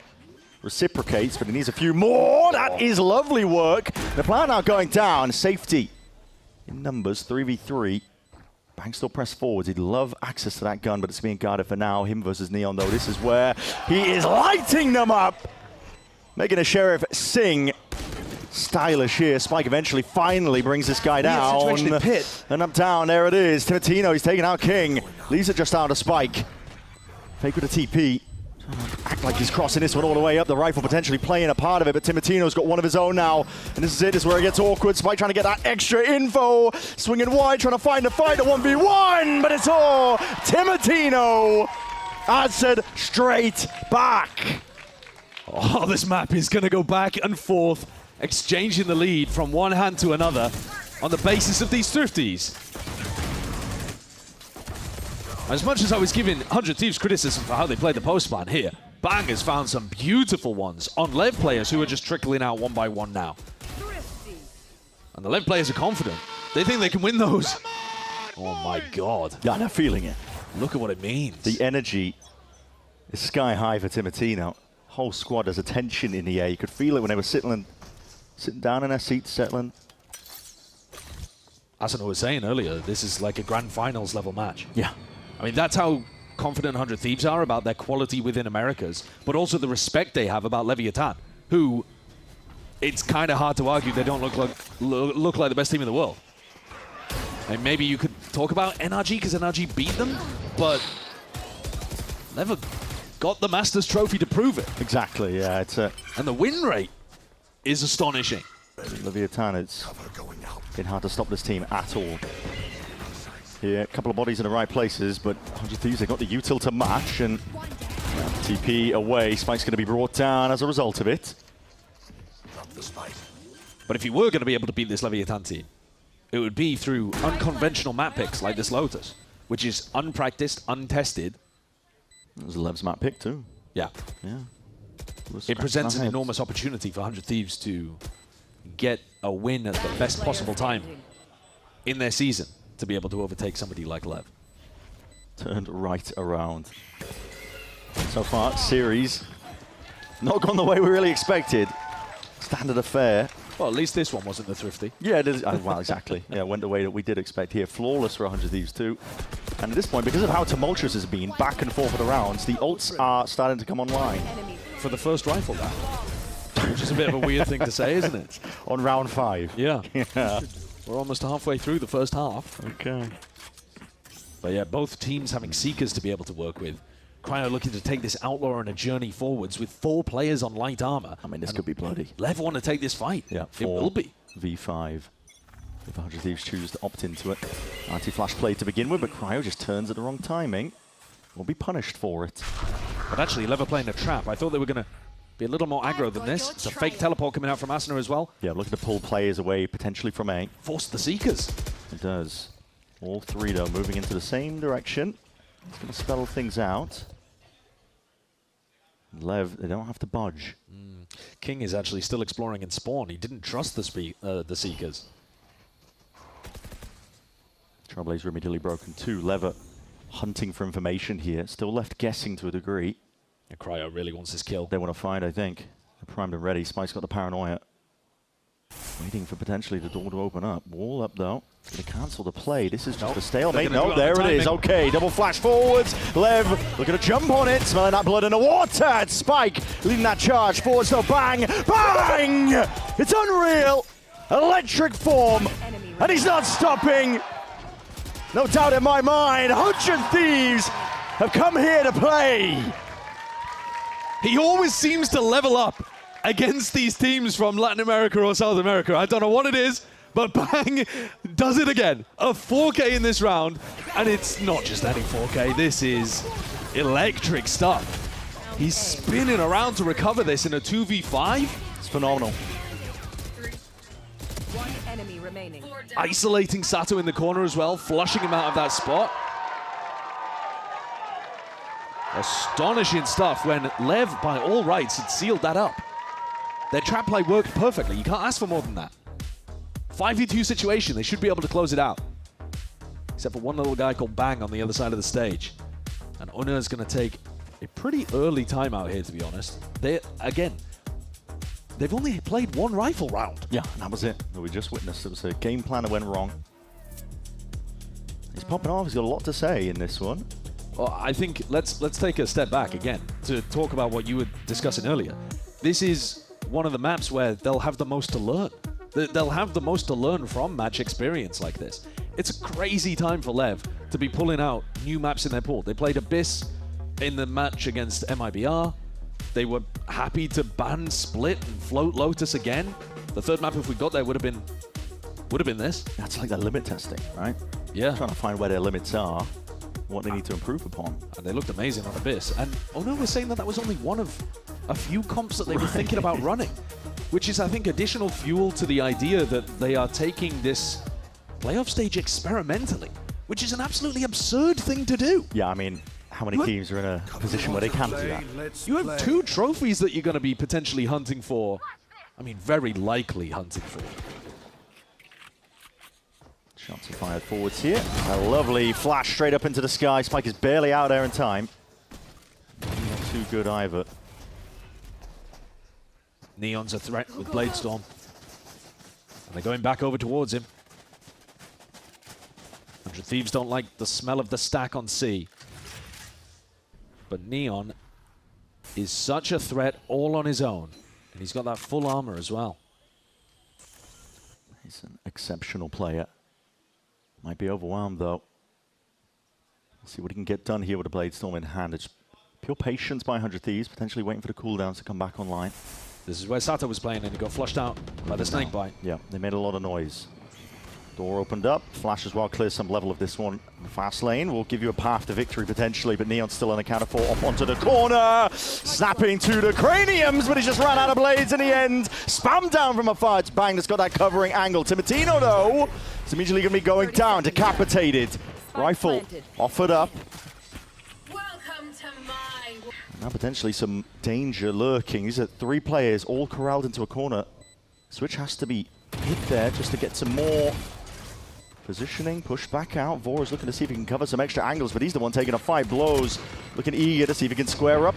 P: Reciprocates, but he needs a few more. That is lovely work. The plan now going down. Safety in numbers, 3v3. Bang still press forwards. He'd love access to that gun, but it's being guarded for now. Him versus Neon, though. This is where he is lighting them up. Making a Sheriff sing. Stylish here. Spike eventually finally brings this guy down. And up down, there it is. Timotino, he's taking out King. Leaves it just out of Spike. Fake with a TP. Act like he's crossing this one all the way up. The rifle potentially playing a part of it, but Timotino's got one of his own now. And this is it. This is where it gets awkward. Spike trying to get that extra info. Swinging wide, trying to find a fight at 1v1, but it's all Timotino. Answered straight back.
S: Oh, this map is going to go back and forth, exchanging the lead from one hand to another on the basis of these thrifties. As much as I was giving 100 Thieves criticism for how they played the post plan here, Bang has found some beautiful ones on LEV players who are just trickling out one by one now. And the LEV players are confident. They think they can win those. Oh my god.
P: Yeah, they're feeling it.
S: Look at what it means.
P: The energy is sky high for Timotino. Whole squad has a tension in the air. You could feel it when they were sitting down in their seats, settling.
S: As I was saying earlier, this is like a grand finals level match.
P: Yeah.
S: I mean, that's how confident 100 Thieves are about their quality within Americas, but also the respect they have about Leviatán, who it's kind of hard to argue they don't look like the best team in the world. And maybe you could talk about NRG because NRG beat them, but never got the Masters Trophy to prove it.
P: Exactly, yeah.
S: And the win rate is astonishing.
P: Leviatán, it's been hard to stop this team at all. Here, a couple of bodies in the right places, but 100 Thieves, they got the util to match, and TP away. Spike's going to be brought down as a result of it.
S: But if you were going to be able to beat this Leviatán team, it would be through unconventional map picks like this Lotus, which is unpracticed, untested.
P: It was Lev's map pick too.
S: Yeah.
P: Yeah.
S: It presents an enormous opportunity for 100 Thieves to get a win at the best possible time in their season to be able to overtake somebody like Lev.
P: Turned right around. So far, series not gone the way we really expected. Standard affair.
S: Well, at least this one wasn't the thrifty.
P: Yeah, it is. Well, exactly. Yeah, went the way that we did expect here. Flawless for 100 Thieves too. And at this point, because of how tumultuous it's been, back and forth for the rounds, the ults are starting to come online.
S: For the first rifle round. Which is a bit of a weird thing to say, isn't it?
P: On round 5.
S: Yeah.
P: Yeah.
S: We're almost halfway through the first half.
P: Okay.
S: But yeah, both teams having Seekers to be able to work with. Cryo looking to take this Outlaw on a journey forwards with 4 players on light armor.
P: I mean, this could be bloody.
S: Lev want to take this fight.
P: Yeah,
S: it will be.
P: V5. If 100 Thieves choose to opt into it. Anti-flash play to begin with, but Cryo just turns at the wrong timing. Will be punished for it.
S: But actually, Lev are playing a trap. I thought they were going to be a little more aggro than this. It's a fake teleport coming out from Asuna as well.
P: Yeah, looking to pull players away, potentially from A.
S: Force the Seekers.
P: It does. All 3, though, moving into the same direction. It's going to spell things out. Lev, they don't have to budge.
S: King is actually still exploring in spawn. He didn't trust the Seekers.
P: Trailblazer immediately broken too. Lever hunting for information here. Still left guessing to a degree.
S: And Cryo really wants this kill.
P: They want to fight, I think. They're primed and ready. Spike's got the paranoia. Waiting for potentially the door to open up. Wall up, though. Going to cancel the play. This is just a stalemate. No, there it is. Okay, double flash forwards. Lev looking to jump on it. Smelling that blood in the water. It's Spike leading that charge forwards. So bang, bang! It's unreal. Electric form. And he's not stopping. No doubt in my mind, 100 Thieves have come here to play.
S: He always seems to level up against these teams from Latin America or South America. I don't know what it is, but Bang does it again. A 4K in this round, and it's not just any 4K. This is electric stuff. He's spinning around to recover this in a 2v5.
P: It's phenomenal.
N: 1 enemy remaining.
S: Isolating Sato in the corner as well, flushing him out of that spot. Astonishing stuff when LEV, by all rights, had sealed that up. Their trap play worked perfectly. You can't ask for more than that. 5v2 situation, they should be able to close it out. Except for one little guy called Bang on the other side of the stage. And Una is going to take a pretty early timeout here, to be honest. They've only played one rifle round.
P: Yeah, that was it. We just witnessed. It was a game plan that went wrong. He's popping off. He's got a lot to say in this one.
S: Well, I think let's take a step back again to talk about what you were discussing earlier. This is one of the maps where they'll have the most to learn. They'll have the most to learn from match experience like this. It's a crazy time for LEV to be pulling out new maps in their pool. They played Abyss in the match against MIBR. They were happy to ban Split and float Lotus again. The third map, if we got there, would have been this.
P: That's like the limit testing, right?
S: Yeah.
P: Trying to find where their limits are, what they need to improve upon.
S: And they looked amazing on Abyss. And Ono was saying that was only one of a few comps that they were thinking about running, which is, I think, additional fuel to the idea that they are taking this playoff stage experimentally, which is an absolutely absurd thing to do.
P: Yeah, I mean, how many teams are in a position where they can do that?
S: You have 2 trophies that you're going to be potentially hunting for. I mean, very likely hunting for.
P: Shots are fired forwards here. A lovely flash straight up into the sky. Spike is barely out there in time. Not too good either.
S: Neon's a threat with Bladestorm. And they're going back over towards him. 100 Thieves don't like the smell of the stack on C. But Neon is such a threat all on his own. And he's got that full armor as well.
P: He's an exceptional player. Might be overwhelmed though. Let's see what he can get done here with the Bladestorm in hand. It's pure patience by 100 Thieves, potentially waiting for the cooldowns to come back online.
S: This is where Sato was playing and he got flushed out by the snake bite.
P: Yeah, they made a lot of noise. Door opened up. Flash as well clears some level of this one. Fast lane will give you a path to victory potentially, but Neon's still on the count of 4 up onto the corner. Snapping to the craniums, but he's just ran out of blades in the end. Spam down from afar. It's Bang that's got that covering angle. Timatino, though, is immediately going to be going down. Decapitated. Rifle offered up. Now potentially some danger lurking. These are 3 players all corralled into a corner. Switch has to be hit there just to get some more positioning. Push back out. Vora's looking to see if he can cover some extra angles, but he's the one taking a 5 blows. Looking eager to see if he can square up.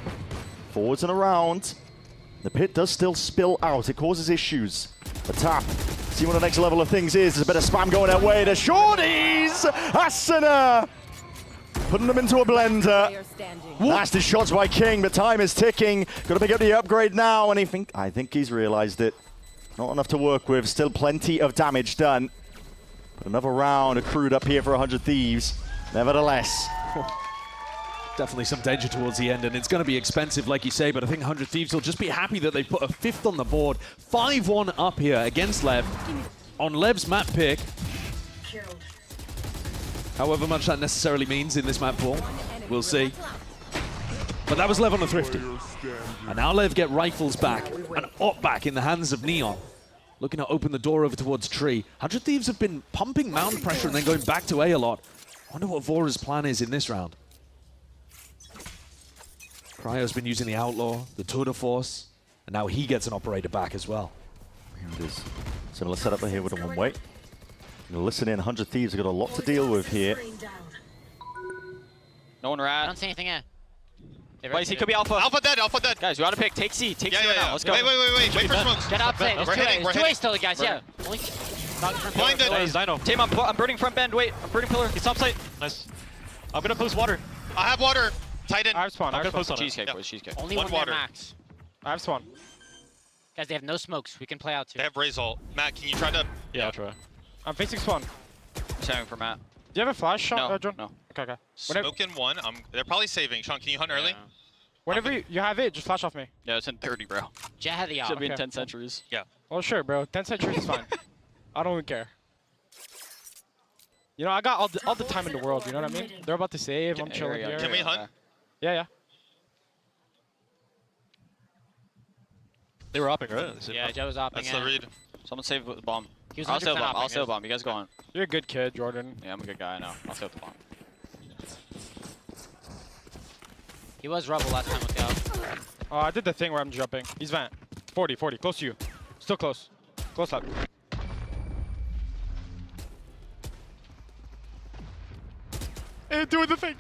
P: Forwards and around. The pit does still spill out. It causes issues. The tap. See what the next level of things is. There's a bit of spam going that way. The shorties! Asuna! Putting them into a blender. Nasty shots by King, but time is ticking. Got to pick up the upgrade now, and I think he's realized it. Not enough to work with. Still plenty of damage done. But another round accrued up here for 100 Thieves. Nevertheless.
S: Definitely some danger towards the end, and it's going to be expensive, like you say, but I think 100 Thieves will just be happy that they put a 5th on the board. 5-1 up here against LEV on LEV's map pick. However much that necessarily means in this map pool, we'll see. But that was LEV on the Thrifty. And now LEV get rifles back and op back in the hands of Neon. Looking to open the door over towards Tree. 100 Thieves have been pumping mound pressure and then going back to A lot. I wonder what Vora's plan is in this round. Cryo's been using the Outlaw, the Tour de Force, and now he gets an operator back as well.
P: Here it is. Similar setup here with a one-way. Listen in, 100 Thieves have got a lot to deal with here.
N: No one rat.
T: I don't see anything yet.
N: Wait, he could be alpha.
T: Alpha dead, alpha dead.
N: Guys, we ought to pick. Take C. Take C right now. Let's go.
T: Wait for smokes. Get up, there's 2A still, guys, yeah.
N: Blinded. Dino. Team, I'm burning front bend. Wait, I'm burning pillar. He's top site. Nice. I'm gonna post water.
T: I have water. Titan.
N: I have spawn. I'm gonna post on cheesecake, boys. Cheesecake.
T: Only one water. Max.
N: I have spawn.
T: Guys, they have no smokes. We can play out too.
N: They have Raze ult. Matt, can you try to? Yeah, I'll try. I'm facing spawn.
O: Saving for Matt.
N: Do you have a flash shot, John?
O: No.
N: Okay.
O: Smoke in one. They're probably saving. Sean, can you hunt early?
N: Whenever you have it, just flash off me.
O: Yeah, it's in 30, bro.
T: Jet had the
N: Should be
O: in
N: 10
O: centuries.
N: Yeah. Well, sure, bro. 10 centuries is fine. I don't even care. You know, I got all the time in the world, you know what I mean? They're about to save, I'm chilling here.
O: Can we hunt?
N: Yeah.
O: They were opping, right?
T: Yeah, Jet was opping.
O: That's the read. Someone save with the bomb.
T: He was
O: I'll save bomb.
T: 100%
O: I'll save bomb. You guys go on.
N: You're a good kid, Jordan.
O: Yeah, I'm a good guy. I know. I'll save the bomb.
T: He was rubble last time with Gal.
N: Oh, I did the thing where I'm jumping. He's vent. 40, close to you. Still close. Close up. Doing the thing.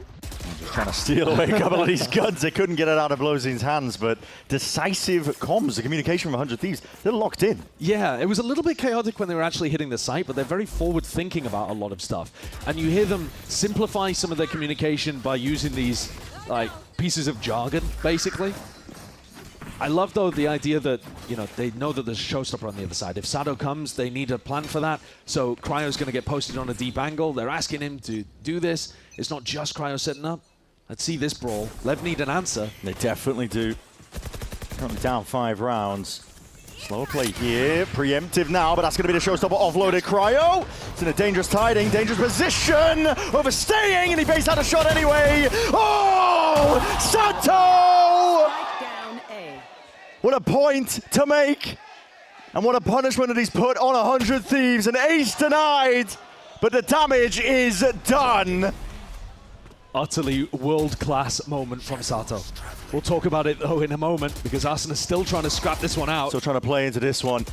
P: Just trying to steal away a couple of these guns. They couldn't get it out of Blozin's hands, but decisive comms, the communication from 100 Thieves, they're locked in.
S: Yeah, it was a little bit chaotic when they were actually hitting the site, but they're very forward-thinking about a lot of stuff. And you hear them simplify some of their communication by using these, like, pieces of jargon, basically. I love, though, the idea that, you know, they know that there's a showstopper on the other side. If Sado comes, they need a plan for that. So Cryo's going to get posted on a deep angle. They're asking him to do this. It's not just Cryo setting up. Let's see this brawl. Lev need an answer.
P: They definitely do. Currently down 5 rounds. Slower play here. Preemptive now, but that's going to be the showstopper offloaded. Cryo. It's in a dangerous tiding, dangerous position. Overstaying, and he based out a shot anyway. Oh! Sato! What a point to make. And what a punishment that he's put on 100 Thieves. An ace denied, but the damage is done.
S: Utterly world-class moment from Sato. We'll talk about it, though, in a moment, because Arsena's still trying to scrap this one out.
P: Still trying to play into this one.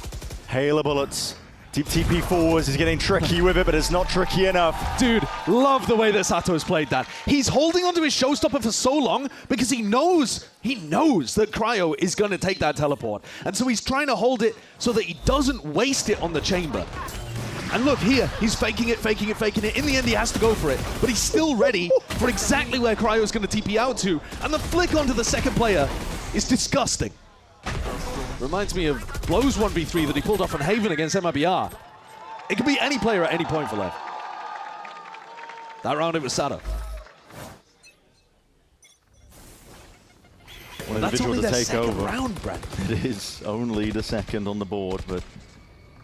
P: Hail of bullets. Deep TP forwards. He's getting tricky with it, but it's not tricky enough.
S: Dude, love the way that Sato has played that. He's holding onto his showstopper for so long because he knows that Cryo is going to take that teleport. And so he's trying to hold it so that he doesn't waste it on the chamber. And look here, he's faking it. In the end, he has to go for it. But he's still ready for exactly where Cryo's going to TP out to. And the flick onto the second player is disgusting. Reminds me of Blow's 1v3 that he pulled off on Haven against MIBR. It could be any player at any point for Lev. That round it was Sato.
P: One
S: That's
P: individual
S: only
P: to
S: their
P: take
S: second
P: over.
S: round, Brad.
P: It is only the second on the board, but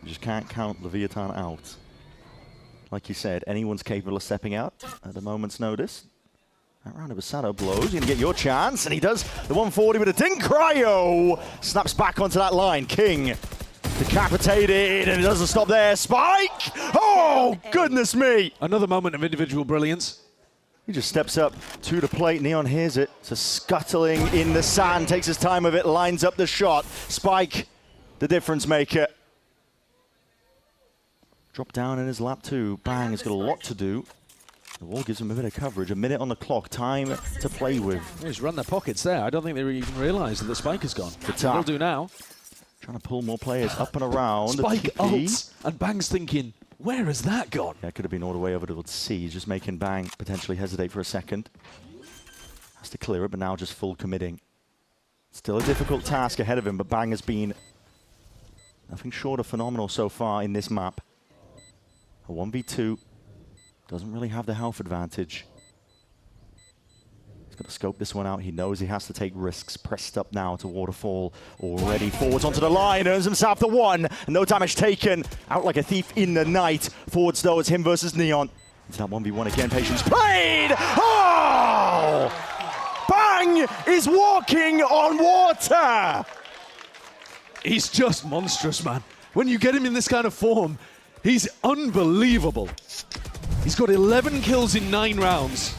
P: you just can't count Leviatán out. Like you said, anyone's capable of stepping out at a moment's notice. That round of Sato blows. You're going to get your chance, and he does the 140 with a ding. Cryo snaps back onto that line. King decapitated, and it doesn't stop there. Spike! Oh, goodness me!
S: Another moment of individual brilliance.
P: He just steps up to the plate. Neon hears it. It's a scuttling in the sand. Takes his time with it. Lines up the shot. Spike, the difference maker. Drop down in his lap too. Bang, he's got a lot to do. The wall gives him a bit of coverage. A minute on the clock. Time to play with.
S: He's run their pockets there. I don't think they even realized that the Spike has gone. They'll do now.
P: Trying to pull more players up and around.
S: Spike ults, and Bang's thinking, where has that gone?
P: Yeah, it could have been all the way over to C. He's just making Bang potentially hesitate for a second. Has to clear it, but now just full committing. Still a difficult task ahead of him, but Bang has been nothing short of phenomenal so far in this map. A 1v2. Doesn't really have the health advantage. He's got to scope this one out. He knows he has to take risks. Pressed up now to Waterfall. Already forwards onto the line. Earns himself the one. No damage taken. Out like a thief in the night. Forwards though, it's him versus Neon. Into that 1v1 again. Patience played. Oh! Bang is walking on water.
S: He's just monstrous, man. When you get him in this kind of form, he's unbelievable. He's got 11 kills in 9 rounds,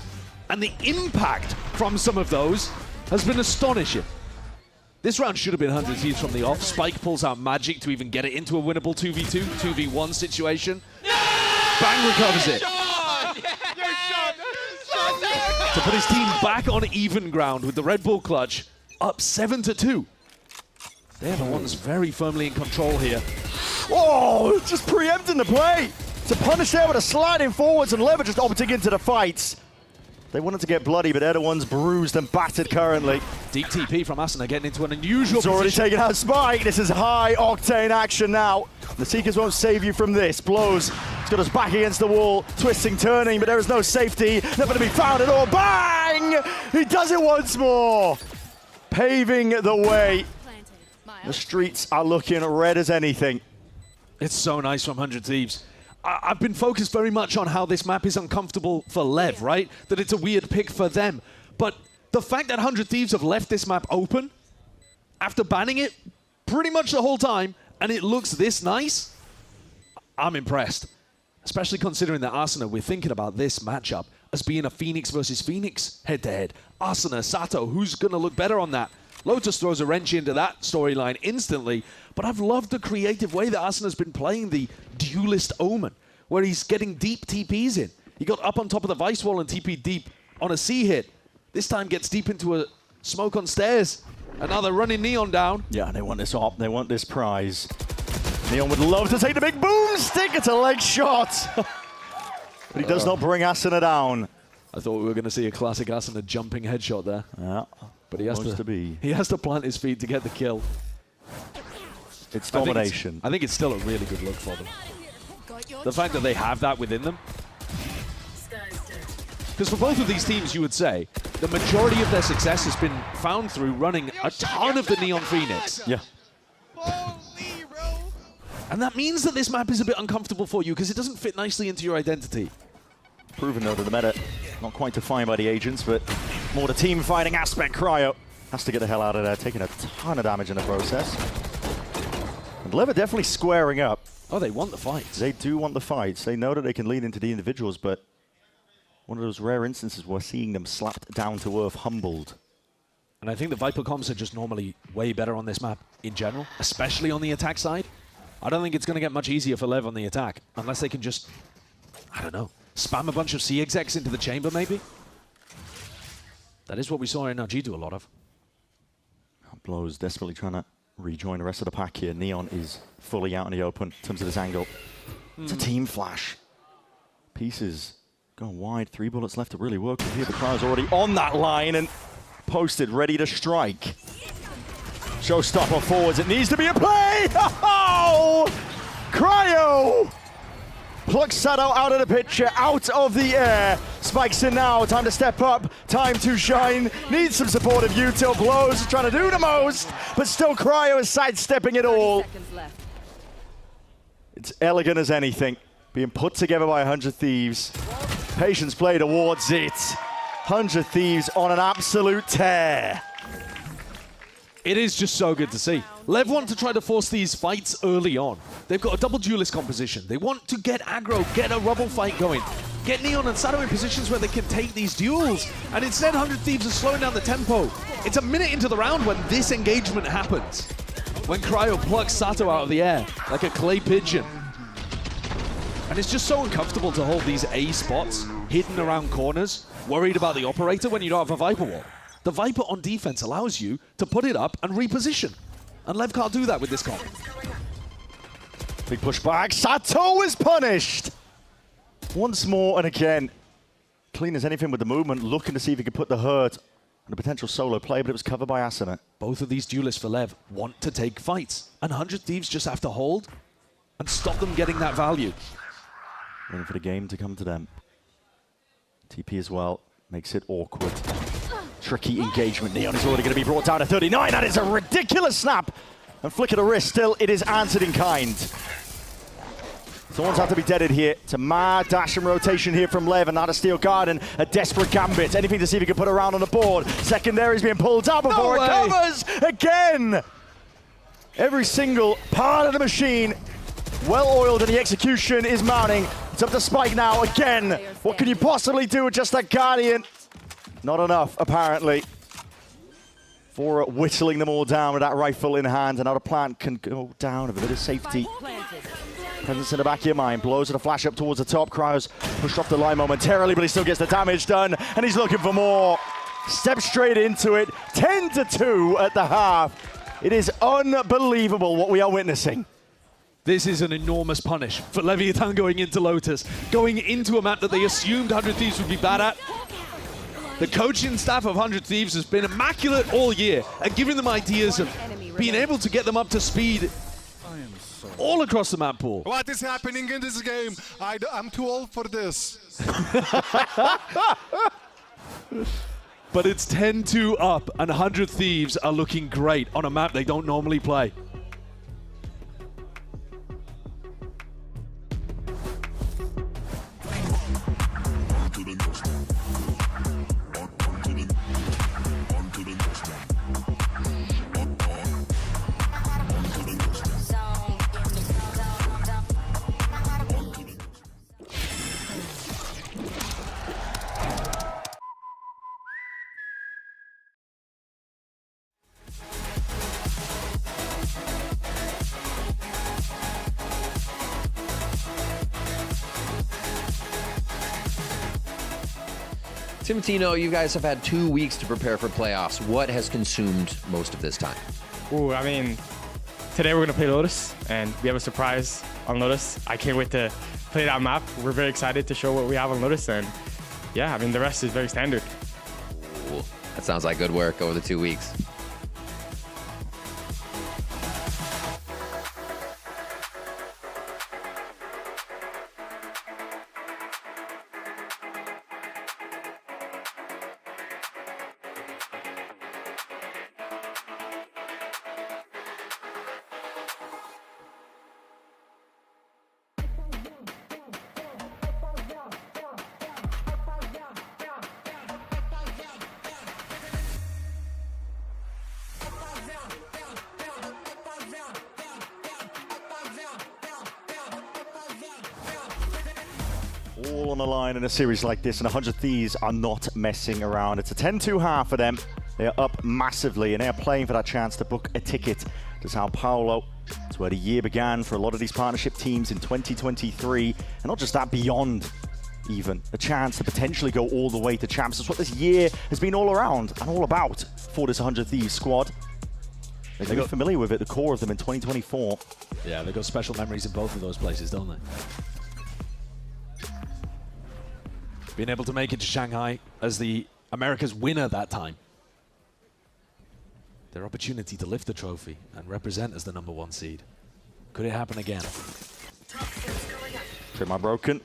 S: and the impact from some of those has been astonishing. This round should have been 100 Thieves from the off. Spike pulls out magic to even get it into a winnable 2v2, 2v1 situation. Bang recovers it. To put his team back on even ground with the Red Bull clutch, up 7-2. They're the ones very firmly in control here.
P: Oh, just preempting the play. To punish there with a sliding forwards, and Lever just opting into the fights. They wanted to get bloody, but they're the ones bruised and battered currently.
S: Deep TP from Asuna getting into an unusual
P: It's already taken out Spike. This is high octane action now. The Seekers won't save you from this. Blows. He's got us back against the wall, twisting, turning, but there is no safety. Never to be found at all. Bang! He does it once more. Paving the way. The streets are looking red as anything.
S: It's so nice from 100 Thieves. I've been focused very much on how this map is uncomfortable for Lev, right? That it's a weird pick for them. But the fact that 100 Thieves have left this map open after banning it pretty much the whole time, and it looks this nice, I'm impressed. Especially considering that Arsenal, we're thinking about this matchup. as being a Phoenix versus Phoenix head-to-head. Asuna, Sato, who's going to look better on that? Lotus throws a wrench into that storyline instantly, but I've loved the creative way that Asuna's been playing the duelist Omen, where he's getting deep TPs in. He got up on top of the Vice Wall and TP'd deep on a C hit. This time gets deep into a smoke on stairs. And now they're running Neon down.
P: Yeah, they want this op, they want this prize. Neon would love to take the big boomstick. It's a leg shot. But he does not bring Asuna down.
S: I thought we were going to see a classic Asuna jumping headshot there.
P: Yeah,
S: but he has to plant his feet to get the kill.
P: It's domination.
S: I think it's still a really good look for them. The fact that they have that within them. Because for both of these teams, you would say, the majority of their success has been found through running a ton of the Neon Phoenix.
P: Yeah.
S: And that means that this map is a bit uncomfortable for you because it doesn't fit nicely into your identity.
P: Proven though that the meta, not quite defined by the agents, but more the team fighting aspect. Cryo has to get the hell out of there, taking a ton of damage in the process. And LEV are definitely squaring up.
S: Oh, they want the fights.
P: They do want the fights. They know that they can lead into the individuals, but one of those rare instances where seeing them slapped down to earth, humbled.
S: And I think the Viper comps are just normally way better on this map in general, especially on the attack side. I don't think it's going to get much easier for LEV on the attack, unless they can just, I don't know, spam a bunch of C execs into the chamber, maybe? That is what we saw NRG do a lot of.
P: Blows desperately trying to rejoin the rest of the pack here. Neon is fully out in the open in terms of this angle. It's a team flash. Pieces going wide, 3 bullets left to really work with here. The Cryo's already on that line and posted, ready to strike. Showstopper forwards, it needs to be a play! Oh! Cryo! Plucks Sato out of the picture, out of the air. Spikes in now, time to step up, time to shine. Needs some supportive util, blows, trying to do the most, but still Cryo is sidestepping it all. It's elegant as anything, being put together by 100 Thieves. Patience play towards it. 100 Thieves on an absolute tear.
S: It is just so good to see. LEV want to try to force these fights early on. They've got a double duelist composition. They want to get aggro, get a rubble fight going. Get Neon and Sato in positions where they can take these duels. And instead, 100 Thieves are slowing down the tempo. It's a minute into the round when this engagement happens. When Cryo plucks Sato out of the air like a clay pigeon. And it's just so uncomfortable to hold these A spots hidden around corners, worried about the operator when you don't have a Viper wall. The Viper on defense allows you to put it up and reposition. And LEV can't do that with this comp.
P: Big push back. Sato is punished. Once more and again. Clean as anything with the movement, looking to see if he could put the hurt on a potential solo play, but it was covered by Asuna.
S: Both of these duelists for LEV want to take fights. And 100 Thieves just have to hold and stop them getting that value.
P: Waiting for the game to come to them. TP as well. Makes it awkward. Tricky engagement. Neon is already going to be brought down to 39. That is a ridiculous snap. And flick of the wrist. Still, it is answered in kind. Someone's have to be deaded here. It's a mad dash and rotation here from LEV, and not a Steel Garden. A desperate gambit. Anything to see if he can put a round on the board. Secondary is being pulled out before it covers again. Every single part of the machine well-oiled, and the execution is mounting. It's up to Spike now again. What can you possibly do with just that Guardian? Not enough, apparently, for whittling them all down with that rifle in hand. Another plant can go down with a bit of safety. Presence in the back of your mind. Blows with a flash up towards the top. Cryo's pushed off the line momentarily, but he still gets the damage done, and he's looking for more. Steps straight into it. 10-2 at the half. It is unbelievable what we are witnessing.
S: This is an enormous punish for Leviatán going into Lotus, going into a map that they assumed 100 Thieves would be bad at. The coaching staff of 100 Thieves has been immaculate all year at giving them ideas of being able to get them up to speed all across the map pool.
B: What is happening in this game? I'm too old for this.
S: But it's 10-2 up, and 100 Thieves are looking great on a map they don't normally play.
I: Timotino, you guys have had 2 weeks to prepare for playoffs. What has consumed most of this time?
K: Ooh, I mean, today we're going to play Lotus, and we have a surprise on Lotus. I can't wait to play that map. We're very excited to show what we have on Lotus, and yeah, I mean, the rest is very standard.
I: Cool. That sounds like good work over the 2 weeks.
P: All on the line in a series like this, and 100 Thieves are not messing around. It's a 10-2 half for them. They're up massively, and they are playing for that chance to book a ticket to Sao Paulo. It's where the year began for a lot of these partnership teams in 2023, and not just that, beyond even. A chance to potentially go all the way to champs. That's what this year has been all around and all about for this 100 Thieves squad. They're very familiar with it, the core of them in 2024.
S: Yeah, they've got special memories in both of those places, don't they? Being able to make it to Shanghai as the Americas winner that time. Their opportunity to lift the trophy and represent as the #1 seed. Could it happen again?
P: Trim broken.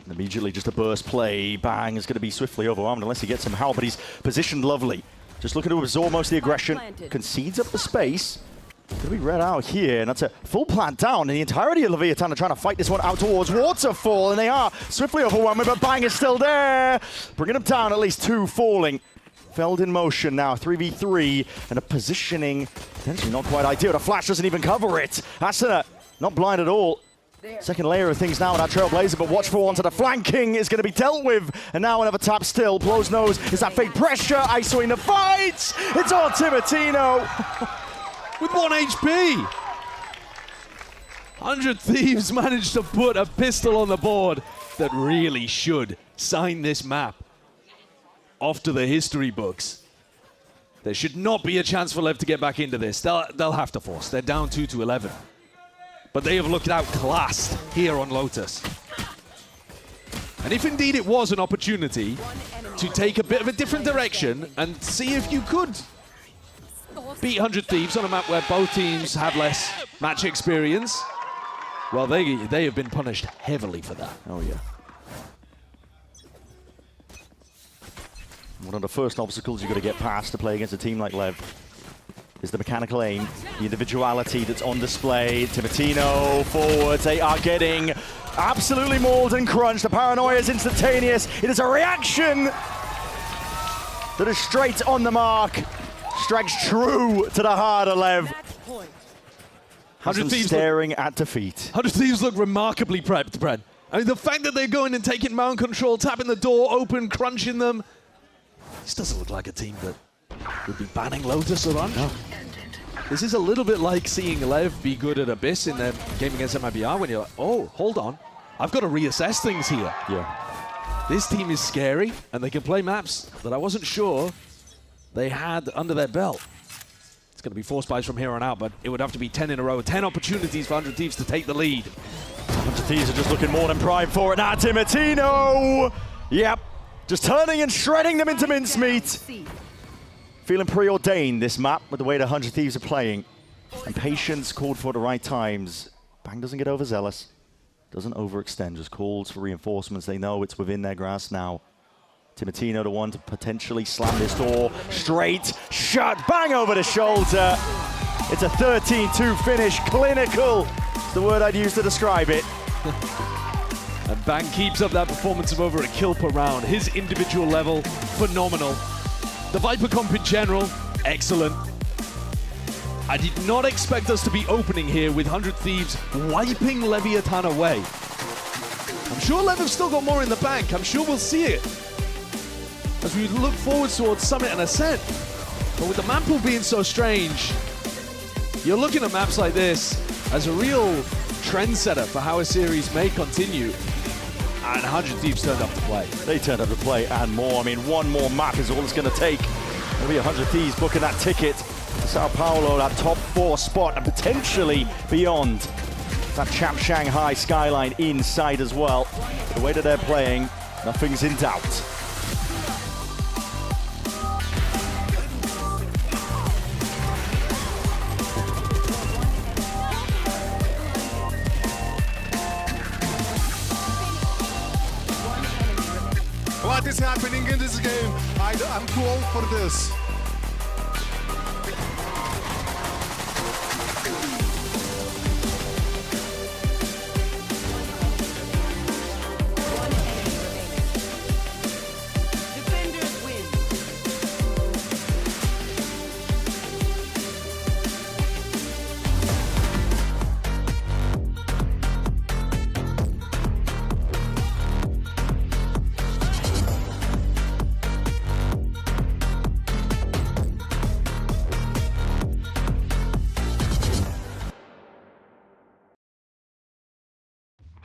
P: And immediately just a burst play. Bang is going to be swiftly overwhelmed unless he gets some help, but he's positioned lovely. Just looking to absorb most of the aggression. Concedes up the space. Going to be read out here, and that's a full plant down. And the entirety of Leviatán are trying to fight this one out towards Waterfall, and they are swiftly overwhelming, but Bang is still there. Bringing them down, at least 2 falling. Feld in motion now, 3v3, and a positioning potentially not quite ideal. The flash doesn't even cover it. Asuna, not blind at all. Second layer of things now in that Trailblazer, but watchful onto the flanking is going to be dealt with. And now another tap still. Blows nose. Is that fake pressure? ISOing the fight. It's all Timotino.
S: With 1 HP. 100 Thieves managed to put a pistol on the board that really should sign this map off to the history books. There should not be a chance for LEV to get back into this. They'll have to force. They're down 2-11. But they have looked outclassed here on Lotus. And if indeed it was an opportunity to take a bit of a different direction and see if you could beat 100 Thieves on a map where both teams have less match experience, well, they have been punished heavily for that.
P: Oh, yeah. One of the first obstacles you've got to get past to play against a team like LEV is the mechanical aim, the individuality that's on display. Timotino forwards, they are getting absolutely mauled and crunched. The paranoia is instantaneous. It is a reaction that is straight on the mark. Strikes true to the heart of LEV.
S: 100 Thieves
P: staring at defeat.
S: 100 Thieves look remarkably prepped, Brad. I mean, the fact that they're going and taking mound control, tapping the door open, crunching them. This doesn't look like a team that would be banning Lotus or Lunch. No. This is a little bit like seeing LEV be good at Abyss in their game against MIBR when you're like, oh, hold on. I've got to reassess things here.
P: Yeah.
S: This team is scary, and they can play maps that I wasn't sure they had under their belt. It's going to be 4 spies from here on out, but it would have to be 10 in a row. 10 opportunities for 100 Thieves to take the lead.
P: 100 Thieves are just looking more than prime for it. Now Timotino! Yep. Just turning and shredding them into mincemeat. Feeling preordained, this map, with the way the 100 Thieves are playing. And patience called for at the right times. Bang doesn't get overzealous. Doesn't overextend, just calls for reinforcements. They know it's within their grasp now. Timotino, the one to potentially slam this door straight shut. Bang over the shoulder. It's a 13-2 finish. Clinical is the word I'd use to describe it.
S: And Bang keeps up that performance of over a kill per round. His individual level, phenomenal. The Viper comp in general, excellent. I did not expect us to be opening here with 100 Thieves wiping Leviatán away. I'm sure LEV have still got more in the bank. I'm sure we'll see it as we look forward towards Summit and Ascent. But with the map pool being so strange, you're looking at maps like this as a real trendsetter for how a series may continue. And 100 Thieves turned up to play.
P: They turned up to play and more. I mean, one more map is all it's going to take. It'll be 100 Thieves booking that ticket to Sao Paulo, that top 4 spot, and potentially beyond. That Champ Shanghai skyline in sight as well. The way that they're playing, nothing's in doubt.
B: What is happening in this game? I'm too old for this.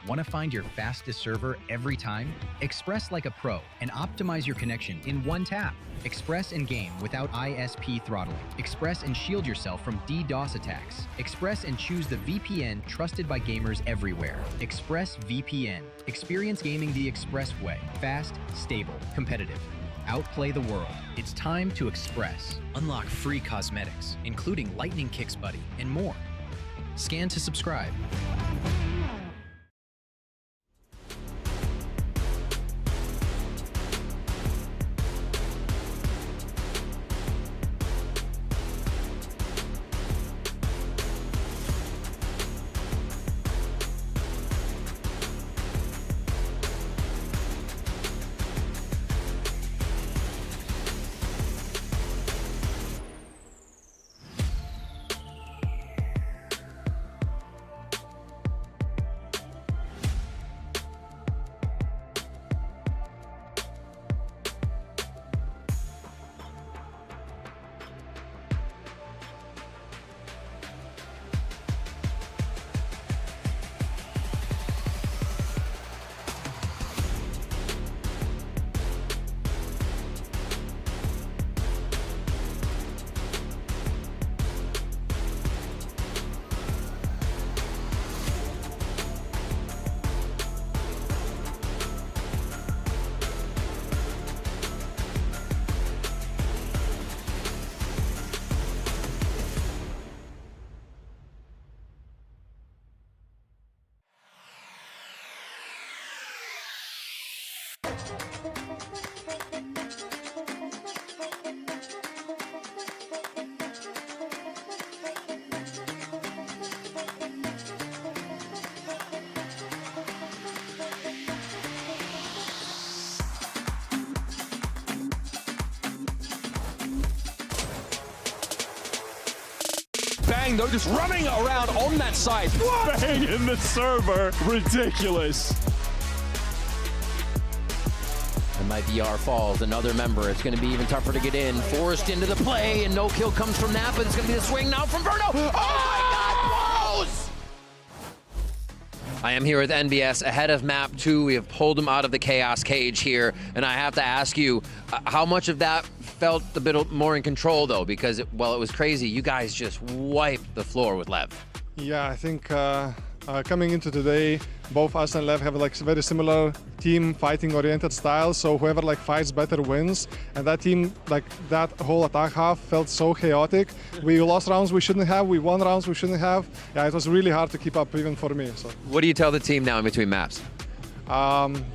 C: Want to find your fastest server every time? Express like a pro and optimize your connection in one tap. Express and game without ISP throttling. Express and shield yourself from DDoS attacks. Express and choose the VPN trusted by gamers everywhere. ExpressVPN. Experience gaming the Express way. Fast, stable, competitive. Outplay the world. It's time to Express. Unlock free cosmetics, including Lightning Kicks Buddy and more. Scan to subscribe.
L: Bang, though, just running around on that side. What?
P: Bang in the server. Ridiculous.
I: And my VR falls, another member. It's going to be even tougher to get in. Forced into the play, and no kill comes from Napa. It's going to be the swing now from Verno. Oh my God, blows! I am here with NBS ahead of map 2. We have pulled him out of the chaos cage here, and I have to ask you, how much of that felt a bit more in control, though? Because, while it was crazy, you guys just wiped the floor with Lev.
B: Yeah, I think coming into today, both us and Lev have like very similar team fighting oriented styles, so whoever like fights better wins, and that team, like that whole attack half felt so chaotic. We lost rounds we shouldn't have, we won rounds we shouldn't have. Yeah, it was really hard to keep up even for me. So
I: what do you tell the team now in between maps?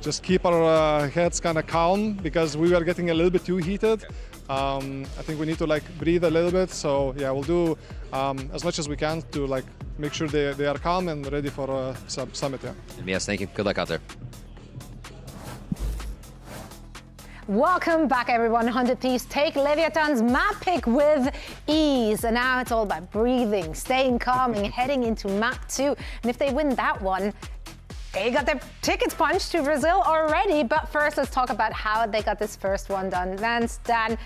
B: Just keep our heads kind of calm, because we were getting a little bit too heated. I think we need to like breathe a little bit, so yeah, we'll do as much as we can to like make sure they are calm and ready for Summit. Yeah.
I: Yes, thank you. Good luck out there.
F: Welcome back, everyone. 100 Thieves take Leviatán's map pick with ease. And now it's all about breathing, staying calm, and heading into map 2. And if they win that one, they got their tickets punched to Brazil already. But first, let's talk about how they got this first one done. Vance, Dan,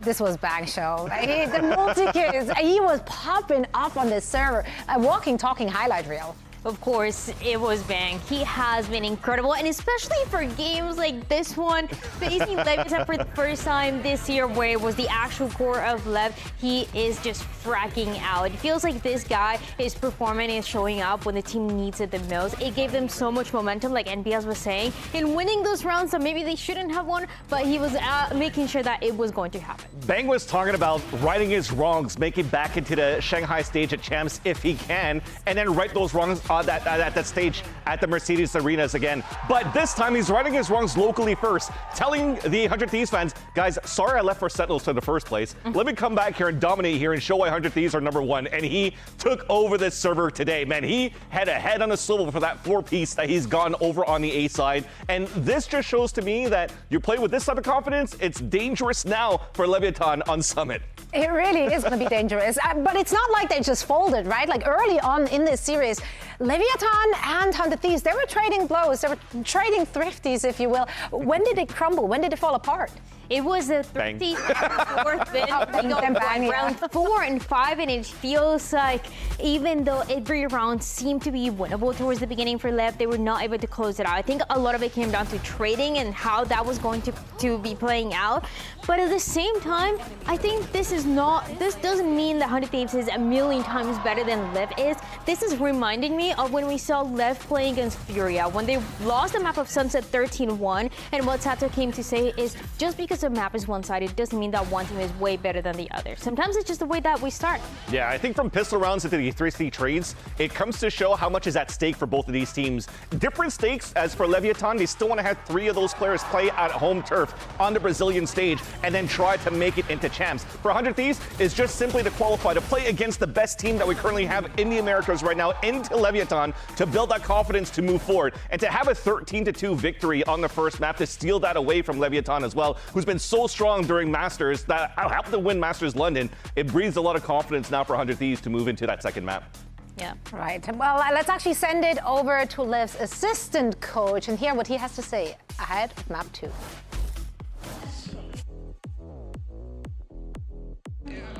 F: this was Bang Show. The multi-kills, he was popping up on this server. A walking, talking highlight reel.
H: Of course, it was Bang. He has been incredible, and especially for games like this one, facing Leviatán for the first time this year, where it was the actual core of LEV, he is just fracking out. It feels like this guy is performing and showing up when the team needs it the most. It gave them so much momentum, like NBS was saying, in winning those rounds that maybe they shouldn't have won, but he was making sure that it was going to happen.
G: Bang was talking about righting his wrongs, making back into the Shanghai stage at Champs if he can, and then right those wrongs at that stage at the Mercedes Arenas again. But this time he's righting his wrongs locally first, telling the 100 Thieves fans, guys, sorry I left for Sentinels in the first place. Let me come back here and dominate here and show why 100 Thieves are #1. And he took over this server today. Man, he had a head on a swivel for that 4-piece that he's gotten over on the A side. And this just shows to me that you play with this type of confidence, it's dangerous now for Leviatán on Summit.
F: It really is going to be dangerous. But it's not like they just folded, right? Like early on in this series, Leviatán and 100 Thieves, they were trading blows. They were trading thrifties, if you will. When did it crumble? When did it fall apart?
H: It was a thrifty fourth win. Round 4 and 5, and it feels like even though every round seemed to be winnable towards the beginning for LEV, they were not able to close it out. I think a lot of it came down to trading and how that was going to be playing out. But at the same time, I think this doesn't mean that 100 Thieves is a million times better than LEV is. This is reminding me of when we saw LEV playing against Furia, when they lost the map of Sunset 13-1, and what Sato came to say is just because the map is one-sided, it doesn't mean that one team is way better than the other. Sometimes it's just the way that we start.
G: Yeah, I think from pistol rounds into the 3C trades, it comes to show how much is at stake for both of these teams. Different stakes as for Leviatán, they still want to have 3 of those players play at home turf on the Brazilian stage and then try to make it into Champs. For 100 Thieves, it's just simply to qualify, to play against the best team that we currently have in the Americas right now, into Leviatán, to build that confidence to move forward. And to have a 13-2 victory on the first map, to steal that away from Leviatán as well, who's been so strong during Masters, that helped them win Masters London. It breathes a lot of confidence now for 100 Thieves to move into that second map.
F: Yeah, right. Well, let's actually send it over to LEV's assistant coach and hear what he has to say ahead of map 2.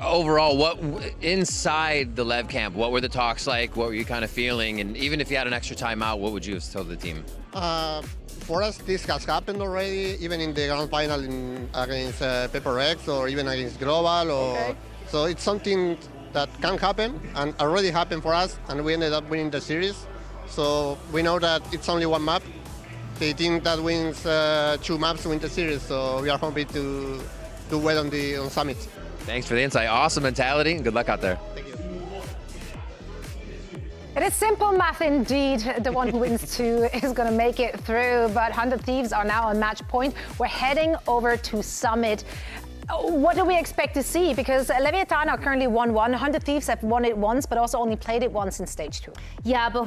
I: Overall, what inside the LEV camp, what were the talks like? What were you kind of feeling? And even if you had an extra timeout, what would you have told the team?
A: For us, this has happened already, even in the grand final against Pepper X or even against Global. So it's something that can happen and already happened for us, and we ended up winning the series. So we know that it's only one map. The team that wins 2 maps wins the series. So we are happy to win on Summit.
I: Thanks for the insight. Awesome mentality, and good luck out there.
A: Thank you.
F: It is simple math indeed. The one who wins 2 is going to make it through, but 100 Thieves are now on match point. We're heading over to Summit. What do we expect to see? Because Leviatán are currently 1-1. 100 Thieves have won it once, but also only played it once in stage 2.
H: Yeah, but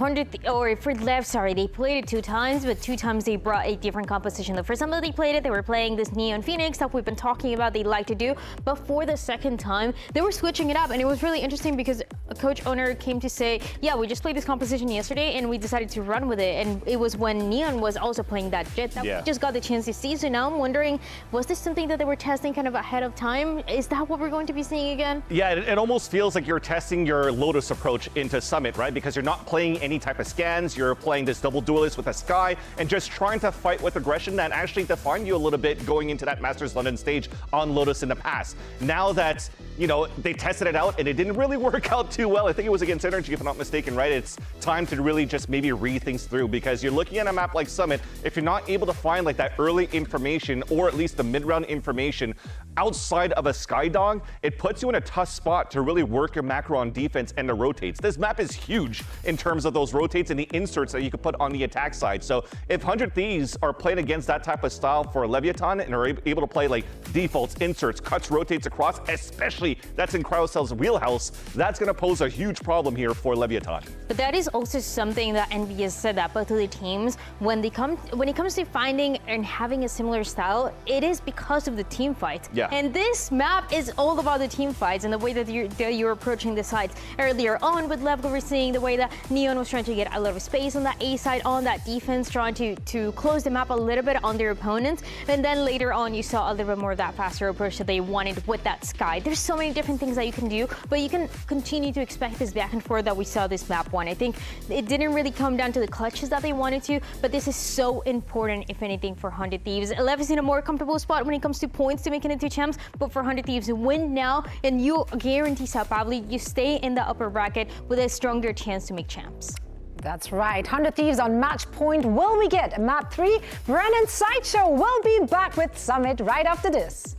H: for LEV, sorry, they played it 2 times, but 2 times they brought a different composition. The first time that they played it, they were playing this Neon Phoenix stuff we've been talking about they like to do. But for the second time, they were switching it up, and it was really interesting because a coach owner came to say, yeah, we just played this composition yesterday, and we decided to run with it. And it was when Neon was also playing that Jet that we just got the chance to see. So now I'm wondering, was this something that they were testing kind of ahead of time? Is that what we're going to be seeing again?
G: Yeah, it almost feels like you're testing your Lotus approach into Summit, right? Because you're not playing any type of scans, you're playing this double duelist with a Sky and just trying to fight with aggression that actually defined you a little bit going into that Masters London stage on Lotus in the past. Now that, you know, they tested it out and it didn't really work out too well. I think it was against Energy, if I'm not mistaken, right? It's time to really just maybe read things through, because you're looking at a map like Summit, if you're not able to find like that early information or at least the mid-round information outside of a Skydog, it puts you in a tough spot to really work your macro on defense and the rotates. This map is huge in terms of those rotates and the inserts that you could put on the attack side. So if 100 Thieves are playing against that type of style for Leviatán and are able to play like defaults, inserts, cuts, rotates across, especially that's in Cryocell's wheelhouse, that's going to pose a huge problem here for Leviatán.
H: But that is also something that NBS said that both of the teams, when it comes to finding and having a similar style, it is because of the team fight.
G: Yeah.
H: And this map is all about the team fights and the way that you're approaching the sides. Earlier on with LEV, we were seeing the way that Neon was trying to get a lot of space on that A side, on that defense, trying to close the map a little bit on their opponents. And then later on, you saw a little bit more of that faster approach that they wanted with that Sky. There's so many different things that you can do, but you can continue to expect this back and forth that we saw this map one. I think it didn't really come down to the clutches that they wanted to, but this is so important, if anything, for 100 Thieves. LEV is in a more comfortable spot when it comes to points to making it to champs, but for 100 Thieves, win now, and you guarantee Sao Paulo you stay in the upper bracket with a stronger chance to make champs.
F: That's right. 100 Thieves on match point. Will we get map 3? Brandon Sideshow will be back with Summit right after this.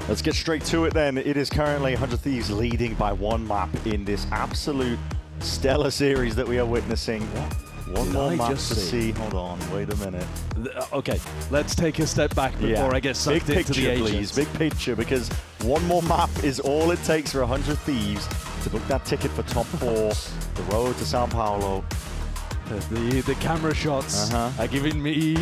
P: Let's get straight to it then. It is currently 100 Thieves leading by 1 map in this absolute stellar series that we are witnessing. One more map to see. Hold on, wait a minute.
S: Okay, let's take a step back before I get sucked into the agents.
P: Please, big picture, because one more map is all it takes for 100 Thieves to book that ticket for top 4, the road to Sao Paulo.
S: The camera shots are giving me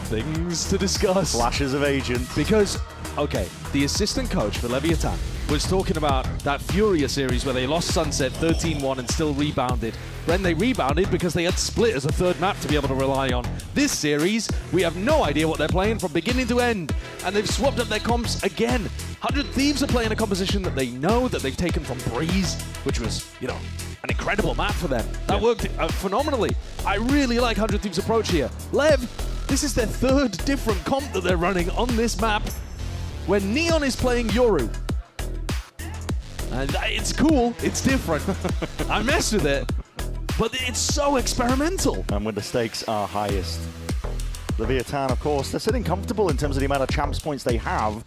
S: things to discuss.
P: Flashes of agents.
S: Because, okay, the assistant coach for Leviatán was talking about that Furia series where they lost Sunset 13-1 and still rebounded. Then they rebounded because they had split as a third map to be able to rely on. This series, we have no idea what they're playing from beginning to end. And they've swapped up their comps again. 100 Thieves are playing a composition that they know, that they've taken from Breeze, which was, you know, an incredible map for them. That worked phenomenally. I really like 100 Thieves' approach here. LEV, this is their 3rd different comp that they're running on this map, when Neon is playing Yoru. And it's cool, it's different. I messed with it, but it's so experimental.
P: And when the stakes are highest. Leviatán, of course, they're sitting comfortable in terms of the amount of champs points they have.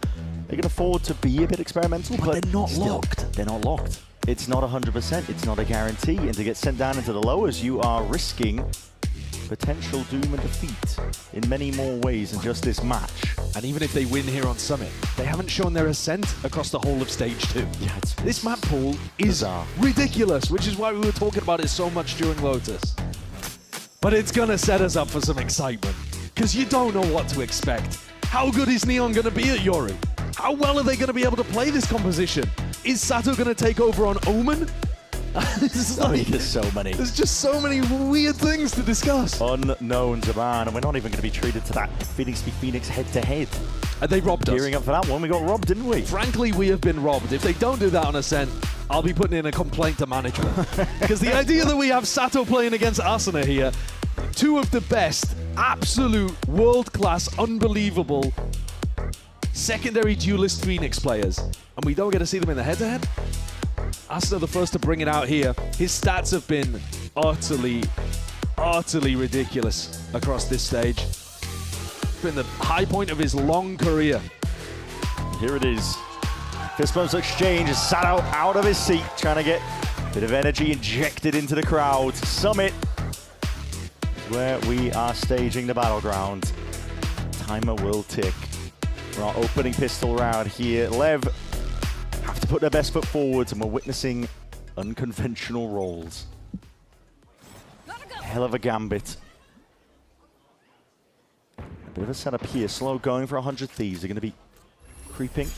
P: They can afford to be a bit experimental, but
S: they're not locked.
P: They're not locked. It's not 100%, it's not a guarantee, and to get sent down into the lowers, you are risking potential doom and defeat in many more ways than just this match.
S: And even if they win here on Summit, they haven't shown their ascent across the whole of Stage 2.
P: Yeah,
S: this map pool is
P: bizarre.
S: Ridiculous, which is why we were talking about it so much during Lotus. But it's gonna set us up for some excitement, because you don't know what to expect. How good is Neon gonna be at Yoru? How well are they gonna be able to play this composition? Is Sato gonna take over on Omen?
P: There's so many.
S: There's just so many weird things to discuss.
P: Unknowns about, and we're not even going to be treated to that Phoenix v Phoenix head-to-head.
S: And they robbed us.
P: Gearing up for that one, we got robbed, didn't we?
S: Frankly, we have been robbed. If they don't do that on Ascent, I'll be putting in a complaint to management. Because the idea that we have Sato playing against Asuna here, 2 of the best, absolute, world-class, unbelievable secondary duelist Phoenix players, and we don't get to see them in the head-to-head? Asuna the first to bring it out here. His stats have been utterly ridiculous across this stage. It's been the high point of his long career.
P: Here it is. Fist bumps exchange. Sato out of his seat, trying to get a bit of energy injected into the crowd. Summit is where we are staging the battleground. Timer will tick. For our opening pistol round here, LEV have to put their best foot forward, and we're witnessing unconventional roles. Hell of a gambit. A bit of a setup here. Slow going for 100 Thieves. They're going to be creeping,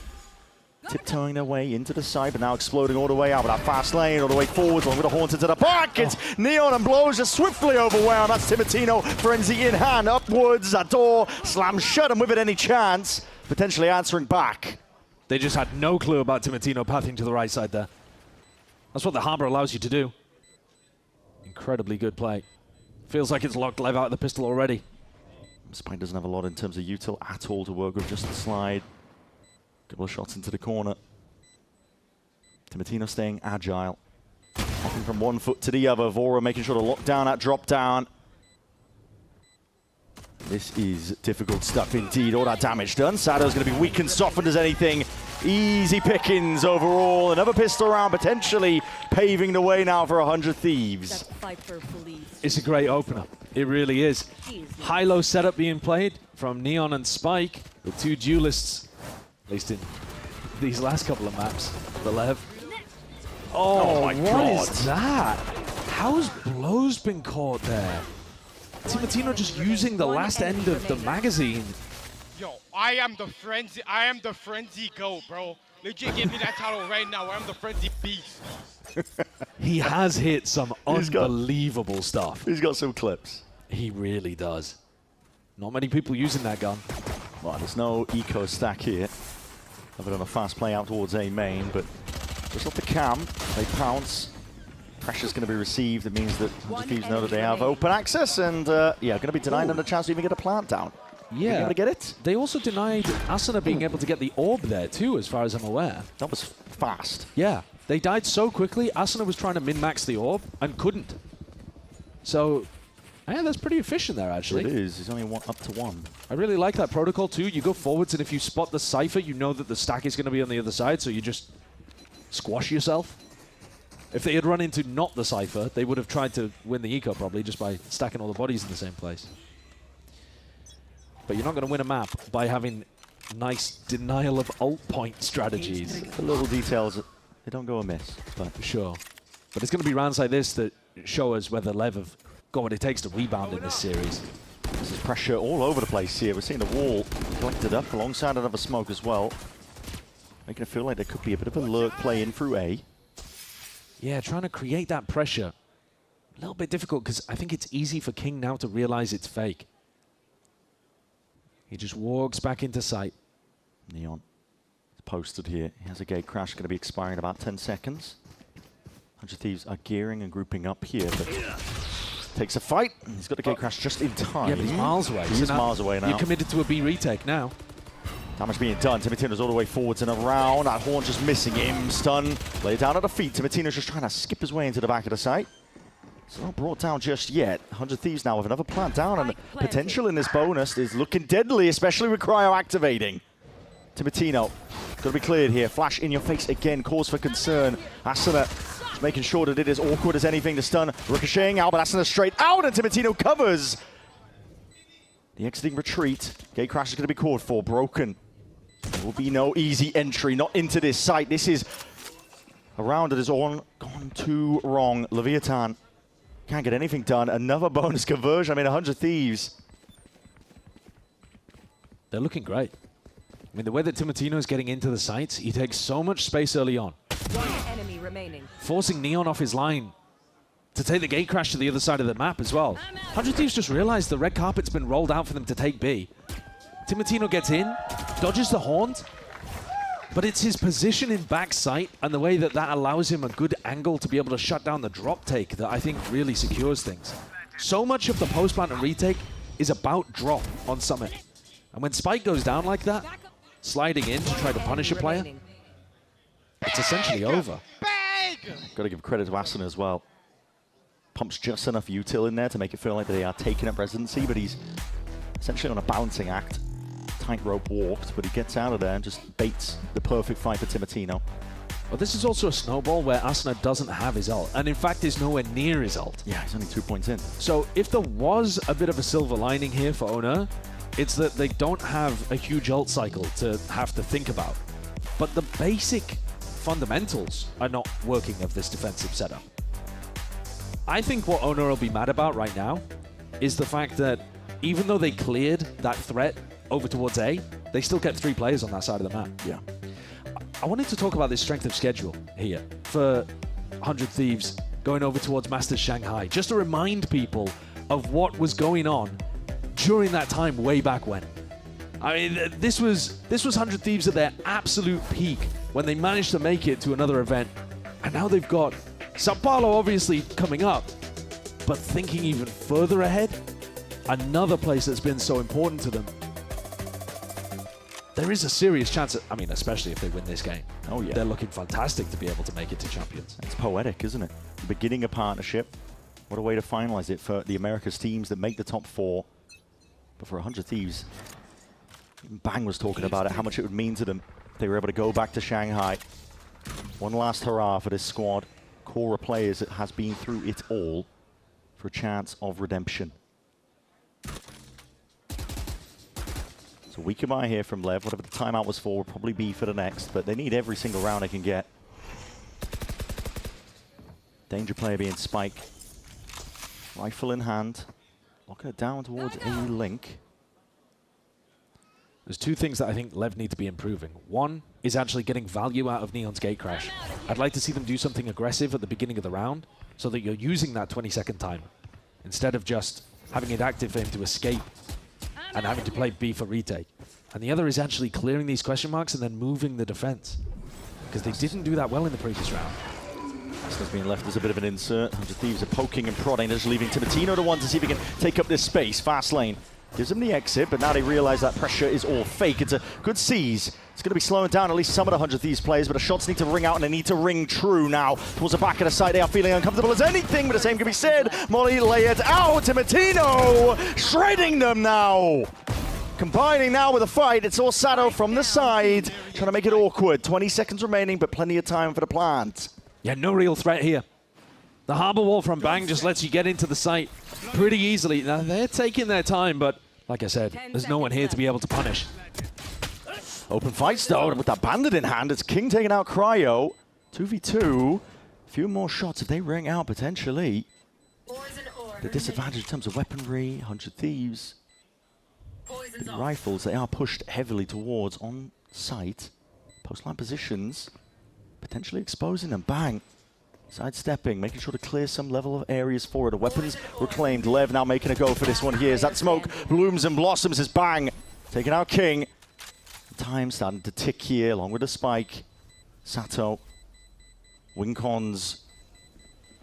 P: tiptoeing their way into the side, but now exploding all the way out with that fast lane, all the way forward, along with the Haunted to the back. It's Neon and blows just swiftly overwhelmed. That's Timotino, Frenzy in hand, upwards. That door slams shut, and with it any chance, potentially answering back.
S: They just had no clue about Timotino pathing to the right side there. That's what the Harbor allows you to do. Incredibly good play. Feels like it's locked LEV out of the pistol already.
P: Spike doesn't have a lot in terms of util at all to work with, just the slide. Couple of shots into the corner. Timotino staying agile. Hopping from one foot to the other. Vora making sure to lock down that drop down. This is difficult stuff indeed. All that damage done. Sado's going to be weak and softened as anything. Easy pickings overall. Another pistol round potentially paving the way now for 100 Thieves.
S: It's a great opener. It really is. High-low setup being played from Neon and Spike, the two duelists, at least in these last couple of maps. The LEV. Oh my God. What is that? How's Blow's been caught there? Timatino just using the last end of the magazine.
E: Yo, I am the frenzy goat, bro. Legit, give me that title right now. I'm the frenzy beast.
S: He has hit some unbelievable stuff.
P: He's got some clips.
S: He really does. Not many people using that gun.
P: Well, there's no eco stack here. Other than a fast play out towards A main, but just off the cam, they pounce. Pressure's going to be received. It means that Thieves know that they have open access, and yeah, going to be denied them the chance to even get a plant down.
S: Yeah.
P: Able to get it?
S: They also denied Asuna being able to get the orb there too, as far as I'm aware.
P: That was fast.
S: Yeah. They died so quickly, Asuna was trying to min-max the orb and couldn't. So, yeah, that's pretty efficient there, actually.
P: It is. He's only up to one.
S: I really like that protocol too. You go forwards, and if you spot the Cypher, you know that the stack is going to be on the other side, so you just squash yourself. If they had run into not the Cypher, they would have tried to win the eco probably just by stacking all the bodies in the same place. But you're not going to win a map by having nice denial of ult point strategies.
P: The little details, they don't go amiss. But
S: sure. But it's going to be rounds like this that show us whether LEV have got what it takes to rebound in this series.
P: This is pressure all over the place here. We're seeing the wall collected up alongside another smoke as well. Making it feel like there could be a bit of a lurk play in through A.
S: Yeah, trying to create that pressure. A little bit difficult because I think it's easy for King now to realize it's fake. He just walks back into sight.
P: Neon is posted here. He has a gate crash going to be expiring in about 10 seconds. 100 Thieves are gearing and grouping up here, but takes a fight. He's got the gate crash just in time.
S: Yeah, but he's miles away.
P: He is miles away now.
S: You're committed to a B retake now.
P: Damage being done. Timatino's all the way forwards and around. That horn just missing him. Stun. Lay down at the feet. Timatino's just trying to skip his way into the back of the site. It's not brought down just yet. 100 Thieves now with another plant down, and the potential in this bonus is looking deadly, especially with cryo activating. Timatino, got to be cleared here. Flash in your face again, cause for concern. Asuna making sure that it is awkward as anything to stun. Ricocheting out, but Asuna straight out, and Timatino covers. The exiting retreat. Gate crash is going to be called for. Broken. There will be no easy entry, not into this site. This is a round that is all gone too wrong. Leviatán can't get anything done. Another bonus conversion. I mean, 100 Thieves.
S: They're looking great. I mean, the way that Timatino is getting into the sites, he takes so much space early on.
Q: One enemy remaining.
S: Forcing Neon off his line to take the gate crash to the other side of the map as well. 100 Thieves just realized the red carpet's been rolled out for them to take B. Timatino gets in, dodges the haunt, but it's his position in back sight and the way that that allows him a good angle to be able to shut down the drop take that I think really secures things. So much of the post-plant and retake is about drop on Summit. And when Spike goes down like that, sliding in to try to punish a player, it's essentially over.
P: Got to give credit to Asuna as well. Pumps just enough util in there to make it feel like they are taking up residency, but he's essentially on a balancing act. Tightrope walked, but he gets out of there and just baits the perfect fight for Timatino.
S: Well, this is also a snowball where Asuna doesn't have his ult, and in fact is nowhere near his ult.
P: Yeah, he's only 2 points in.
S: So if there was a bit of a silver lining here for Owner, it's that they don't have a huge ult cycle to have to think about. But the basic fundamentals are not working of this defensive setup. I think what Owner will be mad about right now is the fact that even though they cleared that threat over towards A, they still kept 3 players on that side of the map.
P: Yeah.
S: I wanted to talk about this strength of schedule here for 100 Thieves going over towards Masters Shanghai, just to remind people of what was going on during that time way back when. I mean, this was 100 Thieves at their absolute peak when they managed to make it to another event, and now they've got Sao Paulo obviously coming up, but thinking even further ahead, another place that's been so important to them. There is a serious chance, I mean, especially if they win this game.
P: Oh, yeah.
S: They're looking fantastic to be able to make it to Champions.
P: It's poetic, isn't it? the beginning of partnership. What a way to finalize it for the Americas teams that make the top 4. But for 100 Thieves, Bang was talking about it, how much it would mean to them if they were able to go back to Shanghai. One last hurrah for this squad. Core of players that has been through it all for a chance of redemption. So week goodbye here from Lev. Whatever the timeout was for will probably be for the next, but they need every single round they can get. Danger player being Spike. Rifle in hand. Locking it down towards a link.
S: There's 2 things that I think Lev need to be improving. One is actually getting value out of Neon's gate crash. I'd like to see them do something aggressive at the beginning of the round so that you're using that 20-second timer instead of just having it active for him to escape and having to play B for retake. And the other is actually clearing these question marks and then moving the defense, because they didn't do that well in the previous round.
P: This has been left as a bit of an insert. 100 Thieves are poking and prodding, just leaving Timotino the one to see if he can take up this space. Fast lane gives him the exit, but now they realize that pressure is all fake. It's a good seize. It's going to be slowing down at least some of the 100 Thieves players, but the shots need to ring out, and they need to ring true now. Towards the back of the site, they are feeling uncomfortable as anything, but the same can be said. Molly lay it out. Timotino shredding them now. Combining now with a fight. It's Orsado from the side, trying to make it awkward. 20 seconds remaining, but plenty of time for the plant.
S: Yeah, no real threat here. The harbor wall from Bang just lets you get into the site pretty easily. Now, they're taking their time, but like I said, there's no one here to be able to punish.
P: Open fights though, with that bandit in hand. It's King taking out Cryo. 2v2. A few more shots if they ring out potentially. The disadvantage in terms of weaponry, 100 Thieves. The rifles, they are pushed heavily towards on site. Post-line positions, potentially exposing them. Bang. Sidestepping, making sure to clear some level of areas for it. The weapons reclaimed. Lev now making a go for this one here. As that smoke blooms and blossoms as Bang taking out King. Time starting to tick here, along with the spike. Sato. Wincons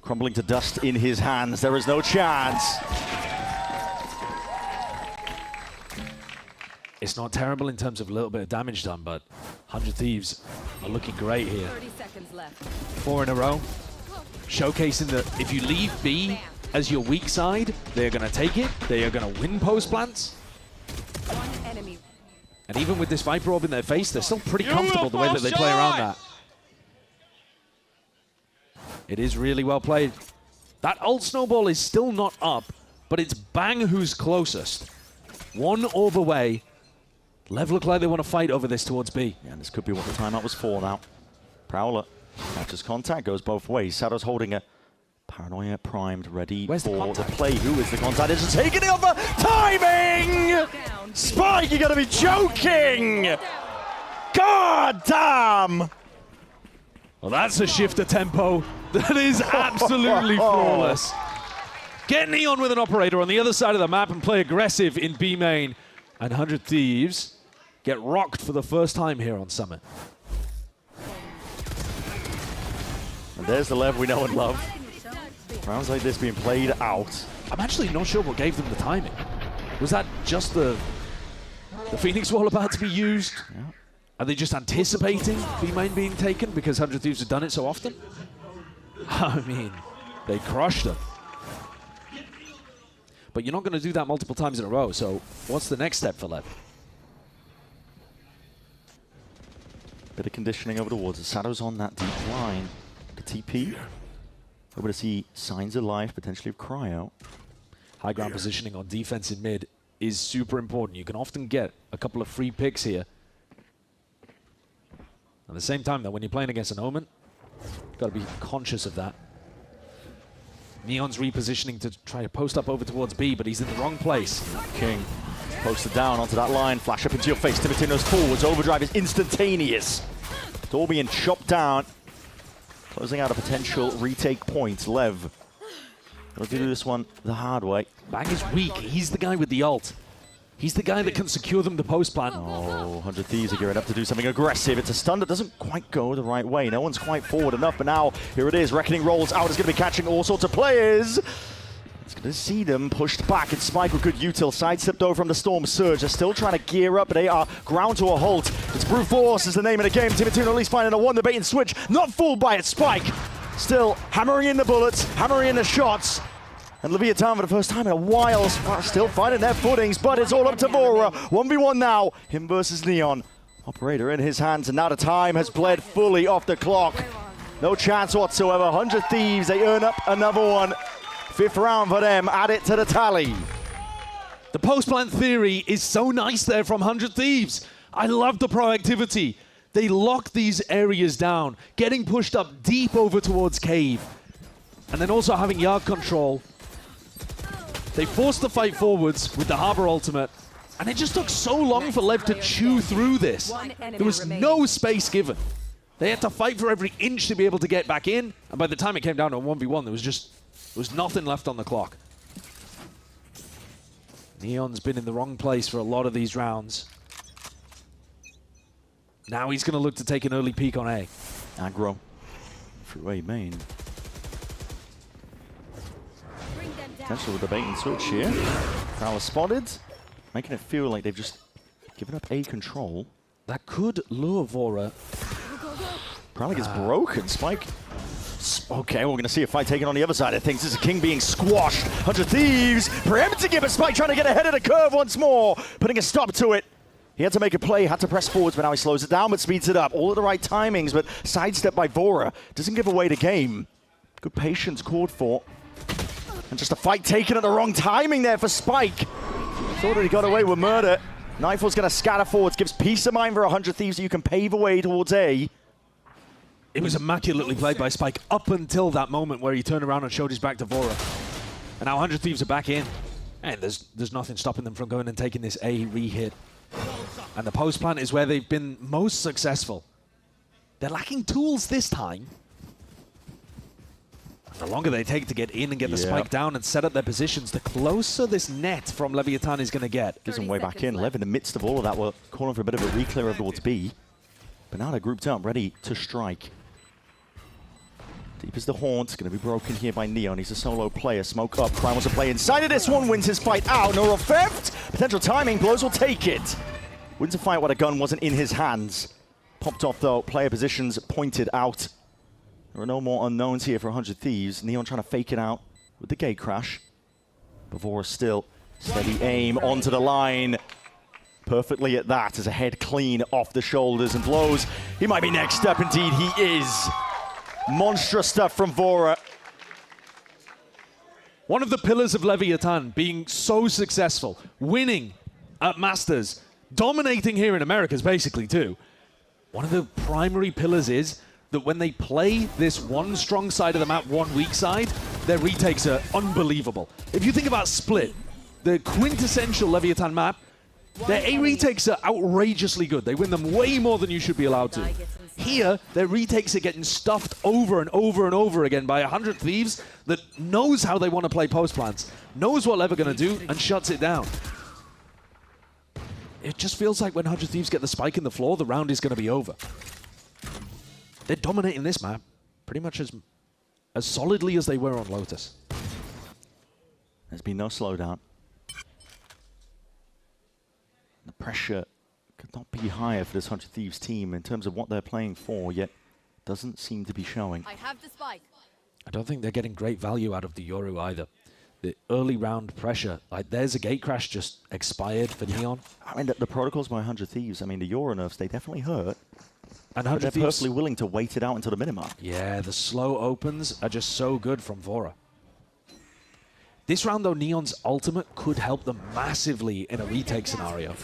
P: crumbling to dust in his hands. There is no chance.
S: It's not terrible in terms of a little bit of damage done, but 100 Thieves are looking great here.
U: 30 seconds left.
S: 4 in a row. Showcasing that if you leave B as your weak side, they're going to take it. They are going to win post plants.
U: One enemy.
S: And even with this Viper Orb in their face, they're still pretty comfortable the way that they play around that. It is really well played. That ult snowball is still not up, but it's Bang who's closest. 1 orb away. Lev look like they want to fight over this towards B.
P: Yeah, and this could be what the timeout was for now. Prowler catches contact, goes both ways. Sato's holding a Paranoia primed, ready for the play. Who is the contact? It's taking it over. Timing! Spike, you gotta be joking! God damn!
S: Well, that's a shift of tempo. That is absolutely flawless. Get Neon with an operator on the other side of the map and play aggressive in B main. And 100 Thieves get rocked for the first time here on Summit.
P: And there's the Lev we know and love. Rounds like this being played out.
S: I'm actually not sure what gave them the timing. Was that just the Phoenix Wall about to be used?
P: Yeah.
S: Are they just anticipating B main being taken because 100 Thieves have done it so often? I mean, they crushed them. But you're not going to do that multiple times in a row, so what's the next step for Lev?
P: Bit of conditioning over the wards. Sato's on that deep line. The TP. Able to see signs of life, potentially of Cryo.
S: High ground positioning on defense in mid is super important. You can often get a couple of free picks here. At the same time, though, when you're playing against an Omen, you've got to be conscious of that. Neon's repositioning to try to post up over towards B, but he's in the wrong place.
P: King posted down onto that line, flash up into your face. Timotino's forwards, overdrive is instantaneous. It's all being chopped down. Closing out a potential retake point. Lev. We'll do this one the hard way.
S: Bang is weak. He's the guy with the ult. He's the guy that can secure them the post plant.
P: Oh, 100 Thieves are gearing up to do something aggressive. It's a stun that doesn't quite go the right way. No one's quite forward enough, but now here it is. Reckoning rolls out. It's going to be catching all sorts of players. It's going to see them pushed back. It's Spike with good util. Sidestepped over from the Storm Surge. They're still trying to gear up, but they are ground to a halt. It's Brute Force is the name of the game. Timotino at least finding a one. The bait and switch. Not fooled by it. Spike still hammering in the bullets, hammering in the shots. And Leviatán for the first time in a while, still finding their footings, but it's all up to Vora. 1v1 now, him versus Neon. Operator in his hands, and now the time has bled fully off the clock. No chance whatsoever. 100 Thieves, they earn up another one. 5th round for them, add it to the tally.
S: The post-plant theory is so nice there from 100 Thieves. I love the proactivity. They lock these areas down, getting pushed up deep over towards Cave. And then also having yard control. They forced the fight forwards with the Harbor ultimate. And it just took so long for LEV to chew through this. There was no space given. They had to fight for every inch to be able to get back in. And by the time it came down to a 1v1, there was nothing left on the clock. Neon's been in the wrong place for a lot of these rounds. Now he's going to look to take an early peek on A.
P: Aggro through A main. Potential with the bait and switch here. Prowler spotted, making it feel like they've just given up A control.
S: That could lure Vora.
P: Prowler gets broken. Spike. Okay, we're going to see a fight taken on the other side of things. This is King being squashed. 100 Thieves preempting it, but Spike trying to get ahead of the curve once more, putting a stop to it. He had to make a play, had to press forwards, but now he slows it down, but speeds it up. All at the right timings, but sidestep by Vora. Doesn't give away the game. Good patience called for. And just a fight taken at the wrong timing there for Spike. Thought that he got away with murder. Knife's going to scatter forwards, gives peace of mind for 100 Thieves so you can pave a way towards A.
S: It was immaculately played by Spike up until that moment where he turned around and showed his back to Vora. And now 100 Thieves are back in. And there's nothing stopping them from going and taking this A re-hit. And the post plant is where they've been most successful. They're lacking tools this time. The longer they take to get in and get the spike down and set up their positions, the closer this net from Leviatán is going to get.
P: Gives them way back in. Lev in the midst of all of that, we're calling for a bit of a re-clear over towards B. But now they're grouped up, ready to strike. Deep as the Haunt, going to be broken here by Neon. He's a solo player. Smoke up. Crime wants to play inside of this one. Wins his fight out. No real theft. Potential timing. Blows will take it. Wins a fight while the gun wasn't in his hands. Popped off though. Player positions pointed out. There are no more unknowns here for 100 Thieves. Neon trying to fake it out with the gate crash. Bavora still steady aim onto the line. Perfectly at that as a head clean off the shoulders and blows. He might be next step. Indeed, he is. Monstrous stuff from Vora.
S: One of the pillars of Leviatán being so successful, winning at Masters, dominating here in Americas basically too. One of the primary pillars is that when they play this one strong side of the map, one weak side, their retakes are unbelievable. If you think about Split, the quintessential Leviatán map, their A retakes are outrageously good. They win them way more than you should be allowed to. Here, their retakes are getting stuffed over and over and over again by 100 Thieves that knows how they want to play post plants, knows what they're going to do, and shuts it down. It just feels like when 100 Thieves get the spike in the floor, the round is going to be over. They're dominating this map pretty much as solidly as they were on Lotus.
P: There's been no slowdown. The pressure could not be higher for this 100 Thieves team in terms of what they're playing for, yet doesn't seem to be showing.
Q: I have the spike.
S: I don't think they're getting great value out of the Yoru either. The early round pressure, like there's a gate crash just expired for Neon.
P: I mean, the protocols by 100 Thieves, I mean, the Yoru nerfs, they definitely hurt.
S: And
P: they're perfectly willing to wait it out until the minute mark.
S: Yeah, the slow opens are just so good from Vora. This round, though, Neon's ultimate could help them massively in a retake scenario.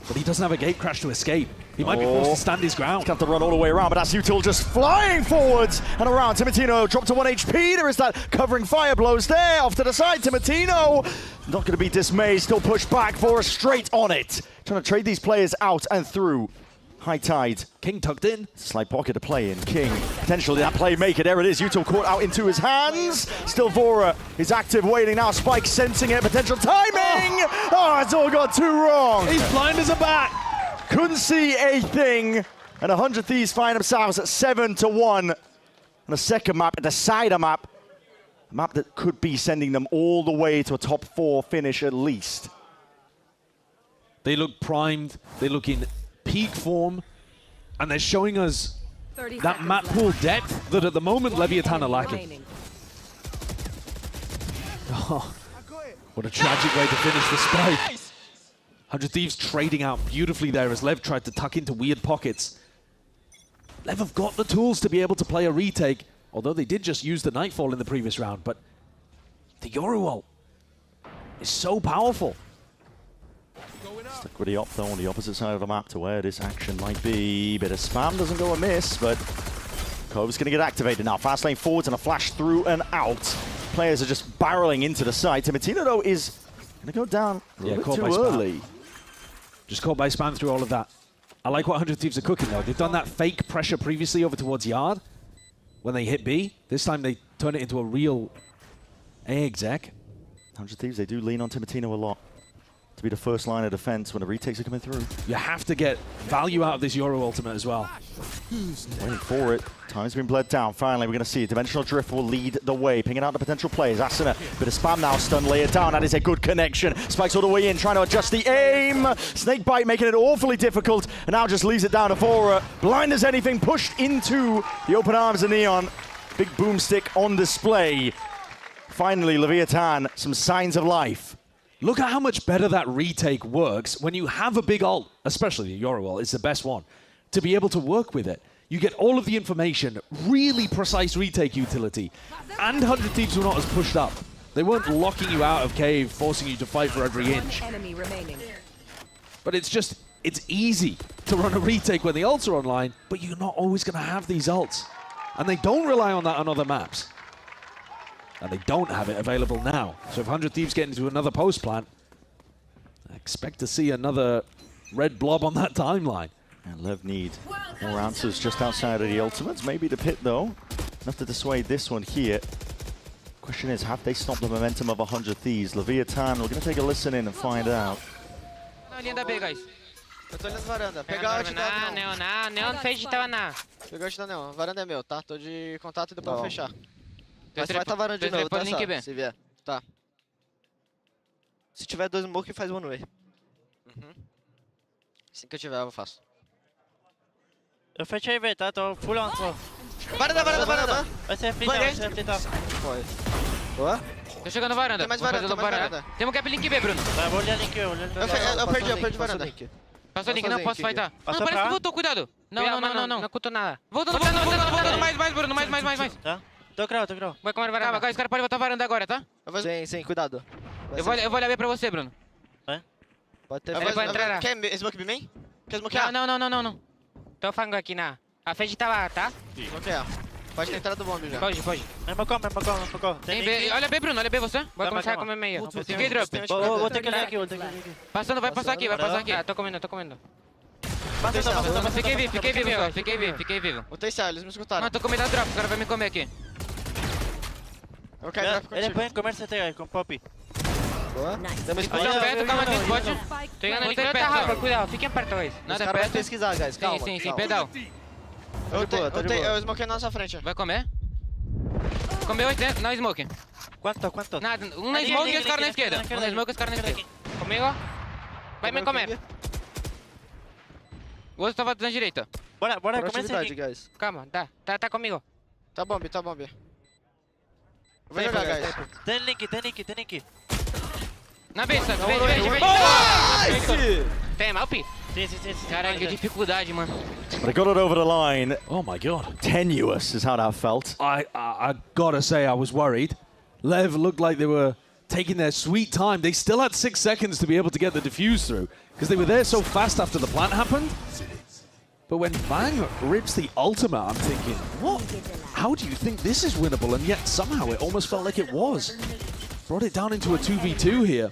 S: But he doesn't have a gate crash to escape. He might be forced to stand his ground.
P: He's got to run all the way around, but that's Util just flying forwards and around. Timotino dropped to 1 HP. There is that covering fire blows there. Off to the side, Timotino. Not going to be dismayed. Still pushed back for a straight on it. Trying to trade these players out and through. High tide.
S: King tucked in.
P: Slight pocket to play in. King, potentially that playmaker. There it is. Util caught out into his hands. Still Vora is active, waiting now. Spike sensing it. Potential timing. Oh, it's all got too wrong.
S: He's blind as a bat.
P: Couldn't see a thing. And 100 Thieves find themselves at 7-1. On the second map, the cider map. A map that could be sending them all the way to a top 4 finish at least.
S: They look primed. They look in peak form, and they're showing us that map pool depth that at the moment Leviatán are lacking. Oh, what a tragic way to finish the spray. 100 Thieves trading out beautifully there as Lev tried to tuck into weird pockets. Lev have got the tools to be able to play a retake, although they did just use the Nightfall in the previous round, but the Yoru ult is so powerful.
P: Stuck with the op though on the opposite side of the map to where this action might be. Bit of spam doesn't go amiss, but Cove's going to get activated now. Fast lane forwards and a flash through and out. Players are just barreling into the site. Timatino though is going to go down a little bit too early.
S: Just caught by spam through all of that. I like what 100 Thieves are cooking though. They've done that fake pressure previously over towards Yard when they hit B. This time they turn it into a real A exec.
P: 100 Thieves, they do lean on Timatino a lot to be the first line of defense when the retakes are coming through.
S: You have to get value out of this Yoru ultimate as well.
P: Waiting for it. Time's been bled down. Finally, we're going to see it. Dimensional Drift will lead the way, pinging out the potential players. Asuna, bit of spam now, stun layer down. That is a good connection. Spikes all the way in, trying to adjust the aim. Snakebite making it awfully difficult, and now just leaves it down to Fora. Blind as anything, pushed into the open arms of Neon. Big boomstick on display. Finally, Leviatán, some signs of life.
S: Look at how much better that retake works when you have a big ult, especially the Yoru ult, it's the best one, to be able to work with it. You get all of the information, really precise retake utility, and 100 Thieves were not as pushed up. They weren't locking you out of cave, forcing you to fight for every inch. But it's easy to run a retake when the ults are online, but you're not always going to have these ults. And they don't rely on that on other maps. And they don't have it available now. So if 100 Thieves get into another post plant, I expect to see another red blob on that timeline.
P: And Lev need more answers just outside of the ultimates. Maybe the pit though. Enough to dissuade this one here. Question is, have they stopped the momentum of 100 Thieves? Leviatán, we're going to take a listen in and find out.
T: Linha da B, guys. Eu tô olhando varanda. Pegar ult da Neon. Neon fez tava na. Pegar ult da Neon. Varanda é meu, tá? Tô de contato e depois vou fechar. Mas vai tá varanda de novo, tá só? Se vier. Tá. Se tiver 2 smoke, faz one way. Assim que eu tiver, eu faço.
W: Eu fechei, velho, tá? Tô full on, só.
T: Varanda!
W: Vai ser flitar, vai ser flitar.
T: Foi. Boa. Tô chegando varanda. Tem mais varanda, Tem um gap link B, Bruno.
W: Tá, vou olhar link, eu
T: perdi varanda. Passou link, não posso fightar. Não, parece que voltou, cuidado. Não. Não cutou nada. Voltando, mais, Bruno, mais.
W: Tá? Tô crau.
T: Vai comer varanda. Calma, os caras podem voltar varanda agora, tá? Sim, cuidado. Eu vou olhar B pra você, Bruno.
W: É?
T: Pode ter. Ele vai entrar. Quer smoke B main? Quer smokear? Não. Tô falando aqui na... A Fed tá lá, tá? Smokear. Pode ter entrado do bomb já. Pode.
W: Mesmo call.
T: Tem B. Olha B, Bruno, olha B você. Vai começar a comer meia. Fiquei drop.
W: Vou ter que olhar aqui,
T: Passando, vai passar aqui. Ah, tô comendo. Fiquei vivo. O TCA, eles me escutaram. Não, tô comendo a drop, o cara vai me comer aqui. Eu quero drop contigo.
W: Ele põe comer CT com pop.
T: Boa. Temos explosão perto, calma aqui, spot. Tô ligando ali perto, cuidado, fiquem perto, guys. Nada perto.
Q: Vai pesquisar, guys, calma.
T: Sim, pedal. Eu smokei na nossa frente. Vai comer? Comeu 8 na smoke.
W: Quanto?
T: Nada, um na smoke e os caras na esquerda. Comigo? Vai me comer. O outro tava na direita.
W: Bora começa aqui.
Q: Guys.
T: Calma, tá comigo. Tá bomb. Eu vou jogar, guys.
W: Tem link.
T: Na besta,
Q: Nice!
T: Tem Malp?
W: Sim.
T: Caralho, que dificuldade, mano.
P: But I got it over the line.
S: Oh my god.
P: Tenuous is how that felt.
S: I gotta say, I was worried. Lev looked like they were taking their sweet time. They still had 6 seconds to be able to get the defuse through, because they were there so fast after the plant happened. But when Bang rips the ultimate, I'm thinking, what? How do you think this is winnable? And yet somehow it almost felt like it was. Brought it down into a 2v2 here.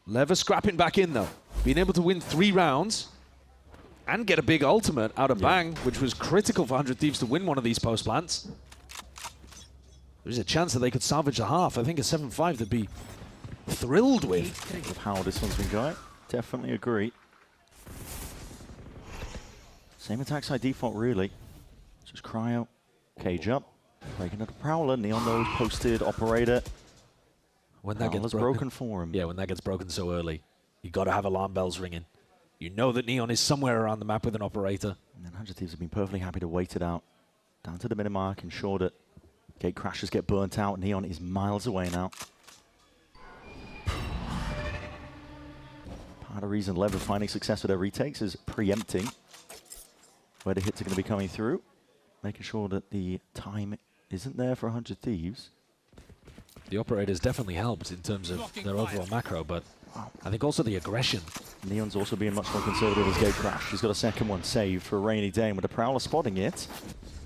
S: Lever scrapping back in though. Being able to win 3 rounds and get a big ultimate out of Bang, which was critical for 100 Thieves to win one of these post plants. There's a chance that they could salvage the half. I think a 7-5 they'd be thrilled with
P: how this one's been going. Definitely agree. Same attack side default really. Just cryo, cage up, breaking out the prowler, Neon nose posted, operator.
S: When that gets
P: broken for him.
S: Yeah, when that gets broken so early, you got to have alarm bells ringing. You know that Neon is somewhere around the map with an operator.
P: And 100 Thieves have been perfectly happy to wait it out. Down to the minute mark, ensure that gate crashers get burnt out. Neon is miles away now. Part of the reason LEV are finding success with their retakes is preempting where the hits are going to be coming through. Making sure that the time isn't there for 100 Thieves.
S: The operators definitely helped in terms of their overall macro, but I think also the aggression.
P: Neon's also being much more conservative as gate crash. He's got a second one saved for a rainy day, and with the Prowler spotting it,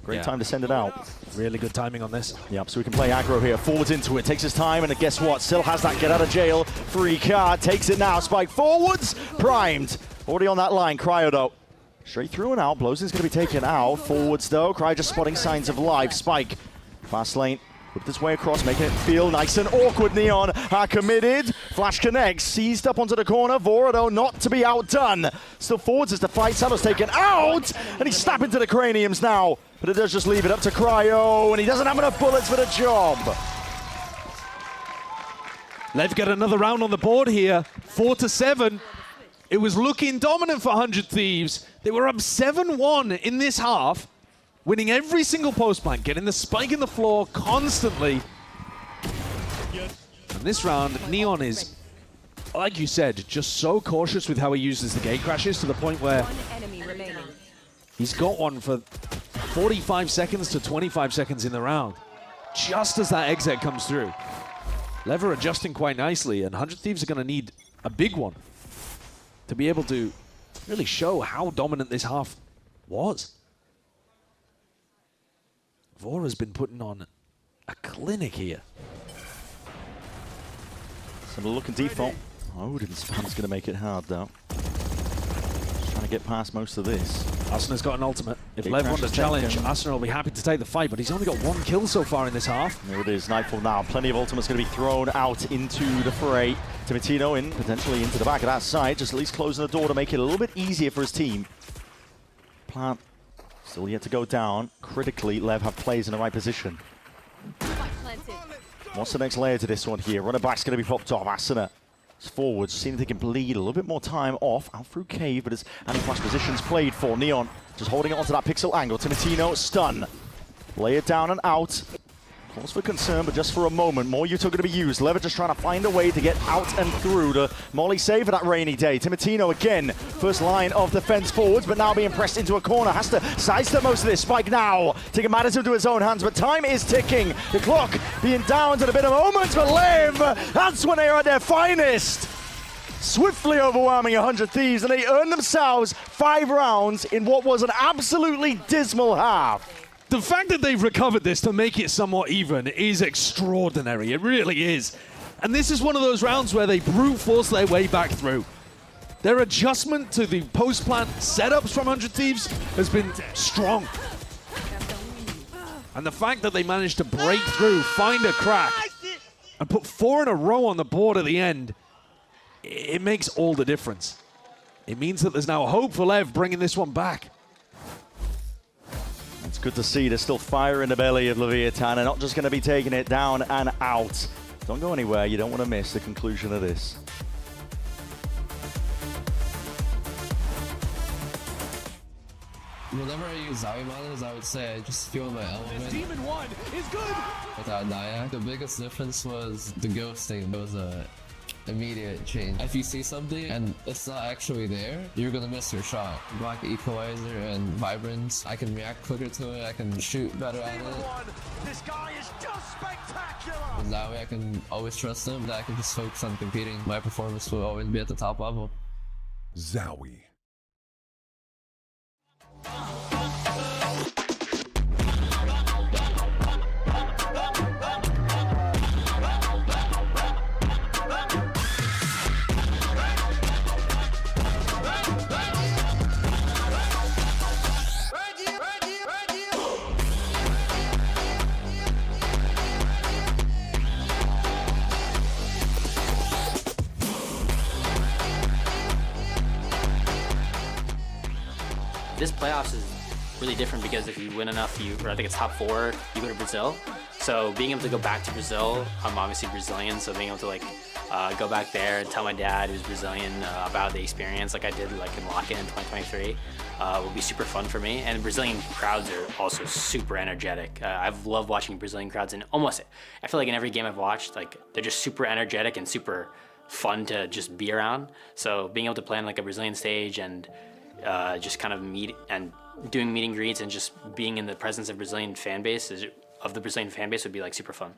P: great time to send it out.
S: Really good timing on this.
P: Yep, so we can play aggro here. Forwards into it, takes his time, and guess what? Still has that get out of jail free card. Takes it now. Spike forwards, primed. Already on that line. Cryo though. Straight through and out. Blowson's going to be taken out. Forwards though. Cryo just spotting signs of life. Spike. Fast lane. Whipped his way across, making it feel nice and awkward. Neon are committed. Flash connects, seized up onto the corner. Vora, though, not to be outdone. Still forwards as the fight. Sato's taken out, and he's snapping to the craniums now. But it does just leave it up to Cryo, and he doesn't have enough bullets for the job.
S: LEV get another round on the board here, 4-7. It was looking dominant for 100 Thieves. They were up 7-1 in this half, winning every single post plant, getting the spike in the floor constantly. And this round, Neon is, like you said, just so cautious with how he uses the gate crashes to the point where he's got one for 45 seconds to 25 seconds in the round, just as that exit comes through. LEV are adjusting quite nicely, and 100 Thieves are going to need a big one to be able to really show how dominant this half was. Vora's been putting on a clinic here.
P: Some look and default. Odin's spam's going to make it hard, though. Just trying to get past most of this.
S: Asna's got an ultimate. If LEV want to challenge, Asna will be happy to take the fight, but he's only got one kill so far in this half.
P: There it is, Nightfall now. Plenty of ultimates going to be thrown out into the fray. Timitino in, potentially into the back of that side, just at least closing the door to make it a little bit easier for his team. Plant still yet to go down. Critically, LEV have plays in the right position. What's the next layer to this one here? Runner back's going to be popped off. Asuna is forwards, seeing if they can bleed a little bit more time off. Out through cave, but as anti-flash positions played for. Neon just holding it onto that pixel angle. Timitino, stun. Lay it down and out. Cause for concern, but just for a moment. More Yuto going to be used. LEV just trying to find a way to get out and through to Molly save for that rainy day. Timitino again, first line of defense forwards, but now being pressed into a corner. Has to sidestep most of this. Spike now, taking matters into his own hands, but time is ticking. The clock being down to the bit of moments, but LEV, that's when they are at their finest. Swiftly overwhelming 100 Thieves, and they earn themselves 5 rounds in what was an absolutely dismal half.
S: The fact that they've recovered this to make it somewhat even is extraordinary. It really is. And this is one of those rounds where they brute force their way back through. Their adjustment to the post-plant setups from 100 Thieves has been strong. And the fact that they managed to break through, find a crack, and put 4 in a row on the board at the end, it makes all the difference. It means that there's now hope for LEV bringing this one back.
P: It's good to see there's still fire in the belly of Leviatán. They're not just going to be taking it down and out. Don't go anywhere. You don't want to miss the conclusion of this.
Q: Whenever I use Zowie models, I would say I just feel my element. Demon 1 is good! Without Naya. The biggest difference was the ghosting. It was a immediate change. If you see something and it's not actually there, you're gonna miss your shot. Black Equalizer and Vibrance, I can react quicker to it, I can shoot better at it.
R: This guy is just spectacular!
Q: And that way I can always trust him, that I can just focus on competing. My performance will always be at the top level.
V: Zowie.
X: This playoffs is really different because if you win enough, or I think it's top 4, you go to Brazil. So being able to go back to Brazil, I'm obviously Brazilian, so being able to like go back there and tell my dad, who's Brazilian, about the experience like I did like in Lock-In in 2023 will be super fun for me. And Brazilian crowds are also super energetic. I've loved watching Brazilian crowds in almost, I feel like in every game I've watched, like they're just super energetic and super fun to just be around. So being able to play on like a Brazilian stage and just kind of meet and doing meet and greets and just being in the presence of Brazilian fan base would be like super fun.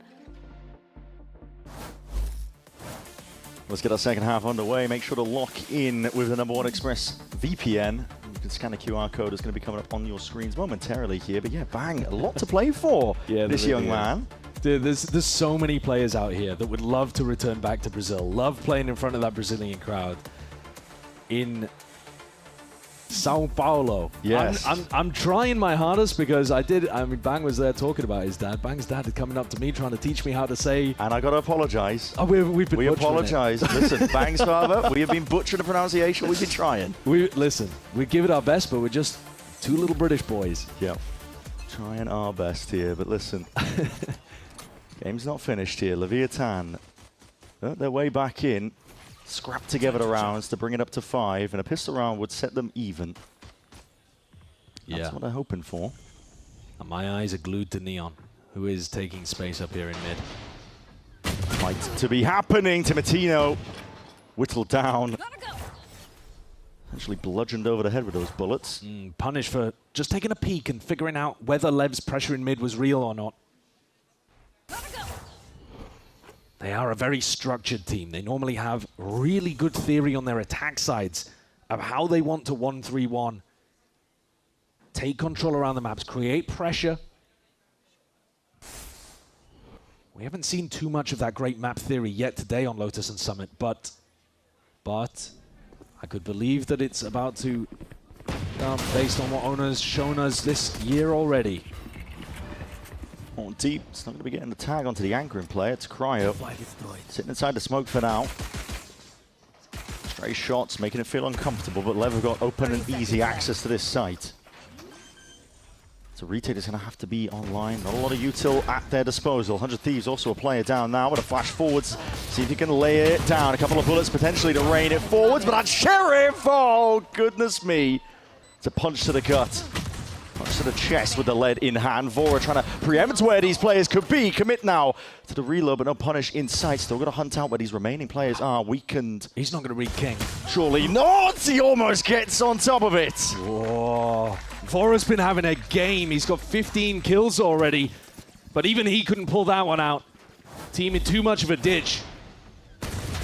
P: Let's get our second half underway. Make sure to lock in with the #1 ExpressVPN. You can scan a QR code. It's going to be coming up on your screens momentarily here. But yeah, bang, a lot to play for this young man.
S: Dude, there's so many players out here that would love to return back to Brazil. Love playing in front of that Brazilian crowd in Sao Paulo.
P: Yes.
S: I'm trying my hardest because I mean, Bang was there talking about his dad. Bang's dad is coming up to me trying to teach me how to say.
P: And I got to apologize.
S: Oh, we
P: apologize. Listen, Bang's father, we have been butchering the pronunciation. We've been trying.
S: Listen, we give it our best, but we're just two little British boys.
P: Yeah. Trying our best here, but listen. Game's not finished here. Leviatán, their way back in. Scrap together the rounds to bring it up to 5, and a pistol round would set them even. That's what they're hoping for.
S: And my eyes are glued to Neon, who is taking space up here in mid.
P: Fight to be happening. Timotino whittled down. Actually bludgeoned over the head with those bullets.
S: Punished for just taking a peek and figuring out whether Lev's pressure in mid was real or not. They are a very structured team. They normally have really good theory on their attack sides of how they want to 1-3-1, take control around the maps, create pressure. We haven't seen too much of that great map theory yet today on Lotus and Summit, but I could believe that it's about to come based on what Ona's shown us this year already.
P: On deep, it's not going to be getting the tag onto the anchoring player. It's Cryo. Sitting inside the smoke for now. Stray shots, making it feel uncomfortable, but Lev have got open and easy access to this site. So Retake is going to have to be online. Not a lot of util at their disposal. 100 Thieves also a player down now with a flash forwards. See if he can lay it down. A couple of bullets potentially to rain it forwards, but that's Sheriff! Oh, goodness me. It's a punch to the gut. Punch to the chest with the lead in hand. Vora trying to preempt where these players could be. Commit now to the reload, but no punish in sight. Still got to hunt out where these remaining players are weakened.
S: He's not going to read King.
P: Surely not! He almost gets on top of it.
S: Whoa. Vora's been having a game. He's got 15 kills already, but even he couldn't pull that one out. Team in too much of a ditch.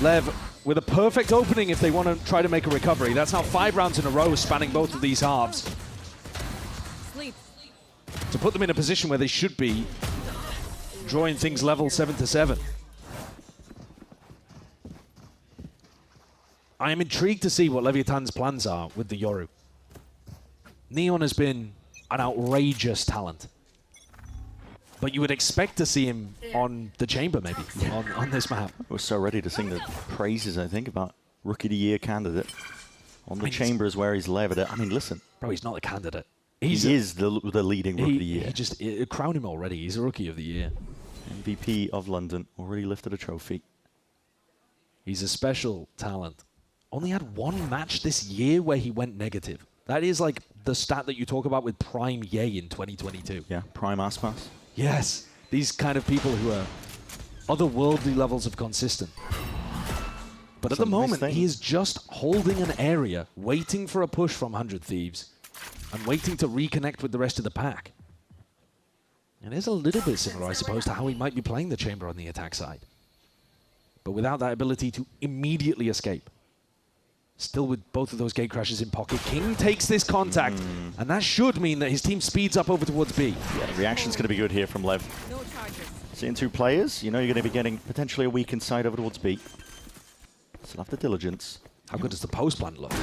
S: Lev with a perfect opening if they want to try to make a recovery. That's now 5 rounds in a row spanning both of these halves. To put them in a position where they should be drawing things level 7-7. I am intrigued to see what Leviatán's plans are with the Yoru. Neon has been an outrageous talent. But you would expect to see him on the chamber, maybe, on this map.
P: We're so ready to sing the praises, I think, about Rookie of the Year candidate. On the chamber is where he's levered it. I mean, listen.
S: Bro, he's not the candidate.
P: He is the leading Rookie of the Year.
S: He just crowned him already. He's a Rookie of the Year.
P: MVP of London. Already lifted a trophy.
S: He's a special talent. Only had 1 match this year where he went negative. That is like the stat that you talk about with Prime Ye in 2022.
P: Yeah, Prime Aspas.
S: Yes. These kind of people who are otherworldly levels of consistent. But at the moment, he is just holding an area, waiting for a push from 100 Thieves, and waiting to reconnect with the rest of the pack. And it's a little bit similar, I suppose, to how he might be playing the chamber on the attack side. But without that ability to immediately escape. Still with both of those gate crashes in pocket. King takes this contact, and that should mean that his team speeds up over towards B.
P: Yeah, the reaction's going to be good here from Lev. Seeing 2 players, you know you're going to be getting potentially a weakened side over towards B. Still have the diligence.
S: How good does the post plant look?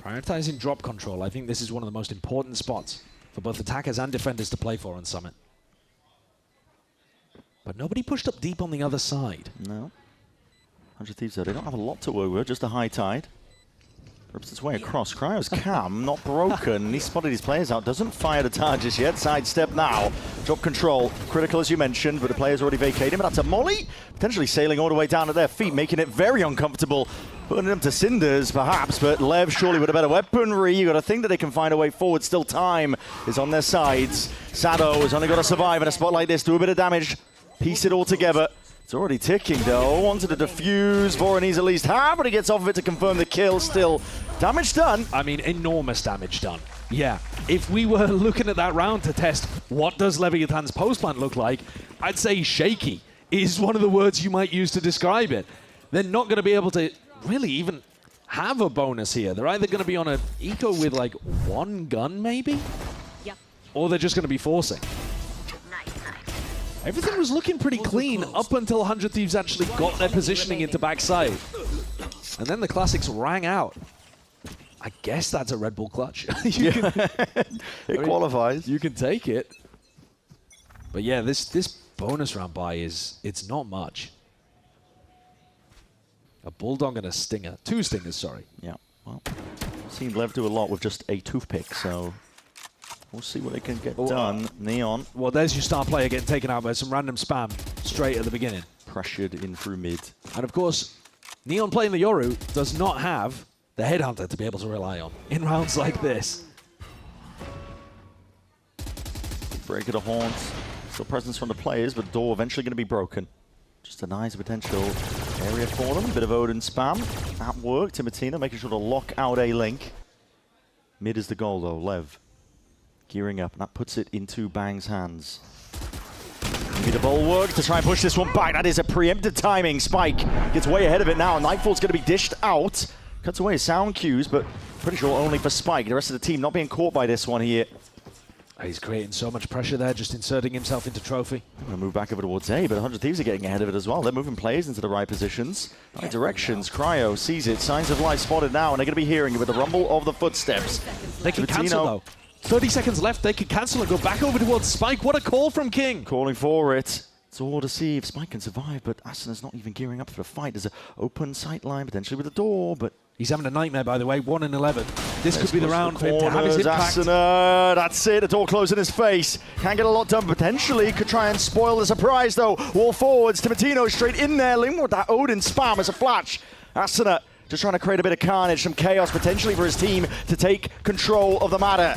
S: Prioritizing drop control, I think this is one of the most important spots for both attackers and defenders to play for on Summit. But nobody pushed up deep on the other side.
P: No. 100 Thieves, though, they don't have a lot to work with, just a high tide. Rips its way across. Cryo's cam, not broken. He spotted his players out. Doesn't fire the targets yet. Sidestep now. Drop control. Critical, as you mentioned, but the player's already vacated. But that's a molly. Potentially sailing all the way down to their feet, making it very uncomfortable. Putting them to cinders, perhaps, but Lev surely with a better weaponry. You got to think that they can find a way forward. Still time is on their sides. Sado has only got to survive in a spot like this. Do a bit of damage. Piece it all together. It's already ticking, though. Wanted to defuse. Voronese at least half, but he gets off of it to confirm the kill. Still, damage done.
S: I mean, enormous damage done. Yeah. If we were looking at that round to test what does Leviathan's post plant look like, I'd say shaky is one of the words you might use to describe it. They're not going to be able to really even have a bonus here. They're either going to be on an eco with like one gun, maybe?
D: Yep.
S: Or they're just going to be forcing. Everything was looking pretty clean up until 100 Thieves actually got their positioning into backside. And then the classics rang out. I guess that's a Red Bull clutch.
P: It qualifies.
S: You can take it. But yeah, this bonus round buy it's not much. A Bulldog and a Stinger. 2 Stingers, sorry.
P: Yeah, well, I've seen Lev do a lot with just a toothpick, so we'll see what they can get done. Neon.
S: Well, there's your star player getting taken out by some random spam straight at the beginning.
P: Pressured in through mid.
S: And of course, Neon playing the Yoru does not have the Headhunter to be able to rely on in rounds like this.
P: Break of the horns. Still presence from the players, but door eventually going to be broken. Just denies a potential area for them. Bit of Odin spam. At work. Timatina making sure to lock out a link. Mid is the goal, though. Lev gearing up, and that puts it into Bang's hands. Bit of bulwark to try and push this one back. That is a preemptive timing. Spike gets way ahead of it now. Nightfall's going to be dished out. Cuts away his sound cues, but pretty sure only for Spike. The rest of the team not being caught by this one here.
S: He's creating so much pressure there, just inserting himself into trophy.
P: I'm going to move back over towards A, but 100 Thieves are getting ahead of it as well. They're moving players into the right positions. Right directions. Cryo sees it. Signs of life spotted now, and they're going to be hearing it with the rumble of the footsteps.
S: They can cancel, though. 30 seconds left. They could cancel and go back over towards Spike. What a call from King.
P: Calling for it. It's all to see if Spike can survive, but Asena's not even gearing up for the fight. There's an open sight line, potentially with a door, but...
S: He's having a nightmare, by the way. 1 in 11. This could be the round for him to have his impact.
P: Asena, that's it. The door closed in his face. Can't get a lot done, potentially. Could try and spoil the surprise, though. Wall forwards. Timatino straight in there. Ling with that Odin spam as a flash. Asena just trying to create a bit of carnage, some chaos potentially for his team to take control of the matter.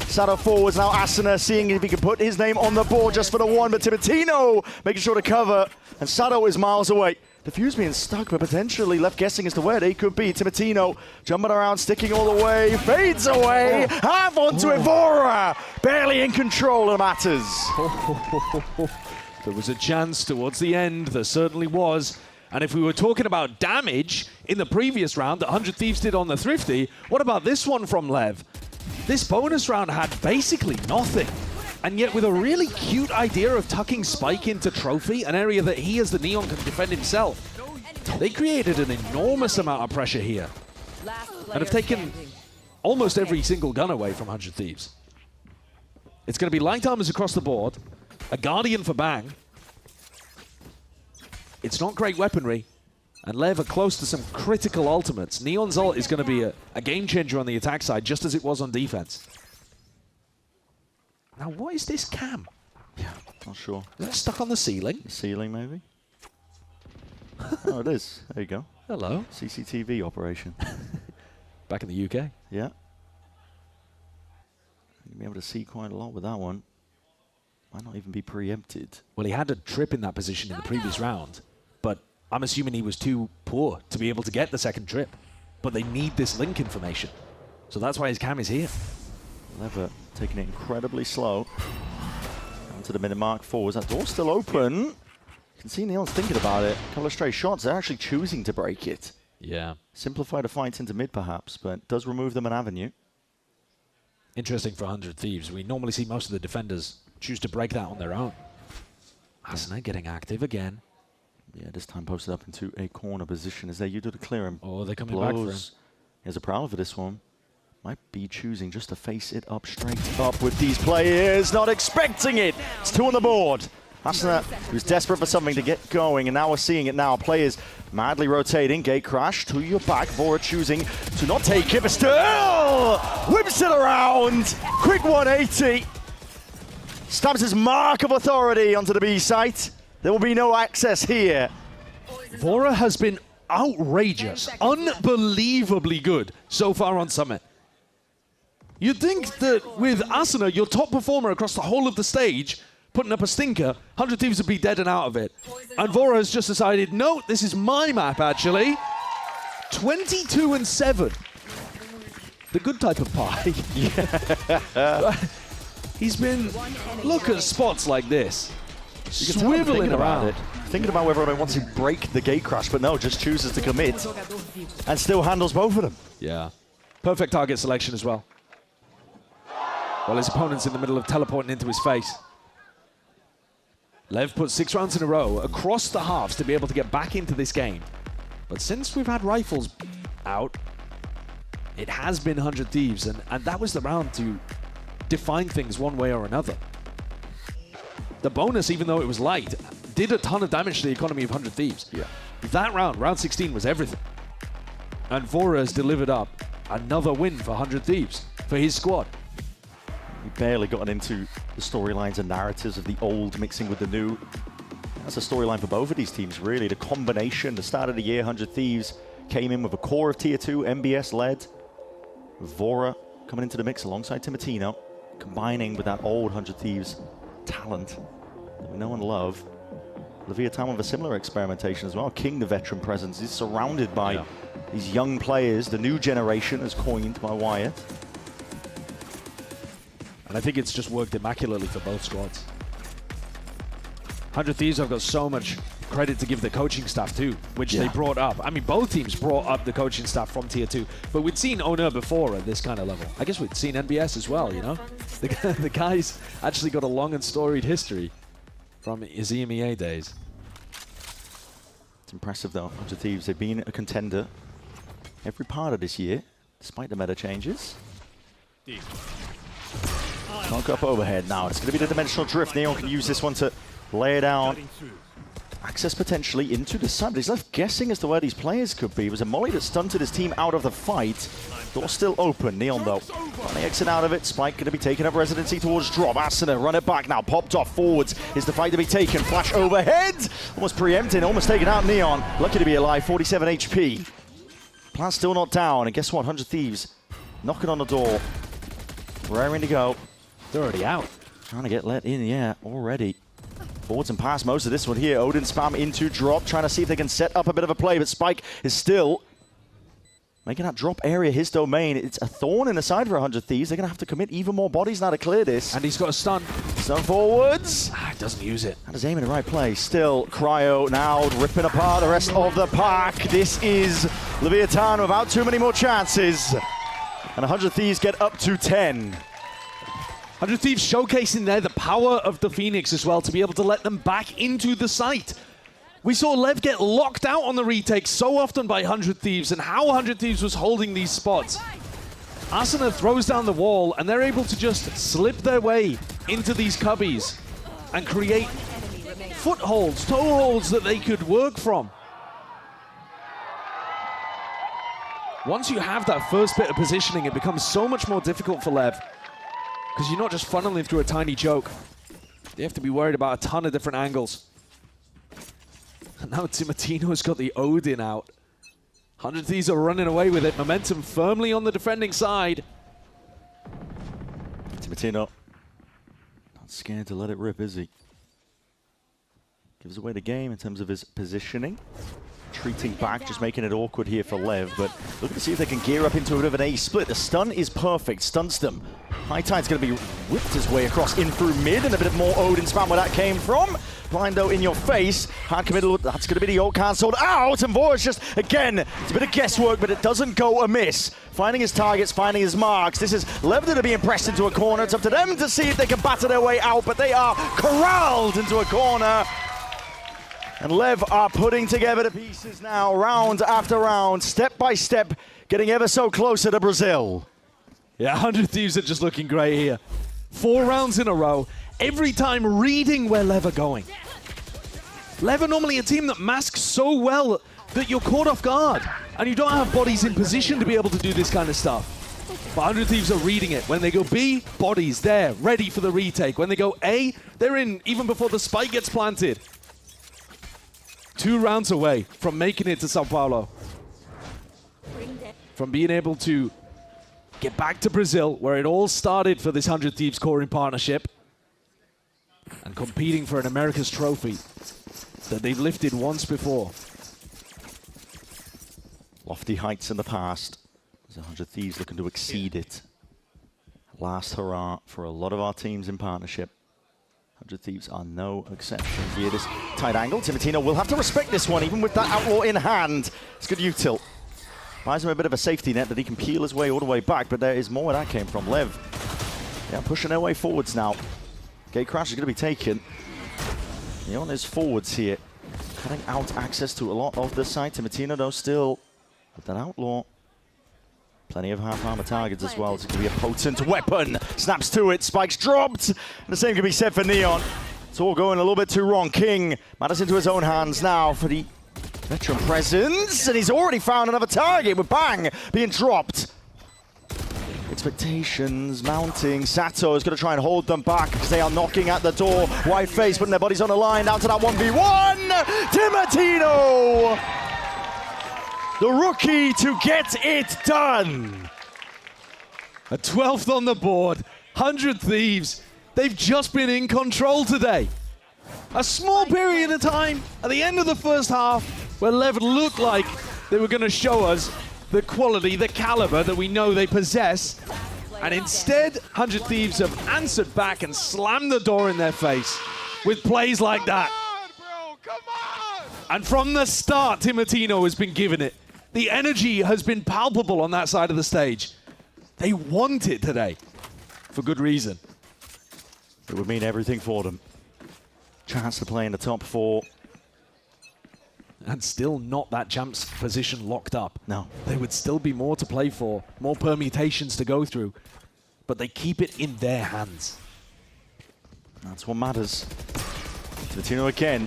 P: Sado forwards now. Asena seeing if he can put his name on the board just for the one, but Timatino making sure to cover. And Sado is miles away. Defuse being stuck, but potentially left guessing as to where they could be. Timatino jumping around, sticking all the way, fades away, half onto Evora, barely in control of matters.
S: There was a chance towards the end, there certainly was. And if we were talking about damage in the previous round that 100 Thieves did on the Thrifty, what about this one from Lev? This bonus round had basically nothing. And yet with a really cute idea of tucking Spike into trophy, an area that he as the Neon can defend himself, they created an enormous amount of pressure here. And have taken almost every single gun away from 100 Thieves. It's going to be light armors across the board, a Guardian for Bang. It's not great weaponry, and Lev are close to some critical ultimates. Neon's ult is going to be a game changer on the attack side, just as it was on defense. Now, what is this cam?
P: Yeah, not sure.
S: Is it stuck on the ceiling?
P: The ceiling, maybe? Oh, it is. There you go.
S: Hello.
P: CCTV operation.
S: Back in the UK.
P: Yeah. You'll be able to see quite a lot with that one. Might not even be preempted.
S: Well, he had a trip in that position in the previous round, but I'm assuming he was too poor to be able to get the second trip. But they need this link information. So that's why his cam is here.
P: Lever taking it incredibly slow. Down to the minute mark forwards. That door's still open. You can see Neon's thinking about it. A couple of stray shots. They're actually choosing to break it.
S: Yeah.
P: Simplify the fight into mid, perhaps, but does remove them an avenue.
S: Interesting for 100 Thieves. We normally see most of the defenders choose to break that on their own. Asena getting active again.
P: Yeah, this time posted up into a corner position. Is there you do to clear him?
S: Oh, they're coming back for him.
P: He has a prowl for this one. Might be choosing just to face it up straight up with these players. Not expecting it. It's 2 on the board. Asuna, who's desperate for something to get going, and now we're seeing it now. Players madly rotating. Gate crash to your back. Vora choosing to not take it, but still whips it around. Quick 180. Stabs his mark of authority onto the B site. There will be no access here.
S: Vora has been outrageous, unbelievably good so far on Summit. You'd think that with Asuna, your top performer across the whole of the stage, putting up a stinker, 100 Thieves would be dead and out of it. And Vora has just decided, no, this is my map, actually. 22-7. The good type of pie. Yeah. He's been, look at spots like this. Swiveling around it.
P: Thinking about whether or not he wants to break the gate crash, but no, just chooses to commit. And still handles both of them.
S: Yeah. Perfect target selection as well. While his opponent's in the middle of teleporting into his face. Lev put 6 rounds in a row across the halves to be able to get back into this game. But since we've had rifles out, it has been 100 Thieves, and that was the round to define things one way or another. The bonus, even though it was light, did a ton of damage to the economy of 100 Thieves.
P: Yeah.
S: That round 16, was everything. And Vora has delivered up another win for 100 Thieves, for his squad.
P: We barely gotten into the storylines and narratives of the old mixing with the new. That's a storyline for both of these teams, really. The combination, the start of the year, 100 Thieves came in with a core of Tier 2, MBS led. Vora coming into the mix alongside Timotino, combining with that old 100 Thieves talent that we know and love. Leviatán with a similar experimentation as well. King, the veteran presence, is surrounded by these young players, the new generation as coined by Wyatt.
S: And I think it's just worked immaculately for both squads. 100 Thieves have got so much credit to give the coaching staff too, which they brought up. I mean, both teams brought up the coaching staff from Tier 2, but we'd seen Owner before at this kind of level. I guess we'd seen NBS as well, you know? The guy's actually got a long and storied history from his EMEA days.
P: It's impressive though, 100 Thieves, they've been a contender every part of this year, despite the meta changes. Knock up overhead now. It's going to be the dimensional drift. Neon can use this one to lay it down. Access potentially into the side. He's left guessing as to where these players could be. It was a molly that stunted his team out of the fight. Door still open. Neon though on the exit out of it. Spike going to be taking up residency towards drop. Asuna run it back now. Popped off forwards. Is the fight to be taken? Flash overhead. Almost preempting. Almost taking out Neon. Lucky to be alive. 47 HP. Plan still not down. And guess what? 100 Thieves knocking on the door. Raring to go.
S: They're already out.
P: Trying to get let in, yeah, already. Forwards and past most of this one here. Odin spam into drop, trying to see if they can set up a bit of a play, but Spike is still making that drop area his domain. It's a thorn in the side for 100 Thieves. They're going to have to commit even more bodies now to clear this.
S: And he's got a stun.
P: Stun forwards.
S: He doesn't use it.
P: And is aiming in the right place. Still, Cryo now ripping apart the rest of the pack. This is Leviatán without too many more chances. And 100 Thieves get up to 10.
S: 100 Thieves showcasing there the power of the Phoenix as well to be able to let them back into the site. We saw Lev get locked out on the retake so often by 100 Thieves and how 100 Thieves was holding these spots. Asuna throws down the wall and they're able to just slip their way into these cubbies and create footholds, toeholds that they could work from. Once you have that first bit of positioning, it becomes so much more difficult for Lev. Because you're not just funneling through a tiny choke. They have to be worried about a ton of different angles. And now Timotino's got the Odin out. 100 Thieves are running away with it. Momentum firmly on the defending side.
P: Timotino not scared to let it rip, is he? Gives away the game in terms of his positioning. Treating back, just making it awkward here for Lev, but looking to see if they can gear up into a bit of an A split. The stun is perfect, stuns them. High Tide's going to be whipped his way across in through mid, and a bit more Odin spam where that came from. Blindo in your face, hard committal, that's going to be the ult cancelled out, and Vora's just, again, it's a bit of guesswork, but it doesn't go amiss. Finding his targets, finding his marks. This is Lev to be impressed into a corner. It's up to them to see if they can batter their way out, but they are corralled into a corner. And Lev are putting together the pieces now, round after round, step by step, getting ever so closer to Brazil.
S: Yeah, 100 Thieves are just looking great here. 4 rounds in a row, every time reading where LEV are going. LEV are normally a team that masks so well that you're caught off guard, and you don't have bodies in position to be able to do this kind of stuff. But 100 Thieves are reading it. When they go B, bodies there, ready for the retake. When they go A, they're in even before the spike gets planted. 2 rounds away from making it to Sao Paulo. From being able to get back to Brazil, where it all started for this 100 Thieves scoring partnership, and competing for an Americas trophy that they've lifted once before.
P: Lofty heights in the past. There's 100 Thieves looking to exceed it. Last hurrah for a lot of our teams in partnership. 100 Thieves are no exception here. This tight angle. Timotino will have to respect this one, even with that outlaw in hand. It's good util. Buys him a bit of a safety net that he can peel his way all the way back, but there is more where that came from. LEV, yeah, pushing their way forwards now. Gate crash is going to be taken. Neon is forwards here, cutting out access to a lot of the site. Timotino, though, still with that outlaw. Plenty of half-armor targets as well. It's going to be a potent weapon. Snaps to it, spikes dropped. And the same can be said for Neon. It's all going a little bit too wrong. King matters into his own hands now for the veteran presence. And he's already found another target with Bang being dropped. Expectations mounting. Sato is going to try and hold them back because they are knocking at the door. White face putting their bodies on the line. Down to that 1v1. Timotino! The rookie to get it done.
S: A 12th on the board. 100 Thieves. They've just been in control today. A small period of time at the end of the first half where LEV looked like they were going to show us the quality, the caliber that we know they possess. And instead, 100 Thieves have answered back and slammed the door in their face with plays like that. And from the start, Timotino has been given it. The energy has been palpable on that side of the stage. They want it today, for good reason.
P: It would mean everything for them. Chance to play in the top 4.
S: And still not that champ's position locked up.
P: No.
S: There would still be more to play for, more permutations to go through, but they keep it in their hands.
P: That's what matters. Timotino again.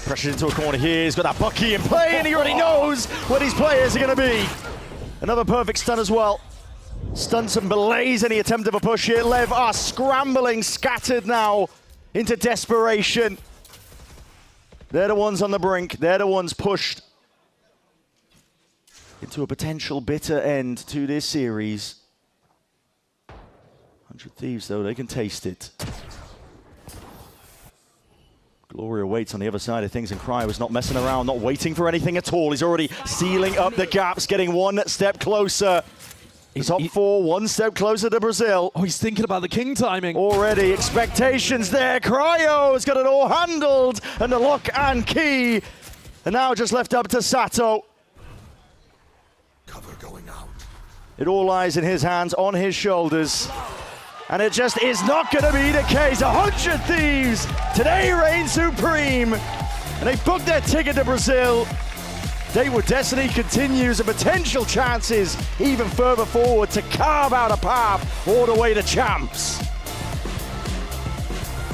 P: Pressured into a corner here. He's got that Bucky in play, and he already knows where these players are going to be. Another perfect stun as well. Stuns and belays any attempt of a push here. LEV are scrambling, scattered now into desperation. They're the ones on the brink. They're the ones pushed into a potential bitter end to this series. 100 Thieves, though, they can taste it. Gloria waits on the other side of things, and Cryo's not messing around, not waiting for anything at all. He's already sealing up the gaps, getting one step closer. Top 4, one step closer to Brazil.
S: Oh, he's thinking about the King timing.
P: Already expectations there. Cryo's got it all handled, and the lock and key. And now just left up to Sato.
V: Cover going out.
P: It all lies in his hands, on his shoulders. And it just is not going to be the case. 100 Thieves today reign supreme. And they booked their ticket to Brazil. Date with Destiny continues, and potential chances even further forward to carve out a path all the way to champs.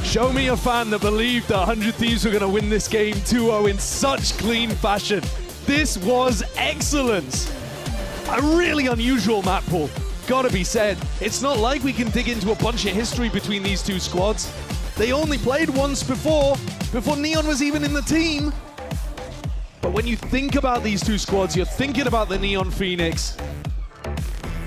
S: Show me a fan that believed that 100 Thieves were going to win this game 2-0 in such clean fashion. This was excellence. A really unusual map pool. Gotta be said, it's not like we can dig into a bunch of history between these two squads. They only played once before Neon was even in the team. But when you think about these two squads, you're thinking about the Neon Phoenix.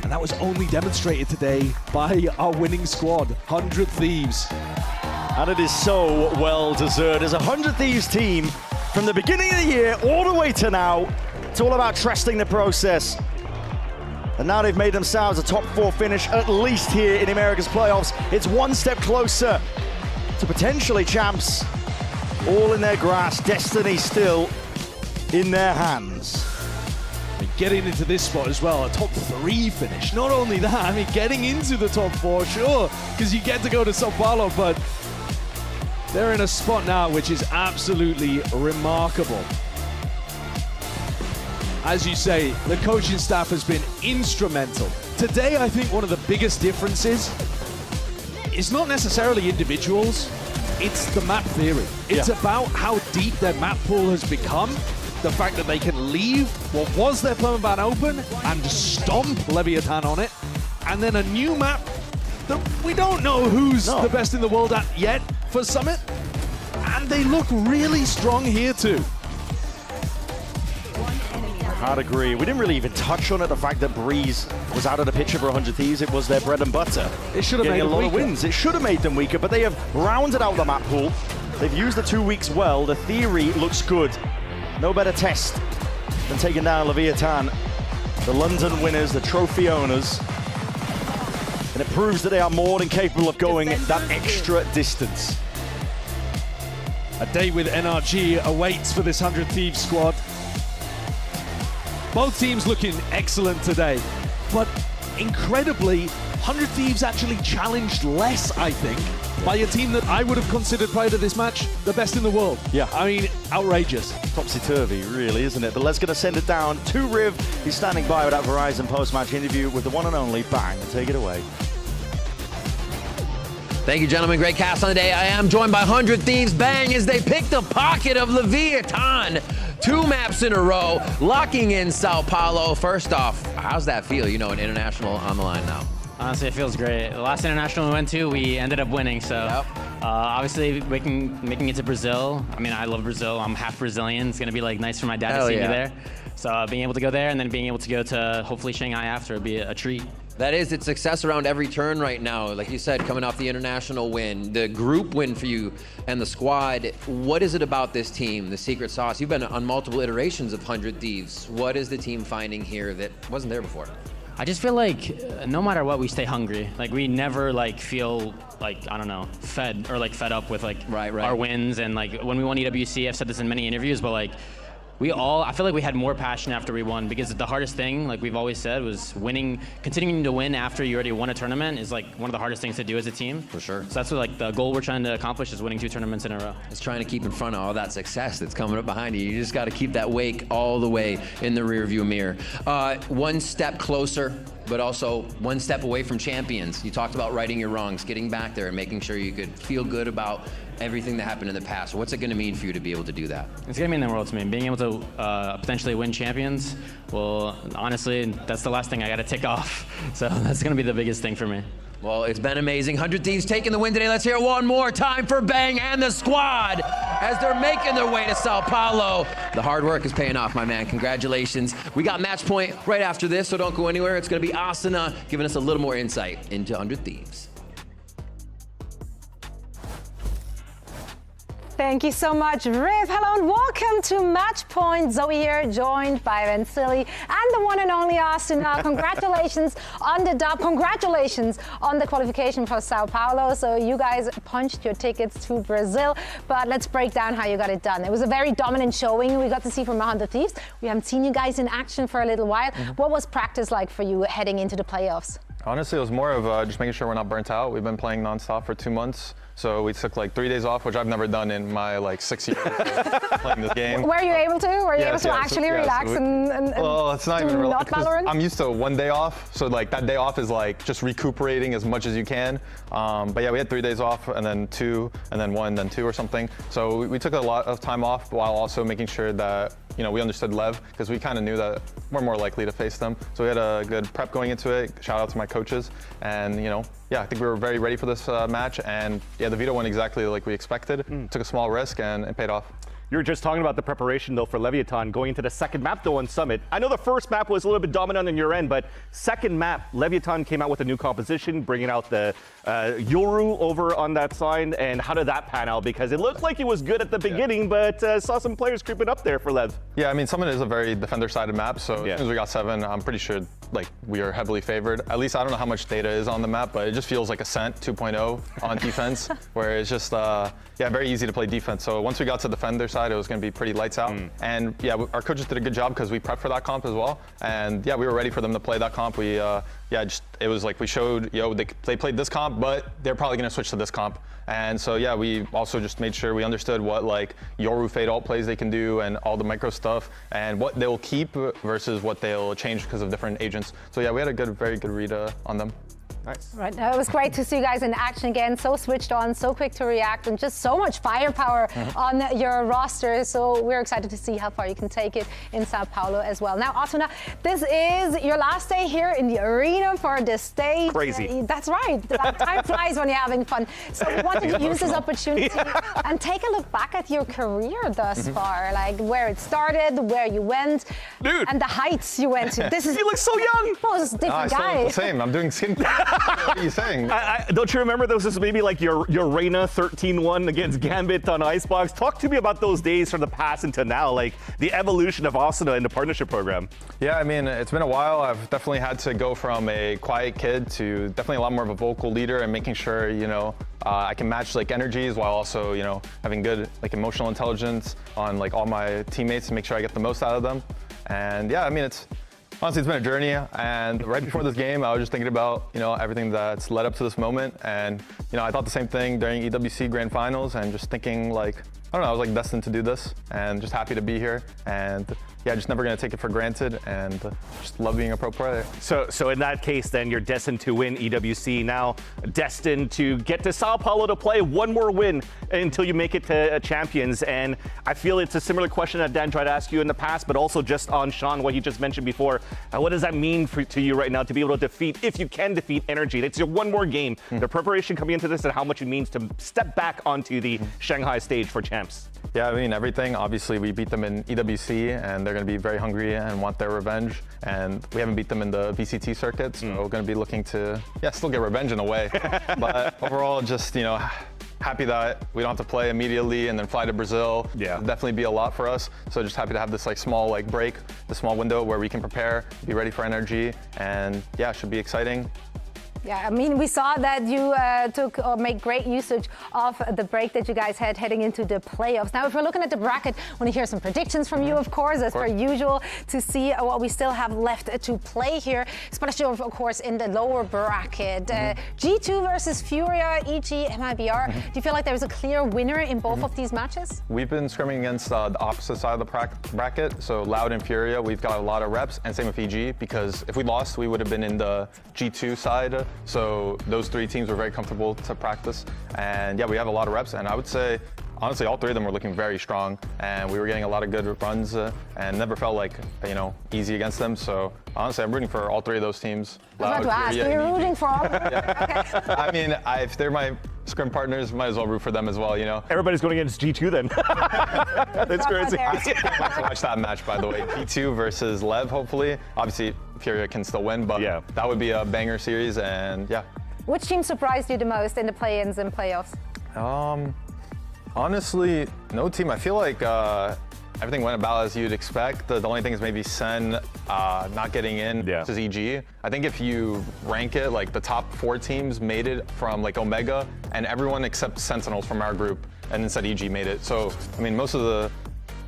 S: And that was only demonstrated today by our winning squad, 100 Thieves.
P: And it is so well deserved. As a 100 Thieves team, from the beginning of the year all the way to now, it's all about trusting the process. And now they've made themselves a top 4 finish, at least here in the Americas playoffs. It's one step closer to potentially champs. All in their grasp, destiny still in their hands.
S: And getting into this spot as well, a top 3 finish. Not only that, I mean, getting into the top 4, sure, because you get to go to Sao Paulo, but they're in a spot now which is absolutely remarkable. As you say, the coaching staff has been instrumental. Today, I think one of the biggest differences is not necessarily individuals, it's the map theory. It's about how deep their map pool has become, the fact that they can leave what was their permaban open and stomp Leviatán on it, and then a new map that we don't know who's the best in the world at yet for Summit, and they look really strong here too.
P: I'd agree. We didn't really even touch on it, the fact that Breeze was out of the picture for 100 Thieves. It was their bread and butter.
S: It should have made
P: a lot
S: weaker.
P: of wins. It should have made them weaker, but they have rounded out the map pool. They've used the 2 weeks well. The theory looks good. No better test than taking down Leviatán, the London winners, the trophy owners. And it proves that they are more than capable of going that extra distance.
S: A day with NRG awaits for this 100 Thieves squad. Both teams looking excellent today, but incredibly, 100 Thieves actually challenged less, I think, by a team that I would have considered prior to this match the best in the world.
P: Yeah.
S: I mean, outrageous.
P: Topsy-turvy, really, isn't it? But let's going to send it down to Riv. He's standing by with that Verizon post-match interview with the one and only Bang. Take it away.
I: Thank you, gentlemen. Great cast on the day. I am joined by 100 Thieves. Bang, as they pick the pocket of Leviatán. 2 maps in a row, locking in Sao Paulo. First off, how's that feel? You know, an international on the line now.
D: Honestly, it feels great. The last international we went to, we ended up winning. So obviously making it to Brazil. I mean, I love Brazil. I'm half Brazilian. It's going to be like nice for my dad to see me there. So being able to go there and then being able to go to hopefully Shanghai after would be a treat.
I: That is, it's success around every turn right now. Like you said, coming off the international win, the group win for you and the squad. What is it about this team, the secret sauce? You've been on multiple iterations of 100 Thieves. What is the team finding here that wasn't there before?
D: I just feel like no matter what, we stay hungry. Like we never like feel like, I don't know, fed up with like our wins. And like when we won EWC, I've said this in many interviews, but like I feel like we had more passion after we won, because the hardest thing, like we've always said, was winning, continuing to win after you already won a tournament is like one of the hardest things to do as a team.
I: For sure.
D: So that's what like the goal we're trying to accomplish is winning 2 tournaments in a row.
I: It's trying to keep in front of all that success that's coming up behind you. You just got to keep that wake all the way in the rearview mirror. 1 step closer, but also 1 step away from champions. You talked about righting your wrongs, getting back there and making sure you could feel good about everything that happened in the past. What's it going to mean for you to be able to do that?
D: It's going to mean the world to me. Being able to potentially win champions, well, honestly, that's the last thing I got to tick off. So that's going to be the biggest thing for me.
I: Well, it's been amazing. 100 Thieves taking the win today. Let's hear it one more time for Bang and the squad as they're making their way to Sao Paulo. The hard work is paying off, my man. Congratulations. We got match point right after this, so don't go anywhere. It's going to be Asuna giving us a little more insight into 100 Thieves.
F: Thank you so much, Riv. Hello and welcome to Match Point. Zowie here, joined by Vansili and the one and only Asuna. Congratulations on the dub. Congratulations on the qualification for Sao Paulo. So you guys punched your tickets to Brazil, but let's break down how you got it done. It was a very dominant showing we got to see from 100 Thieves. We haven't seen you guys in action for a little while. What was practice like for you heading into the playoffs?
J: Honestly, it was more of just making sure we're not burnt out. We've been playing nonstop for 2 months. So we took like 3 days off, which I've never done in my like 6 years of playing this game.
F: Were you able to? Were you able to actually relax and
J: well, it's not
F: do
J: even
F: not Valorant?
J: I'm used to 1 day off, so like that day off is like just recuperating as much as you can. But yeah, we had 3 days off, and then 2, and then 1, then 2 or something. So we took a lot of time off while also making sure that we understood LEV, because we kind of knew that we're more likely to face them. So we had a good prep going into it. Shout out to my coaches, and yeah, I think we were very ready for this match, and yeah, the veto went exactly like we expected. Took a small risk, and it paid off.
G: You were just talking about the preparation, though, for Leviatán going into the second map, though, on Summit. I know the first map was a little bit dominant on your end, but second map, Leviatán came out with a new composition, bringing out the Yoru over on that side. And how did that pan out? Because it looked like it was good at the beginning, but saw some players creeping up there for Lev.
J: Yeah, I mean, Summit is a very defender-sided map, so as soon as we got 7, I'm pretty sure like we are heavily favored. At least I don't know how much data is on the map, but it just feels like Ascent 2.0 on defense, where it's just yeah, very easy to play defense. So once we got to defender side, it was going to be pretty lights out. And yeah, our coaches did a good job because we prepped for that comp as well. And yeah, we were ready for them to play that comp. We yeah, it was like we showed, they played this comp, but they're probably going to switch to this comp. And so yeah, we also just made sure we understood what like Yoru fade alt plays they can do and all the micro stuff and what they'll keep versus what they'll change because of different agents. So yeah, we had a very good read on them.
G: Nice.
F: Right, it was great to see you guys in action again. So switched on, so quick to react, and just so much firepower on your roster. So we're excited to see how far you can take it in Sao Paulo as well. Now, Asuna, this is your last day here in the arena for this stage.
G: Crazy.
F: That's right. Time flies when you're having fun. So we wanted to use this opportunity and take a look back at your career thus far, like where it started, where you went, and the heights you went to. This is
G: you look so young.
F: Well, it's a different guy.
J: I still look the same. I'm doing skincare. What are you saying?
G: Don't you remember this was maybe like your Reyna 13-1 against Gambit on Icebox? Talk to me about those days from the past until now, like the evolution of Asuna in the partnership program.
J: Yeah, I mean, it's been a while. I've definitely had to go from a quiet kid to definitely a lot more of a vocal leader and making sure, you know, I can match like energies while also, you know, having good like emotional intelligence on like all my teammates to make sure I get the most out of them. And yeah, I mean, honestly, it's been a journey, and right before this game, I was just thinking about, you know, everything that's led up to this moment, and, you know, I thought the same thing during EWC Grand Finals, and just thinking, like, I don't know, I was, like, destined to do this, and just happy to be here, and, yeah, just never going to take it for granted, and just love being a pro player.
G: So in that case, then, you're destined to win EWC, now destined to get to Sao Paulo to play one more win until you make it to Champions, and I feel it's a similar question that Dan tried to ask you in the past, but also just on Sean, what you just mentioned before. What does that mean to you right now to be able to defeat, if you can defeat Energy? It's your one more game. The preparation coming into this and how much it means to step back onto the Shanghai stage for Champs.
J: Yeah, I mean, everything. Obviously, we beat them in EWC, and they're going to be very hungry and want their revenge. And we haven't beat them in the VCT circuit, so we're going to be looking to, yeah, still get revenge in a way. But overall, just, you know, happy that we don't have to play immediately and then fly to Brazil. Yeah. It'll definitely be a lot for us. So just happy to have this like small like break, the small window where we can prepare, be ready for Energy, and yeah, it should be exciting.
F: Yeah, I mean, we saw that you took or made great usage of the break that you guys had heading into the playoffs. Now, if we're looking at the bracket, I want to hear some predictions from you, of course, as per usual, to see what we still have left to play here, especially, of course, in the lower bracket. G2 versus Furia, EG, MIBR. Do you feel like there's a clear winner in both of these matches?
J: We've been scrimming against the opposite side of the bracket, so Loud and Furia, we've got a lot of reps, and same with EG, because if we lost, we would have been in the G2 side. So those three teams were very comfortable to practice. And yeah, we have a lot of reps. And I would say, honestly, all three of them were looking very strong. And we were getting a lot of good runs and never felt like, you know, easy against them. So honestly, I'm rooting for all three of those teams.
F: I was about to ask, you're rooting for all of them?
J: Yeah. Okay. I mean, if they're my scrim partners, might as well root for them as well, you know?
G: Everybody's going against G2 then. That's crazy.
J: I can't wait to watch that match, by the way. G2 versus LEV, hopefully. Obviously, Furia can still win, but yeah, that would be a banger series, and yeah.
F: Which team surprised you the most in the play-ins and playoffs?
J: Honestly, no team. I feel like everything went about as you'd expect. The only thing is maybe Sen not getting in versus EG. I think if you rank it, like the top 4 teams made it from like Omega, and everyone except Sentinels from our group, and instead EG made it. So, I mean, most of the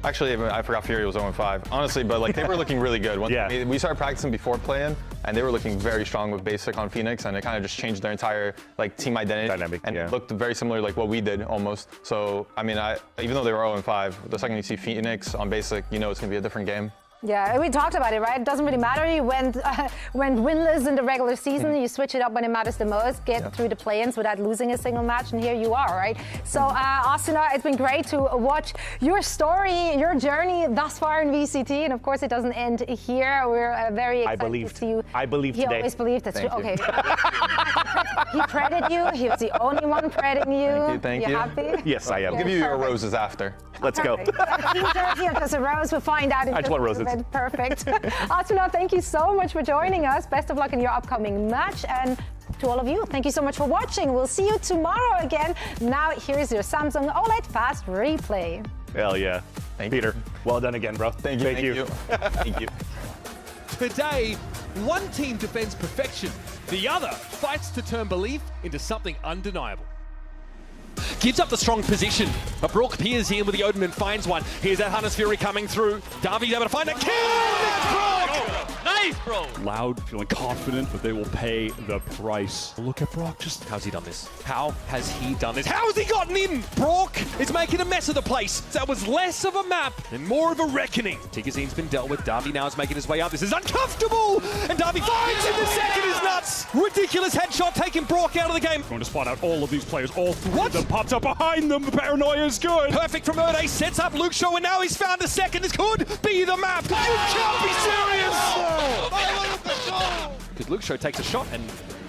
J: actually, I forgot Fury was 0-5, honestly, but like they were looking really good. We started practicing before playing, and they were looking very strong with Basic on Phoenix, and it kind of just changed their entire like team identity. And it looked very similar like what we did almost. So, I mean, even though they were 0-5, the second you see Phoenix on Basic, you know it's going to be a different game.
F: Yeah, we talked about it, right? It doesn't really matter. You went winless in the regular season. You switch it up when it matters the most, get through the play-ins without losing a single match, and here you are, right? So, Asuna, it's been great to watch your story, your journey thus far in VCT, and of course, it doesn't end here. We're very excited to see you.
G: I believe today.
F: He always believed. That's true. Okay. He prated you. He was the only one prating you.
J: Thank you.
F: Happy?
G: Yes, I am.
J: I'll give you your roses after.
G: Let's go.
F: Team jersey or just a rose? We'll find out.
G: I just want roses.
F: Perfect. Asuna, thank you so much for joining us. Best of luck in your upcoming match. And to all of you, thank you so much for watching. We'll see you tomorrow again. Now, here's your Samsung OLED Fast Replay.
G: Hell yeah. Thank you, Peter. Well done again, bro.
J: Thank you.
G: Thank you.
L: Today, one team defends perfection. The other fights to turn belief into something undeniable. Gives up the strong position, but Brook peers in with the Odin and finds one. Here's that Hunter's Fury coming through. Darby's able to find a kill! Brook! Nice!
K: face, bro.
M: Loud, feeling confident, but they will pay the price. Look at Brock, just
L: How's he done this? How has he done this? How has he gotten in? Brock is making a mess of the place. That was less of a map and more of a reckoning. Tigazine's been dealt with. Darby now is making his way up. This is uncomfortable. And Darby finds him. The second is nuts. Ridiculous headshot taking Brock out of the game.
M: going to spot out all of these players. All three of them popped up behind them. The paranoia is good.
L: Perfect from Erde. Sets up Luke Shaw, and now he's found a second. This could be the map. You can't be serious. Because Luke Shaw takes a shot and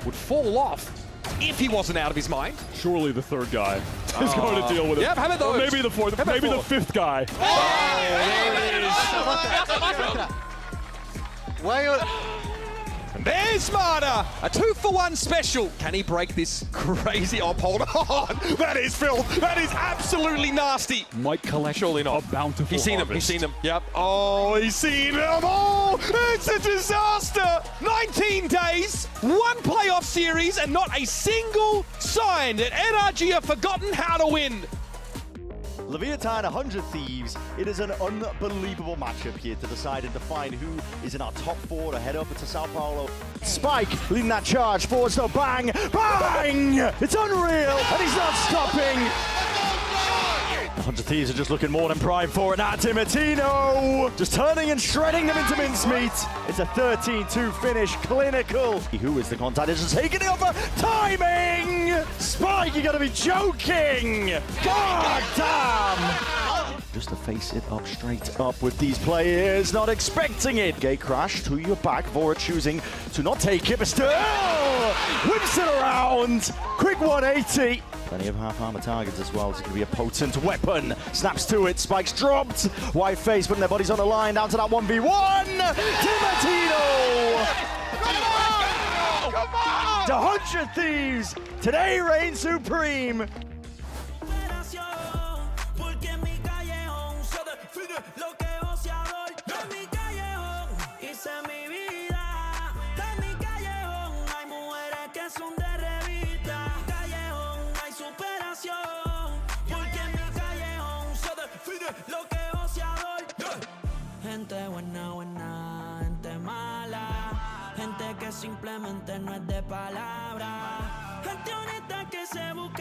L: would fall off if he wasn't out of his mind.
M: Surely the third guy is going to deal with it.
L: Yep, how about those?
M: Or maybe the fourth, maybe the fifth guy.
L: And there's Smarter, a 2-for-1 special. Can he break this crazy hold on. That is Phil. That is absolutely nasty.
M: Might collect
L: surely not.
M: A bountiful
L: He's seen
M: harvest.
L: them. He's seen them. Yep. Oh, he's seen them all. It's a disaster. 19 days, one playoff series, and not a single sign that NRG have forgotten how to win.
P: Leviatán 100 Thieves. It is an unbelievable matchup here to decide and define who is in our top 4 to head over to Sao Paulo. Spike leading that charge forwards, so bang, bang! It's unreal, and he's not stopping. 100 Thieves are just looking more than prime for it. Now Timatino just turning and shredding them into mincemeat. It's a 13-2 finish, clinical. Who is the contact? It's just taking it over. Timing! Spike, you gotta be joking! God damn! Just to face it up, straight up with these players, not expecting it. Gate crash to your back, Vora choosing to not take it, but still whips it around. Quick 180. Plenty of half-armor targets as well. It's going to be a potent weapon. Snaps to it. Spikes dropped. White face putting their bodies on the line. Down to that 1v1. Timatino. Come on! The 100 Thieves today reign supreme.
N: Gente buena, buena, gente mala, gente que simplemente no es de palabra, gente honesta que se busca